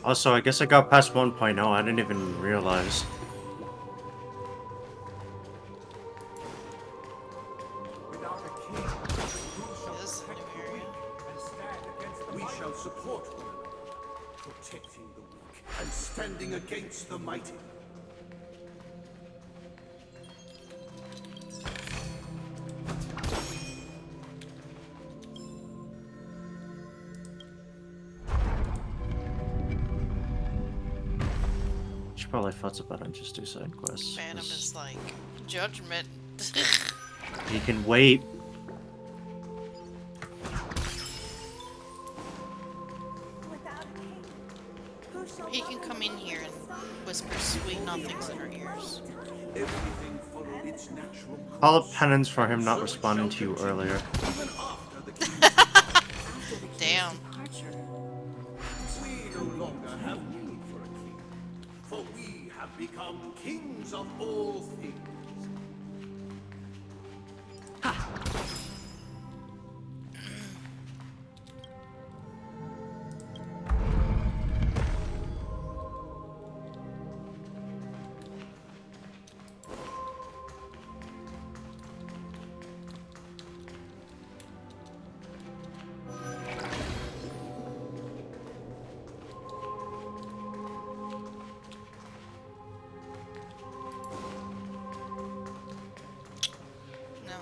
Also, I guess I got past 1.0. I didn't even realize. without a king, who shall protect the weak and stand against the mighty? We shall support one another, protecting the weak and standing against the mighty. Should probably futz about and just do side quests. Phantom is like judgment. You can wait. He can come in here and whisper sweet nothings in her ears. Everything followed its natural course. Call up penance for him not responding to you earlier. Even after the Damn. we no longer have need for a king, for we have become kings of all things. No.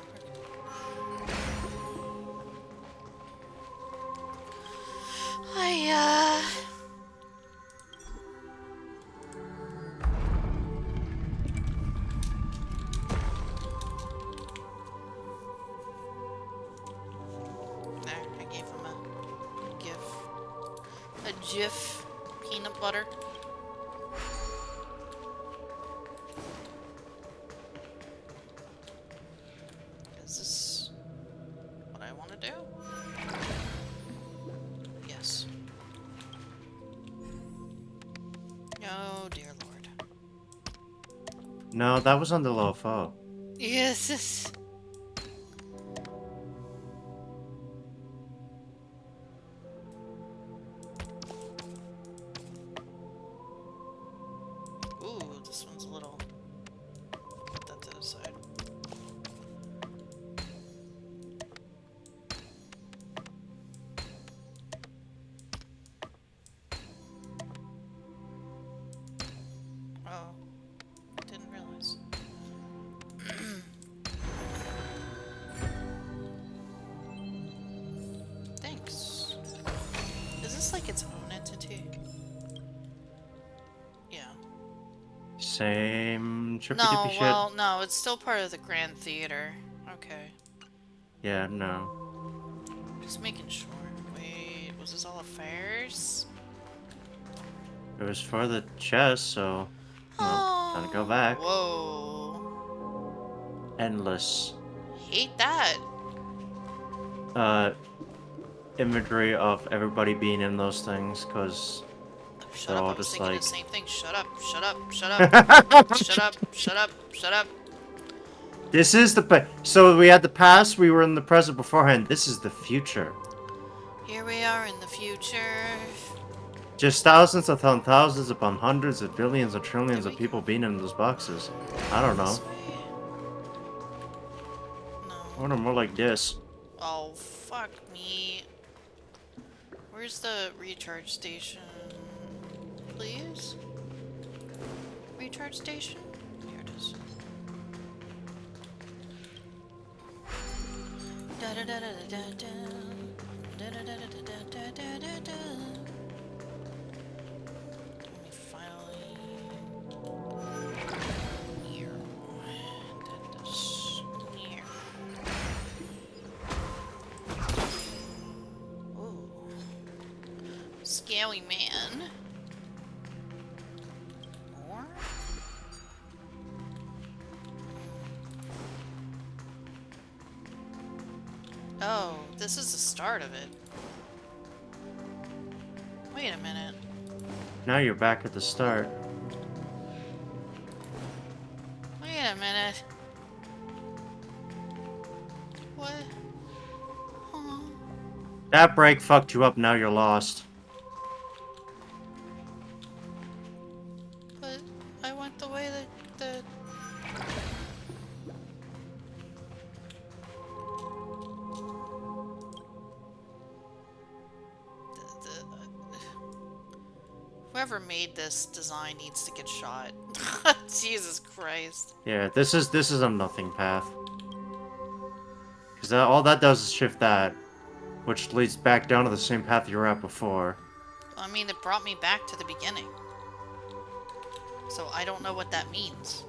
There, I gave him a gif. A GIF peanut butter. Is this what I want to do? Yes. Oh dear lord. No, that was on the low foe. Yes. Ooh, this one's a little. Put that to the side. same trippy No, dippy shit? well, no, it's still part of the Grand Theater. Okay. Yeah, no. Just making sure. Wait, was this all a farce? It was for the chest, so well, time to go back. Whoa. Endless Hate that. imagery of everybody being in those things, because Shut they're up, all I was just thinking like the same thing. Shut up, shut up, shut up. Shut up, shut up, shut up. This is so we had the past, we were in the present beforehand. This is the future. Here we are in the future. Just thousands upon thousands upon hundreds of billions and trillions of people being in those boxes. I don't know. I wonder more like this. Oh, fuck me. Where's the recharge station? Please? Recharge station? Here it is. Da da da da da da da da da da da da da da da. Let me finally here. Here. Ooh. Scaly man. More? Oh, this is the start of it. Wait a minute. Now you're back at the start. Wait a minute. What? Huh? That break fucked you up, now you're lost. But I went the way that whoever made this design needs to get shot. Jesus Christ. Yeah, this is a nothing path. Because all that does is shift that, which leads back down to the same path you were at before. I mean, it brought me back to the beginning. So I don't know what that means.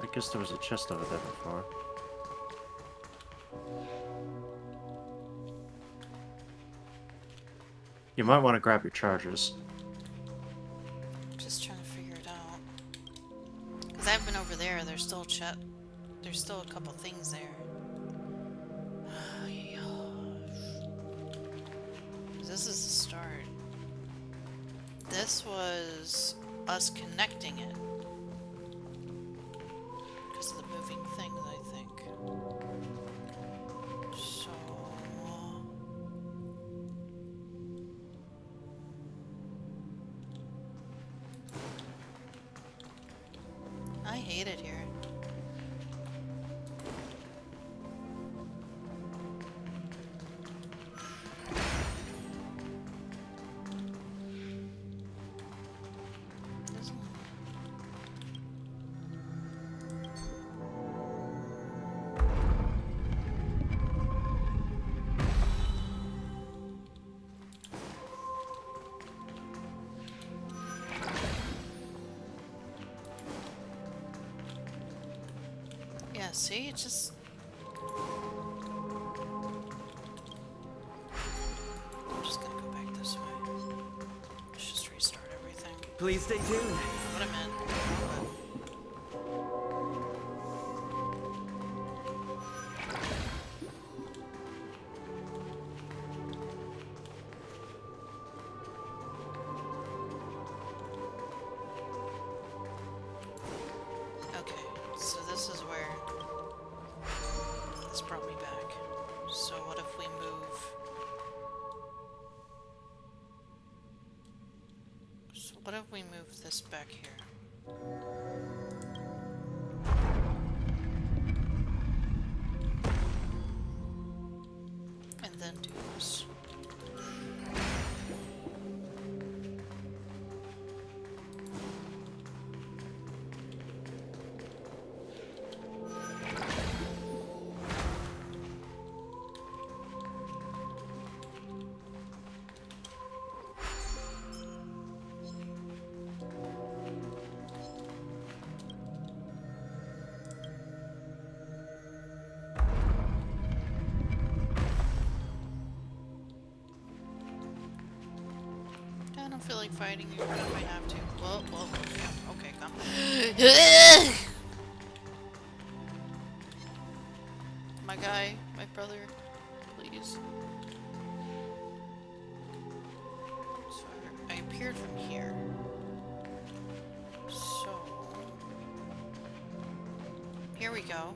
I guess there was a chest over there before. You might want to grab your charges. I'm just trying to figure it out. Because I've been over there, there's still there's still a couple things there. This is the start. This was us connecting it. Because of the moving things, I think. So... I hate it here. Yeah, see, it's just... I'm just gonna go back this way. Let's just restart everything. Please stay tuned. What I meant. Okay, so this is where this brought me back. So what if we move? So what if we move this back here? And then do this. feel like fighting you, but I might have to. Whoa, whoa, yeah, okay, come. My guy, my brother, please. So I appeared from here. So here we go.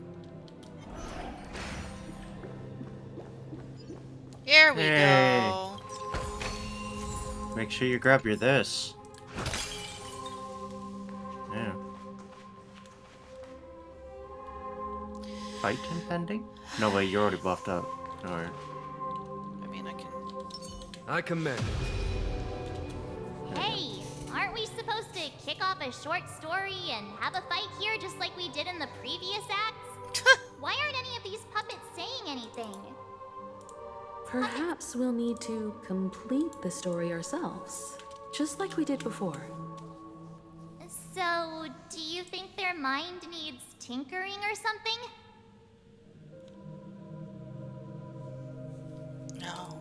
Here we go. Make sure you grab your this. Yeah. Fight impending? No way, you're already buffed up. Alright. I mean, I can. I commend it. Hey, aren't we supposed to kick off a short story and have a fight here just like we did in the previous acts? Why aren't any of these puppets saying anything? Perhaps we'll need to complete the story ourselves, just like we did before. So, do you think their mind needs tinkering or something? No.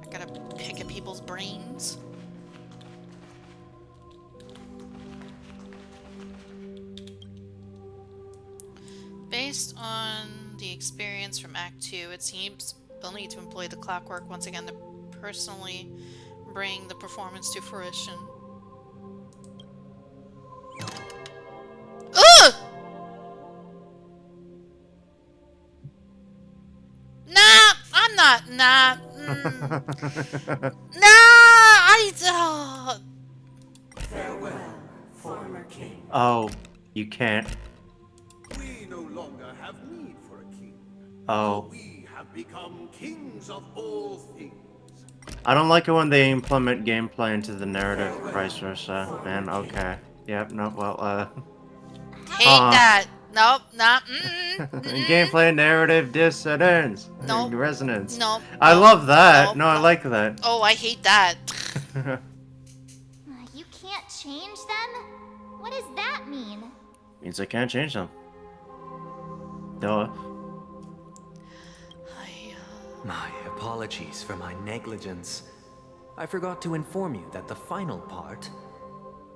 I gotta pick at people's brains. Based on the experience from Act 2, it seems they'll need to employ the clockwork once again to personally bring the performance to fruition. Ugh! Nah, I'm not. Nah. Farewell, former king. Oh, you can't. We no longer have need for a king. Oh. We have become kings of all things. I don't like it when they implement gameplay into the narrative, vice versa. Man, okay. Yep, no, well, Hate that. Nope, not. Gameplay narrative dissonance. Nope. Resonance. Nope. I love that. Nope. No, I like that. Oh, I hate that. You can't change them? What does that mean? Means I can't change them. Duh. My apologies for my negligence. I forgot to inform you that the final part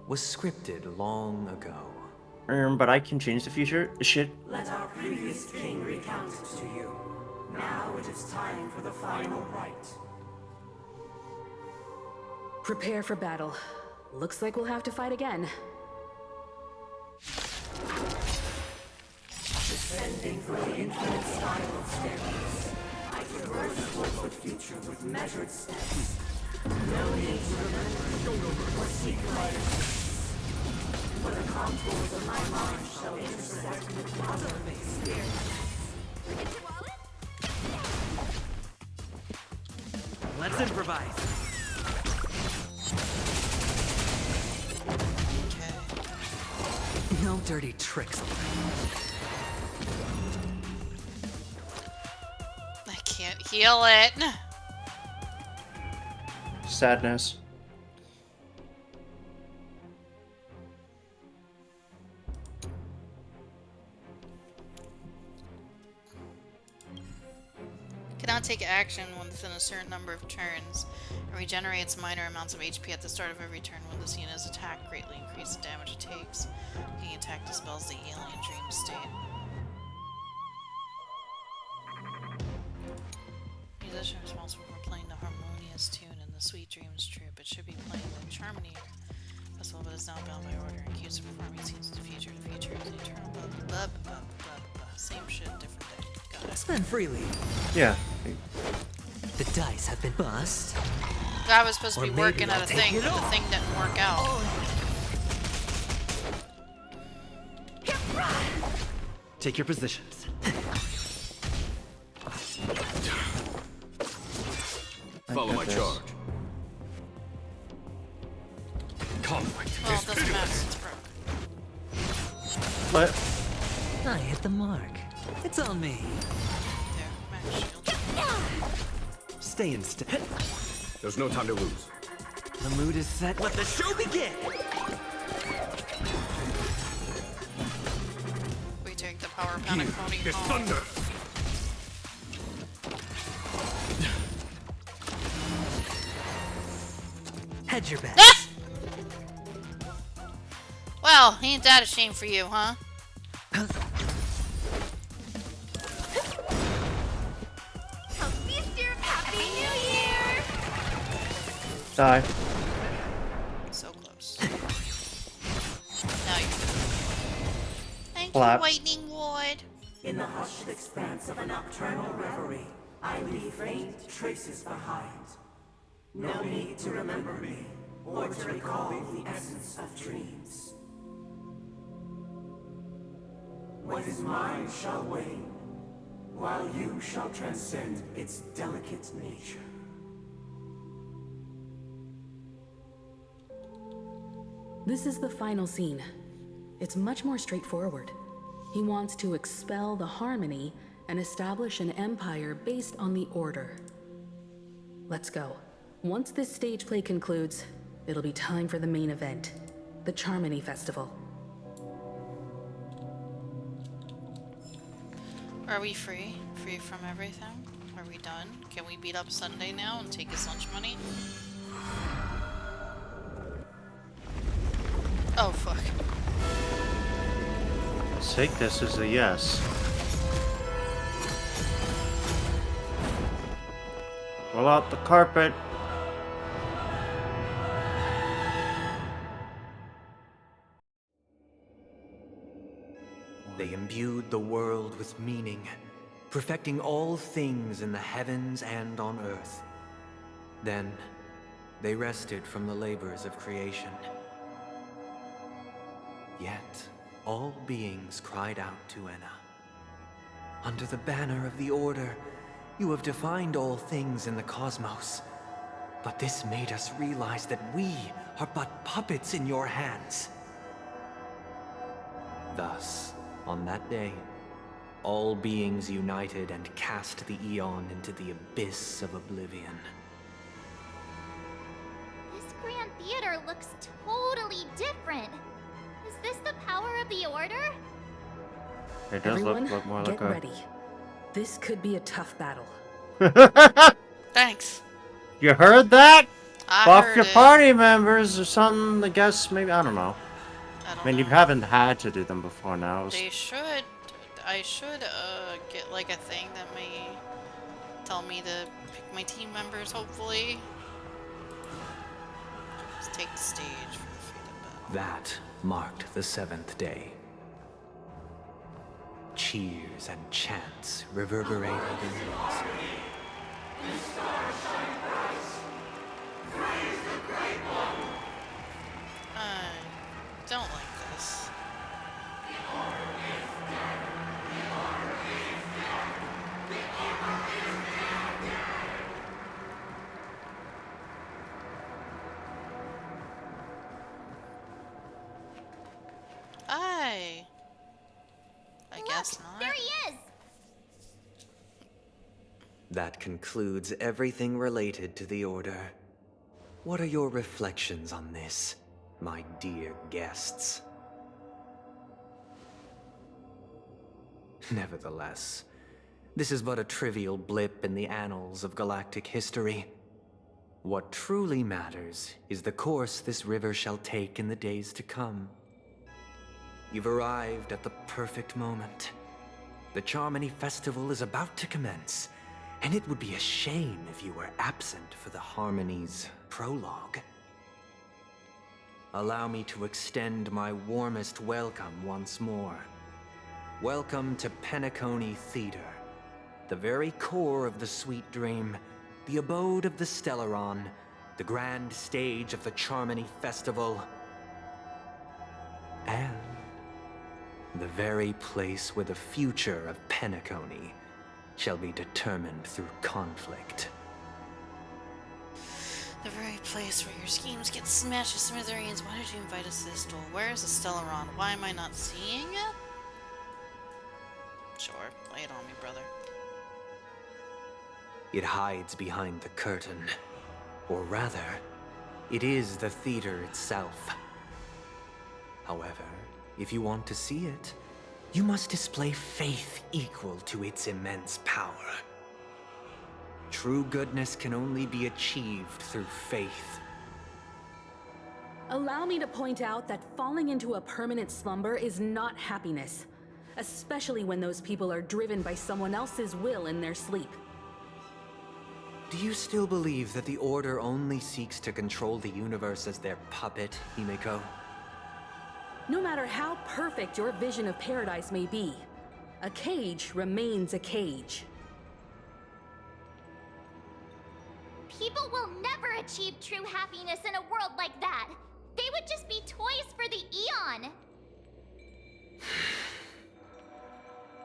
was scripted long ago. But I can change the future? Shit. Let our previous king recount it to you. Now it is time for the final rite. Prepare for battle. Looks like we'll have to fight again. Descending from the infinite spiral staircase, I traverse towards the future with measured steps. No need to remember or seek life. For the contours of my mind shall intersect with other experiences. Let's improvise. No dirty tricks. I can't heal it. Sadness. Cannot take action within a certain number of turns. It regenerates minor amounts of HP at the start of every turn when the scene is attacked, greatly increase the damage it takes. The attack dispels the alien dream state. Musician responsible for playing the harmonious tune in the Sweet Dreams troupe. It should be playing the Charmony Festival, but is now bound by order and accused of performing scenes to future. The future is eternal. Blah blah blah blah blah blah. Same shit, different day. Got it. Spend freely. Yeah. The dice have been bust. I was supposed to Or be maybe working I'll at a take thing, it but the all. thing didn't work out. Take your positions. Follow my this. charge. Conflict Well, is it doesn't matter, it's broke. What? I hit the mark. It's on me. Stay in step. There's no time to lose. The mood is set. Let the show begin. We take the power panic pony There's home. thunder. Hedge your bets. Ah! Well, ain't that a shame for you, huh? Happy New Year! Die. So close. Now you're Thank Clap. you, Lightning Ward. In the hushed expanse of a nocturnal reverie, I leave faint traces behind. No need to remember me, or to recall the essence of dreams. What is mine shall wane, while you shall transcend its delicate nature. This is the final scene. It's much more straightforward. He wants to expel the Harmony and establish an empire based on the Order. Let's go. Once this stage play concludes, it'll be time for the main event, the Charmony Festival. Are we free? Free from everything? Are we done? Can we beat up Sunday now and take his lunch money? Oh, fuck. Take this as a yes. Roll out the carpet. They imbued the world with meaning, perfecting all things in the heavens and on earth. Then, they rested from the labors of creation. Yet, all beings cried out to Enna. Under the banner of the Order, you have defined all things in the cosmos. But this made us realize that we are but puppets in your hands. Thus, on that day, all beings united and cast the Eon into the abyss of oblivion. This Grand Theater looks totally different. Is this the power of the Order? It does Everyone, look more get like a... ready. This could be a tough battle. Thanks. You heard that? I Buff heard your it. party members or something, I guess, maybe, I don't know. I mean, you haven't had to do them before now. They should. I should get like a thing that may tell me to pick my team members. Hopefully, just take the stage for the fated battle. That marked the 7th day. Cheers and chants reverberated in unison. I don't like this. I guess not. There he is! That concludes everything related to the Order. What are your reflections on this, my dear guests? Nevertheless, this is but a trivial blip in the annals of galactic history. What truly matters is the course this river shall take in the days to come. You've arrived at the perfect moment. The Charmony Festival is about to commence, and it would be a shame if you were absent for the Harmony's prologue. Allow me to extend my warmest welcome once more. Welcome to Penacony Theater, the very core of the Sweet Dream, the abode of the Stellaron, the grand stage of the Charmony Festival, and the very place where the future of Penacony shall be determined through conflict. The very place where your schemes get smashed to smithereens. Why did you invite us to this duel? Where is the Stellaron? Why am I not seeing it? Sure, lay it on me, brother. It hides behind the curtain. Or rather, it is the theater itself. However, if you want to see it, you must display faith equal to its immense power. True goodness can only be achieved through faith. Allow me to point out that falling into a permanent slumber is not happiness, especially when those people are driven by someone else's will in their sleep. Do you still believe that the Order only seeks to control the universe as their puppet, Himeko? No matter how perfect your vision of paradise may be, a cage remains a cage. People will never achieve true happiness in a world like that. They would just be toys for the Eon.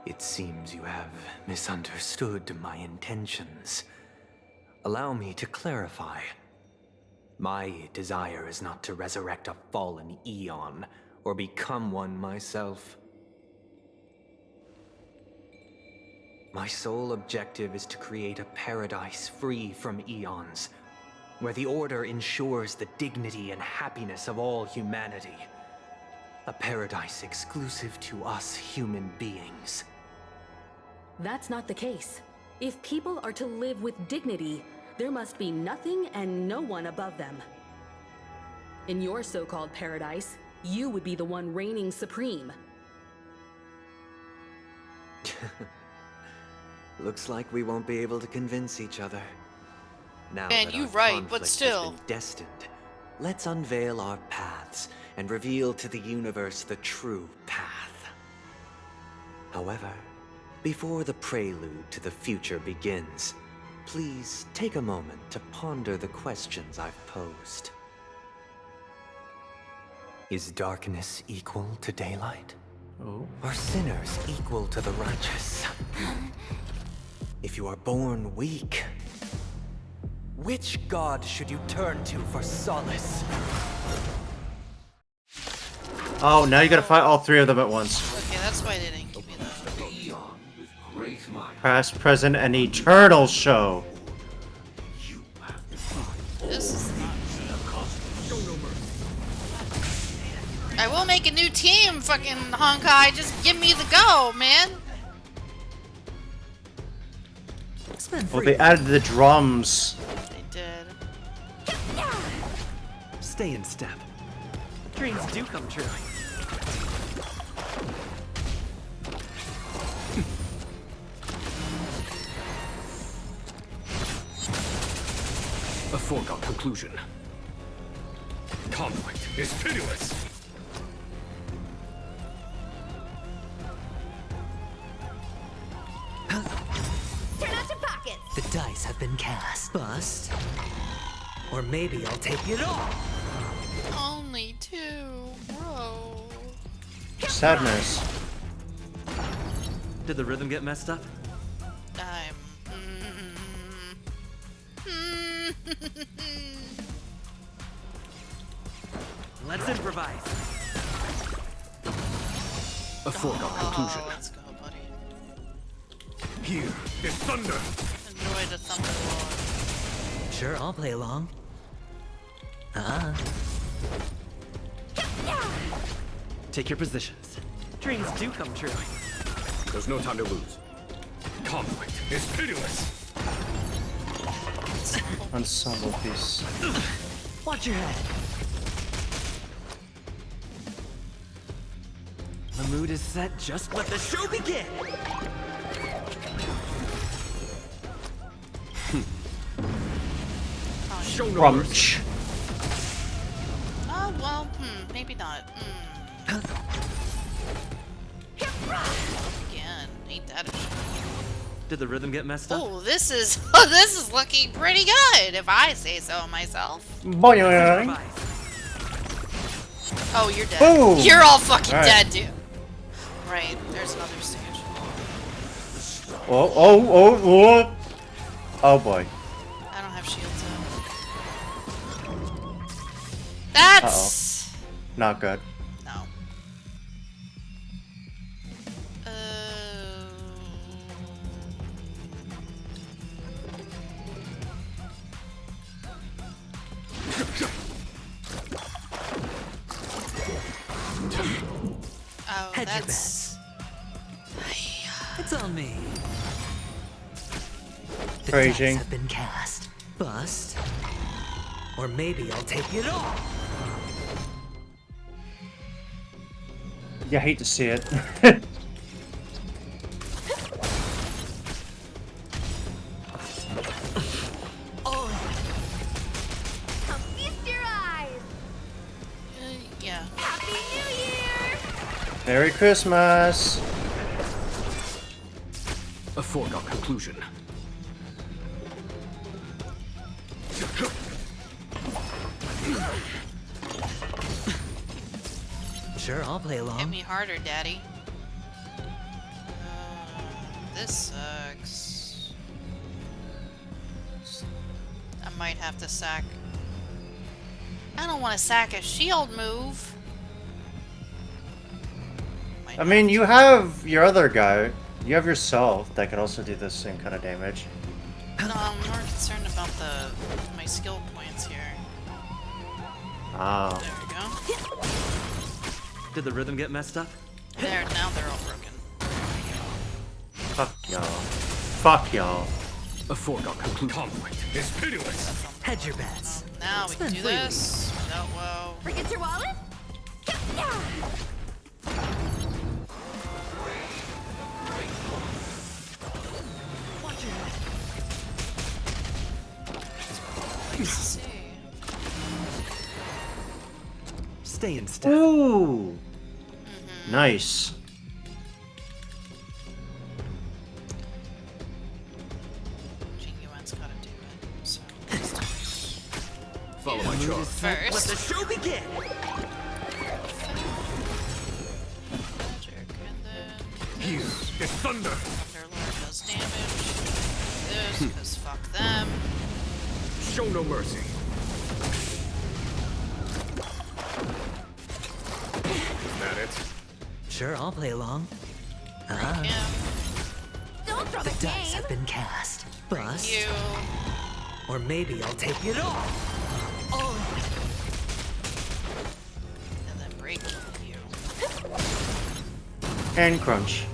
It seems you have misunderstood my intentions. Allow me to clarify. My desire is not to resurrect a fallen Eon, or become one myself. My sole objective is to create a paradise free from Eons, where the Order ensures the dignity and happiness of all humanity. A paradise exclusive to us human beings. That's not the case. If people are to live with dignity, there must be nothing and no one above them. In your so-called paradise, you would be the one reigning supreme. Looks like we won't be able to convince each other. Now Man, that you our right, conflict but has still. been destined, let's unveil our paths and reveal to the universe the true path. However, before the prelude to the future begins, please take a moment to ponder the questions I've posed. Is darkness equal to daylight? Oh. Are sinners equal to the righteous? If you are born weak, which god should you turn to for solace? Oh, now you gotta fight all three of them at once. Okay, that's why they didn't give me that. Past, present, and eternal show. This is not... I will make a new team, fucking Honkai. Just give me the go, man. Well, they added the drums. They did. Stay in step. Dreams do come true. A foregone conclusion. Conflict is pitiless. Turn out your pockets. The dice have been cast. Bust. Or maybe I'll take it all. Only two, bro. Sadness. Did the rhythm get messed up? I'm... Let's improvise. A foregone conclusion. Let's go, buddy. Here is thunder. Enjoy the thunder lord. Sure, I'll play along. Take your positions. Dreams do come true. There's no time to lose. Conflict is pitiless. Ensemble piece. Watch your head. The mood is set. Just let the show begin. Show no Crunch. Oh, well, maybe not. Again, ain't that a shame. Did the rhythm get messed up? Oh, this is this is looking pretty good, if I say so myself. Boing. Oh, you're dead. Boom. You're all fucking All right. dead, dude. Right, there's another stage. Oh. Oh boy. I don't have shields up. That's Not good. no. Oh, Hedge your that's... It's on me. The Phrasing. dice have been cast. Bust. Or maybe I'll take it all. You hate to see it. Feast your eyes! Yeah. Happy New Year! Merry Christmas! A foregone conclusion. Sure, I'll play along. Hit me harder, Daddy. This sucks. I might have to sack. I don't want to sack a shield move. I mean, you have your other guy. You have yourself that can also do the same kind of damage. No, I'm more concerned about my skill points here. Oh. There we go. Did the rhythm get messed up? There, now they're all broken. Fuck y'all. Fuck y'all. A foregone conclusion. Conflict is pitiless. Hedge your bets. Now we can Spend do freely. this without woe. Forget your wallet? Yeah. Let's see. Stay in step. Ooh. Nice. Genuine's gotta do it. So let's do it. Follow my charge. First. Let the show begin. Magic, and then Here is thunder. Thunderlord does damage. This, because fuck them. Show no mercy. Isn't that it? Sure, I'll play along. Yeah. Don't throw The the dice game! have been cast. Bust. You. Or maybe I'll take it all. Oh. And then break you. And crunch.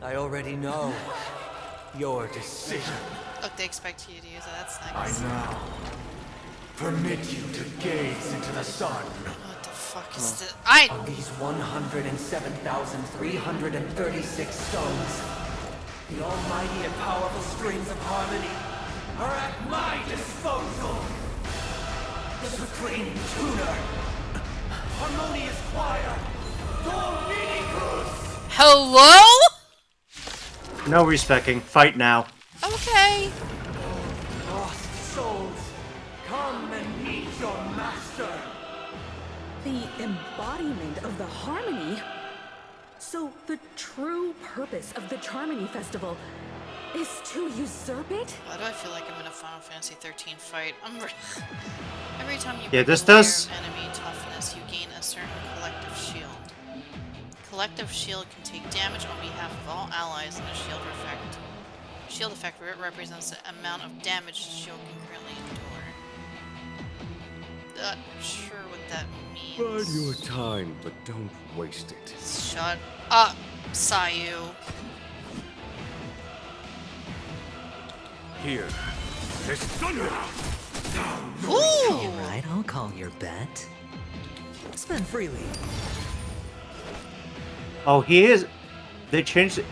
I already know your decision. Look, they expect you to use it. That's I nice. now permit you to gaze into the sun. What the fuck is this? On these 107,336 stones, the almighty and powerful strings of harmony are at my disposal. The supreme tuner, harmonious choir, Dominicus. Hello? No respecking. Fight now. Okay. Lost souls, come and meet your master. The embodiment of the harmony? So the true purpose of the Charmony Festival is to usurp it? Why do I feel like I'm in a Final Fantasy 13 fight? Every time you Yeah, break this a layer does- of enemy toughness, you gain a certain collective shield. Collective shield can take damage on behalf of all allies in a shield effect. Shield effect represents the amount of damage the shield can currently endure. Not sure what that means. Bide your time, but don't waste it. Shut up, Sayu. Here is thunder. Ooh! Right, I'll call your bet. Spend freely. Oh, he is... They changed it.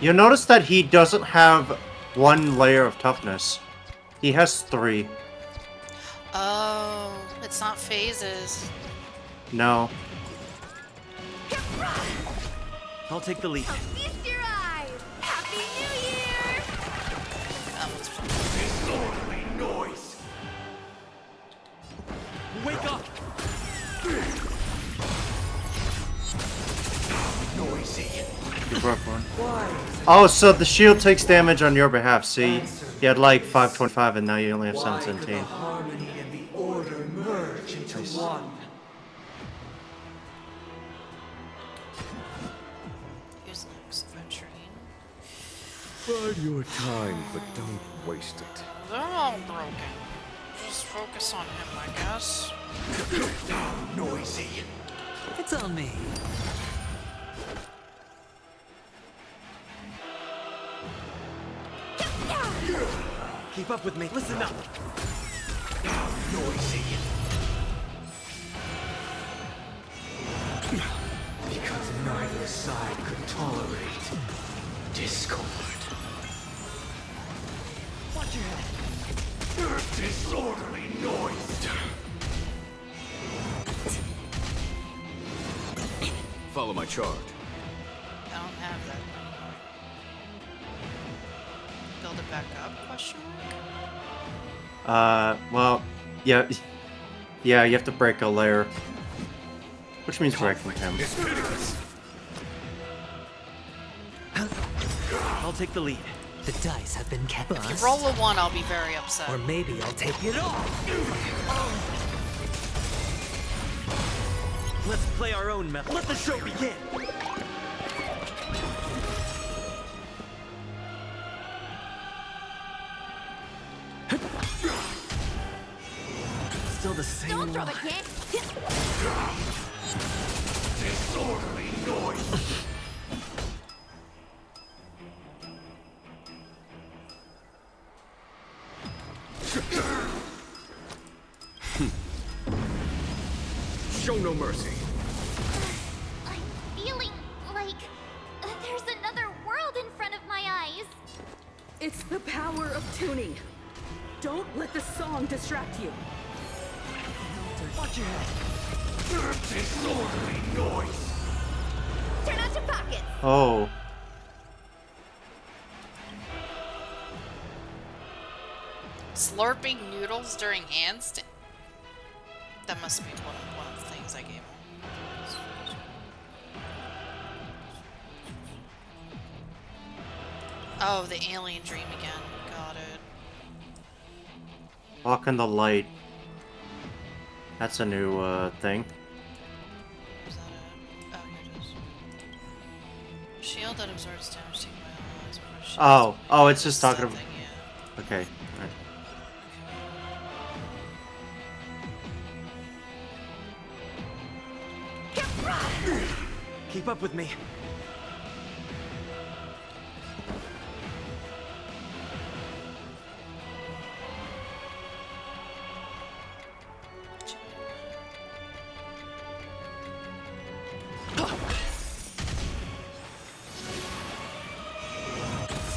You'll notice that he doesn't have one layer of toughness. He has 3. Oh, it's not phases. No. I'll take the lead. Feast your eyes! Happy New Year! That was fun. Disorderly noise. Wake up! Noisy. You broke one. Oh, so the shield takes damage on your behalf, see? You had like 525 and now you only have 717. Harmony and the order merge into one. Here's next adventuring. Bide your time, but don't waste it. They're all broken. Just focus on him, I guess. Noisy. It's on me. Keep up with me. Listen up. Noisy. Because neither side could tolerate discord. Watch your head. Disorderly noise. Follow my charge. I don't have that. Build it back up? Question mark? Well, yeah. Yeah, you have to break a layer. Which means breaking him. I'll take the lead. The dice have been cast. If you roll a 1, I'll be very upset. Or maybe I'll take it off. Let's play our own method. Let the show begin. Still the same. Don't throw it, kid. Disorderly noise. Show no mercy. I'm feeling like there's another world in front of my eyes. It's the power of tuning. Don't let the song distract you. Watch your head. Disorderly noise. Turn out your pockets. Oh. Slurping noodles during handstand? That must be one of the things I gave him. Oh, the alien dream again. Got it. Walk in the light. That's a new thing. Is that it? Oh, here it is. Shield that absorbs damage taken by allies. Oh, it's just talking about. Something, yeah. Okay. Right. Keep up with me.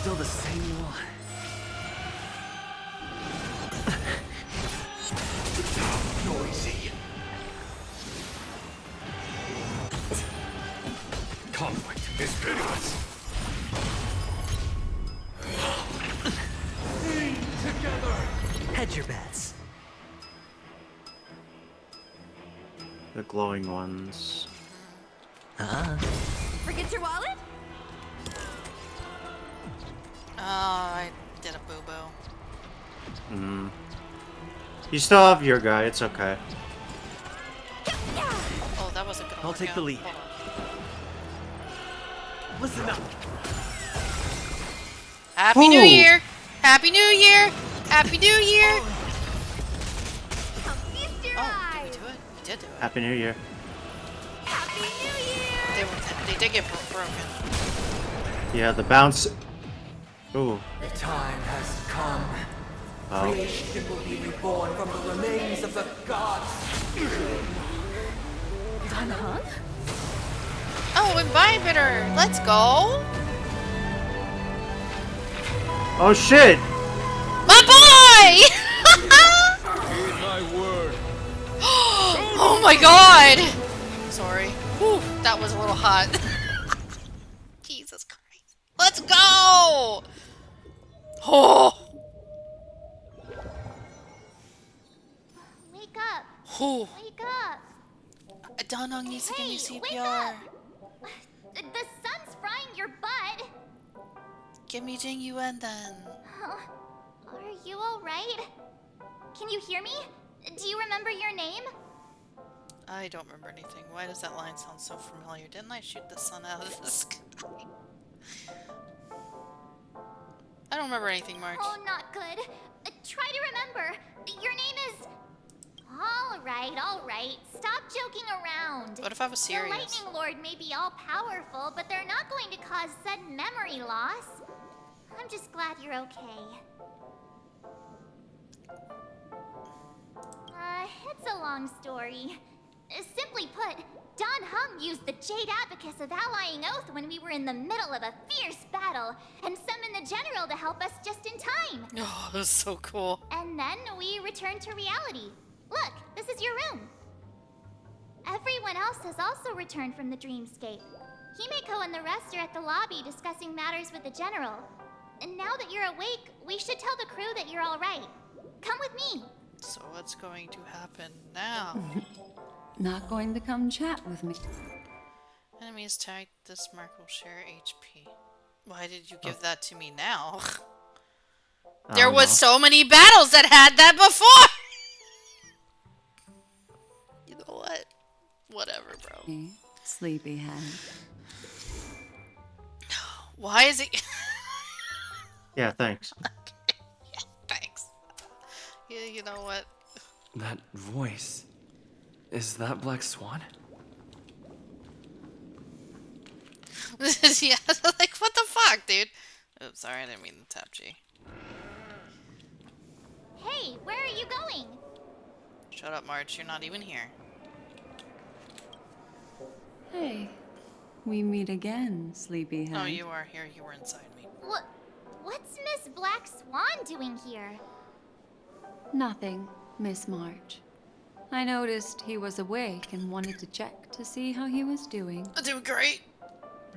Still the same one. Noisy. Conflict is pitiless. Lean together. Hedge your bets. The glowing ones. Forget your wallet? Oh, I did a boo-boo. Hmm. You still have your guy. It's okay. Oh, that was a good one. I'll take the lead. Listen up. Happy New Year! Happy New Year! Happy New Year! Feast your Oh, did eyes. we do it? We did do it. Happy New Year. Happy New Year. They did get broken. Yeah, the bounce. Ooh. The time has come. Oh. Creation will be reborn from the remains of the gods. Huh? Oh, Imbibitor! Let's go! Oh shit! My boy! My word. Oh my god! Sorry. Whew, that was a little hot. Jesus Christ. Let's go! Oh! Wake up. Oh. Wake up. Danong needs to get new Hey, CPR. wake up. The sun's frying your butt. Give me Jing Yuan then. Are you alright? Can you hear me? Do you remember your name? I don't remember anything. Why does that line sound so familiar? Didn't I shoot the sun out of the sky? I don't remember anything, March. Oh, not good. Try to remember. Your name is... Alright. Stop joking around. What if I was serious? The Lightning Lord may be all-powerful, but they're not going to cause sudden memory loss. I'm just glad you're okay. It's a long story. Simply put, Don Hung used the Jade Abacus of Allying Oath when we were in the middle of a fierce battle, and summoned the General to help us just in time. Oh, that was so cool. And then we returned to reality. Look, this is your room. Everyone else has also returned from the dreamscape. Himeko and the rest are at the lobby discussing matters with the General. And now that you're awake, we should tell the crew that you're all right. Come with me. So what's going to happen now? Not going to come chat with me. Enemies tagged this mark will share HP. Why did you give that to me now? There was so many battles that had that before! You know what? Whatever, bro. Sleepyhead. Why is it... Yeah, thanks. Yeah, thanks. Yeah, you know what? That voice. Is that Black Swan? Yeah, like, what the fuck, dude? Oops, sorry, I didn't mean to tap G. Hey, where are you going? Shut up, March, you're not even here. Hey, we meet again, Sleepyhead. Oh, you are here, you were inside me. What's Miss Black Swan doing here? Nothing, Miss March. I noticed he was awake and wanted to check to see how he was doing. Doing great.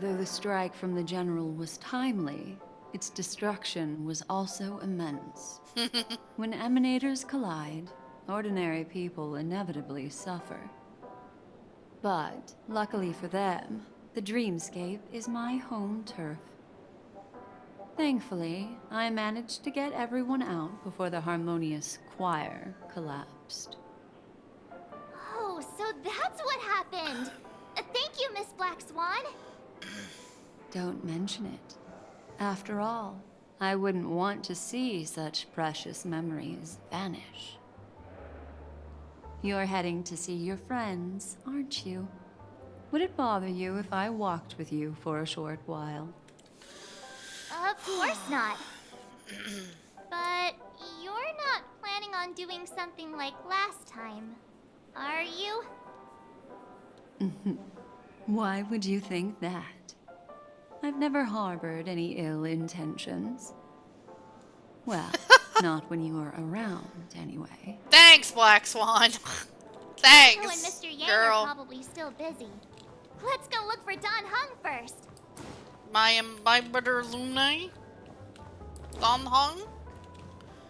Though the strike from the General was timely, its destruction was also immense. When emanators collide, ordinary people inevitably suffer. But, luckily for them, the dreamscape is my home turf. Thankfully, I managed to get everyone out before the harmonious choir collapsed. Oh, so that's what happened! Thank you, Miss Black Swan! Don't mention it. After all, I wouldn't want to see such precious memories vanish. You're heading to see your friends, aren't you? Would it bother you if I walked with you for a short while? Of course not. But you're not planning on doing something like last time, are you? Why would you think that? I've never harbored any ill intentions. Well, not when you were around, anyway. Thanks, Black Swan. Thanks, Nico and Mr. Yang girl. are probably still busy. Let's go look for Don Hung first. My brother Luna? Don Hung?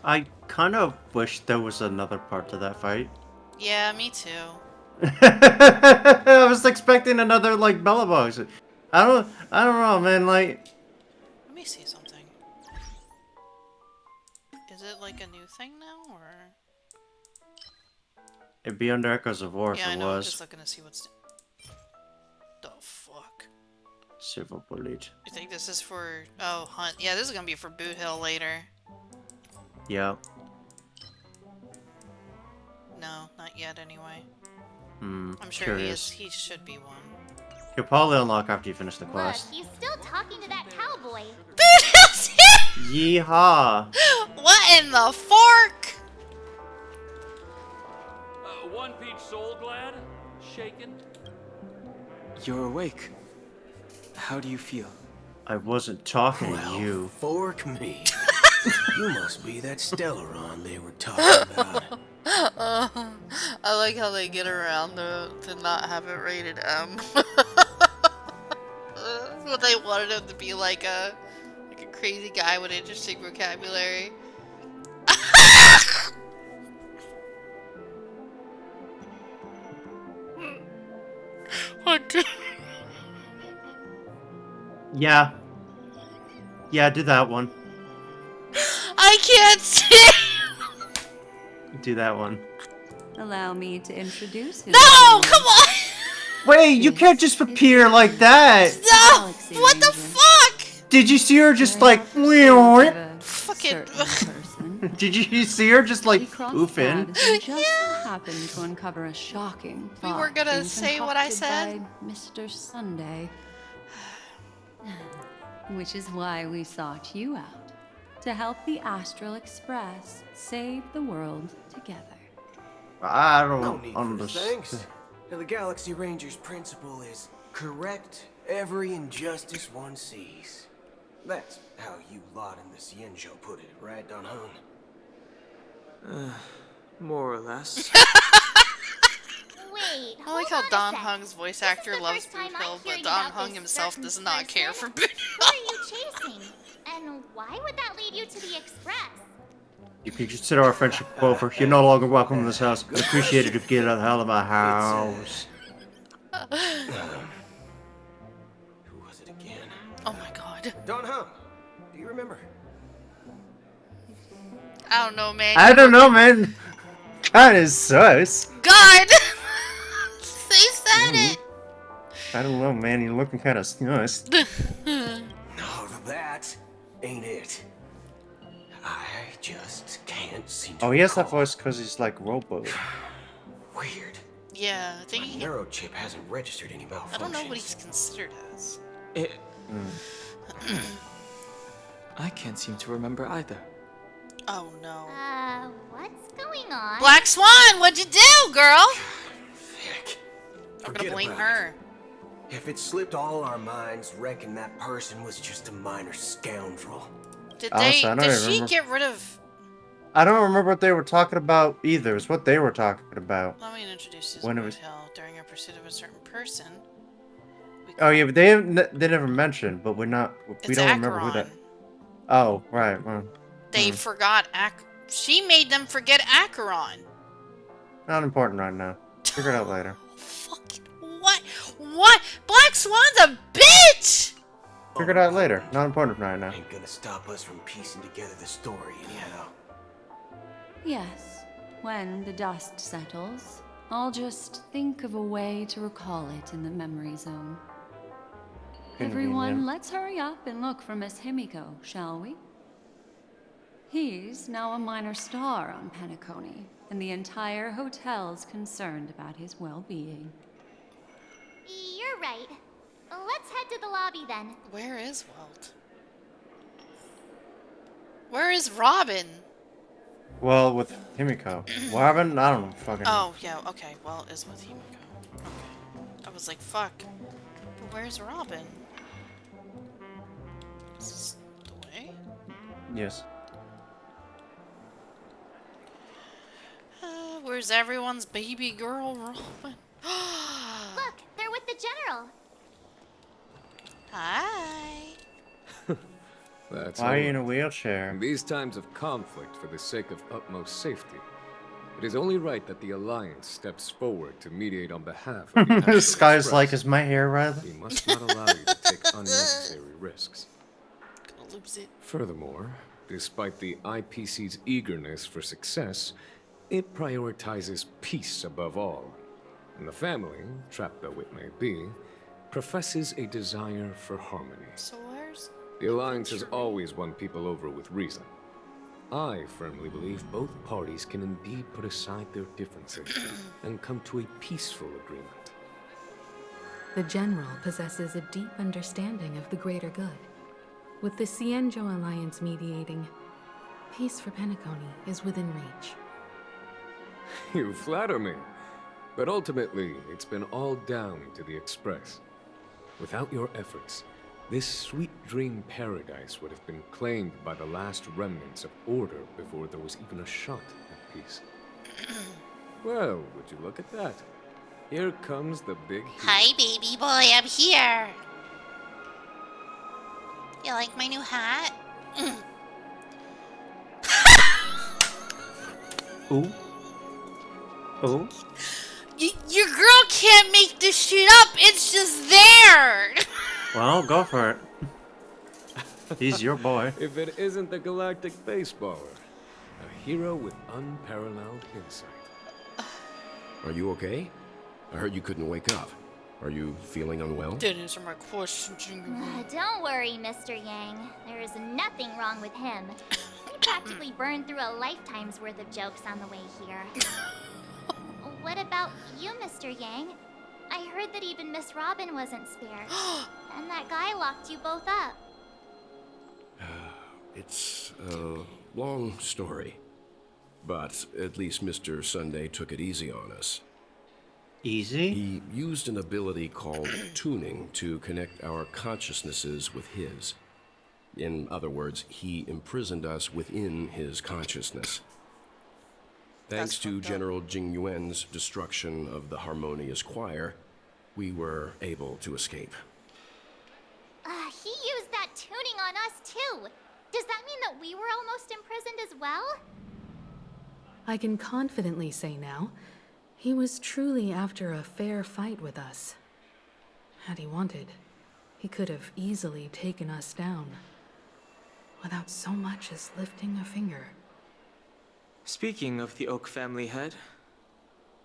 I kind of wish there was another part to that fight. Yeah, me too. I was expecting another like Bella box. I don't know, man. Like, Let me see something. Is it like a new thing now, or? it'd be under Echoes of War if Yeah, I it know. I'm was. just looking to see what's. The fuck. Silver Bullet. You think this is for? Oh, Hunt. Yeah, this is gonna be for Boot Hill later. Yeah. No, not yet. Anyway. I'm sure curious. he should be one. You'll probably unlock after you finish the Look, quest. he's still talking to that cowboy. Yeehaw! What in the fork? One peach soul glad? Shaken? You're awake. How do you feel? I wasn't talking to you. Fork me. You must be that Stellaron they were talking about. I like how they get around to not have it rated M. But they wanted him to be like a crazy guy with interesting vocabulary. Yeah. Yeah, do that one. I can't see. Do that one. Allow me to introduce him. No, come on. Wait, you can't just appear like that. No, what the fuck? Did you see her just like? Fucking. Did you see her just like oof in? Just happened to uncover a shocking We thought were gonna being say what I concocted said. by Mr. Sunday. Which is why we sought you out. To help the Astral Express save the world together. I No don't need for understand. thanks. The Galaxy Ranger's principle is correct every injustice one sees. That's how you lot in the Cienjo put it, right, Don Hung? More or less. Wait, I like how Don Hung's voice actor loves Boot Hill, but Don Hung himself does not care for Boot Who are you chasing? And why would that lead you to the Express? You can consider our friendship over. You're no longer welcome in this house. I'd appreciate it if you get out of the hell of my house. Who was it again? Oh my god. Don Hung, do you remember? I don't know, man. I don't know, man. Kinda sus. God! They said it! I don't know, man. You're looking kinda sus. No, that ain't it. I just can't seem to Oh, he has that recall. voice because he's like Robo. Weird. Yeah, I think My he... neurochip hasn't registered any malfunctions. I don't know what he's considered as. I can't seem to remember either. Oh no. What's going on? Black Swan, what'd you do, girl? Heck. I'm gonna Forget blame about her. it. If it slipped all our minds, reckon that person was just a minor scoundrel. Did Honestly, I don't did even she remember. get rid of... I don't remember what they were talking about either. It's what they were talking about. Let me introduce you to When it Boot was... Hill. During our pursuit of a certain person. Oh yeah, but they never mentioned, but we don't It's remember who that. Oh right. Well, They forgot She made them forget Acheron. not important right now. Figure it out later. What? What? Black Swan's a bitch! Figure it out later. Not important right now. Ain't gonna stop us from piecing together the story anyhow. Yes, when the dust settles, I'll just think of a way to recall it in the memory zone. Everyone, Convenient. let's hurry up and look for Miss Himiko, shall we? He's now a minor star on Penacony, and the entire hotel's concerned about his well-being. You're right. Let's head to the lobby then. Where is Walt? Where is Robin? Well, with Himiko. Robin, I don't know. Fucking. Oh, yeah, okay. Well, is with Himiko. Okay. I was like, fuck. But where's Robin? Is this the way? Yes. Where's everyone's baby girl, Robin? Look, they're with the General. Hi. That's Why are you all. in a wheelchair? In these times of conflict, for the sake of utmost safety, it is only right that the Alliance steps forward to mediate on behalf of the Astral This guy's Express. like, is my hair rather? We must not allow you to take unnecessary risks. Gonna lose it. Furthermore, despite the IPC's eagerness for success, it prioritizes peace above all. And the family, trapped though it may be, professes a desire for harmony. So where's... The Alliance has always won people over with reason. I firmly believe both parties can indeed put aside their differences and come to a peaceful agreement. The General possesses a deep understanding of the greater good. With the Cienjo Alliance mediating, peace for Penacony is within reach. You flatter me. But ultimately, it's been all down to the Express. Without your efforts, this sweet dream paradise would have been claimed by the last remnants of order before there was even a shot at peace. Well, would you look at that? Here comes the big hero. Hi, baby boy, I'm here. You like my new hat? Ooh. Ooh. Your girl can't make this shit up. It's just there. Well, go for it. He's your boy. If it isn't the galactic baseballer, a hero with unparalleled insight. Are you okay? I heard you couldn't wake up. Are you feeling unwell? Didn't answer my question, Jingle. Don't worry, Mr. Yang. There is nothing wrong with him. He practically burned through a lifetime's worth of jokes on the way here. What about you, Mr. Yang? I heard that even Miss Robin wasn't spared. And that guy locked you both up. It's a long story. But at least Mr. Sunday took it easy on us. Easy? He used an ability called tuning to connect our consciousnesses with his. In other words, he imprisoned us within his consciousness. Thanks to General Jing Yuan's destruction of the Harmonious Choir, we were able to escape. He used that tuning on us too. Does that mean that we were almost imprisoned as well? I can confidently say now, he was truly after a fair fight with us. Had he wanted, he could have easily taken us down, without so much as lifting a finger. Speaking of the Oak family head,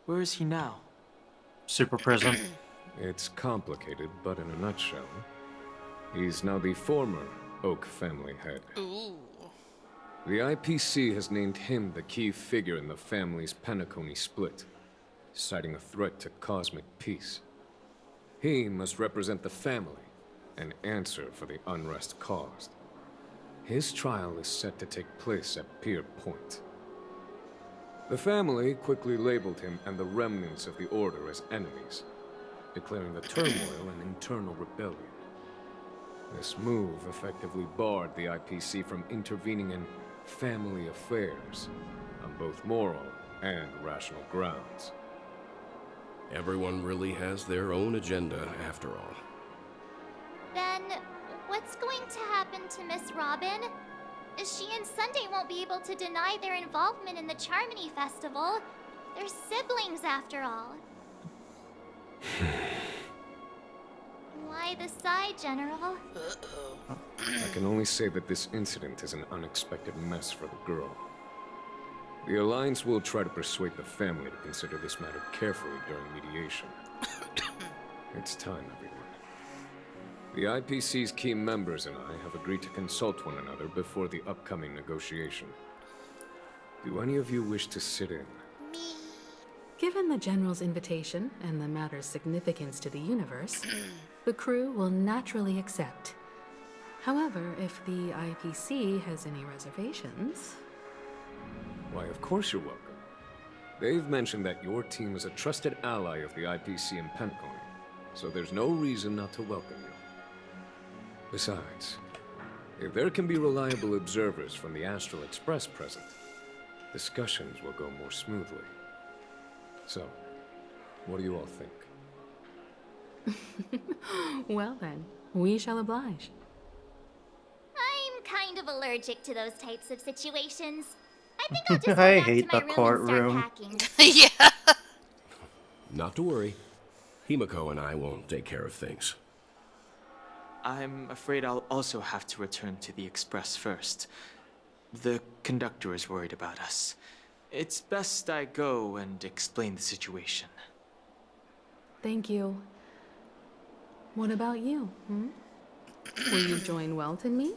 where is he now? Super prison. It's complicated, but in a nutshell, he's now the former Oak family head. Ooh. The IPC has named him the key figure in the family's Penacony split, citing a threat to cosmic peace. He must represent the family and answer for the unrest caused. His trial is set to take place at Pier Point. The family quickly labeled him and the remnants of the Order as enemies, declaring the turmoil an internal rebellion. This move effectively barred the IPC from intervening in family affairs on both moral and rational grounds. Everyone really has their own agenda, after all. Then, what's going to happen to Miss Robin? She and Sunday won't be able to deny their involvement in the Charmony Festival. They're siblings, after all. Why the sigh, General? I can only say that this incident is an unexpected mess for the girl. The Alliance will try to persuade the family to consider this matter carefully during mediation. It's time, everyone. The IPC's key members and I have agreed to consult one another before the upcoming negotiation. Do any of you wish to sit in? Given the General's invitation and the matter's significance to the universe, the crew will naturally accept. However, if the IPC has any reservations... Why, of course you're welcome. They've mentioned that your team is a trusted ally of the IPC in Penacony, so there's no reason not to welcome you. Besides, if there can be reliable observers from the Astral Express present, discussions will go more smoothly. So, what do you all think? Well then, we shall oblige. I'm kind of allergic to those types of situations. I think I'll just go I back hate to my the room courtroom. and start packing. Yeah. Not to worry. Himiko and I will take care of things. I'm afraid I'll also have to return to the Express first. The conductor is worried about us. It's best I go and explain the situation. Thank you. What about you, Will you join Welt and me?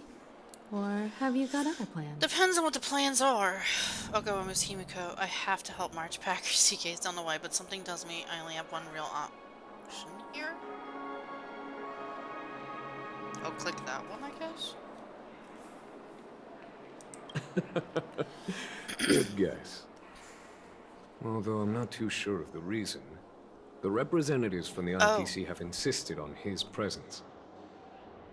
Or have you got other plans? Depends on what the plans are. I'll go with Miss Himiko. I have to help March Packer CKs, don't know why, but something tells me I only have one real option here. I'll click that one, I guess. Good guess. Although I'm not too sure of the reason, the representatives from the IPC have insisted on his presence.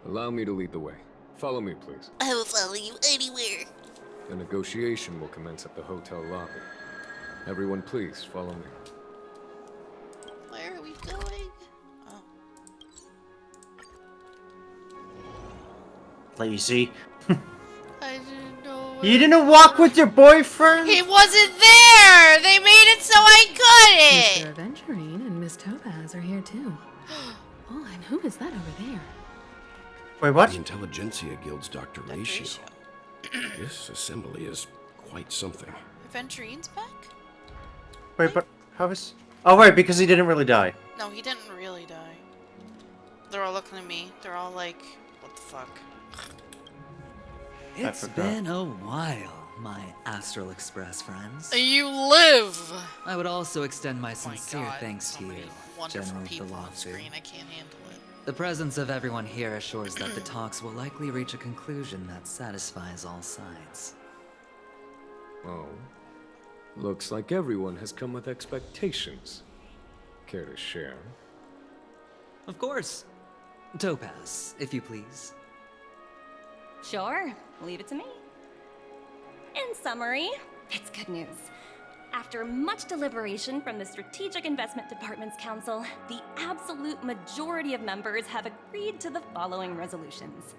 Allow me to lead the way. Follow me, please. I will follow you anywhere. The negotiation will commence at the hotel lobby. Everyone, please follow me. Where are we going? Oh. Lazy. I didn't know. You didn't walk with your boyfriend? He wasn't there! They made it so I couldn't! Mr. Aventurine and Miss Topaz are here too. Oh, and who is that over there? Wait, what? The Intelligentsia Guild's Dr. Ratio. This assembly is quite something. Aventurine's back? Wait, but how is... Oh, right, because he didn't really die. No, he didn't really die. They're all looking at me. They're all like, what the fuck? It's been a while, my Astral Express friends. You live! I would also extend my sincere thanks to you, Wonderful General people on Philosophy. screen. I can't handle it. The presence of everyone here assures that the talks will likely reach a conclusion that satisfies all sides. Oh. Looks like everyone has come with expectations. Care to share? Of course. Topaz, if you please. Sure, leave it to me. In summary, it's good news. After much deliberation from the Strategic Investment Department's council, the absolute majority of members have agreed to the following resolutions.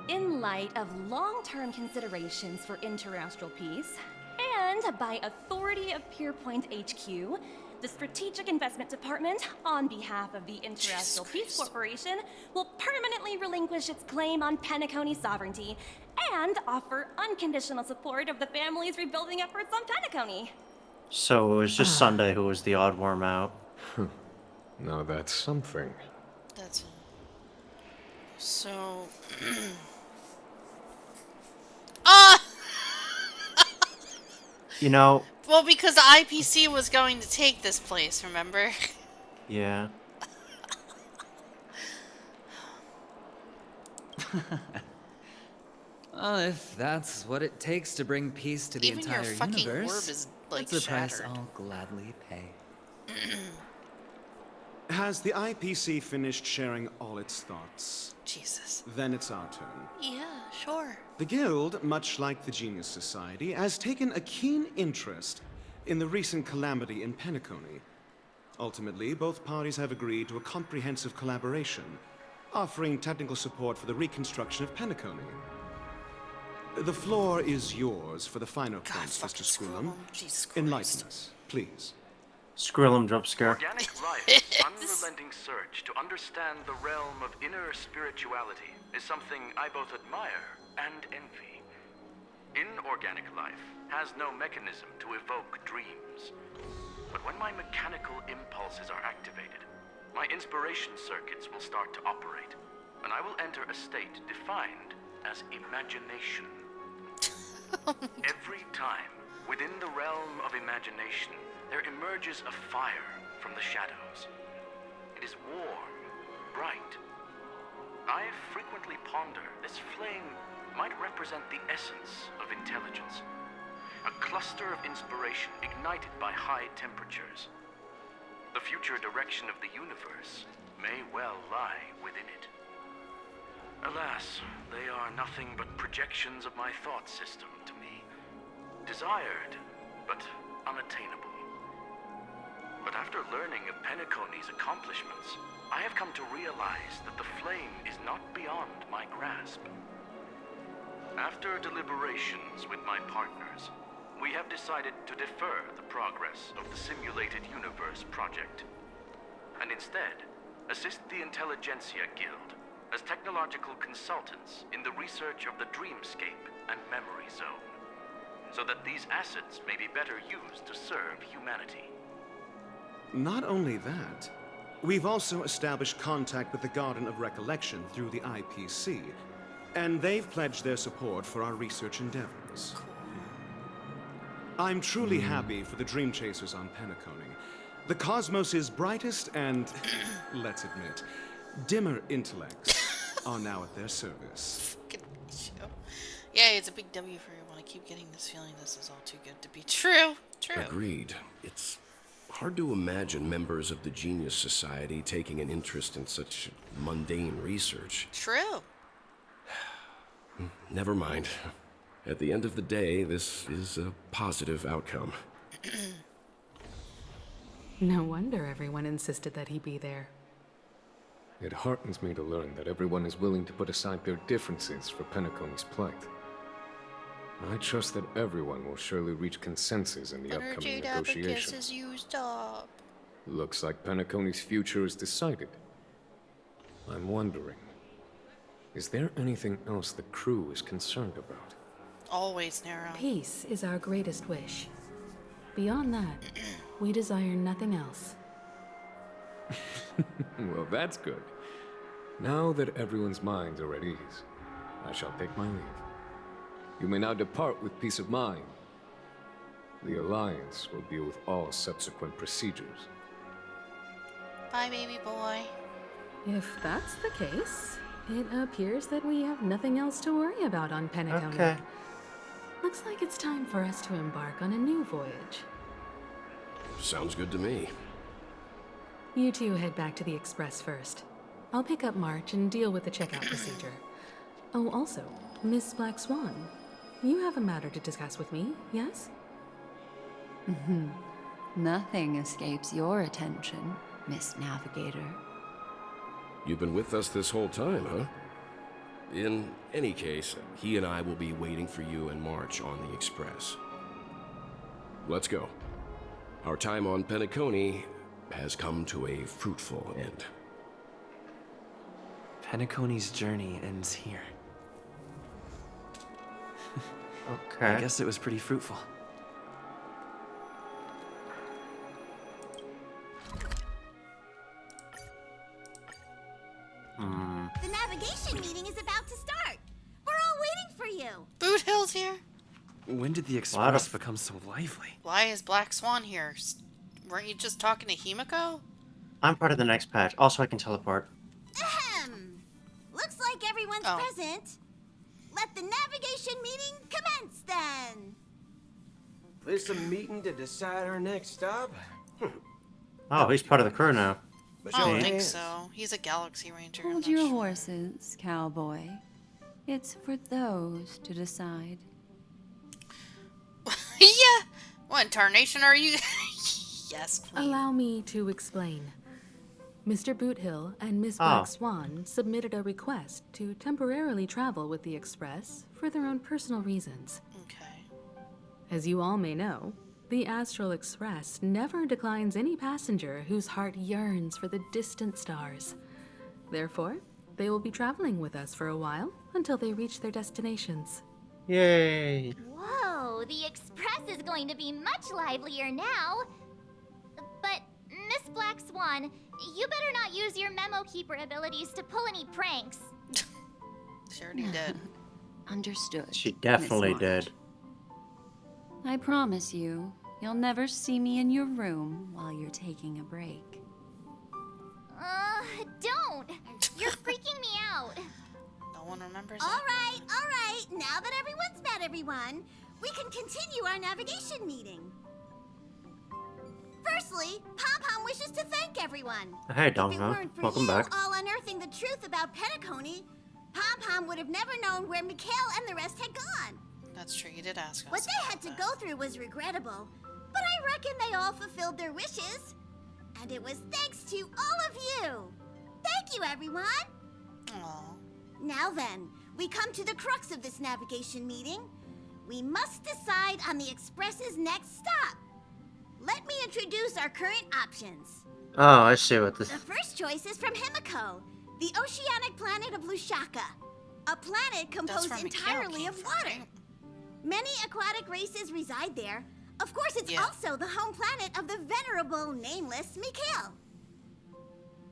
In light of long-term considerations for interastral peace, and by authority of Pierpoint HQ, the Strategic Investment Department, on behalf of the Interastral Peace Corporation, will permanently relinquish its claim on Penacony sovereignty and offer unconditional support of the family's rebuilding efforts on Penacony. So it was just Sunday who was the odd worm out. Now that's something. That's so. Ah! You know. Well, because the IPC was going to take this place, remember? Yeah. Well, if that's what it takes to bring peace to the Even your entire fucking universe, orb is, like, that's a price shattered. I'll gladly pay. Has the IPC finished sharing all its thoughts? Jesus. Then it's our turn. Yeah, sure. The Guild, much like the Genius Society, has taken a keen interest in the recent calamity in Penacony. Ultimately, both parties have agreed to a comprehensive collaboration, offering technical support for the reconstruction of Penacony. The floor is yours for the finer points, Mr. Squillum. Enlighten us, please. Squillum jump scare. Organic life's unrelenting search to understand the realm of inner spirituality is something I both admire and envy. Inorganic life has no mechanism to evoke dreams. But when my mechanical impulses are activated, my inspiration circuits will start to operate, and I will enter a state defined as imagination. Every time, within the realm of imagination, there emerges a fire from the shadows. It is warm, bright. I frequently ponder this flame might represent the essence of intelligence, a cluster of inspiration ignited by high temperatures. The future direction of the universe may well lie within it. Alas, they are nothing but projections of my thought system to me. Desired, but unattainable. But after learning of Penacony's accomplishments, I have come to realize that the flame is not beyond my grasp. After deliberations with my partners, we have decided to defer the progress of the Simulated Universe project, and instead assist the Intelligentsia Guild as technological consultants in the research of the Dreamscape and Memory Zone, so that these assets may be better used to serve humanity. Not only that, we've also established contact with the Garden of Recollection through the IPC, and they've pledged their support for our research endeavors. I'm truly happy for the Dream Chasers on Penacony. The cosmos' brightest and, let's admit, dimmer intellects are now at their service. Yeah, it's a big W for everyone. I keep getting this feeling this is all too good to be true. True. Agreed. It's hard to imagine members of the Genius Society taking an interest in such mundane research. True. Never mind. At the end of the day, this is a positive outcome. No wonder everyone insisted that he be there. It heartens me to learn that everyone is willing to put aside their differences for Penacony's plight. I trust that everyone will surely reach consensus in the upcoming negotiation. Is used up. Looks like Penacony's future is decided. I'm wondering, is there anything else the crew is concerned about? Always narrow. Peace is our greatest wish. Beyond that, we desire nothing else. Well, that's good. Now that everyone's minds are at ease, I shall take my leave. You may now depart with peace of mind. The Alliance will deal with all subsequent procedures. Bye, baby boy. If that's the case, it appears that we have nothing else to worry about on Penacony. Okay. Looks like it's time for us to embark on a new voyage. Sounds good to me. You two head back to the Express first. I'll pick up March and deal with the checkout procedure. Oh, also, Miss Black Swan, you have a matter to discuss with me, yes? Nothing escapes your attention, Miss Navigator. You've been with us this whole time, huh? In any case, he and I will be waiting for you and March on the Express. Let's go. Our time on Penacony has come to a fruitful end. Penacony's journey ends here. Okay. I guess it was pretty fruitful. The navigation meeting is about to start. We're all waiting for you. Boot Hill's here? When did the Express become so lively? Why is Black Swan here? Weren't you just talking to Himiko? I'm part of the next patch. Also, I can teleport. Ahem. Looks like everyone's present. Let the navigation meeting commence then. This a meeting to decide our next stop? Oh, he's part of the crew now. I don't think so. He's a Galaxy Ranger. Hold your horses, cowboy. It's for those to decide. Yeah! What incarnation are you? Yes, queen. Allow me to explain. Mr. Boothill and Miss Black Swan submitted a request to temporarily travel with the Express for their own personal reasons. Okay. As you all may know, the Astral Express never declines any passenger whose heart yearns for the distant stars. Therefore, they will be traveling with us for a while until they reach their destinations. Yay! Whoa, the Express is going to be much livelier now. But, Miss Black Swan, you better not use your memo keeper abilities to pull any pranks. She already did. Understood. She definitely Miss March. did. I promise you, you'll never see me in your room while you're taking a break. Don't! You're freaking me out. No one remembers All right. Now that everyone's met everyone, we can continue our navigation meeting. Firstly, Pom-Pom wishes to thank everyone. Hey, If it Donga. weren't for Welcome you back. all unearthing the truth about Penacony, Pom-Pom would have never known where Mikhail and the rest had gone. That's true, you did ask us. What they had to go through was regrettable, but I reckon they all fulfilled their wishes. And it was thanks to all of you. Thank you, everyone. Aww. Now then, we come to the crux of this navigation meeting. We must decide on the Express's next stop. Let me introduce our current options. Oh, I see what this... The first choice is from Himiko, the oceanic planet of Lushaka, a planet composed where Mikhail entirely came of from, water. right? Many aquatic races reside there. Of course, it's also the home planet of the venerable, nameless Mikhail.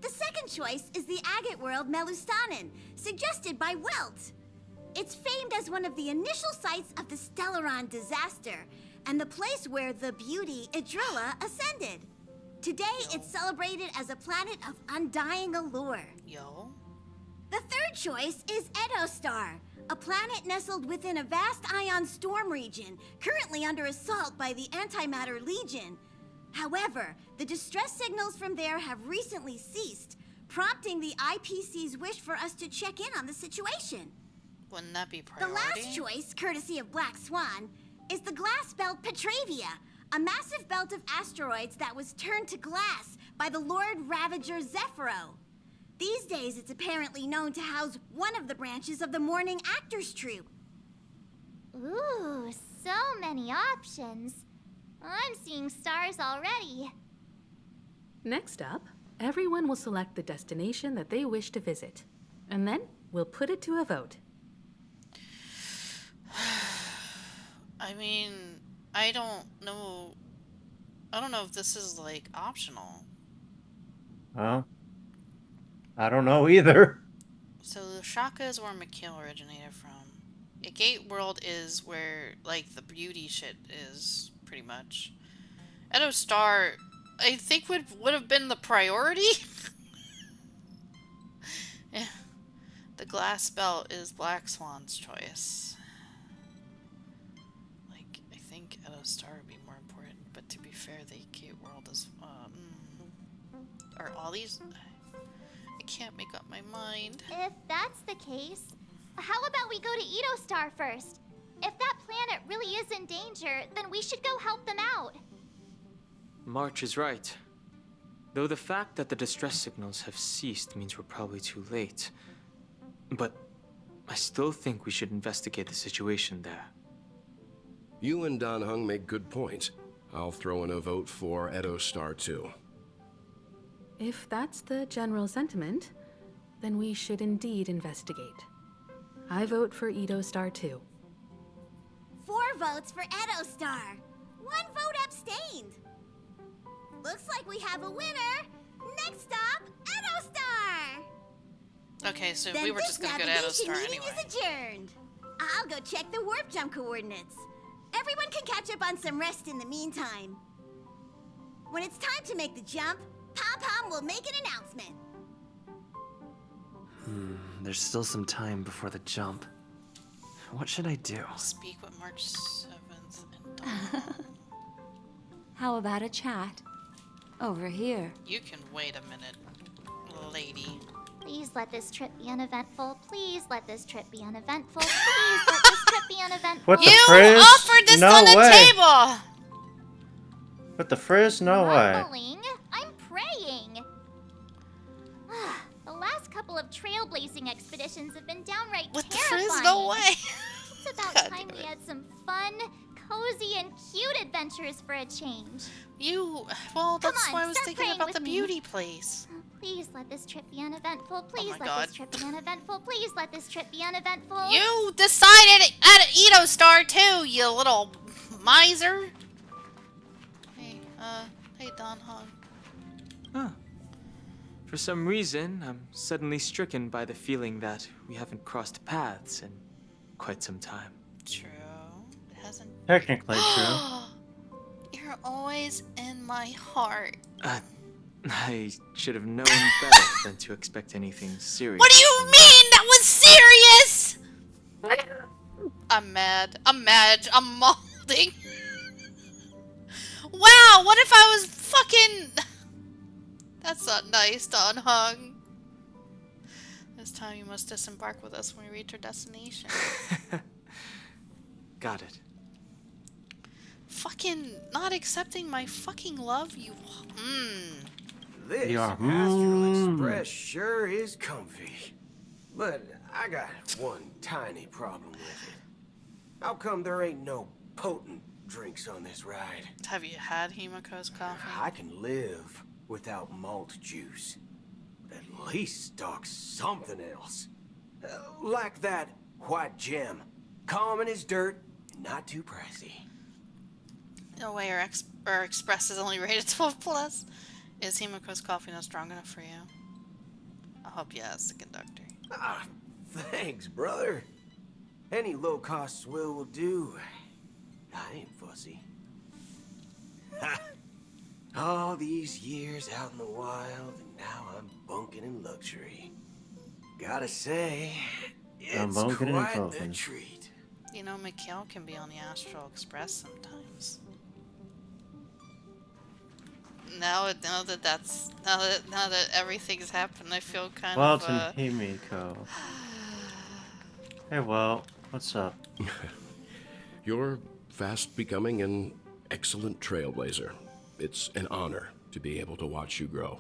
The second choice is the agate world Melustanen, suggested by Welt. It's famed as one of the initial sites of the Stellaron disaster, and the place where the beauty Idrilla ascended. Today, it's celebrated as a planet of undying allure. Yo. The third choice is Edostar, a planet nestled within a vast ion storm region, currently under assault by the Antimatter Legion. However, the distress signals from there have recently ceased, prompting the IPC's wish for us to check in on the situation. Wouldn't that be The priority? last choice, courtesy of Black Swan, is the glass belt Petravia, a massive belt of asteroids that was turned to glass by the Lord Ravager Zephyro. These days, it's apparently known to house one of the branches of the Morning Actors Troupe. Ooh, so many options. I'm seeing stars already. Next up, everyone will select the destination that they wish to visit. And then we'll put it to a vote. I mean, I don't know. I don't know if this is like optional. Well, I don't know either. So the Shaka is where Mikhail originated from. A gate world is where like the beauty shit is, pretty much. Edo Star, I think would have been the priority. Yeah. The glass belt is Black Swan's choice. Like, I think Edo Star would be more important, but to be fair, the gate world is Are all these... I can't make up my mind. If that's the case, how about we go to Edo Star first? If that planet really is in danger, then we should go help them out. March is right. Though the fact that the distress signals have ceased means we're probably too late. But I still think we should investigate the situation there. You and Dan Heng make good points. I'll throw in a vote for Edo Star 2. If that's the general sentiment, then we should indeed investigate. I vote for Edo Star 2. 4 votes for Edo Star. 1 vote abstained. Looks like we have a winner. Next stop, Edo Star. Okay, so Then we were just gonna go to Edo Star meeting anyway. is adjourned. I'll go check the warp jump coordinates. Everyone can catch up on some rest in the meantime. When it's time to make the jump, Pom Pom will make an announcement. There's still some time before the jump. What should I do? Speak with March 7th and Dawn. How about a chat? Over here. You can wait a minute, lady. Please let this trip be uneventful. Please let this trip be uneventful. Please let this trip be uneventful. What the You frizz? offered this No on the way. table! What the frizz? No way. Mumbling? I'm praying. The last couple of trailblazing expeditions have been downright What the terrifying. frizz? No way! It's about God time damn we it. had some fun, cozy, and cute adventures for a change. Well, that's on, why I was start thinking praying about with the me. beauty place. Please let this trip be uneventful. Please my let God. this trip be uneventful. Please let this trip be uneventful. You decided at Edo Star too, you little miser. Hey, Don Hong. Huh. For some reason, I'm suddenly stricken by the feeling that we haven't crossed paths in quite some time. True. It hasn't. Technically true. You're always in my heart. I should have known better than to expect anything serious. What do you mean? That was serious! I'm mad. I'm mad. I'm molding. Wow, what if I was fucking... That's not nice, Don Hung. This time you must disembark with us when we reach our destination. Got it. Fucking not accepting my fucking love, you... This Yeah. Astral Express sure is comfy. But I got one tiny problem with it. How come there ain't no potent drinks on this ride? Have you had Himiko's coffee? I can live without malt juice. But at least stock something else. Like that white gem. Calm as dirt and not too pricey. No way, our Express is only rated 12+. Is Himiko's coffee not strong enough for you? I hope you ask the conductor. Ah, thanks, brother. Any low-cost swill will do. I ain't fussy. Ha! All these years out in the wild, and now I'm bunking in luxury. Gotta say, I'm it's bunking in quite the coffins. treat. You know, Mikhail can be on the Astral Express sometimes. Now that everything's happened, I feel kind Welton of Himiko. Hey, well, what's up? You're fast becoming an excellent trailblazer. It's an honor to be able to watch you grow.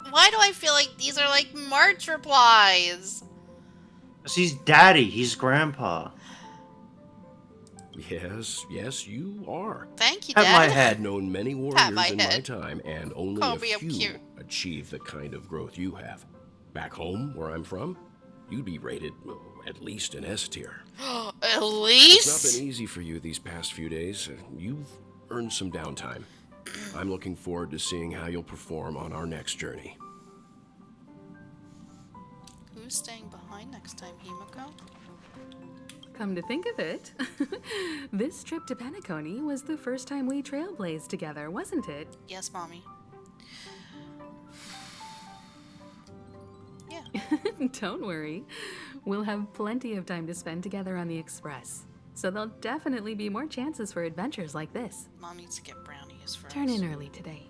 Why do I feel like these are like March replies? 'Cause he's daddy, he's grandpa. Yes, you are. Thank you, Pat Dad. my I've head. known many Pat warriors my in my head. time, and only Call a me up few cute. achieve the kind of growth you have. Back home, where I'm from, you'd be rated at least an S tier. At It's least? not been easy for you these past few days. You've earned some downtime. I'm looking forward to seeing how you'll perform on our next journey. Who's staying behind next time, Himiko? Come to think of it, this trip to Penacony was the first time we trailblazed together, wasn't it? Yes, Mommy. Yeah. Don't worry. We'll have plenty of time to spend together on the Express. So there'll definitely be more chances for adventures like this. Mom needs to get brownies. brownies for Turn us. in early today.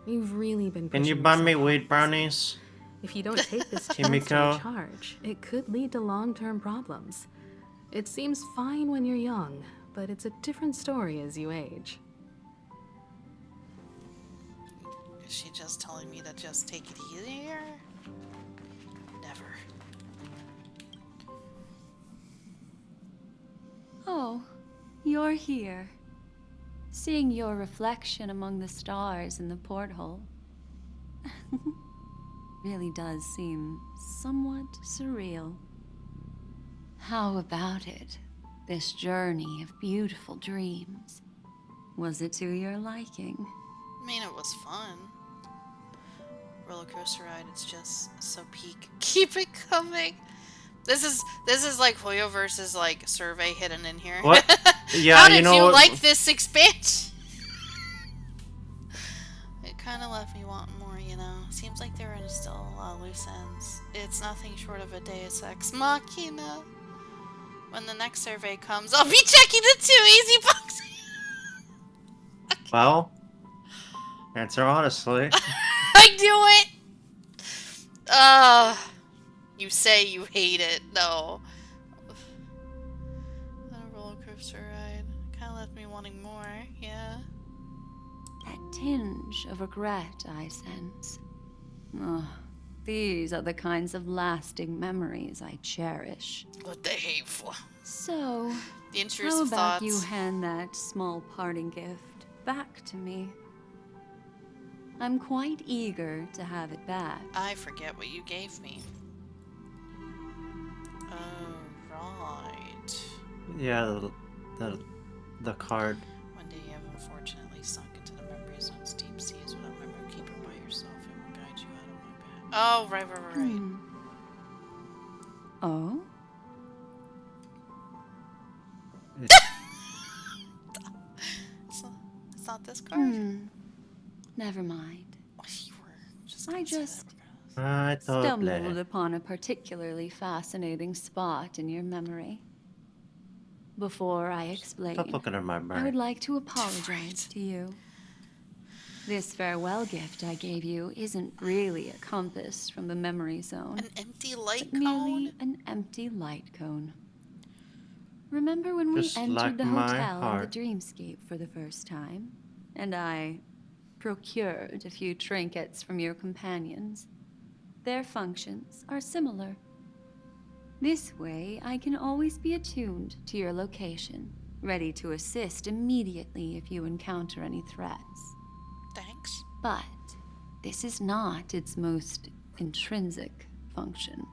You've really been Can you pushing buy me yourself weed hard. brownies? If you don't take this chance to Kimiko? recharge, it could lead to long-term problems. It seems fine when you're young, but it's a different story as you age. Is she just telling me to just take it easier? Never. Oh, you're here. Seeing your reflection among the stars in the porthole really does seem somewhat surreal. How about it? This journey of beautiful dreams. Was it to your liking? I mean, it was fun. Roller coaster ride, it's just so peak. Keep it coming. This is like Hoyo versus like Survey hidden in here. What? Yeah, How did you know you what? like this expansion? It kind of left me wanting more, you know. Seems like there are still a lot of loose ends. It's nothing short of a Deus Ex Machina. When the next survey comes, I'll be checking the 2 easy boxes. Well, answer honestly. I knew it. You say you hate it. No. That roller coaster ride kind of left me wanting more. Yeah. That tinge of regret I sense. Oh, these are the kinds of lasting memories I cherish. What the hateful. So, The how intrusive about thoughts. you hand that small parting gift back to me? I'm quite eager to have it back. I forget what you gave me. Oh, right. Yeah, the card. One day you have unfortunately sunk into the memory zone's deep seas without memory keeper by yourself. It will guide you out of my path. Oh, right. Oh? It's not this card? Never mind. I just I thought stumbled upon a particularly fascinating spot in your memory. Before I explain, Stop looking at my I brain. would like to apologize to you. This farewell gift I gave you isn't really a compass from the memory zone. An empty light but merely cone? an empty light cone. Remember when we Just entered like the my hotel in heart. the dreamscape for the first time, and I procured a few trinkets from your companions? Their functions are similar. This way, I can always be attuned to your location, ready to assist immediately if you encounter any threats. Thanks. But this is not its most intrinsic function.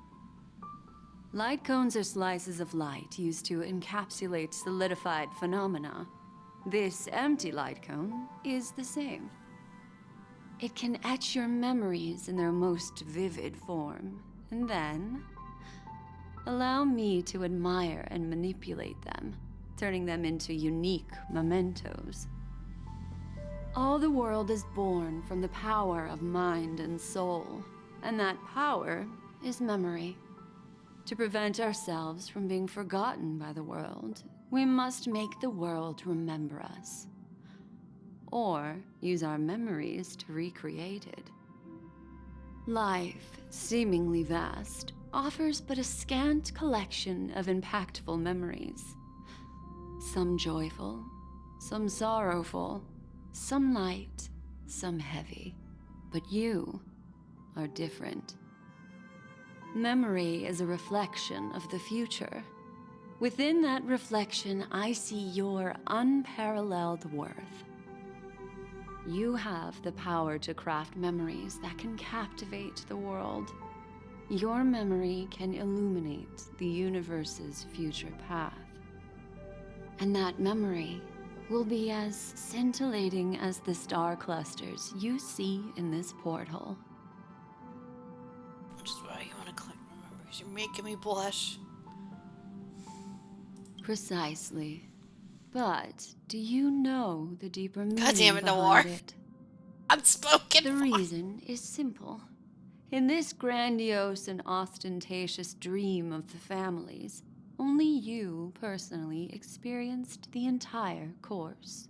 Light cones are slices of light used to encapsulate solidified phenomena. This empty light cone is the same. It can etch your memories in their most vivid form, and then allow me to admire and manipulate them, turning them into unique mementos. All the world is born from the power of mind and soul, and that power is memory. To prevent ourselves from being forgotten by the world, we must make the world remember us, or use our memories to recreate it. Life, seemingly vast, offers but a scant collection of impactful memories. Some joyful, some sorrowful, some light, some heavy. But you are different. Memory is a reflection of the future. Within that reflection, I see your unparalleled worth. You have the power to craft memories that can captivate the world. Your memory can illuminate the universe's future path. And that memory will be as scintillating as the star clusters you see in this porthole. Which is why you want to collect my memories. You're making me blush. Precisely. But do you know the deeper meaning God damn it, behind Noir. it? Unspoken. The reason is simple. In this grandiose and ostentatious dream of the families, only you personally experienced the entire course.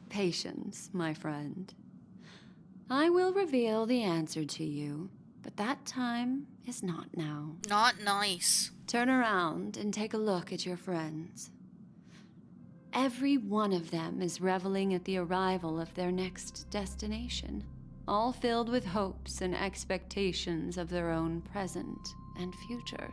Patience, my friend. I will reveal the answer to you, but that time is not now. Not nice. Turn around and take a look at your friends. Every one of them is reveling at the arrival of their next destination, all filled with hopes and expectations of their own present and future.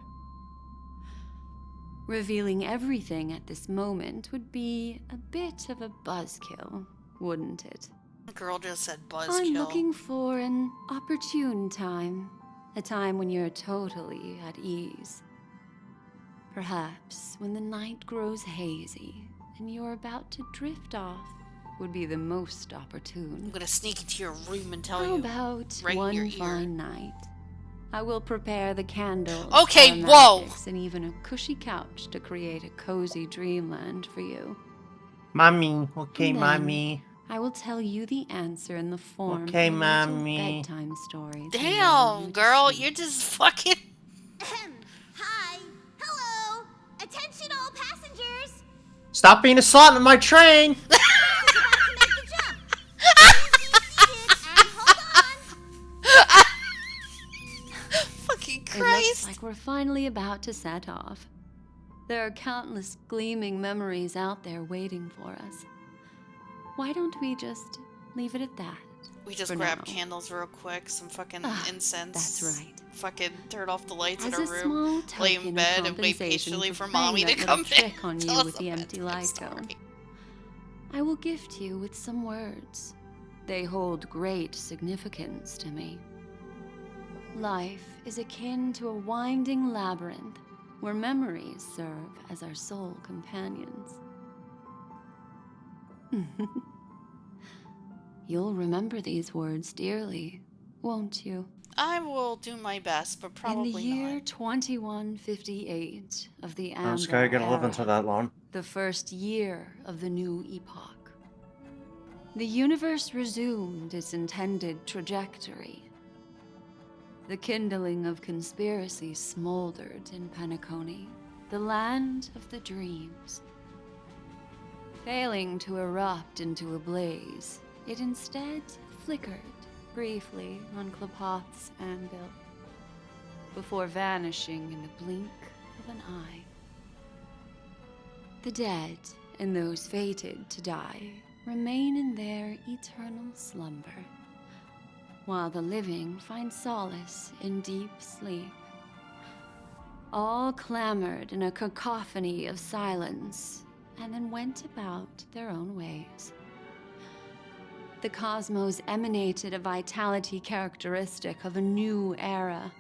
Revealing everything at this moment would be a bit of a buzzkill, wouldn't it? The girl just said buzzkill. I'm looking for an opportune time, a time when you're totally at ease. Perhaps when the night grows hazy and you're about to drift off would be the most opportune. I'm gonna sneak into your room and tell How you. about right in your one ear. fine night? I will prepare the candles, Okay, whoa! aromatics, and even a cushy couch to create a cozy dreamland for you. Mommy. Okay, And then mommy. I will tell you the answer in the form Okay, of little mommy. bedtime stories. Damn, girl, you're just fucking. Hi. Hello. Attention all passengers. Stop being a slut in my train! Fucking It looks like we're finally about to set off. There are countless gleaming memories out there waiting for us. Why don't we just leave it at that? We just for grab now? candles real quick, some fucking incense. That's right. Fucking turn off the lights in As our a room, small lay token in of bed, and wait compensation patiently for for playing mommy to that little come trick in. on Tell you us with the a empty bedtime light story. gun. I will gift you with some words. They hold great significance to me. Life is akin to a winding labyrinth where memories serve as our sole companions. You'll remember these words dearly, won't you? I will do my best, but probably In the year not. 2158 of the I was Amber gonna live Era, until that long. the first year of the new epoch, the universe resumed its intended trajectory. The kindling of conspiracy smoldered in Penacony, the land of the dreams. Failing to erupt into a blaze, it instead flickered briefly on Klapoth's anvil, before vanishing in the blink of an eye. The dead and those fated to die remain in their eternal slumber, while the living find solace in deep sleep. All clamored in a cacophony of silence, and then went about their own ways. The cosmos emanated a vitality characteristic of a new era,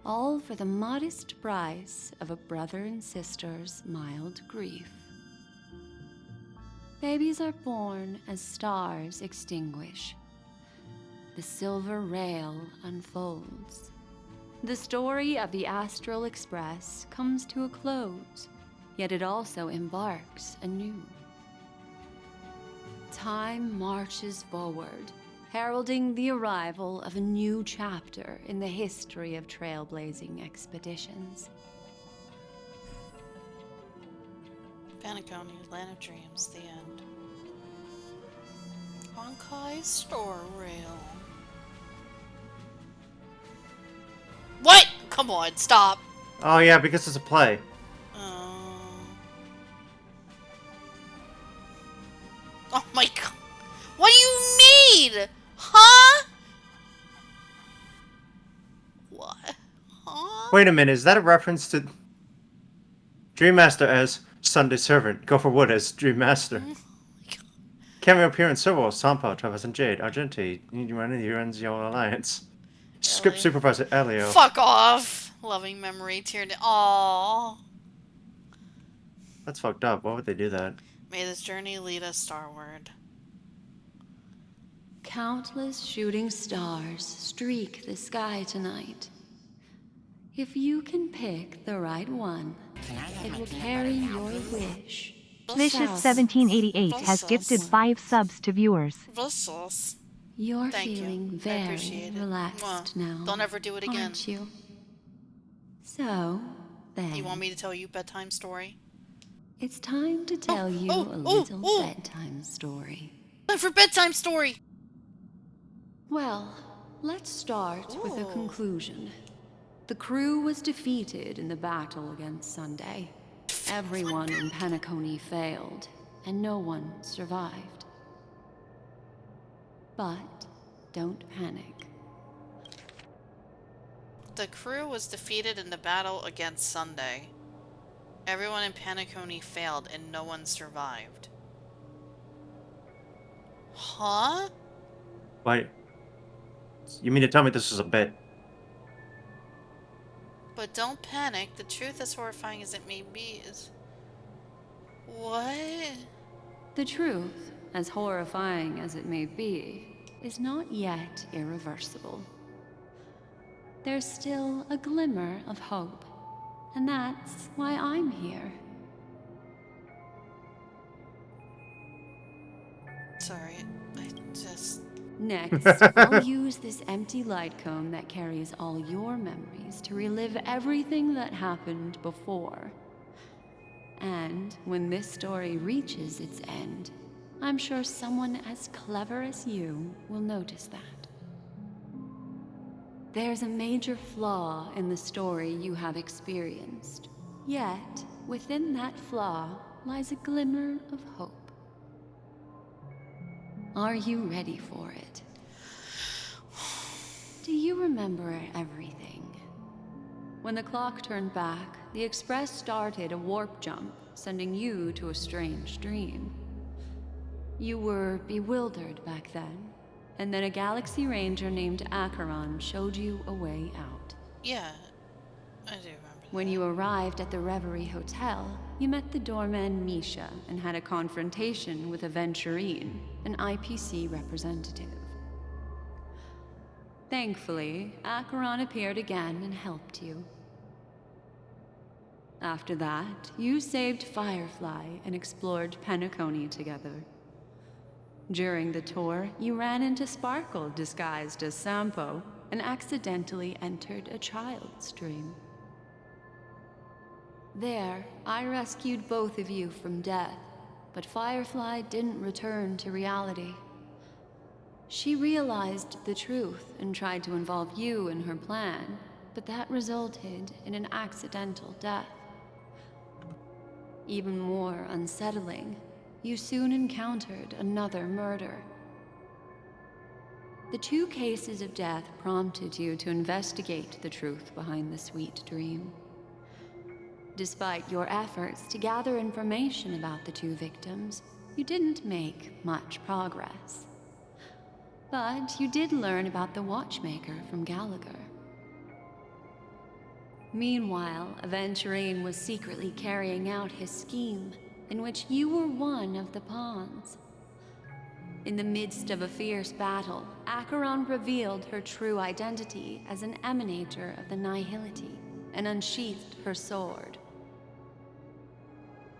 all for the modest price of a brother and sister's mild grief. Babies are born as stars extinguish. The silver rail unfolds. The story of the Astral Express comes to a close, yet it also embarks anew. Time marches forward, heralding the arrival of a new chapter in the history of trailblazing expeditions. Penacony, Land of Dreams, the end. Honkai Store Rail. What? Come on, stop. Oh yeah, because it's a play. Oh my god. What do you mean? Huh? What? Huh? Wait a minute, is that a reference to Dream Master as Sunday Servant? Go for Wood as Dream Master. Cameo appearance several Sampa, Travis and Jade, Argenti, Uranzio Alliance. Script Supervisor Elio. Fuck off. Loving memory, tear down. Aww. That's fucked up. Why would they do that? May this journey lead us starward. Countless shooting stars streak the sky tonight. If you can pick the right one, it will carry your wish. Vicious1788 has gifted 5 subs to viewers. Vessels. You're Thank feeling you. I very appreciate it. relaxed Mwah. now. Don't ever do it again. Aren't you? So, then, You want me to tell you a bedtime story? it's time to tell you a little bedtime story. Time for bedtime story! Well, let's start with a conclusion. The crew was defeated in the battle against Sunday. Everyone in Penacony failed, and no one survived. But don't panic. The crew was defeated in the battle against Sunday. Everyone in Penacony failed, and no one survived. Huh? Wait. You mean to tell me this is a bit? But don't panic. The truth, as horrifying as it may be, is... What? The truth, as horrifying as it may be, is not yet irreversible. There's still a glimmer of hope, and that's why I'm here. Sorry, I just... Next, I'll use this empty light cone that carries all your memories to relive everything that happened before. And when this story reaches its end, I'm sure someone as clever as you will notice that. There's a major flaw in the story you have experienced. Yet, within that flaw lies a glimmer of hope. Are you ready for it? Do you remember everything? When the clock turned back, the Express started a warp jump, sending you to a strange dream. You were bewildered back then, and then a Galaxy Ranger named Acheron showed you a way out. Yeah, I do remember. When you arrived at the Reverie Hotel, you met the doorman Misha and had a confrontation with Aventurine, an IPC representative. Thankfully, Acheron appeared again and helped you. After that, you saved Firefly and explored Penacony together. During the tour, you ran into Sparkle disguised as Sampo and accidentally entered a child's dream. There, I rescued both of you from death, but Firefly didn't return to reality. She realized the truth and tried to involve you in her plan, but that resulted in an accidental death. Even more unsettling, you soon encountered another murder. The two cases of death prompted you to investigate the truth behind the sweet dream. Despite your efforts to gather information about the two victims, you didn't make much progress. But you did learn about the watchmaker from Gallagher. Meanwhile, Aventurine was secretly carrying out his scheme, in which you were one of the pawns. In the midst of a fierce battle, Acheron revealed her true identity as an emanator of the Nihility and unsheathed her sword.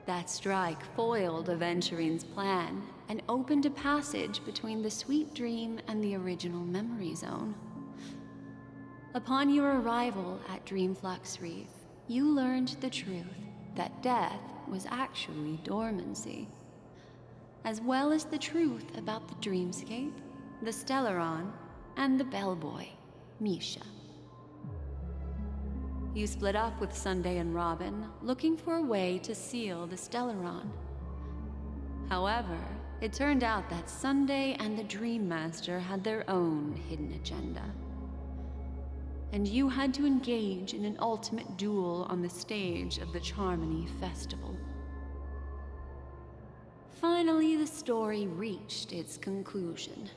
That strike foiled Aventurine's plan and opened a passage between the sweet dream and the original memory zone. Upon your arrival at Dreamflux Reef, you learned the truth that death was actually dormancy, as well as the truth about the dreamscape, the Stellaron, and the bellboy, Misha. You split up with Sunday and Robin, looking for a way to seal the Stellaron. However, it turned out that Sunday and the Dream Master had their own hidden agenda. And you had to engage in an ultimate duel on the stage of the Charmony Festival. Finally, the story reached its conclusion.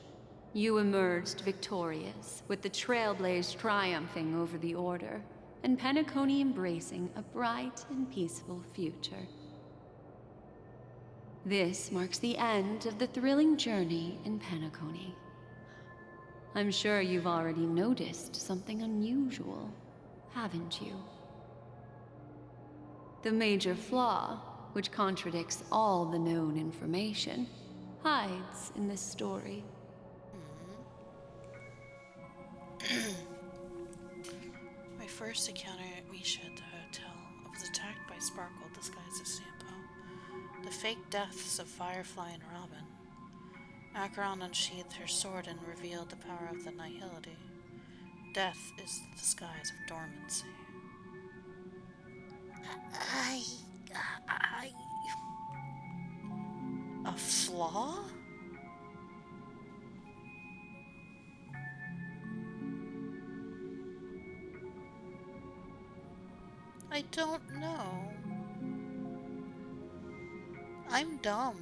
You emerged victorious, with the Trailblaze triumphing over the Order, and Penacony embracing a bright and peaceful future. This marks the end of the thrilling journey in Penacony. I'm sure you've already noticed something unusual, haven't you? The major flaw, which contradicts all the known information, hides in this story. My first encounter at Misha at the hotel, I was attacked by Sparkle disguised as Sampo. The fake deaths of Firefly and Robin. Acheron unsheathed her sword and revealed the power of the Nihility. Death is the disguise of dormancy. A flaw? I don't know. I'm dumb.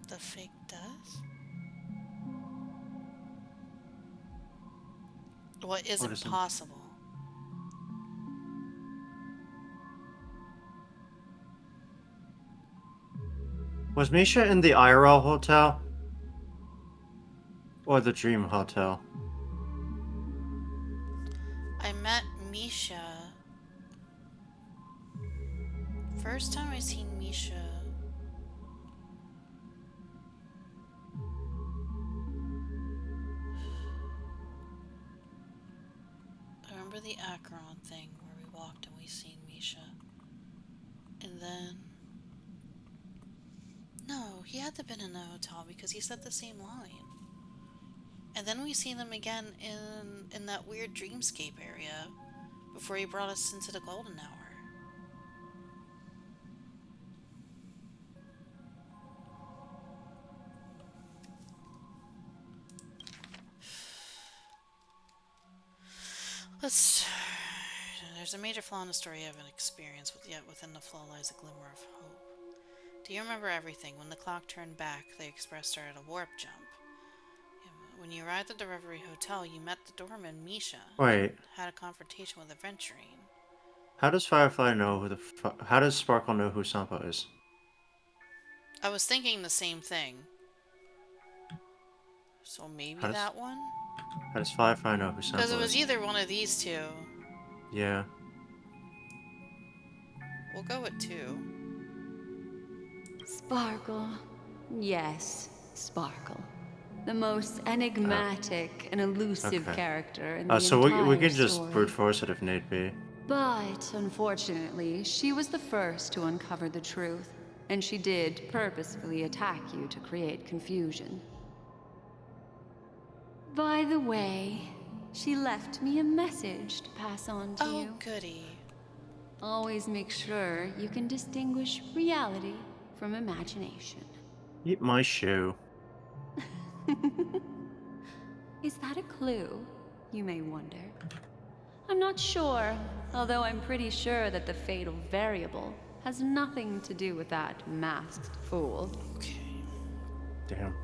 The fake death? What is What is it? impossible? Was Misha in the IRL hotel? Or the Dream Hotel? I met Misha. First time I seen Misha. I remember the Acheron thing where we walked and we seen Misha. And then... No, he had to have been in the hotel because he said the same line. And then we seen him again in that weird dreamscape area before he brought us into the golden hour. There's a major flaw in the story I haven't experienced, yet within the flaw lies a glimmer of hope. Do you remember everything? When the clock turned back, the express started a warp jump. When you arrived at the Reverie Hotel, you met the doorman, Misha. Wait. Had a confrontation with Aventurine. How does Firefly know who how does Sparkle know who Sampo is? I was thinking the same thing. So maybe that one? How does Firefly know who Sampo is? Because it was either one of these two. Yeah. We'll go with 2. Sparkle. Yes, Sparkle. The most enigmatic and elusive character in the so entire we can just story. brute force it if need be. But, unfortunately, she was the first to uncover the truth, and she did purposefully attack you to create confusion. By the way, she left me a message to pass on to you. Oh, goody. Always make sure you can distinguish reality from imagination. Eat my shoe. Is that a clue, you may wonder? I'm not sure, although I'm pretty sure that the fatal variable has nothing to do with that masked fool. Okay. Damn.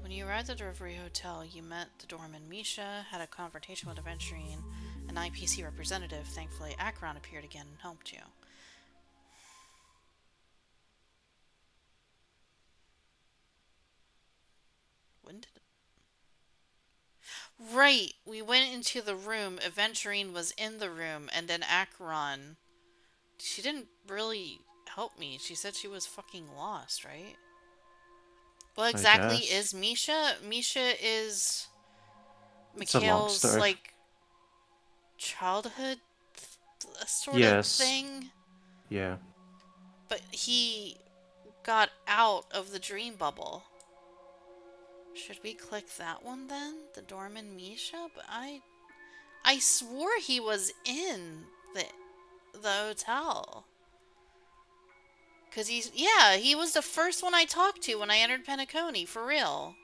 When you arrived at the Reverie Hotel, you met the doorman Misha, had a confrontation with Aventurine, an IPC representative. Thankfully, Acheron appeared again and helped you. When did... Right! We went into the room, Aventurine was in the room, and then Acheron... She didn't really help me. She said she was fucking lost, right? What exactly is Misha? Misha is Mikhail's, like, childhood sort of thing? Yeah. But he got out of the dream bubble. Should we click that one then? The doorman Misha? But I swore he was in the hotel. Cause he was the first one I talked to when I entered Penacony, for real.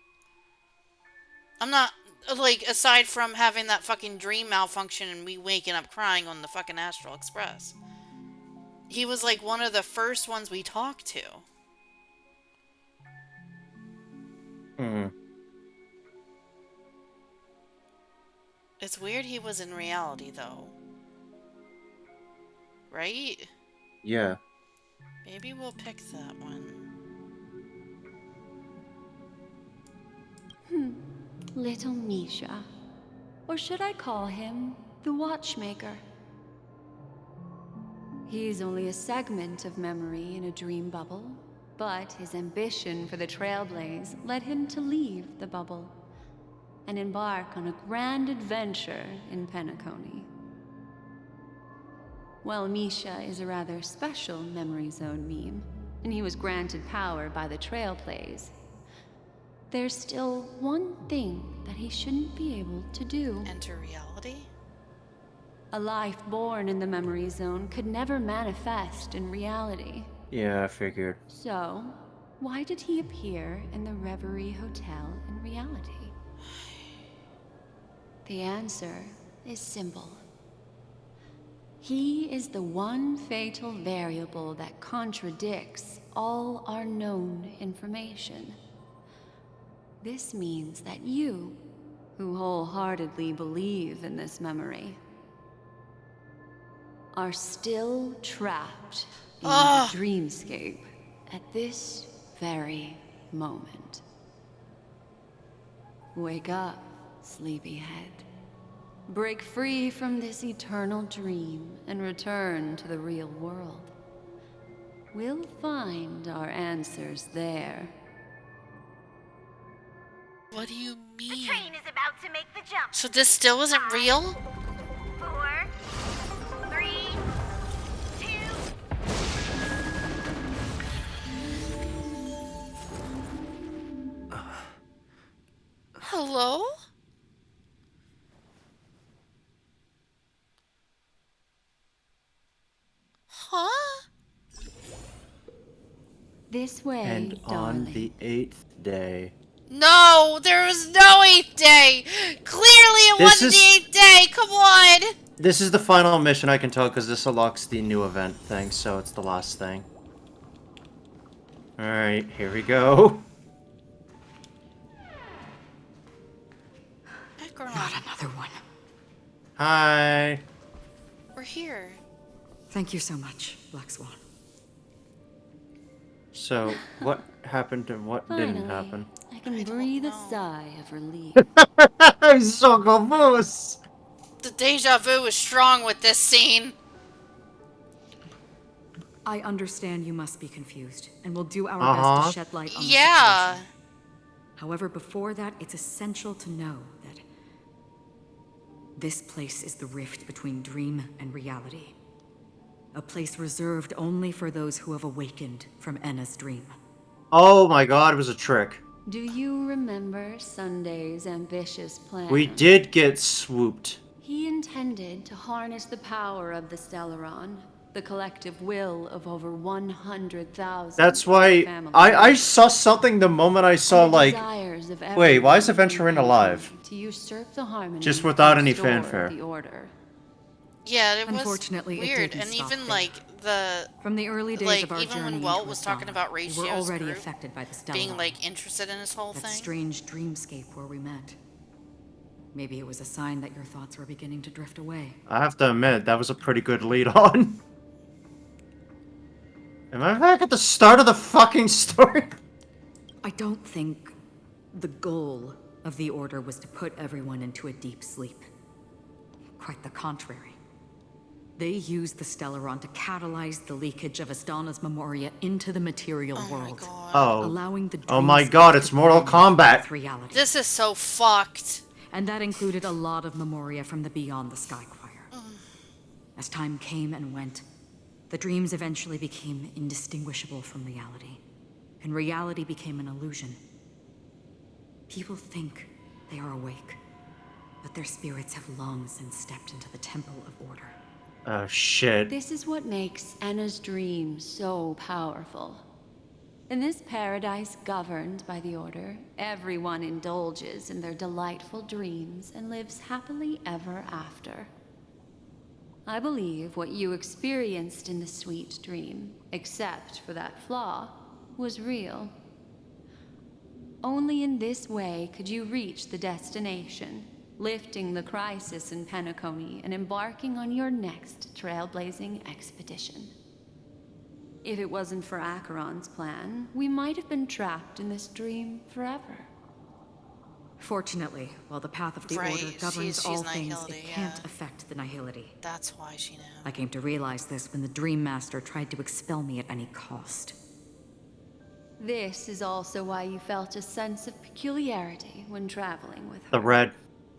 I'm not, like, aside from having that fucking dream malfunction and me waking up crying on the fucking Astral Express. He was, like, one of the first ones we talked to. Hmm. It's weird he was in reality, though. Right? Yeah. Maybe we'll pick that one. Little Misha. Or should I call him the Watchmaker? He's only a segment of memory in a dream bubble, but his ambition for the Trailblaze led him to leave the bubble and embark on a grand adventure in Penacony. While Misha is a rather special Memory Zone meme, and he was granted power by the Trailblaze, there's still one thing that he shouldn't be able to do. Enter reality? A life born in the Memory Zone could never manifest in reality. Yeah, I figured. So, why did he appear in the Reverie Hotel in reality? The answer is simple. He is the one fatal variable that contradicts all our known information. This means that you, who wholeheartedly believe in this memory, are still trapped in the dreamscape at this very moment. Wake up, sleepyhead. Break free from this eternal dream and return to the real world. We'll find our answers there. What do you mean? The train is about to make the jump. So this still isn't real? 4, 3, 2. Hello? Huh? This way, And on darling. the 8th day. No, there was no 8th day! Clearly it This wasn't is- the 8th day! Come on! This is the final mission, I can tell, because this unlocks the new event thing, so it's the last thing. Alright, here we go. Not another one. Hi. We're here. Thank you so much, Black Swan. So, what happened and what didn't Finally, happen? I can breathe a sigh of relief. I'm so confused. The deja vu is strong with this scene. I understand you must be confused, and we'll do our Uh-huh. best to shed light on the Yeah. situation. However, before that, it's essential to know that this place is the rift between dream and reality. A place reserved only for those who have awakened from Enna's dream. Oh my god, it was a trick. Do you remember Sunday's ambitious plan? We did get swooped. He intended to harness the power of the Stellaron, the collective will of over 100,000. That's why I saw something the moment I saw, like, wait, why is Adventuring alive? To usurp the harmony Just without and any restore fanfare. The order. Yeah, it was Unfortunately, it weird, didn't and stop even there. like the From the early days like of our even journey when Walt into was Astana, talking about we Ratio's were already group affected by the Stellaron. being like interested in this whole That thing. strange dreamscape where we met. Maybe it was a sign that your thoughts were beginning to drift away. I have to admit, that was a pretty good lead on. Am I back at the start of the fucking story? I don't think the goal of the Order was to put everyone into a deep sleep. Quite the contrary. They used the Stellaron to catalyze the leakage of Astana's memoria into the material world, allowing the Oh my dreamscape god, it's to Mortal blend Kombat. with reality. This is so fucked. And that included a lot of memoria from the Beyond the Sky Choir. As time came and went, the dreams eventually became indistinguishable from reality, and reality became an illusion. People think they are awake, but their spirits have long since stepped into the Temple of Order. Oh shit. This is what makes Enna's dream so powerful. In this paradise governed by the Order, everyone indulges in their delightful dreams and lives happily ever after. I believe what you experienced in the sweet dream, except for that flaw, was real. Only in this way could you reach the destination, lifting the crisis in Penacony and embarking on your next trailblazing expedition. If it wasn't for Acheron's plan, we might have been trapped in this dream forever. Fortunately, while the path of the Right, Order governs she's all things, Nihility, it can't yeah. affect the Nihility. That's why she knew. I came to realize this when the Dream Master tried to expel me at any cost. This is also why you felt a sense of peculiarity when traveling with her.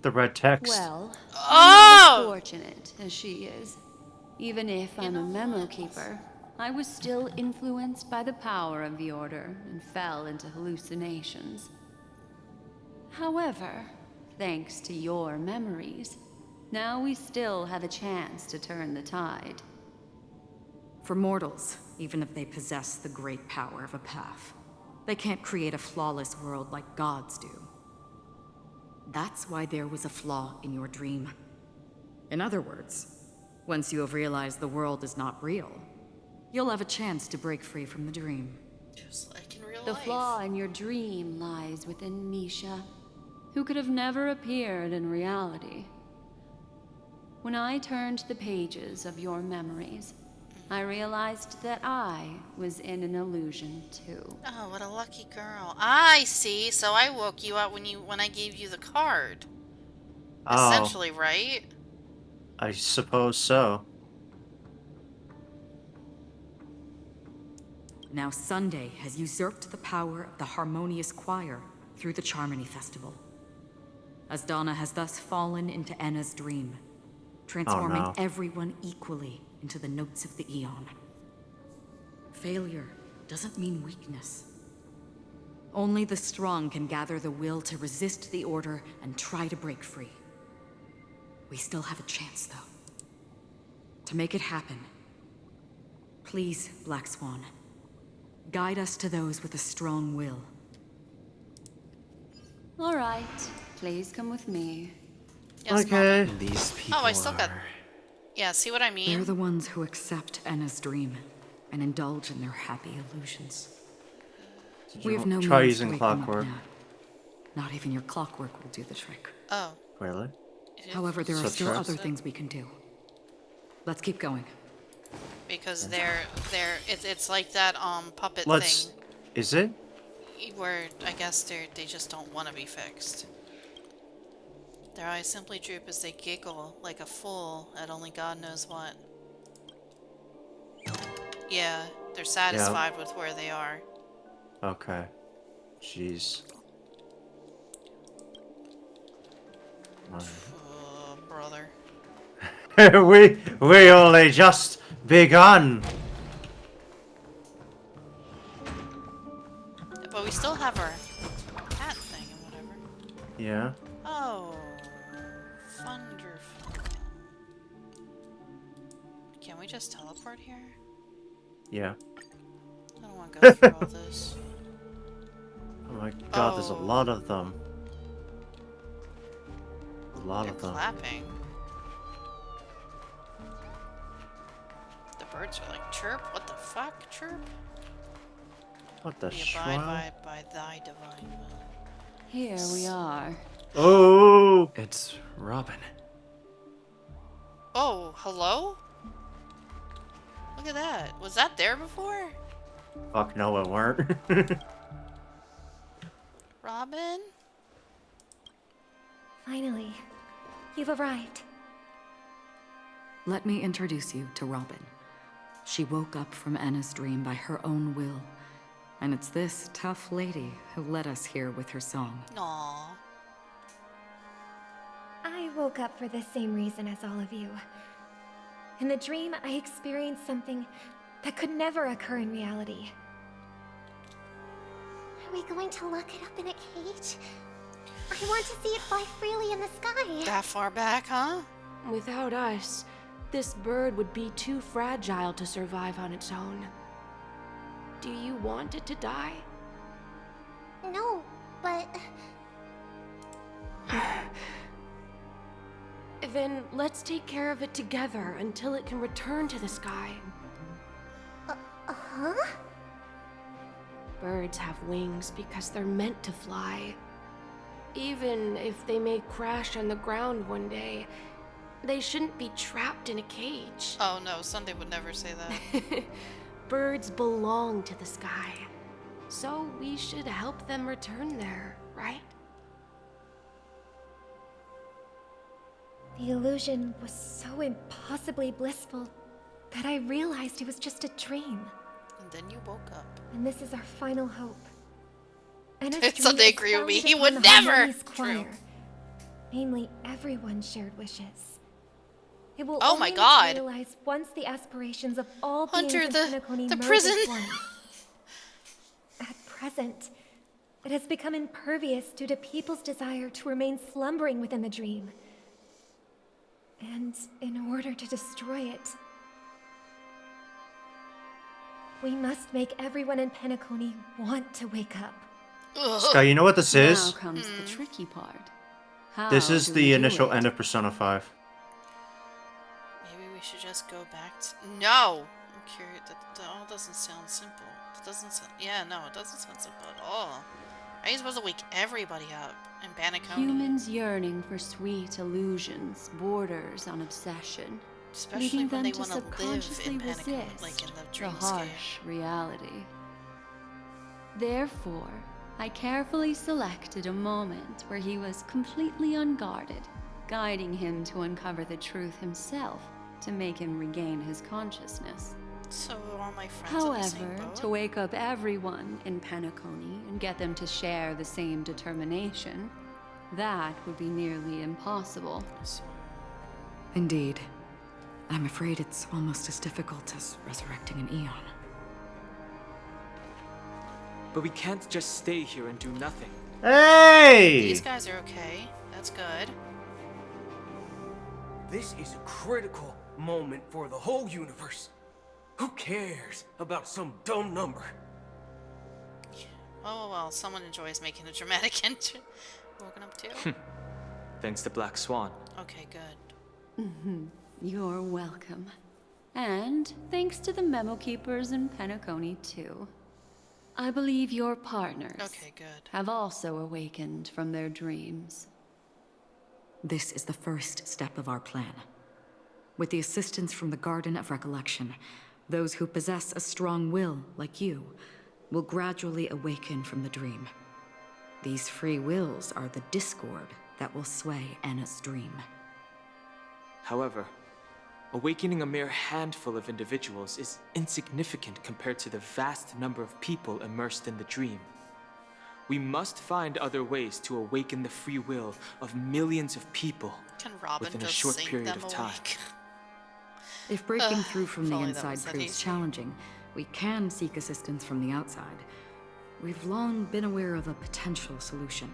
The red text. Well, Oh! I'm not as fortunate as she is. Even if I'm a memo keeper, I was still influenced by the power of the Order and fell into hallucinations. However, thanks to your memories, now we still have a chance to turn the tide. For mortals, even if they possess the great power of a path, they can't create a flawless world like gods do. That's why there was a flaw in your dream. In other words, once you have realized the world is not real, you'll have a chance to break free from the dream. Just like in real The life. flaw in your dream lies within Misha, who could have never appeared in reality. When I turned the pages of your memories, I realized that I was in an illusion too. Oh, what a lucky girl. I see. So I woke you up when I gave you the card. Oh. Essentially, right? I suppose so. Now Sunday has usurped the power of the Harmonious Choir through the Charmony Festival. Asdana has thus fallen into Enna's dream, transforming no. everyone equally into the notes of the Eon. Failure doesn't mean weakness. Only the strong can gather the will to resist the Order and try to break free. We still have a chance, though. To make it happen, please, Black Swan, guide us to those with a strong will. All right, please come with me. Yes, Okay. Mom. These people Oh, I still got... are... Yeah, see what I mean? They're the ones who accept Enna's dream and indulge in their happy illusions. We have no Try means using to wake them up clockwork. now. Not even your clockwork will do the trick. Oh. Really? However, there are So still trust? other things we can do. Let's keep going. Because it's like that puppet Let's... thing. Is it? Where I guess they just don't want to be fixed. Their eyes simply droop as they giggle like a fool at only God knows what. Yeah, they're satisfied with where they are. Okay. Jeez. Brother. we only just begun. But we still have our cat thing and whatever. Yeah. Oh, wonderful. Can we just teleport here? Yeah. I don't want to go through all this. Oh my god, there's a lot of them. A lot of them. Clapping. The birds are like, chirp? What the fuck? Chirp? What the We shroud? abide by thy divine will. Here we are. Oh! It's Robin. Oh, hello? Look at that. Was that there before? Fuck no, it weren't. Robin? Finally, you've arrived. Let me introduce you to Robin. She woke up from Enna's dream by her own will. And it's this tough lady who led us here with her song. Aww. I woke up for the same reason as all of you. In the dream, I experienced something that could never occur in reality. Are we going to lock it up in a cage? I want to see it fly freely in the sky. That far back, huh? Without us, this bird would be too fragile to survive on its own. Do you want it to die? No, but... Then let's take care of it together until it can return to the sky. Huh? Birds have wings because they're meant to fly. Even if they may crash on the ground one day, they shouldn't be trapped in a cage. Oh no, Sunday would never say that. Birds belong to the sky, so we should help them return there, right? The illusion was so impossibly blissful that I realized it was just a dream. And then you woke up. And this is our final hope. So they agree with me. He would never! True. Namely, everyone shared wishes. It will Oh my only God. materialize once the aspirations of all Hunter, beings in Penacony the merge prison. as one. At present, it has become impervious due to people's desire to remain slumbering within the dream. And in order to destroy it, we must make everyone in Penacony want to wake up. Sky, you know what this Now is? comes the tricky part. This How is do the we do initial it? end of Persona 5. Maybe we should just go back to... No! I'm curious. That all doesn't sound simple. It doesn't sound... Yeah, no, it doesn't sound simple at all. Are you supposed to wake everybody up in Banaconi? Humans yearning for sweet illusions, borders on obsession, Especially leading when them they to want to live subconsciously in Banaconi, resist like in the the dreamscape. harsh reality. Therefore, I carefully selected a moment where he was completely unguarded, guiding him to uncover the truth himself to make him regain his consciousness. So are all my friends in the same However, boat? to wake up everyone in Penacony and get them to share the same determination, that would be nearly impossible. Indeed. I'm afraid it's almost as difficult as resurrecting an Eon. But we can't just stay here and do nothing. Hey! These guys are okay. That's good. This is a critical moment for the whole universe. Who cares about some dumb number? Oh, well, someone enjoys making a dramatic entry. Woken up too? Thanks to Black Swan. Okay, good. You're welcome. And thanks to the memo keepers in Penacony, too. I believe your partners Okay, good. have also awakened from their dreams. This is the first step of our plan. With the assistance from the Garden of Recollection, those who possess a strong will, like you, will gradually awaken from the dream. These free wills are the discord that will sway Anna's dream. However, awakening a mere handful of individuals is insignificant compared to the vast number of people immersed in the dream. We must find other ways to awaken the free will of millions of people Can Robin within a just short sing period them of time. awake? If breaking through from if the only that inside was that proves easy. challenging, we can seek assistance from the outside. We've long been aware of a potential solution.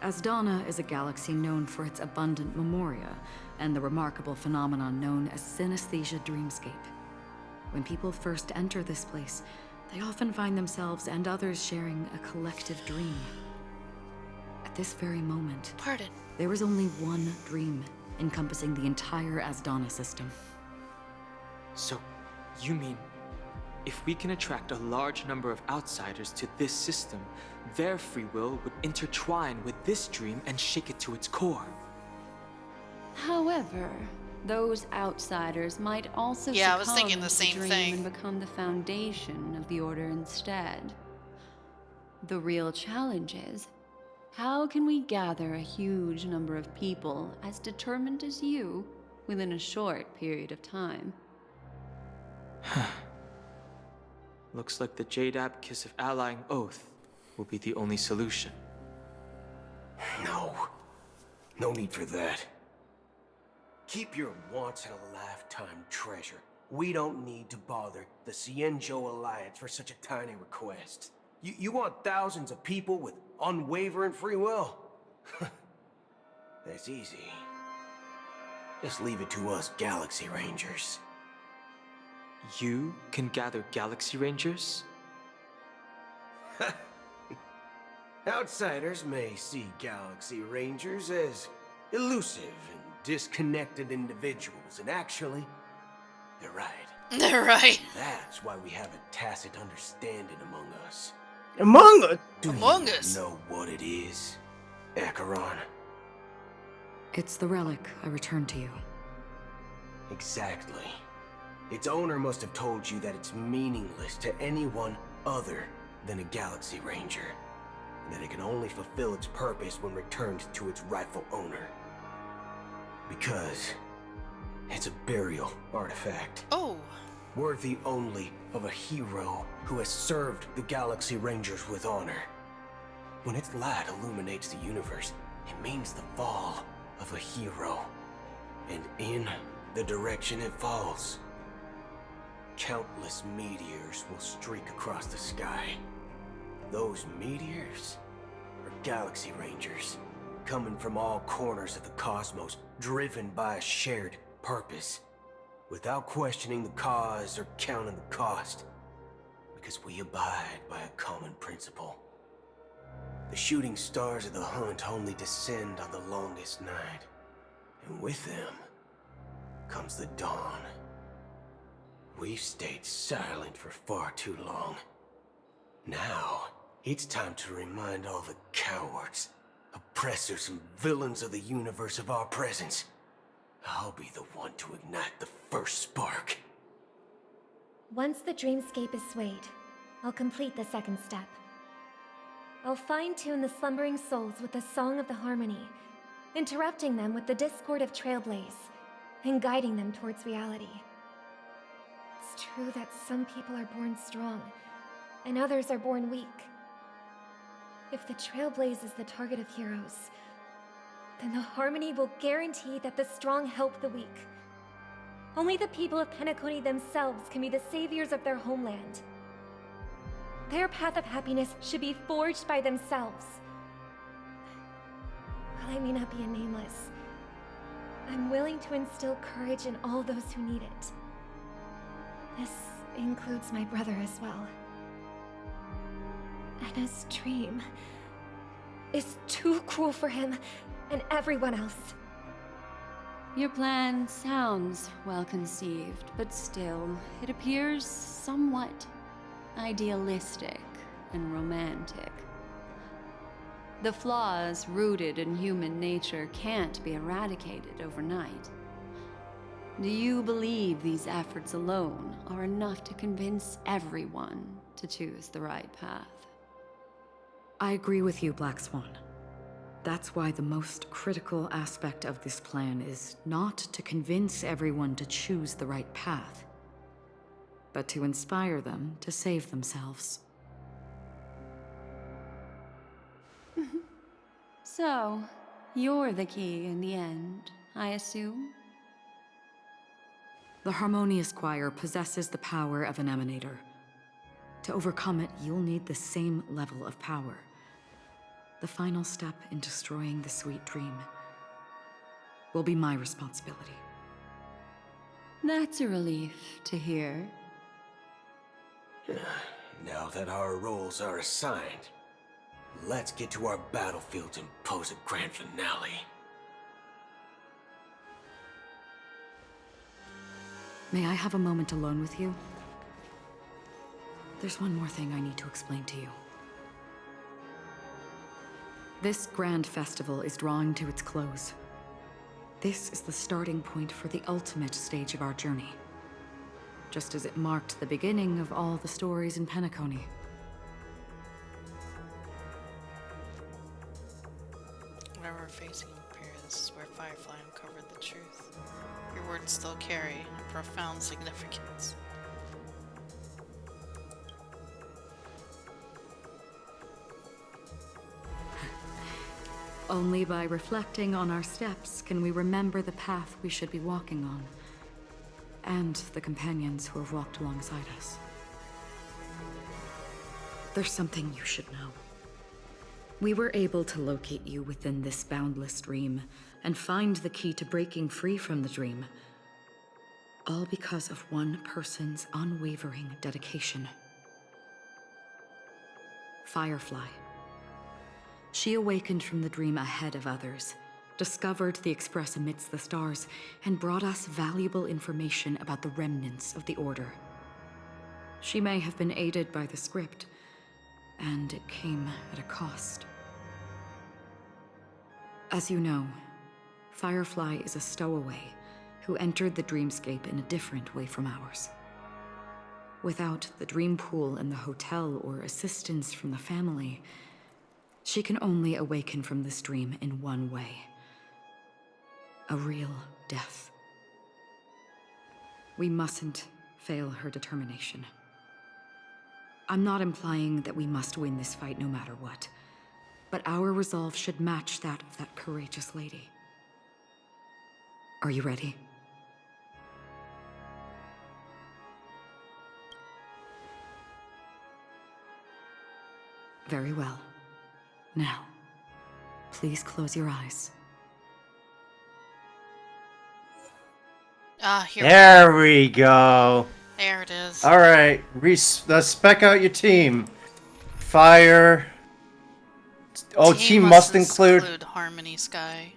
Asdana is a galaxy known for its abundant memoria and the remarkable phenomenon known as synesthesia dreamscape. When people first enter this place, they often find themselves and others sharing a collective dream. At this very moment, there is only one dream encompassing the entire Asdana system. So, you mean, if we can attract a large number of outsiders to this system, their free will would intertwine with this dream and shake it to its core. However, those outsiders might also Yeah, I was succumb thinking the to same dream thing. and become the foundation of the Order instead. The real challenge is, how can we gather a huge number of people as determined as you within a short period of time? Looks like the Jade Abacus of Allying Oath will be the only solution. No. No need for that. Keep your once-in-a-lifetime treasure. We don't need to bother the Cienjo Alliance for such a tiny request. You want thousands of people with unwavering free will? That's easy. Just leave it to us Galaxy Rangers. You can gather Galaxy Rangers? Outsiders may see Galaxy Rangers as elusive and disconnected individuals, and actually, they're right. They're right. That's why we have a tacit understanding among us. Among us? Among us. Know what it is, Acheron? It's the relic I returned to you. Exactly. Its owner must have told you that it's meaningless to anyone other than a Galaxy Ranger, and that it can only fulfill its purpose when returned to its rightful owner. Because it's a burial artifact. Oh! Worthy only of a hero who has served the Galaxy Rangers with honor. When its light illuminates the universe, it means the fall of a hero. And in the direction it falls, countless meteors will streak across the sky. Those meteors are Galaxy Rangers, coming from all corners of the cosmos, driven by a shared purpose, without questioning the cause or counting the cost, because we abide by a common principle. The shooting stars of the hunt only descend on the longest night, and with them comes the dawn. We've stayed silent for far too long. Now, it's time to remind all the cowards, oppressors, and villains of the universe of our presence. I'll be the one to ignite the first spark. Once the dreamscape is swayed, I'll complete the second step. I'll fine-tune the slumbering souls with the Song of the Harmony, interrupting them with the discord of Trailblaze, and guiding them towards reality. It's true that some people are born strong, and others are born weak. If the Trailblaze is the target of heroes, then the Harmony will guarantee that the strong help the weak. Only the people of Penacony themselves can be the saviors of their homeland. Their path of happiness should be forged by themselves. While I may not be a nameless, I'm willing to instill courage in all those who need it. This includes my brother as well. Anna's dream is too cruel for him and everyone else. Your plan sounds well conceived, but still, it appears somewhat idealistic and romantic. The flaws rooted in human nature can't be eradicated overnight. Do you believe these efforts alone are enough to convince everyone to choose the right path? I agree with you, Black Swan. That's why the most critical aspect of this plan is not to convince everyone to choose the right path, but to inspire them to save themselves. So, you're the key in the end, I assume? The Harmonious Choir possesses the power of an emanator. To overcome it, you'll need the same level of power. The final step in destroying the sweet dream will be my responsibility. That's a relief to hear. Now that our roles are assigned, let's get to our battlefields and pose a grand finale. May I have a moment alone with you? There's one more thing I need to explain to you. This grand festival is drawing to its close. This is the starting point for the ultimate stage of our journey, just as it marked the beginning of all the stories in Penacony. Whenever we're facing a period, this is where Firefly uncovered the truth. Your words still carry a profound significance. Only by reflecting on our steps can we remember the path we should be walking on, and the companions who have walked alongside us. There's something you should know. We were able to locate you within this boundless dream and find the key to breaking free from the dream, all because of one person's unwavering dedication. Firefly. She awakened from the dream ahead of others, discovered the Express amidst the stars, and brought us valuable information about the remnants of the Order. She may have been aided by the script, and it came at a cost. As you know, Firefly is a stowaway who entered the dreamscape in a different way from ours. Without the dream pool in the hotel or assistance from the family, she can only awaken from this dream in one way. A real death. We mustn't fail her determination. I'm not implying that we must win this fight no matter what, but our resolve should match that of that courageous lady. Are you ready? Very well. Now, please close your eyes. Ah, here There we go. There it is. Alright, let's spec out your team. Fire. Oh, team must include Harmony Sky.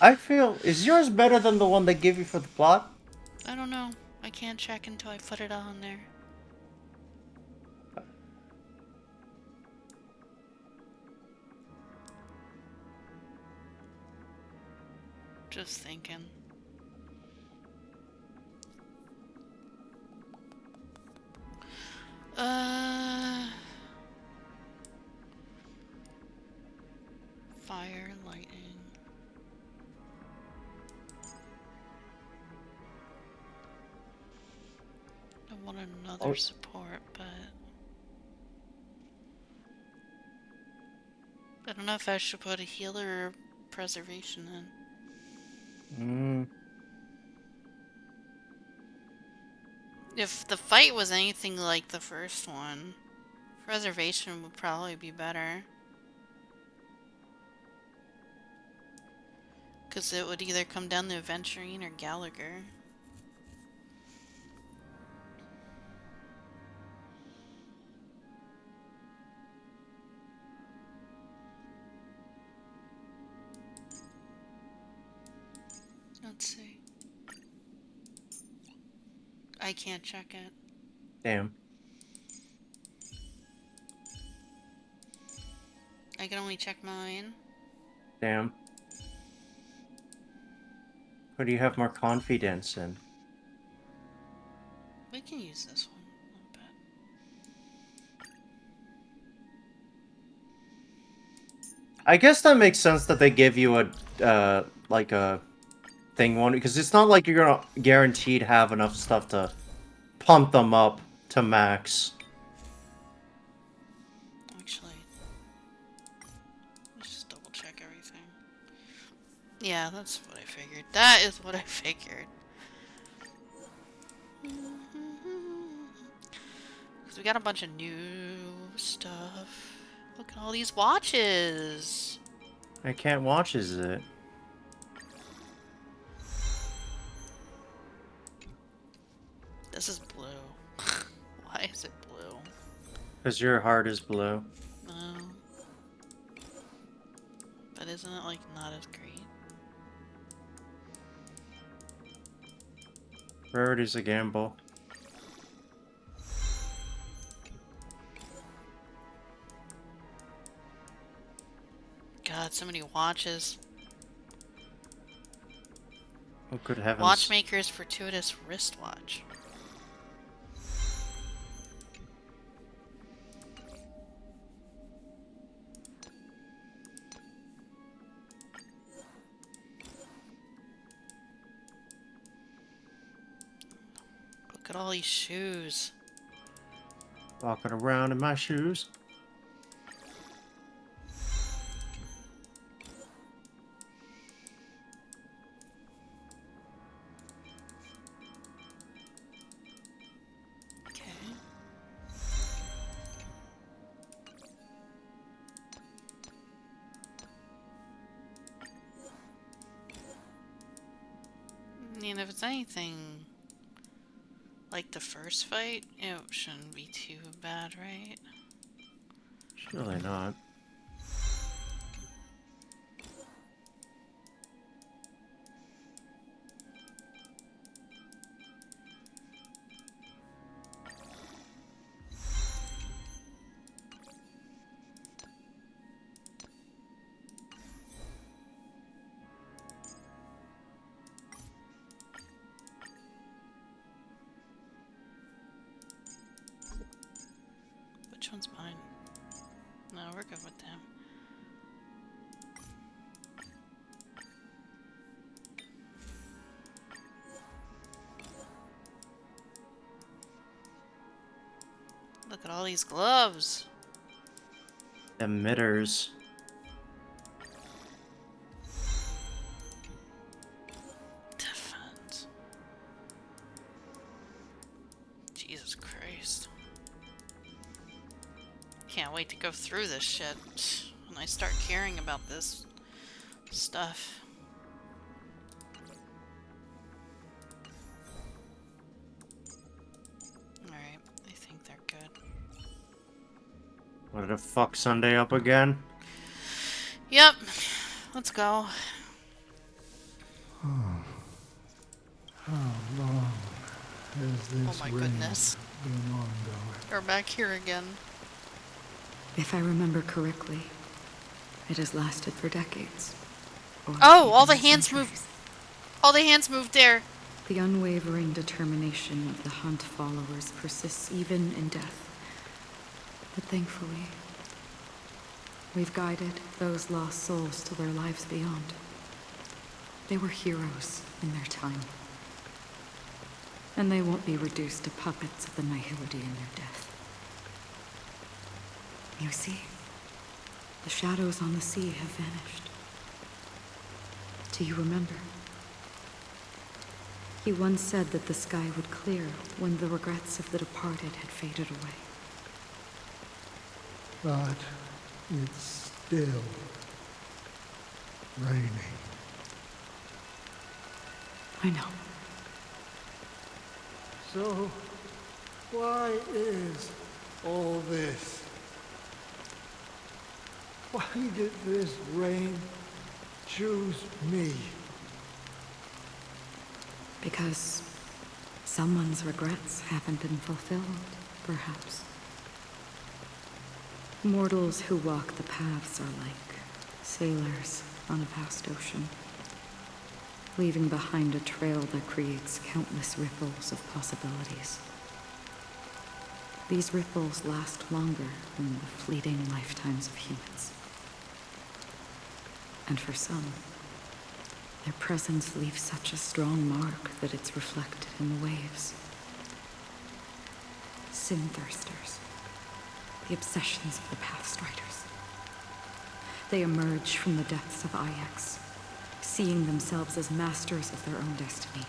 I feel, is yours better than the one they give you for the plot? I don't know. I can't check until I put it on there. Just thinking. Fire, lightning. I want another support, but I don't know if I should put a healer or preservation in. If the fight was anything like the first one, preservation would probably be better. Because it would either come down to Aventurine or Gallagher. Let's see. I can't check it. Damn. I can only check mine. Damn. Who do you have more confidence in? We can use this one a little bit. I guess that makes sense that they give you a, like a thing one, because it's not like you're gonna guaranteed have enough stuff to pump them up to max. Actually, let's just double check everything. Yeah, that's what I figured. That is what I figured. Because we got a bunch of new stuff. Look at all these watches. I can't watch, is it? This is blue. Why is it blue? Because your heart is blue. No. But isn't it, like, not as great? Rarity's a gamble. God, so many watches. Oh, good heavens. Watchmaker's fortuitous wristwatch. Look at all these shoes. Walking around in my shoes. I mean, if it's anything like the first fight, it shouldn't be too bad, right? Surely not. Which one's mine? we're good with them. Look at all these gloves. Emitters. Defense. Jesus Christ. Can't wait to go through this shit when I start caring about this stuff. Alright, I think they're good. What the fuck, Sunday up again? Yep. Let's go. How long has this Oh my reign goodness. been ongoing? We're back here again. If I remember correctly, it has lasted for decades. Or Oh, all the even hands centuries. moved. All the hands moved there. The unwavering determination of the Hunt followers persists even in death. But thankfully, we've guided those lost souls to their lives beyond. They were heroes in their time. And they won't be reduced to puppets of the Nihility in their death. You see, the shadows on the sea have vanished. Do you remember? He once said that the sky would clear when the regrets of the departed had faded away. But it's still raining. I know. So, why is all this? Why did this rain choose me? Because someone's regrets haven't been fulfilled, perhaps. Mortals who walk the paths are like sailors on a vast ocean, leaving behind a trail that creates countless ripples of possibilities. These ripples last longer than the fleeting lifetimes of humans. And for some, their presence leaves such a strong mark that it's reflected in the waves. Sin-thirsters, the obsessions of the Pathstriders. They emerge from the depths of Ix, seeing themselves as masters of their own destiny,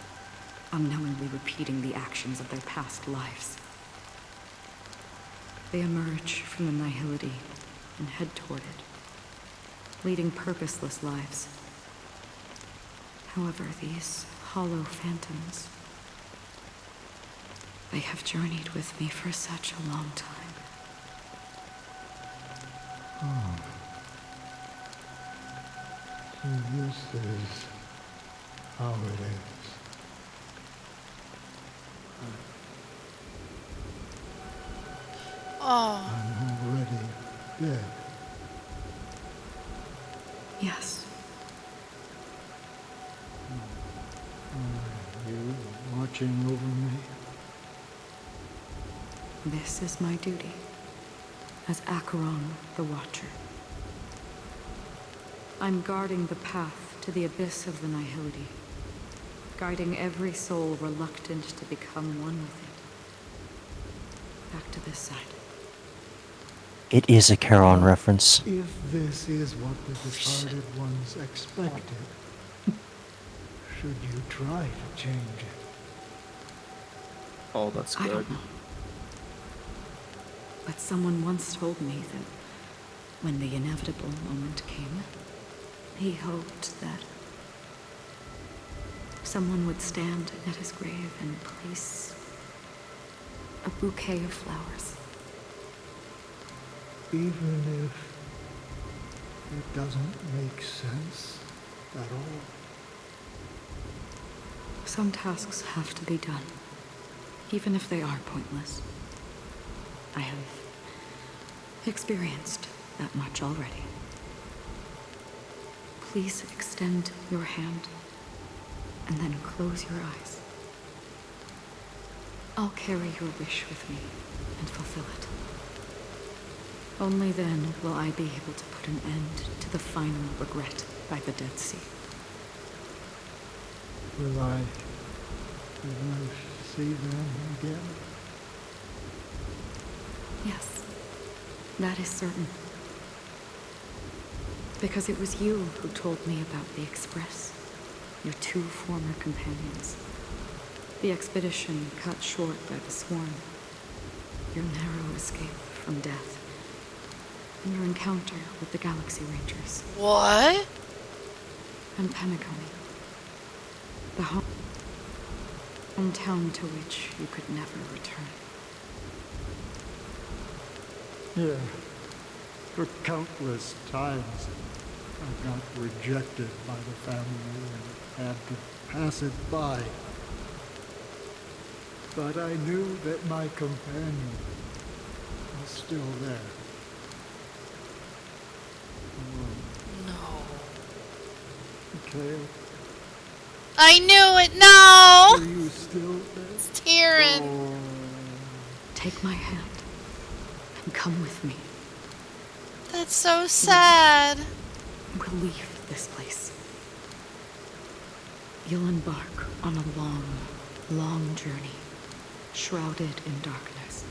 unknowingly repeating the actions of their past lives. They emerge from the Nihility and head toward it, leading purposeless lives. However, these hollow phantoms, they have journeyed with me for such a long time. Oh. So this is how it is. Oh. I'm already dead. Yes. Are you watching over me? This is my duty as Acheron the Watcher. I'm guarding the path to the abyss of the Nihility, guiding every soul reluctant to become one with it. Back to this side. It is a Charon reference. If this is what the departed ones expected, should you try to change it? Oh, that's I good. don't know. But someone once told me that when the inevitable moment came, he hoped that someone would stand at his grave and place a bouquet of flowers. Even if it doesn't make sense at all. Some tasks have to be done, even if they are pointless. I have experienced that much already. Please extend your hand and then close your eyes. I'll carry your wish with me and fulfill it. Only then will I be able to put an end to the final regret by the Dead Sea. Will I see them again? Yes, that is certain. Because it was you who told me about the Express, your 2 former companions. The expedition cut short by the Swarm, your narrow escape from death, and your encounter with the Galaxy Rangers. What? And Penacony, the hometown to which you could never return. Yeah. For countless times, I got rejected by the family and had to pass it by. But I knew that my companion was still there. No. Mikhail, I knew it! No! are you still there? It's Tyrion. Take my hand and come with me. That's so sad. We'll leave this place. You'll embark on a long, long journey, shrouded in darkness.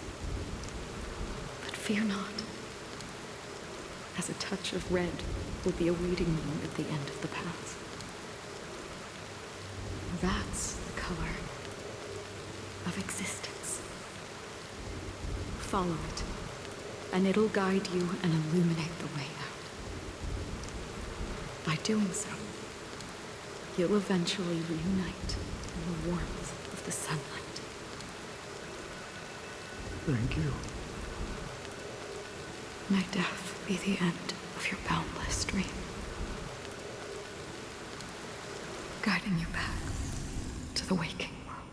But fear not, as a touch of red will be awaiting you at the end of the path. That's the color of existence. Follow it, and it'll guide you and illuminate the way out. By doing so, you'll eventually reunite in the warmth of the sunlight. Thank you. May death be the end of your boundless dream, guiding you back to the waking world.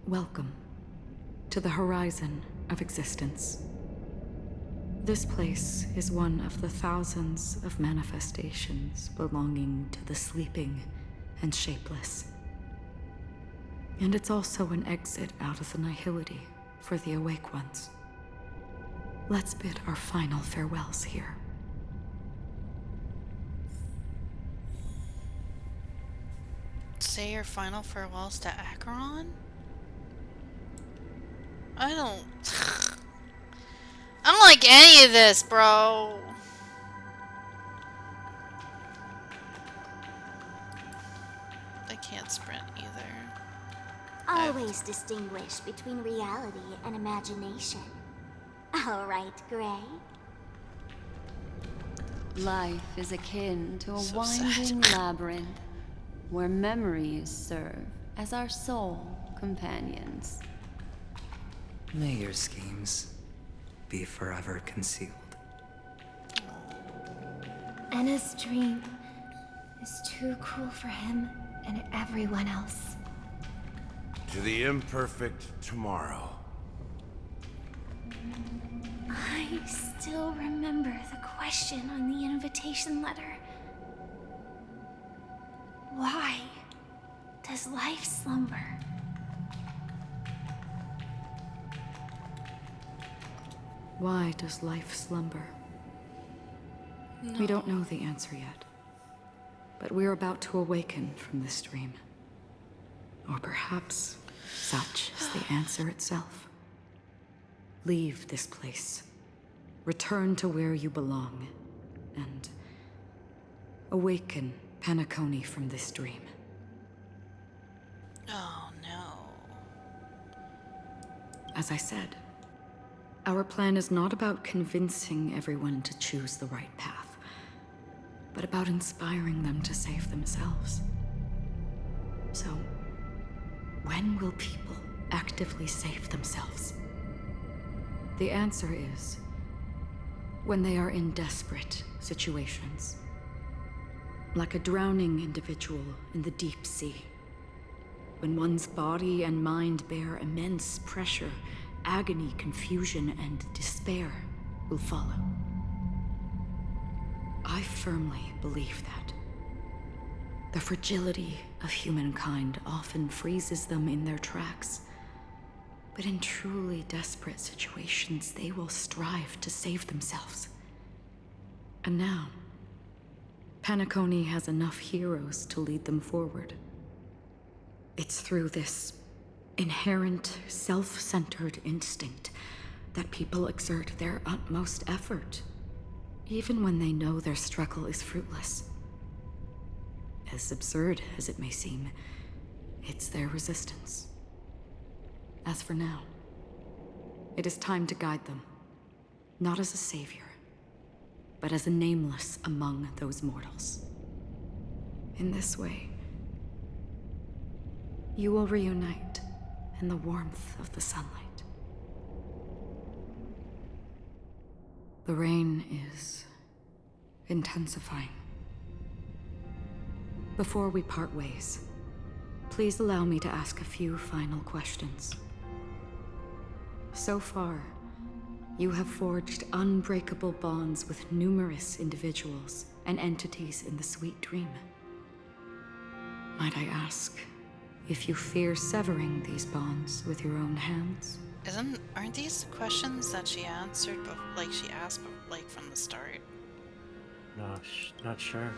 Welcome to the horizon of existence. This place is one of the thousands of manifestations belonging to the sleeping and shapeless. And it's also an exit out of the nihility for the awake ones. Let's bid our final farewells here. Say your final farewells to Acheron? I don't like any of this, bro. I can't sprint either. Always distinguish between reality and imagination. All right, Gray? Life is akin to a So winding labyrinth where memories serve as our sole companions. May your schemes be forever concealed. Anna's dream is too cruel for him and everyone else. To the imperfect tomorrow. I still remember the question on the invitation letter. Why does life slumber? Why does life slumber? We don't know the answer yet, but we're about to awaken from this dream. Or perhaps such is the answer itself. Leave this place, return to where you belong, and awaken Penacony from this dream. Oh no. As I said, our plan is not about convincing everyone to choose the right path, but about inspiring them to save themselves. So, when will people actively save themselves? The answer is when they are in desperate situations. Like a drowning individual in the deep sea. When one's body and mind bear immense pressure, agony, confusion, and despair will follow. I firmly believe that. The fragility of humankind often freezes them in their tracks. But in truly desperate situations, they will strive to save themselves. And now, Penacony has enough heroes to lead them forward. It's through this inherent, self-centered instinct that people exert their utmost effort, even when they know their struggle is fruitless. As absurd as it may seem, it's their resistance. As for now, it is time to guide them, not as a savior, but as a nameless among those mortals. In this way, you will reunite in the warmth of the sunlight. The rain is intensifying. Before we part ways, please allow me to ask a few final questions. So far, you have forged unbreakable bonds with numerous individuals and entities in the Sweet Dream. Might I ask if you fear severing these bonds with your own hands? Aren't these questions that she answered, like she asked, like from the start? No, not sure.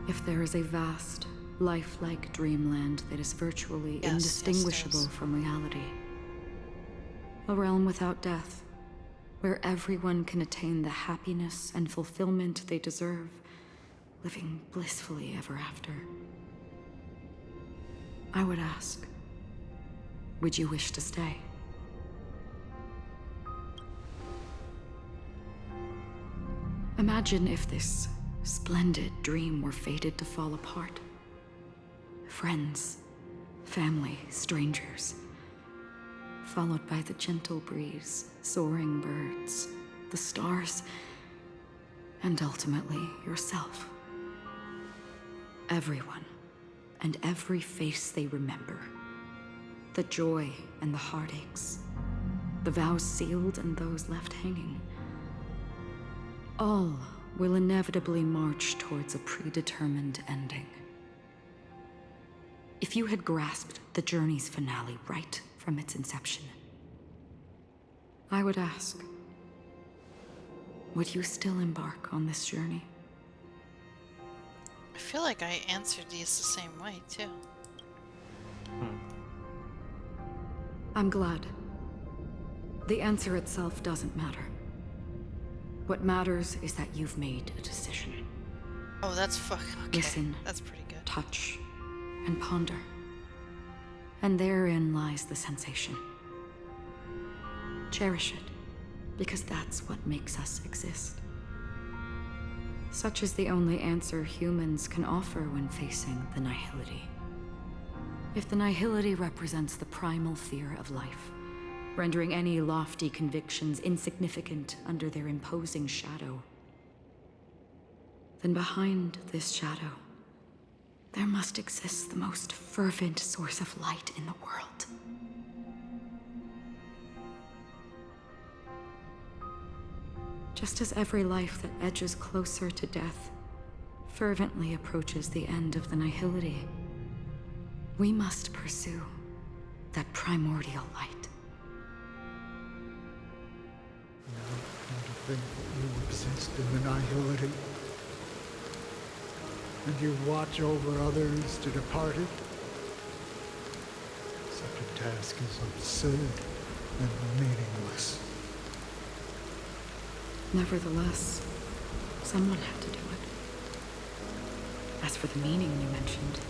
If there is a vast, lifelike dreamland that is virtually indistinguishable from reality, a realm without death, where everyone can attain the happiness and fulfillment they deserve, living blissfully ever after, I would ask, would you wish to stay? Imagine if this splendid dream were fated to fall apart. Friends, family, strangers, followed by the gentle breeze, soaring birds, the stars, and ultimately yourself. Everyone, and every face they remember. The joy and the heartaches, the vows sealed and those left hanging. All will inevitably march towards a predetermined ending. If you had grasped the journey's finale right from its inception, I would ask, would you still embark on this journey? I feel like I answered these the same way, too. I'm glad. The answer itself doesn't matter. What matters is that you've made a decision. Oh, that's fucking okay. Listen, that's pretty good. Touch, and ponder. And therein lies the sensation. Cherish it, because that's what makes us exist. Such is the only answer humans can offer when facing the nihility. If the nihility represents the primal fear of life, rendering any lofty convictions insignificant under their imposing shadow, then behind this shadow, there must exist the most fervent source of light in the world. Just as every life that edges closer to death fervently approaches the end of the nihility, we must pursue that primordial light. And to think that you exist in the nihility, and you watch over others to depart it. Such a task is absurd and meaningless. Nevertheless, someone had to do it. As for the meaning you mentioned,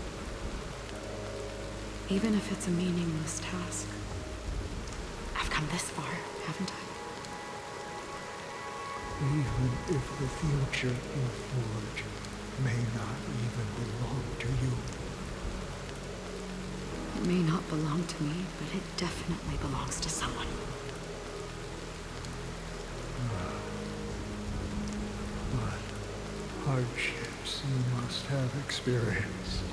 even if it's a meaningless task, I've come this far, haven't I? Even if the future you forge may not even belong to you. It may not belong to me, but it definitely belongs to someone. But hardships you must have experienced.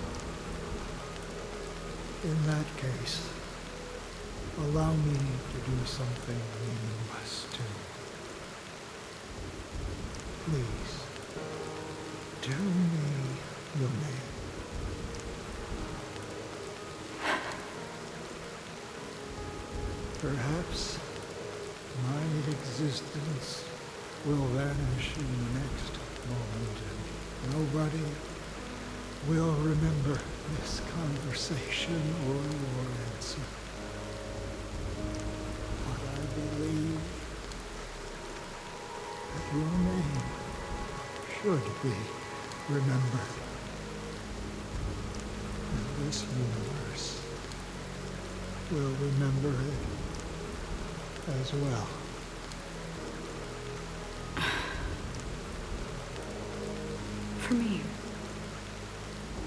In that case, allow me to do something meaningless too. Please, tell me your name. existence will vanish in the next moment, and nobody will remember this conversation or your answer. But I believe that your name should be remembered. And this universe will remember it as well. For me,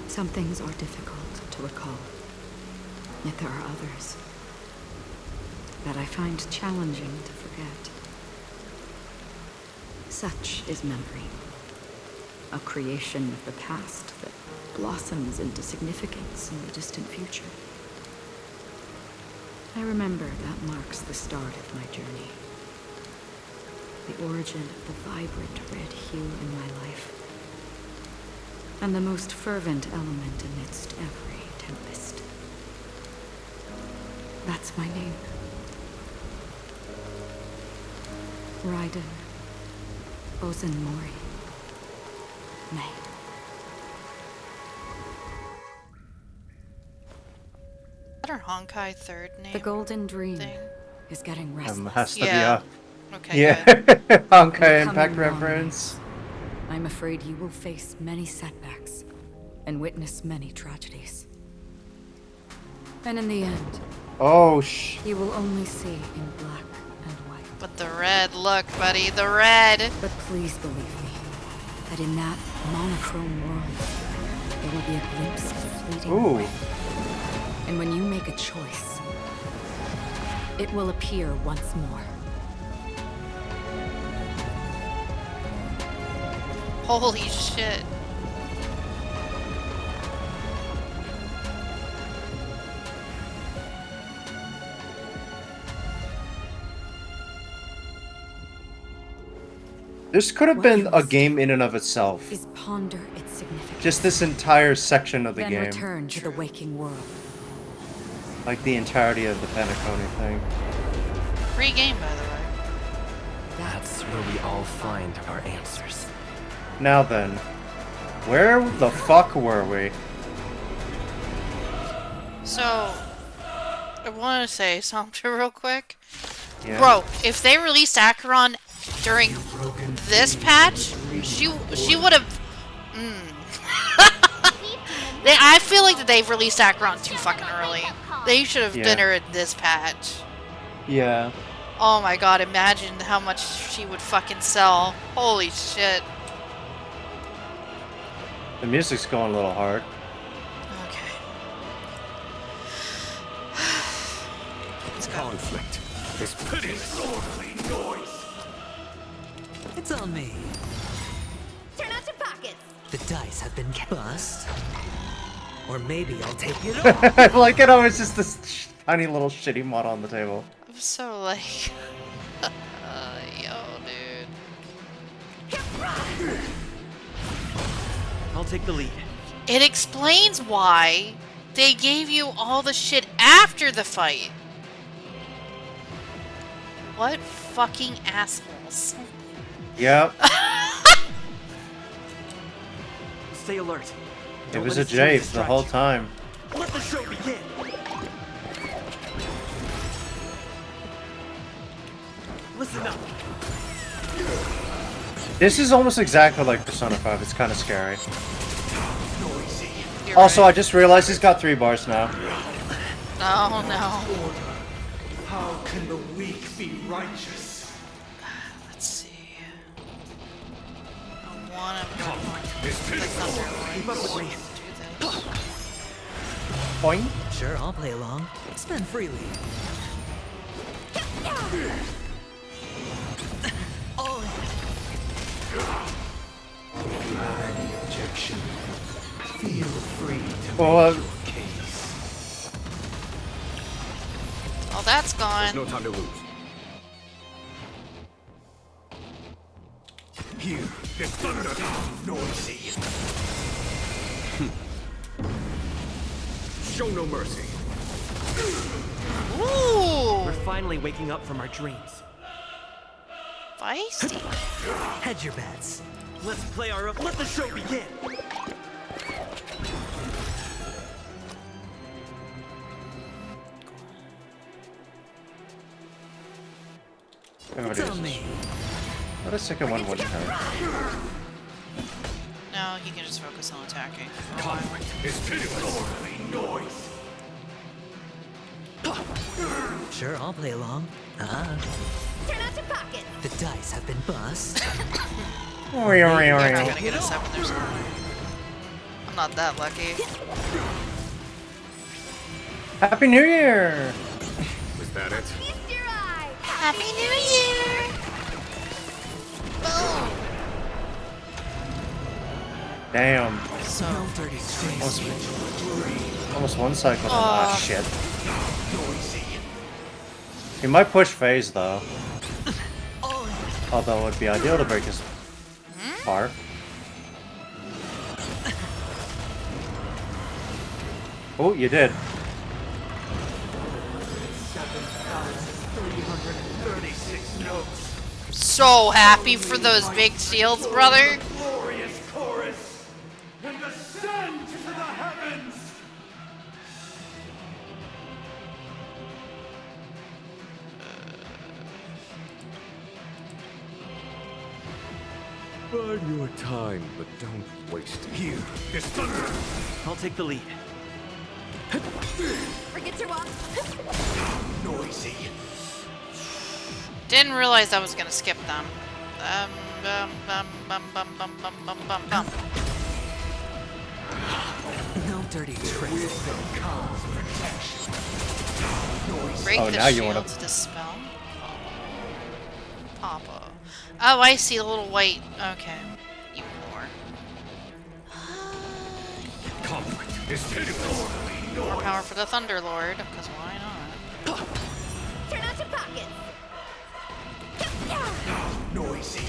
some things are difficult to recall. Yet there are others that I find challenging to forget. Such is memory, a creation of the past that blossoms into significance in the distant future. I remember that marks the start of my journey, the origin of the vibrant red hue in my life, and the most fervent element amidst every tempest. That's my name. Raiden Ozenmori. May. Is that her Honkai third name? The Golden Dream is getting restless. Has to be Yeah. a... Okay, yeah. In Honkai the Impact coming long reference. nights, I'm afraid you will face many setbacks and witness many tragedies. And in the end, Oh, you will only see in black and white. But the red, look, buddy, the red. But please believe me, that in that monochrome world, there will be a glimpse of fleeting Ooh. red. And when you make a choice, it will appear once more. Holy shit. This could have been a game in and of itself. Is ponder its significance. Just this entire section of the Then game. return to the waking world. Like the entirety of the Penacony thing. Free game, by the way. That's where we all find our answers. Now then, where the fuck were we? So, I want to say something real quick. Yeah. Bro, if they released Acheron during this patch, she would have. I feel like that they've released Acheron too fucking early. They should have been her in this patch. Yeah. Oh my god, imagine how much she would fucking sell. Holy shit. The music's going a little hard. This conflict is pitiless. It's on me. Turn out your pockets. The dice have been bust. Or maybe I'll take it off. I like it how it's just this tiny little shitty mod on the table. I'm so like... yo, dude. I'll take the lead. It explains why they gave you all the shit after the fight. What fucking assholes. Yep. Stay alert. It was a jape the whole time. Let the show begin. Listen up. This is almost exactly like Persona 5. It's kind of scary. You're Also, right. I just realized he's got 3 bars now. Oh no. How can the weak be righteous? Let's see. I wanna Keep up with me. Point. Sure, I'll play along. Spend freely. Any objection? Feel free to Well, make your case. Oh, that's gone. There's no time to lose. Here, it's thunder. Noisy. Show no mercy. Ooh. We're finally waking up from our dreams. Feisty. Hedge your bets. Let's play our own. Let the show begin. It's on me. What a second one would have. No, he can just focus on attacking. Sure, I'll play along. Turn out your pocket. The dice have been bust. You're not gonna get a 7, there's no way. I'm not that lucky. Happy New Year! Was that it? Happy New Year! Boom! Damn. So Almost one cycle. Ah, shit. He might push phase though. Although it would be ideal to break his part. Oh, you did. 7,336 notes. So happy for those big shields, brother. Glorious chorus and ascend to the heavens. Bide your time, but don't waste it. Here, this thunder. I'll take the lead. Forget your walk. Noisy. Didn't realize I was gonna skip them. No dirty tricks. Break Oh, the now you shield wanna- to dispel. Papa. Oh, I see the little white. Okay. Even more. Conflict is pitiless. More power for the Thunder Lord, because why not? Turn out your pockets. Noisy.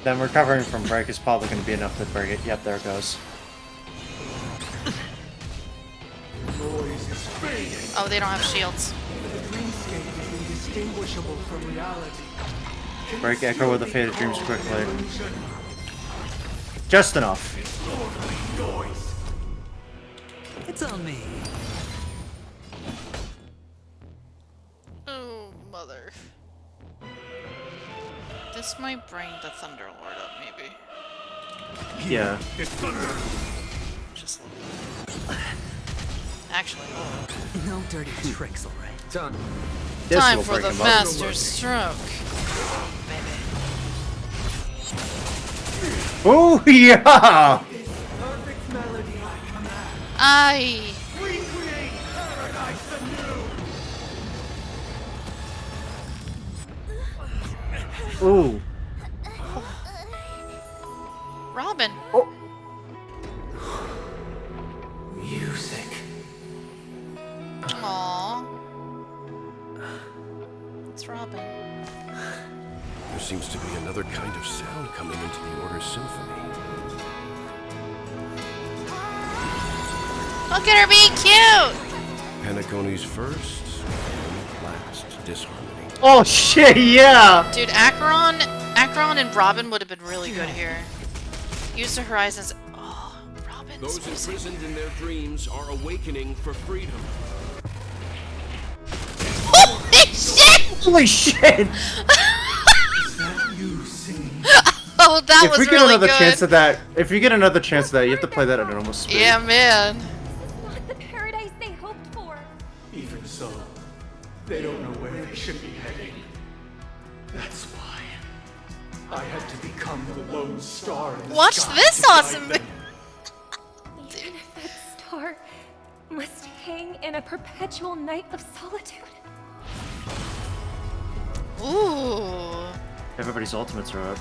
Then recovering from break is probably going to be enough to break it. Yep, there it goes. Noise is fading. Oh, they don't have shields. The dreamscape is indistinguishable from reality. Break Echo with the Faded Dreams quickly. Just enough. Noise. It's on me. Oh, mother. This might bring the Thunder Lord up, maybe. Yeah. Just a little bit. Actually, No dirty tricks, alright. Done. This time will for break the him up. Master Stroke. Oh yeah! Perfect melody I command. Aye. We create paradise anew. Ooh. Robin. Oh. Music. Aww. It's Robin. There seems to be another kind of sound coming into the Order's symphony. Look at her being cute! Penacony's first and last disharmony. Oh shit, yeah! Dude, Acheron and Robin would have been really good here. Use the Horizons. Oh, Robin's Those imprisoned in their dreams are awakening for freedom. Holy shit! Holy shit! Oh, that If was we get really another good. chance at that, if you get another chance at that, you have to play that at normal speed. Yeah, man. Not the paradise they hoped for. Even so, they don't know where they should be heading. That's why I had to become the lone star in the Watch sky this to guide awesome them. Even if that star must hang in a perpetual night of solitude. Ooh. Everybody's ultimates are up.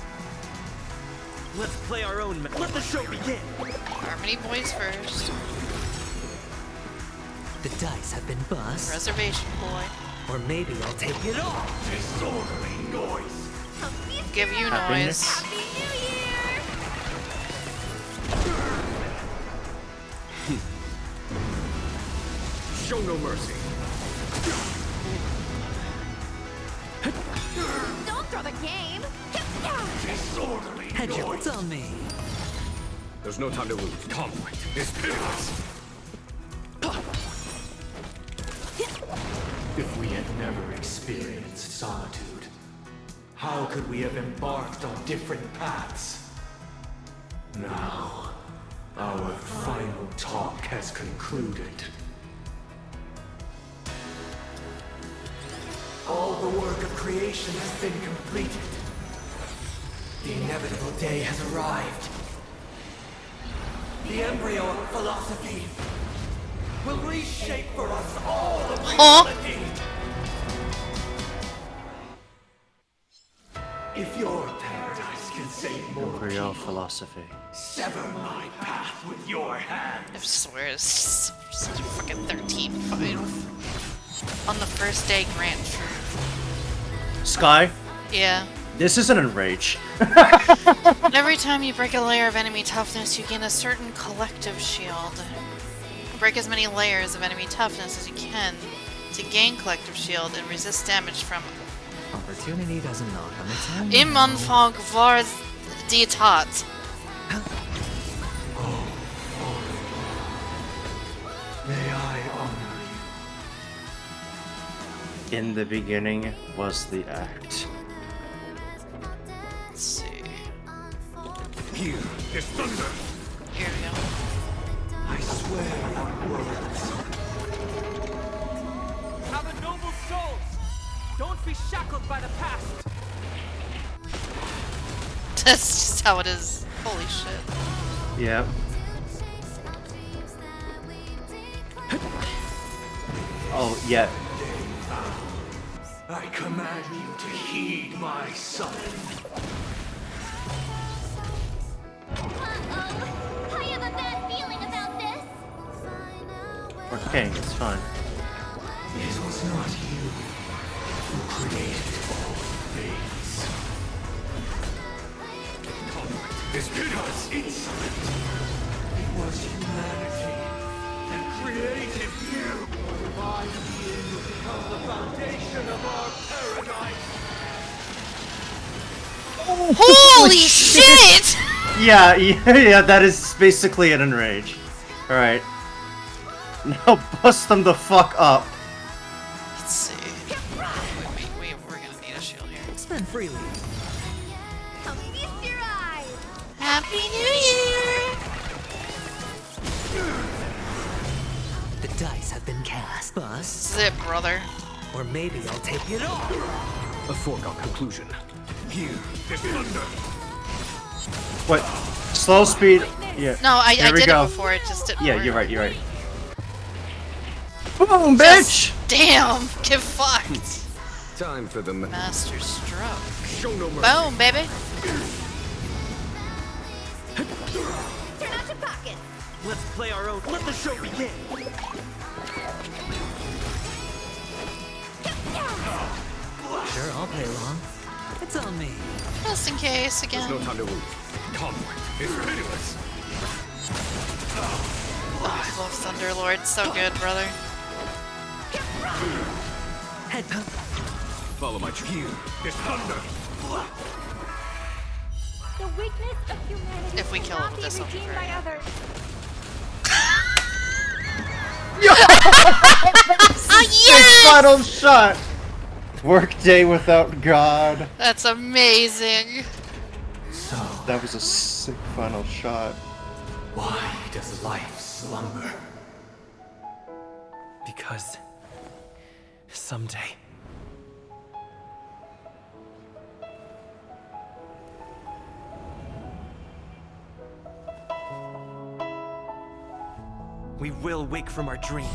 Let's play our own. Let the show begin. Harmony boys first. The dice have been bust. Reservation boy. Or maybe I'll take it all. Disorderly noise. Give you noise. Happy New Year! Show no mercy. for the game. Head it's on me. There's no time to lose. Conflict is pitiless. If we had never experienced solitude, how could we have embarked on different paths? Now, our final talk has concluded. All the work of creation has been completed. The inevitable day has arrived. The embryo of philosophy will reshape for us all of reality. If your paradise can save more Real philosophy. sever my path with your hand. I swear it's such a fucking 13 final. On the first day, Grant. Sky, Yeah. this isn't enrage. Every time you break a layer of enemy toughness, you gain a certain collective shield. Break as many layers of enemy toughness as you can to gain collective shield and resist damage from Opportunity doesn't knock on its own. Imanfog Vars Dietat. May I honor In the beginning was the act. Let's see. Here is thunder. Here we go. I swear on words. Have a noble soul. Don't be shackled by the past. That's just how it is. Holy shit. Yeah. Oh, yeah. I command you to heed my summons. I have a bad feeling about this. We're king, it's fine. It was not you who created all things. It's pitiless. Insolent. It was humanity that created you. My being will become the foundation of our paradise. Holy shit! Yeah, yeah, that is basically an enrage. Alright. Now bust them the fuck up. Let's see. We're gonna need a shield here. Spend freely. Feast your eyes. Happy New Year! The dice have been cast. Bust. Zip, brother. Or maybe I'll take it off. A foregone conclusion. Here is thunder. What? Slow speed? Yeah. No, I Here we did go. it before, it just didn't Yeah, work. you're right, you're right. Boom, bitch! Damn! Get fucked! Time for the Master Stroke. Show no mercy. Boom, baby! Turn out your pockets. Let's play our own. Let the show begin. Sure, I'll play along. It's on me. Just in case, again. There's no time to lose. Conflict is pitiless. Oh, I love Thunderlord. So good, brother. Head pump. Follow my here is thunder. The weakness of humanity If we kill it with this, I'll be redeemed very by others. Yes! Final shot! Workday without God. That's amazing. So, That was a sick final shot. why does life slumber? Because someday We will wake from our dreams.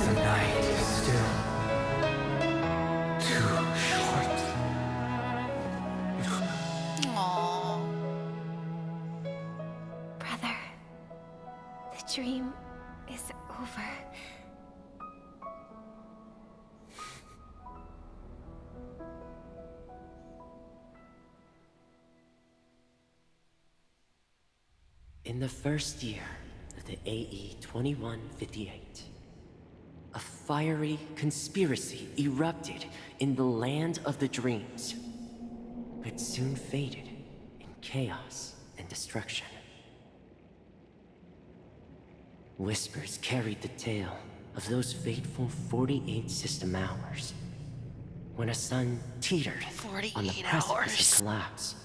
the night is still too short. Aww. Brother, the dream is over. In the first year of the AE 2158, a fiery conspiracy erupted in the land of the dreams, but soon faded in chaos and destruction. Whispers carried the tale of those fateful 48 system hours, when a sun teetered on the precipice of collapse.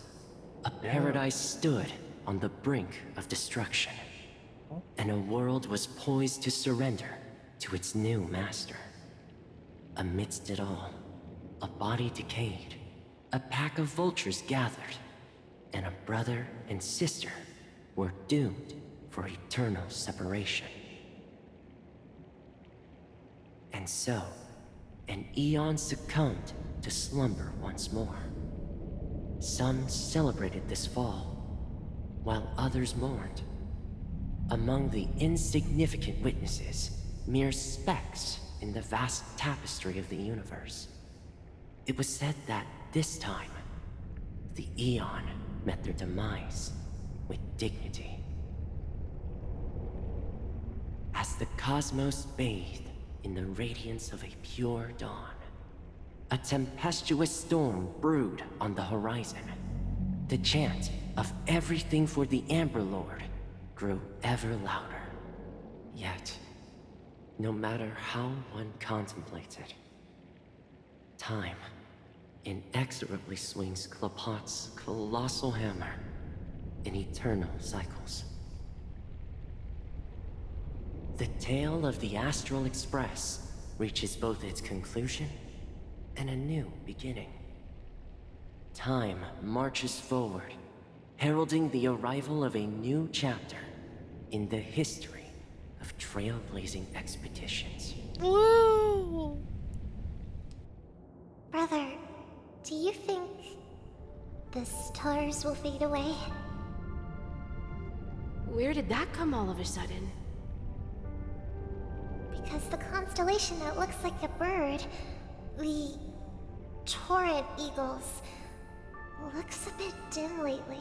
A paradise stood on the brink of destruction, and a world was poised to surrender to its new master. Amidst it all, a body decayed, a pack of vultures gathered, and a brother and sister were doomed for eternal separation. And so, an eon succumbed to slumber once more. Some celebrated this fall, while others mourned. Among the insignificant witnesses, mere specks in the vast tapestry of the universe, it was said that this time, the Eon met their demise with dignity. As the cosmos bathed in the radiance of a pure dawn, a tempestuous storm brewed on the horizon. The chant of everything for the Amber Lord grew ever louder. Yet, no matter how one contemplates it, time inexorably swings Klapot's colossal hammer in eternal cycles. The tale of the Astral Express reaches both its conclusion and a new beginning. Time marches forward, heralding the arrival of a new chapter in the history of trailblazing expeditions. Woo! Brother, do you think the stars will fade away? Where did that come all of a sudden? Because the constellation that looks like a bird, the Torrent Eagles, looks a bit dim lately.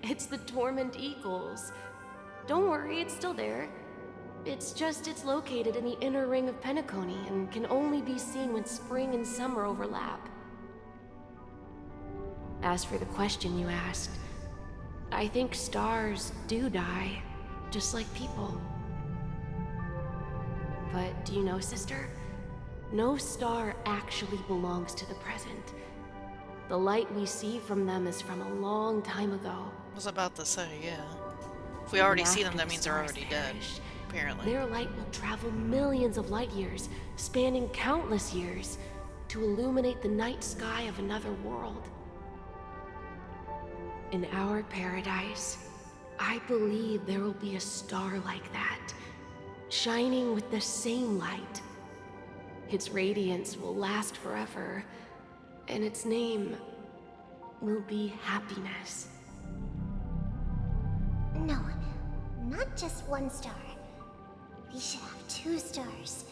It's the Torment Eagles. Don't worry, it's still there. It's just it's located in the inner ring of Penacony and can only be seen when spring and summer overlap. As for the question you asked, I think stars do die, just like people. But do you know, sister? No star actually belongs to the present. The light we see from them is from a long time ago. I was about to say, yeah. If we already see them, that means they're already dead, apparently. Their light will travel millions of light years, spanning countless years, to illuminate the night sky of another world. In our paradise, I believe there will be a star like that, shining with the same light. Its radiance will last forever, and its name will be happiness. No, not just one star. We should have 2 stars.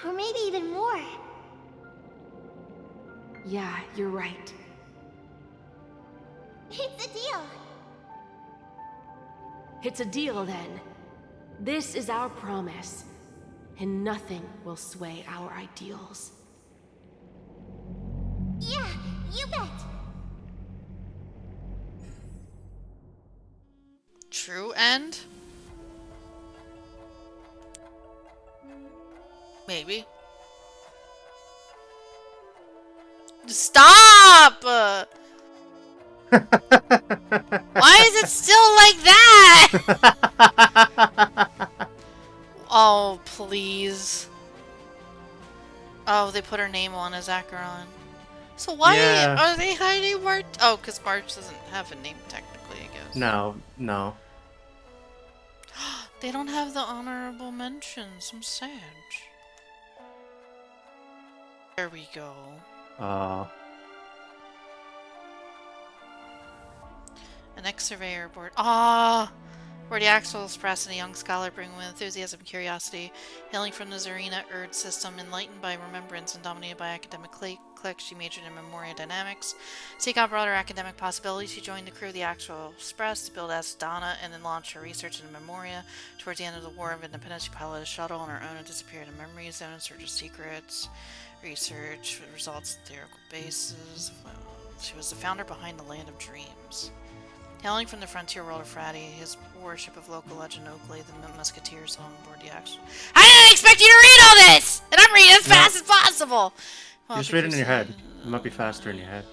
Or maybe even more. Yeah, you're right. It's a deal. It's a deal, then. This is our promise, and nothing will sway our ideals. Yeah, you bet. True end? Maybe. Stop! Why is it still like that? Oh, please. Oh, they put her name on as Acheron. So why are they hiding March? Oh, because March doesn't have a name technically, I guess. No, no. They don't have the honorable mentions. I'm sad. There we go. An ex-surveyor board. Ah, Where the Axel Express and a young scholar bring with enthusiasm and curiosity. Hailing from the Zarina Erd system, enlightened by remembrance and dominated by academic cliques, she majored in Memoria Dynamics. Seek out broader academic possibilities, she joined the crew of the Axel Express to build Asdana and then launched her research in Memoria. Towards the end of the War of Independence, she piloted a shuttle on her own and disappeared in a memory zone in search of secrets. Research results, theoretical bases. Well, she was the founder behind the Land of Dreams. Hailing from the frontier world of Frati, his worship of local legend Oakley, the Musketeers on board the Axel. I didn't expect you to read all this! And I'm reading as fast as possible! Well, just read it in your head. It might be faster in your head.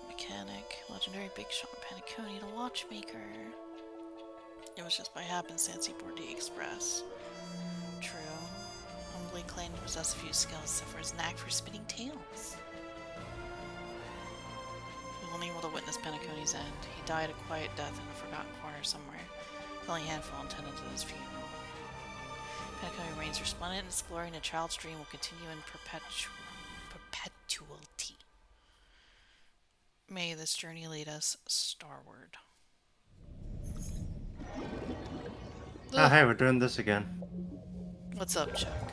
Mechanic, legendary Big Sean Paniconi, the watchmaker. It was just by happenstance he boarded the Express. True. Humbly claimed to possess a few skills, except for his knack for spinning tales. Unable to witness Paniconi's end, he died a quiet death in a forgotten corner somewhere. The only handful intended to his funeral. Paniconi remains resplendent in his glory, and a child's dream will continue in perpetuity. May this journey lead us starward. Oh, hey, we're doing this again. What's up, Chuck?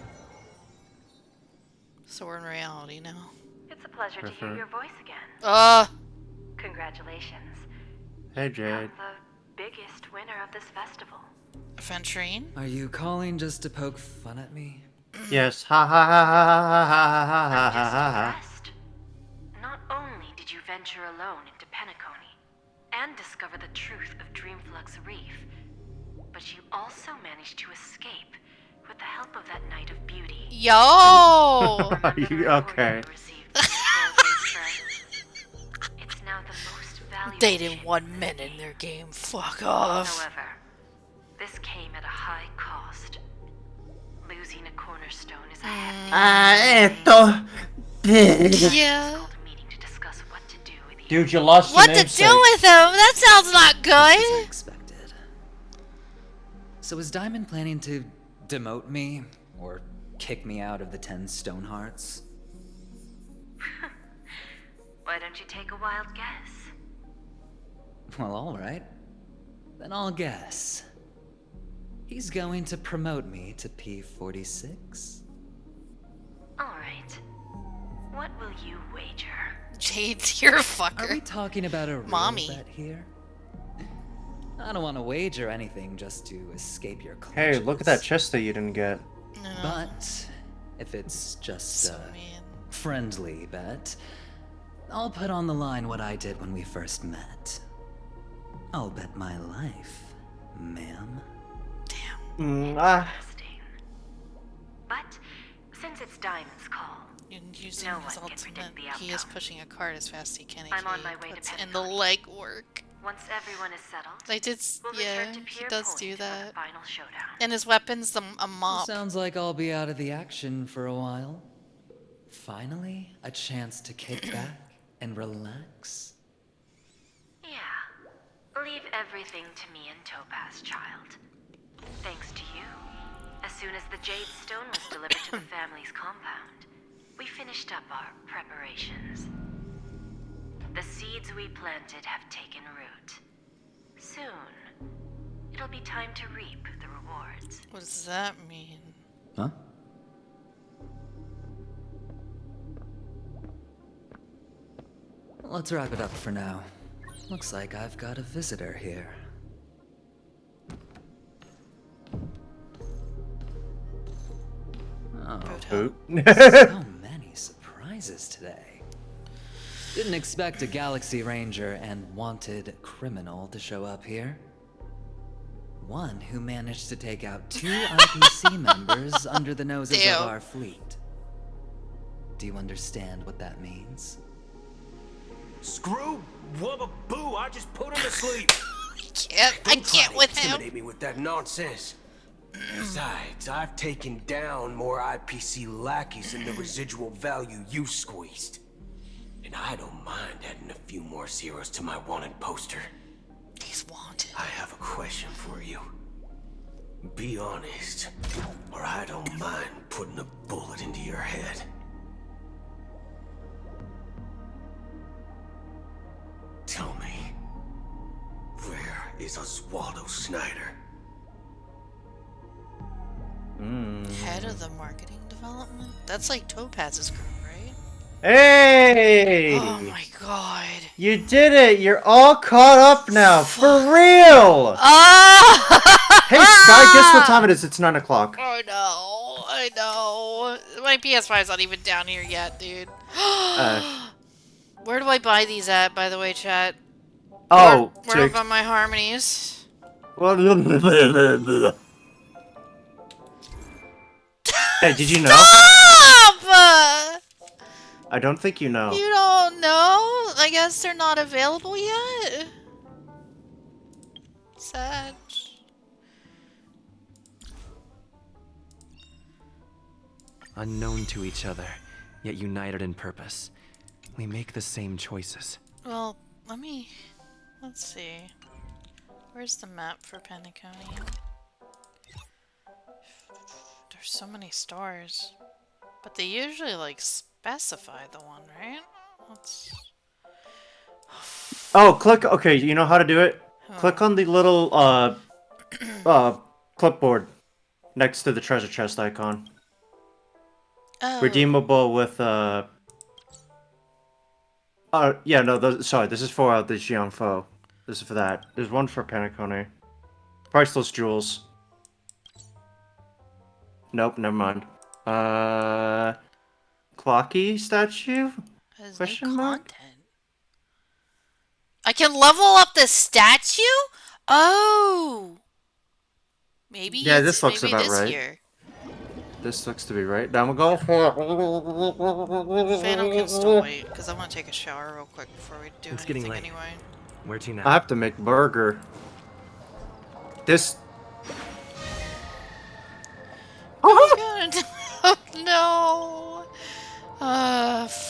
So we're in reality now. It's a pleasure to hear your voice again. Congratulations. Hey, Jade. You're the biggest winner of this festival. Fentrine? Are you calling just to poke fun at me? Yes. Ha ha ha ha ha ha ha ha ha ha. Not only did you venture alone into Penacony and discover the truth of Dreamflux Reef, but you also managed to escape with the help of that Knight of Beauty. Yo! Okay. It's now the most valuable. They didn't want men in their game. Fuck off. However, this came at a high cost. Losing a cornerstone is a heavy. Yeah. Dude, you lost What your to namesake. do with him? That sounds not Just as I good. expected. So is Diamond planning to demote me or kick me out of the 10 Stonehearts? Why don't you take a wild guess? Well, all right. Then I'll guess. He's going to promote me to P46. All right. What will you wager? Jade's your fucker. Are we talking about a real Mommy. bet here? I don't want to wager anything just to escape your clutches. Hey, look at that chest that you didn't get. But if it's just a friendly bet, I'll put on the line what I did when we first met. I'll bet my life, ma'am. But since it's Diamond's call, Using no his one can ultimate, predict the he is outcome. pushing a card as fast as he can. I'm on my way to puts in the Penacony. legwork. Once everyone is settled, I did, we'll yeah, return to he Pier does Point do for the that. final showdown. And his weapon's a mop. Sounds like I'll be out of the action for a while. Finally, a chance to kick back and relax. Yeah. Leave everything to me and Topaz, child. Thanks to you, as soon as the Jade Stone was delivered to the family's compound, we finished up our preparations. The seeds we planted have taken root. Soon, it'll be time to reap the rewards. What does that mean? Huh? Let's wrap it up for now. Looks like I've got a visitor here. Oh, Boot. so many surprises today. Didn't expect a Galaxy Ranger and wanted criminal to show up here. One who managed to take out 2 IPC members under the noses Damn. of our fleet. Do you understand what that means? Screw wubba boo, I just put him to sleep. I can't with him. Intimidate me with that nonsense. Besides, I've taken down more IPC lackeys than the residual value you squeezed. And I don't mind adding a few more zeros to my wanted poster. He's wanted. I have a question for you. Be honest, or I don't mind putting a bullet into your head. Tell me, where is Oswaldo Snyder. Head of the marketing development? That's like Topaz's group, right? Hey! Oh my god. You did it! You're all caught up now! For real! Ah! Hey, Sky, guess what time it is? It's 9 o'clock. I know. My PS5 is not even down here yet, dude. Where do I buy these at, by the way, chat? Oh, where do I buy my harmonies? Hey, did you know? Stop! I don't think you know. You don't know? I guess they're not available yet? Sad. Unknown to each other, yet united in purpose. We make the same choices. Well, let's see. Where's the map for Penacony? There's so many stars. But they usually, like, specify the one, right? Let's... Oh, click. Okay, you know how to do it? Click on the little, clipboard next to the treasure chest icon. Oh. Redeemable with, yeah, no, sorry, this is for the Jiangfo. This is for that. There's one for Penacony. Priceless jewels. Nope, never mind. Clocky statue? Question mark? I can level up the statue? Oh! Maybe Yeah, this looks about right. Year. This looks to be right. Now we'll go for it. Phantom can still wait, because I want to take a shower real quick before we do it's anything getting late. Anyway. Where to now? I have to make burger. This... Oh no!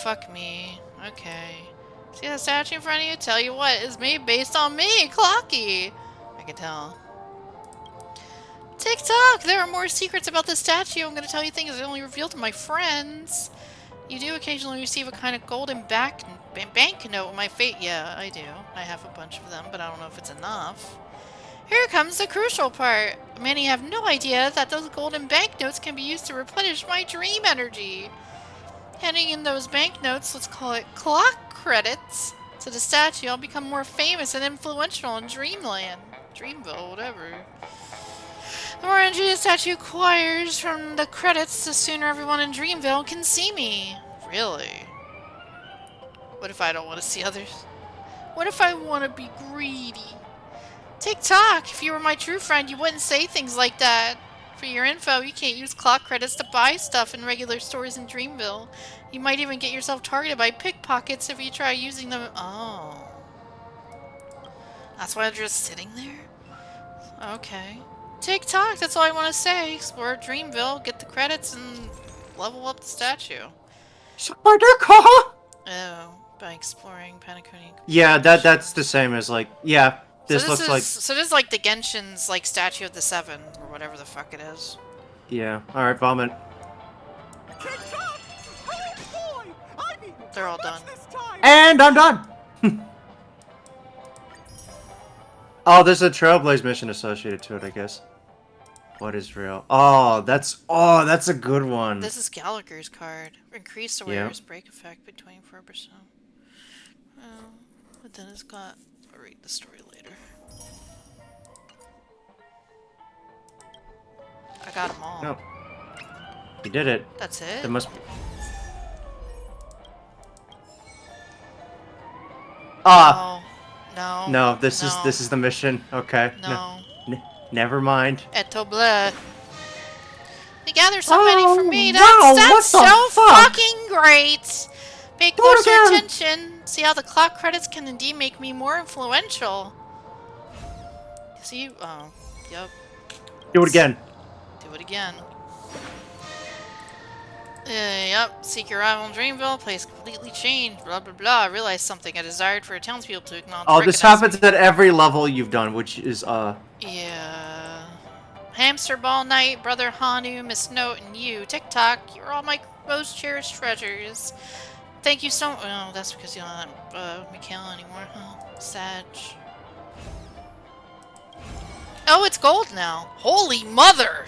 Fuck me. Okay. See that statue in front of you? Tell you what, it's made based on me, Clocky! I can tell. TikTok! There are more secrets about this statue. I'm gonna tell you things I only revealed to my friends. You do occasionally receive a kind of golden banknote with my fate. Yeah, I do. I have a bunch of them, but I don't know if it's enough. Here comes the crucial part. Many have no idea that those golden banknotes can be used to replenish my dream energy. Handing in those banknotes, let's call it clock credits, to the statue, I'll become more famous and influential in Dreamland. Dreamville, whatever. The more energy the statue acquires from the credits, the sooner everyone in Dreamville can see me. Really? What if I don't want to see others? What if I want to be greedy? TikTok, if you were my true friend, you wouldn't say things like that. For your info, you can't use clock credits to buy stuff in regular stores in Dreamville. You might even get yourself targeted by pickpockets if you try using them. Oh. That's why they're just sitting there? Okay. TikTok, that's all I want to say. Explore Dreamville, get the credits, and level up the statue. Oh, by exploring Penacony. Yeah, that's the same as, like, yeah. This looks like... So this is like the Genshin's, like, Statue of the Seven, or whatever the fuck it is. Yeah. Alright, vomit. They're all done. And I'm done! Oh, there's a Trailblaze mission associated to it, I guess. What is real? Oh, that's a good one. This is Gallagher's card. Increased awareness break effect between 4%. But then it's got... I'll read the story later. I got them all. No. You did it. That's it? There must be... No. No, this is the mission. Okay. No. Never mind. Eto bleu. They gathered so many for me. That's so fucking great. Pay closer attention. See how the clock credits can indeed make me more influential. See? Oh, yep. Do it again. Do it again. Yep. Seek your rival in Dreamville. Place completely changed. Blah, blah, blah. I realized something I desired for townspeople to acknowledge. Oh, this happens at every level you've done, which is, Yeah. Hamster Ball Knight, Brother Hanu, Miss Note, and you, TikTok, you're all my most cherished treasures. Thank you so much. Oh, that's because you don't have Mikhail anymore, huh? Sad. Oh, it's gold now. Holy mother!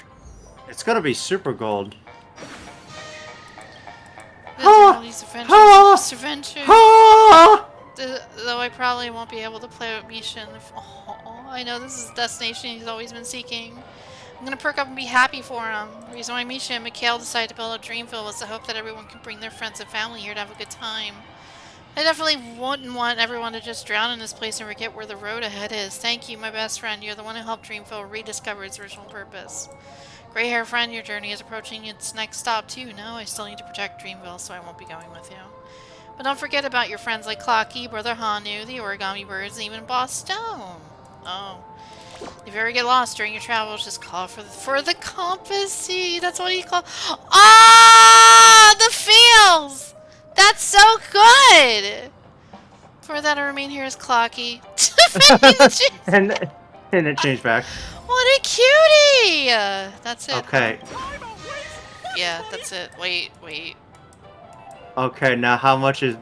It's gonna be super gold. All these adventures are just adventures. Though I probably won't be able to play with Misha in the... Oh, I know this is the destination he's always been seeking. I'm gonna perk up and be happy for him. The reason why Misha and Mikhail decided to build a Dreamville was the hope that everyone can bring their friends and family here to have a good time. I definitely wouldn't want everyone to just drown in this place and forget where the road ahead is. Thank you, my best friend. You're the one who helped Dreamville rediscover its original purpose. Gray hair friend, your journey is approaching its next stop too. No, I still need to protect Dreamville, so I won't be going with you. But don't forget about your friends like Clocky, Brother Hanu, the Origami Birds, and even Boss Stone. Oh. If you ever get lost during your travels, just call for the compass. See, that's what he called. Ah, the feels. That's so good. For that, I remain here as Clocky. and it changed back. What a cutie! That's it. Okay. Yeah, that's it. Wait. Okay, now how much is...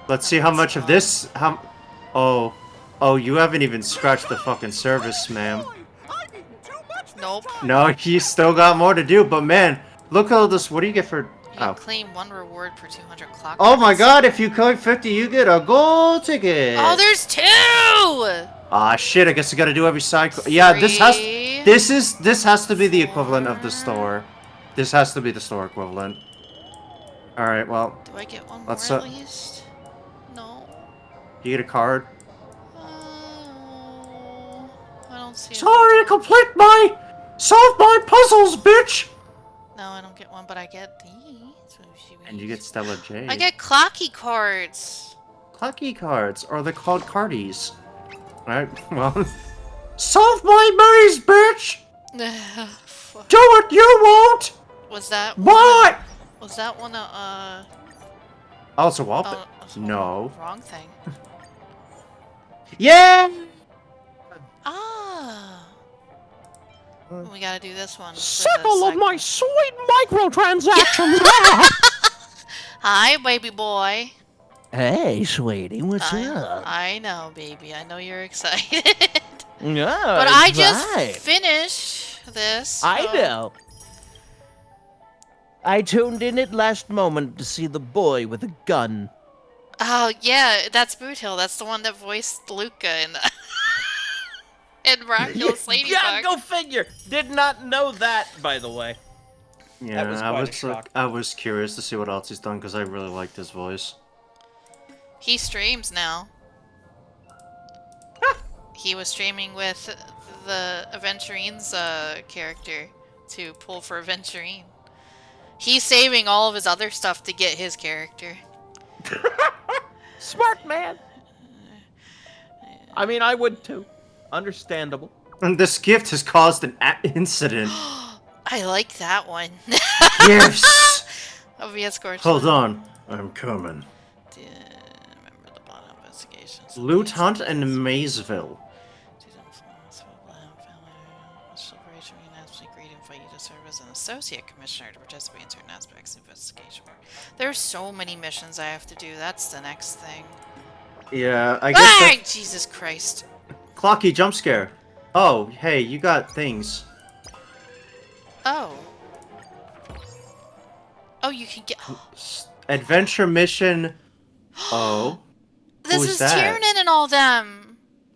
let's see how much of this... Oh, you haven't even scratched the fucking service, ma'am. Nope. No, you still got more to do, but man, look at all this... What do you get for... You claim one reward per 200 clock. Oh my god, if you collect 50, you get a gold ticket! Oh, there's 2! Ah, shit, I guess I gotta do every side... Yeah, this has to be the equivalent of the store. This has to be the store equivalent. Alright, well... Do I get one more at least? No. You get a card? I don't see it. Sorry, solve my puzzles, bitch! No, I don't get one, but I get these. And you get Stella Jade. I get Clocky cards. Clocky cards, or they're called cardies. Alright, well... Solve my maze, bitch! Do what you want! Was that what? Was that one Oh, it's a wallpaper? No. Wrong thing. Yeah! We gotta do this one. Sickle of my sweet microtransactions! Hi, baby boy. Hey, sweetie, what's up? I know, baby. I know you're excited. No, but I just finished this. I know. I tuned in at last moment to see the boy with a gun. Oh, yeah, that's Boot Hill. That's the one that voiced Luca in the... in Miraculous Ladybug. Yeah, go figure. Did not know that, by the way. Yeah, that was quite a shock. I was curious to see what else he's done, because I really liked his voice. He streams now. He was streaming with the Aventurine's character to pull for Aventurine. He's saving all of his other stuff to get his character. Smart man. I mean, I would too. Understandable. And this gift has caused an incident. I like that one. Yes! Oh, yes, Gorge. Hold on. I'm coming. Remember the bottom investigations. Loot Hunt and Maysville. Serve as an associate commissioner to participate in certain aspects of investigation work. There's so many missions I have to do. That's the next thing. Yeah, I guess. Jesus Christ. Clocky jump scare. Oh, hey, you got things. Oh. Oh, you can get. Adventure mission. Oh. This Who's is that? Tiernan and all them.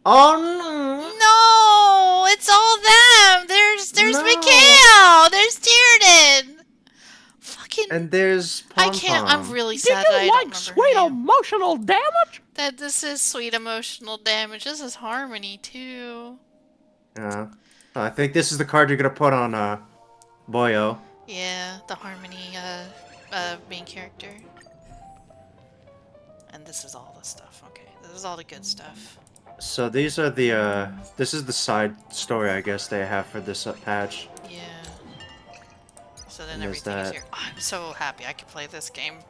Oh no. No, it's all them. There's Mikhail. There's Tiernan. Fucking. And there's I can't. I'm really sad Did that I you don't like remember sweet her name. emotional damage? That this is sweet emotional damage. This is Harmony too. Yeah. I think this is the card you're gonna put on Boyo. Yeah, the Harmony main character. And this is all the stuff. Okay, this is all the good stuff. So these are the this is the side story I guess they have for this patch. Yeah. So then And there's everything is that. here. Oh, I'm so happy I can play this game.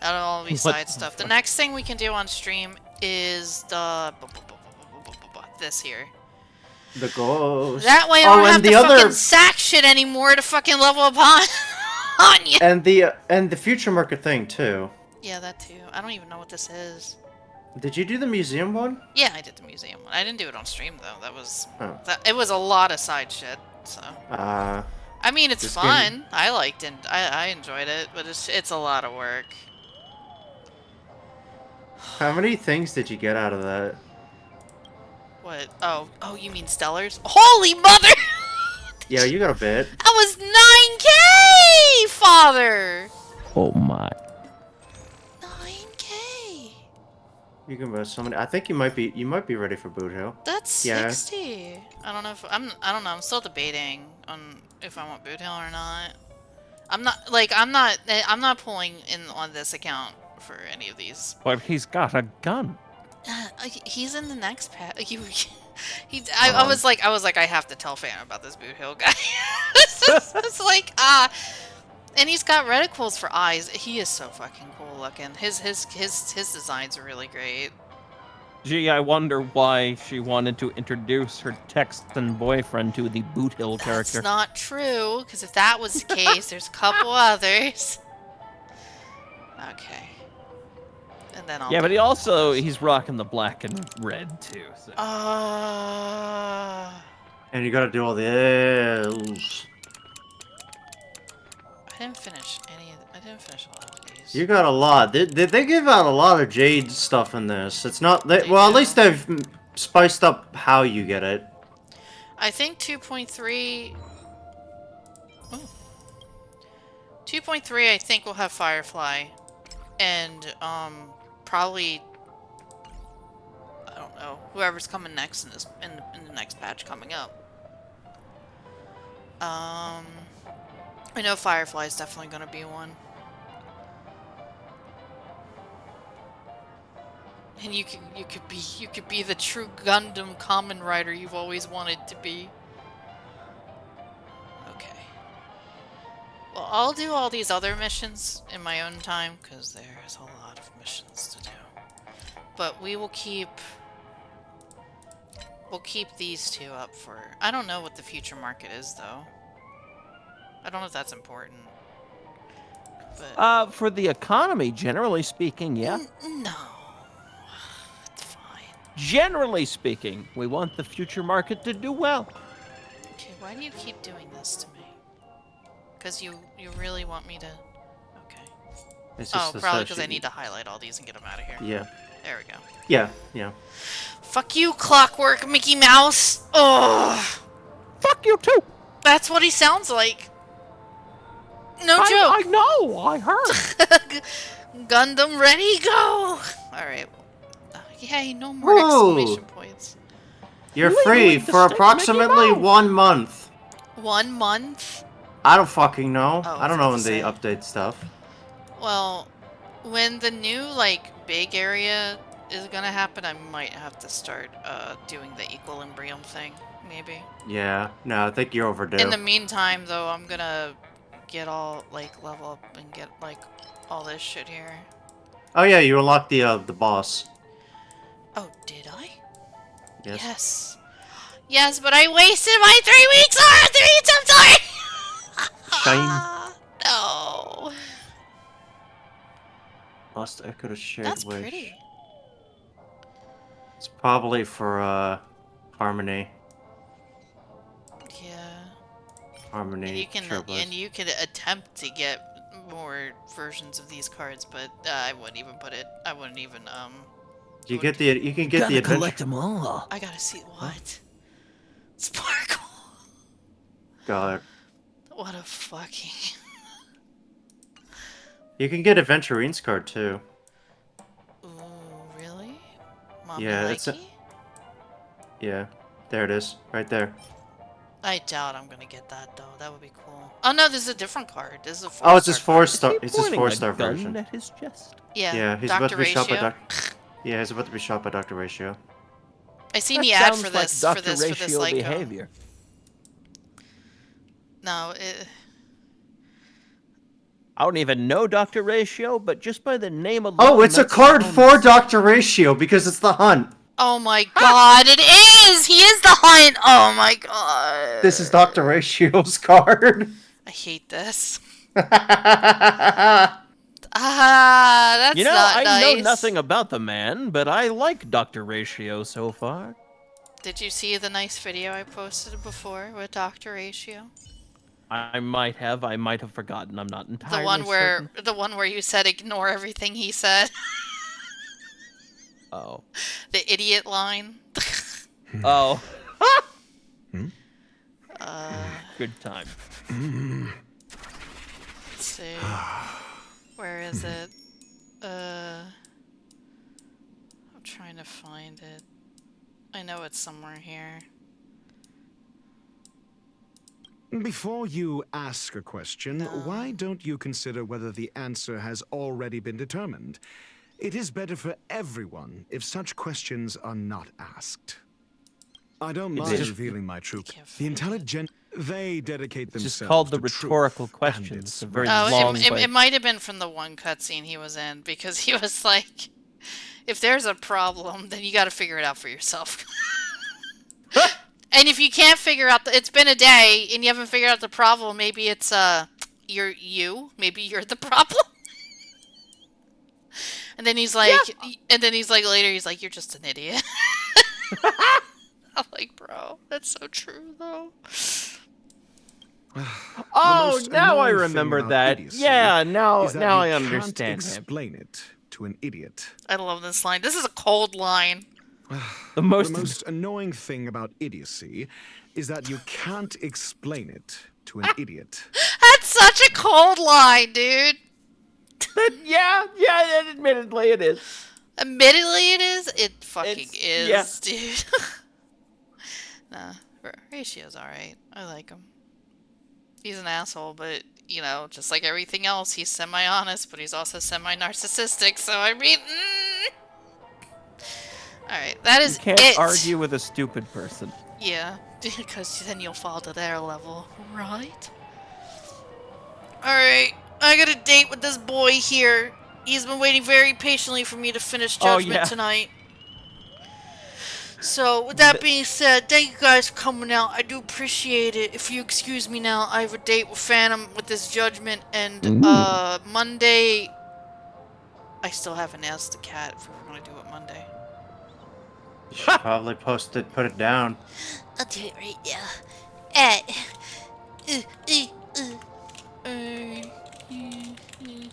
Out of all these What side the stuff. The fuck? next thing we can do on stream is the this here. The ghost. That way I don't have and to the fucking other sack shit anymore to fucking level up on you. and the future market thing too. Yeah, that too. I don't even know what this is. Did you do the museum one? Yeah, I did the museum one. I didn't do it on stream though. That was Oh. it was a lot of side shit. So. I mean, it's this fun. game- I liked it. I enjoyed it, but it's a lot of work. How many things did you get out of that? What? Oh, you mean Stellars? Holy mother! Yeah, you got a bit. That was 9K, father. Oh my. 9K. You can buy so many. I think you might be ready for Boot Hill. That's 60. Yeah. I don't know if I don't know. I'm still debating on if I want Boot Hill or not. I'm not pulling in on this account for any of these. But he's got a gun. He's in the next pack. I was like, I have to tell Fan about this Boot Hill guy. it's like, and he's got reticles for eyes. He is so fucking cool looking. His designs are really great. Gee, I wonder why she wanted to introduce her Texan boyfriend to the Boot Hill character. That's not true, because if that was the case, there's a couple others. Okay. And then but he's rocking the black and red too. So. And you gotta do all the L's. I didn't finish a lot of these. You got a lot. They give out a lot of Jade stuff in this. It's not... well, at least they've spiced up how you get it. I think 2.3... 2.3 I think will have Firefly. And, probably... I don't know. Whoever's coming next in the next patch coming up. I know Firefly is definitely going to be one. And you could be the true Gundam Kamen Rider you've always wanted to be. Okay. Well, I'll do all these other missions in my own time because there's a lot of missions to do. But we'll keep these two up for... I don't know what the future market is though. I don't know if that's important. But... for the economy, generally speaking, yeah. No. Generally speaking, we want the future market to do well. Okay, why do you keep doing this to me? Because you really want me to... Okay. It's just probably because I need to highlight all these and get them out of here. Yeah. There we go. Yeah. Fuck you, Clockwork Mickey Mouse! Ugh! Fuck you too! That's what he sounds like! No joke! I know! I heard! Gundam ready, go! Alright. Yay, no more exclamation points. You're free for approximately 1 month. 1 month? I don't fucking know. Oh, I don't know when they update stuff. Well, when the new, big area is gonna happen, I might have to start, doing the equilibrium thing, maybe. Yeah, no, I think you're overdue. In the meantime, though, I'm gonna get all, level up and get, all this shit here. Oh yeah, you unlocked the boss. Oh, did I? Yes. Yes. Yes, but I wasted my 3 weeks on 3 attempts! Shame. No. Lost Echo to Shared That's Wish. pretty. It's probably for Harmony. Yeah. Harmony. And you can attempt to get more versions of these cards, but I wouldn't even put it. I wouldn't even You can get the collect them all. I gotta see what. Sparkle. God. What a fucking. You can get Adventurine's card too. Ooh, really? Mommy Yeah, likey? Yeah, there it is, right there. I doubt I'm gonna get that though. That would be cool. Oh no, this is a different card. This is a 4-star. Oh, it's his card. 4-star. It's his 4-star version. At his chest. Yeah. Yeah, he's Dr. about to be shot by Ratio. Yeah, he's about to be shot by Dr. Ratio. I seen That the ad sounds for like this. Dr. For this Ratio Lyco. behavior. No, I don't even know Dr. Ratio, but just by the name alone. Oh, it's a that card sounds- for Dr. Ratio because it's the hunt. Oh my god, it is! He is the hunt! Oh my god. This is Dr. Ratio's card. I hate this. Ah, that's You know, not I nice. know nothing about the man, but I like Dr. Ratio so far. Did you see the nice video I posted before with Dr. Ratio? I might have forgotten. I'm not entirely The one where you said ignore everything he said. Oh. The idiot line. Oh. uh, Good time. Let's see. Where is it? I'm trying to find it. I know it's somewhere here. Before you ask a question, why don't you consider whether the answer has already been determined? It is better for everyone if such questions are not asked. I don't mind revealing my troop. The intelligent, they dedicate themselves It's just called the to rhetorical truth questions. and It's its a very rights. long It might have been from the one cutscene he was in, because he was like, if there's a problem, then you gotta figure it out for yourself. And if you can't figure out it's been a day and you haven't figured out the problem, maybe it's maybe you're the problem. And then he's like, later he's like, you're just an idiot. I'm like, bro, that's so true though. Oh, now I remember that. Yeah, now I understand Can't him. explain it to an idiot. I love this line. This is a cold line. The most annoying thing about idiocy is that you can't explain it to an idiot. That's such a cold line, dude. Yeah, admittedly it is. Admittedly it is? It fucking is, yeah. dude. Nah, Ratio's alright. I like him. He's an asshole, but, you know, just like everything else, he's semi-honest, but he's also semi-narcissistic, so I mean... Alright, that is You can't it. argue with a stupid person. Yeah, because then you'll fall to their level, right? Alright, I got a date with this boy here. He's been waiting very patiently for me to finish Judgment tonight. So, with that being said, thank you guys for coming out. I do appreciate it. If you excuse me now, I have a date with Phantom with this Judgment, and Monday... I still haven't asked the cat if we were going to do it Monday. You should probably put it down. I'll do it right now.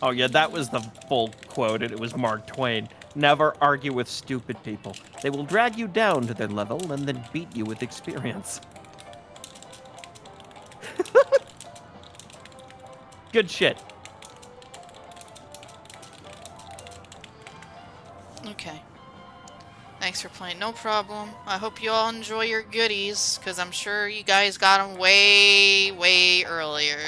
Oh yeah, that was the full quote, and it was Mark Twain. Never argue with stupid people. They will drag you down to their level and then beat you with experience. Good shit. Okay. Thanks for playing. No problem. I hope you all enjoy your goodies, because I'm sure you guys got them way, way earlier.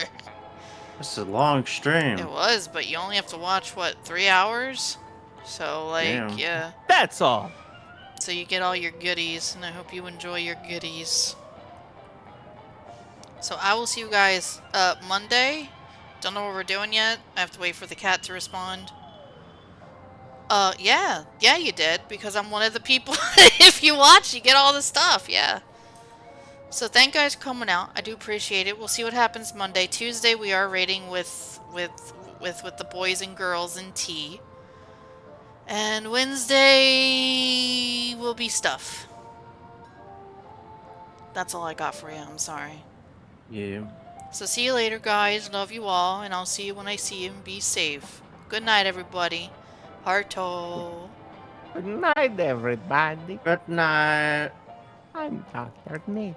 This is a long stream. It was, but you only have to watch, what, 3 hours? So, like, Damn. yeah. That's all. So you get all your goodies, and I hope you enjoy your goodies. So I will see you guys Monday. Don't know what we're doing yet. I have to wait for the cat to respond. Yeah. Yeah, you did, because I'm one of the people. If you watch, you get all the stuff, yeah. So thank you guys for coming out. I do appreciate it. We'll see what happens Monday. Tuesday, we are raiding with the boys and girls in tea. And Wednesday will be stuff. That's all I got for you. I'm sorry. Yeah. So see you later, guys. Love you all, and I'll see you when I see you. And be safe. Good night, everybody. Harto. Good night, everybody. Good night. I'm Dr. Nick.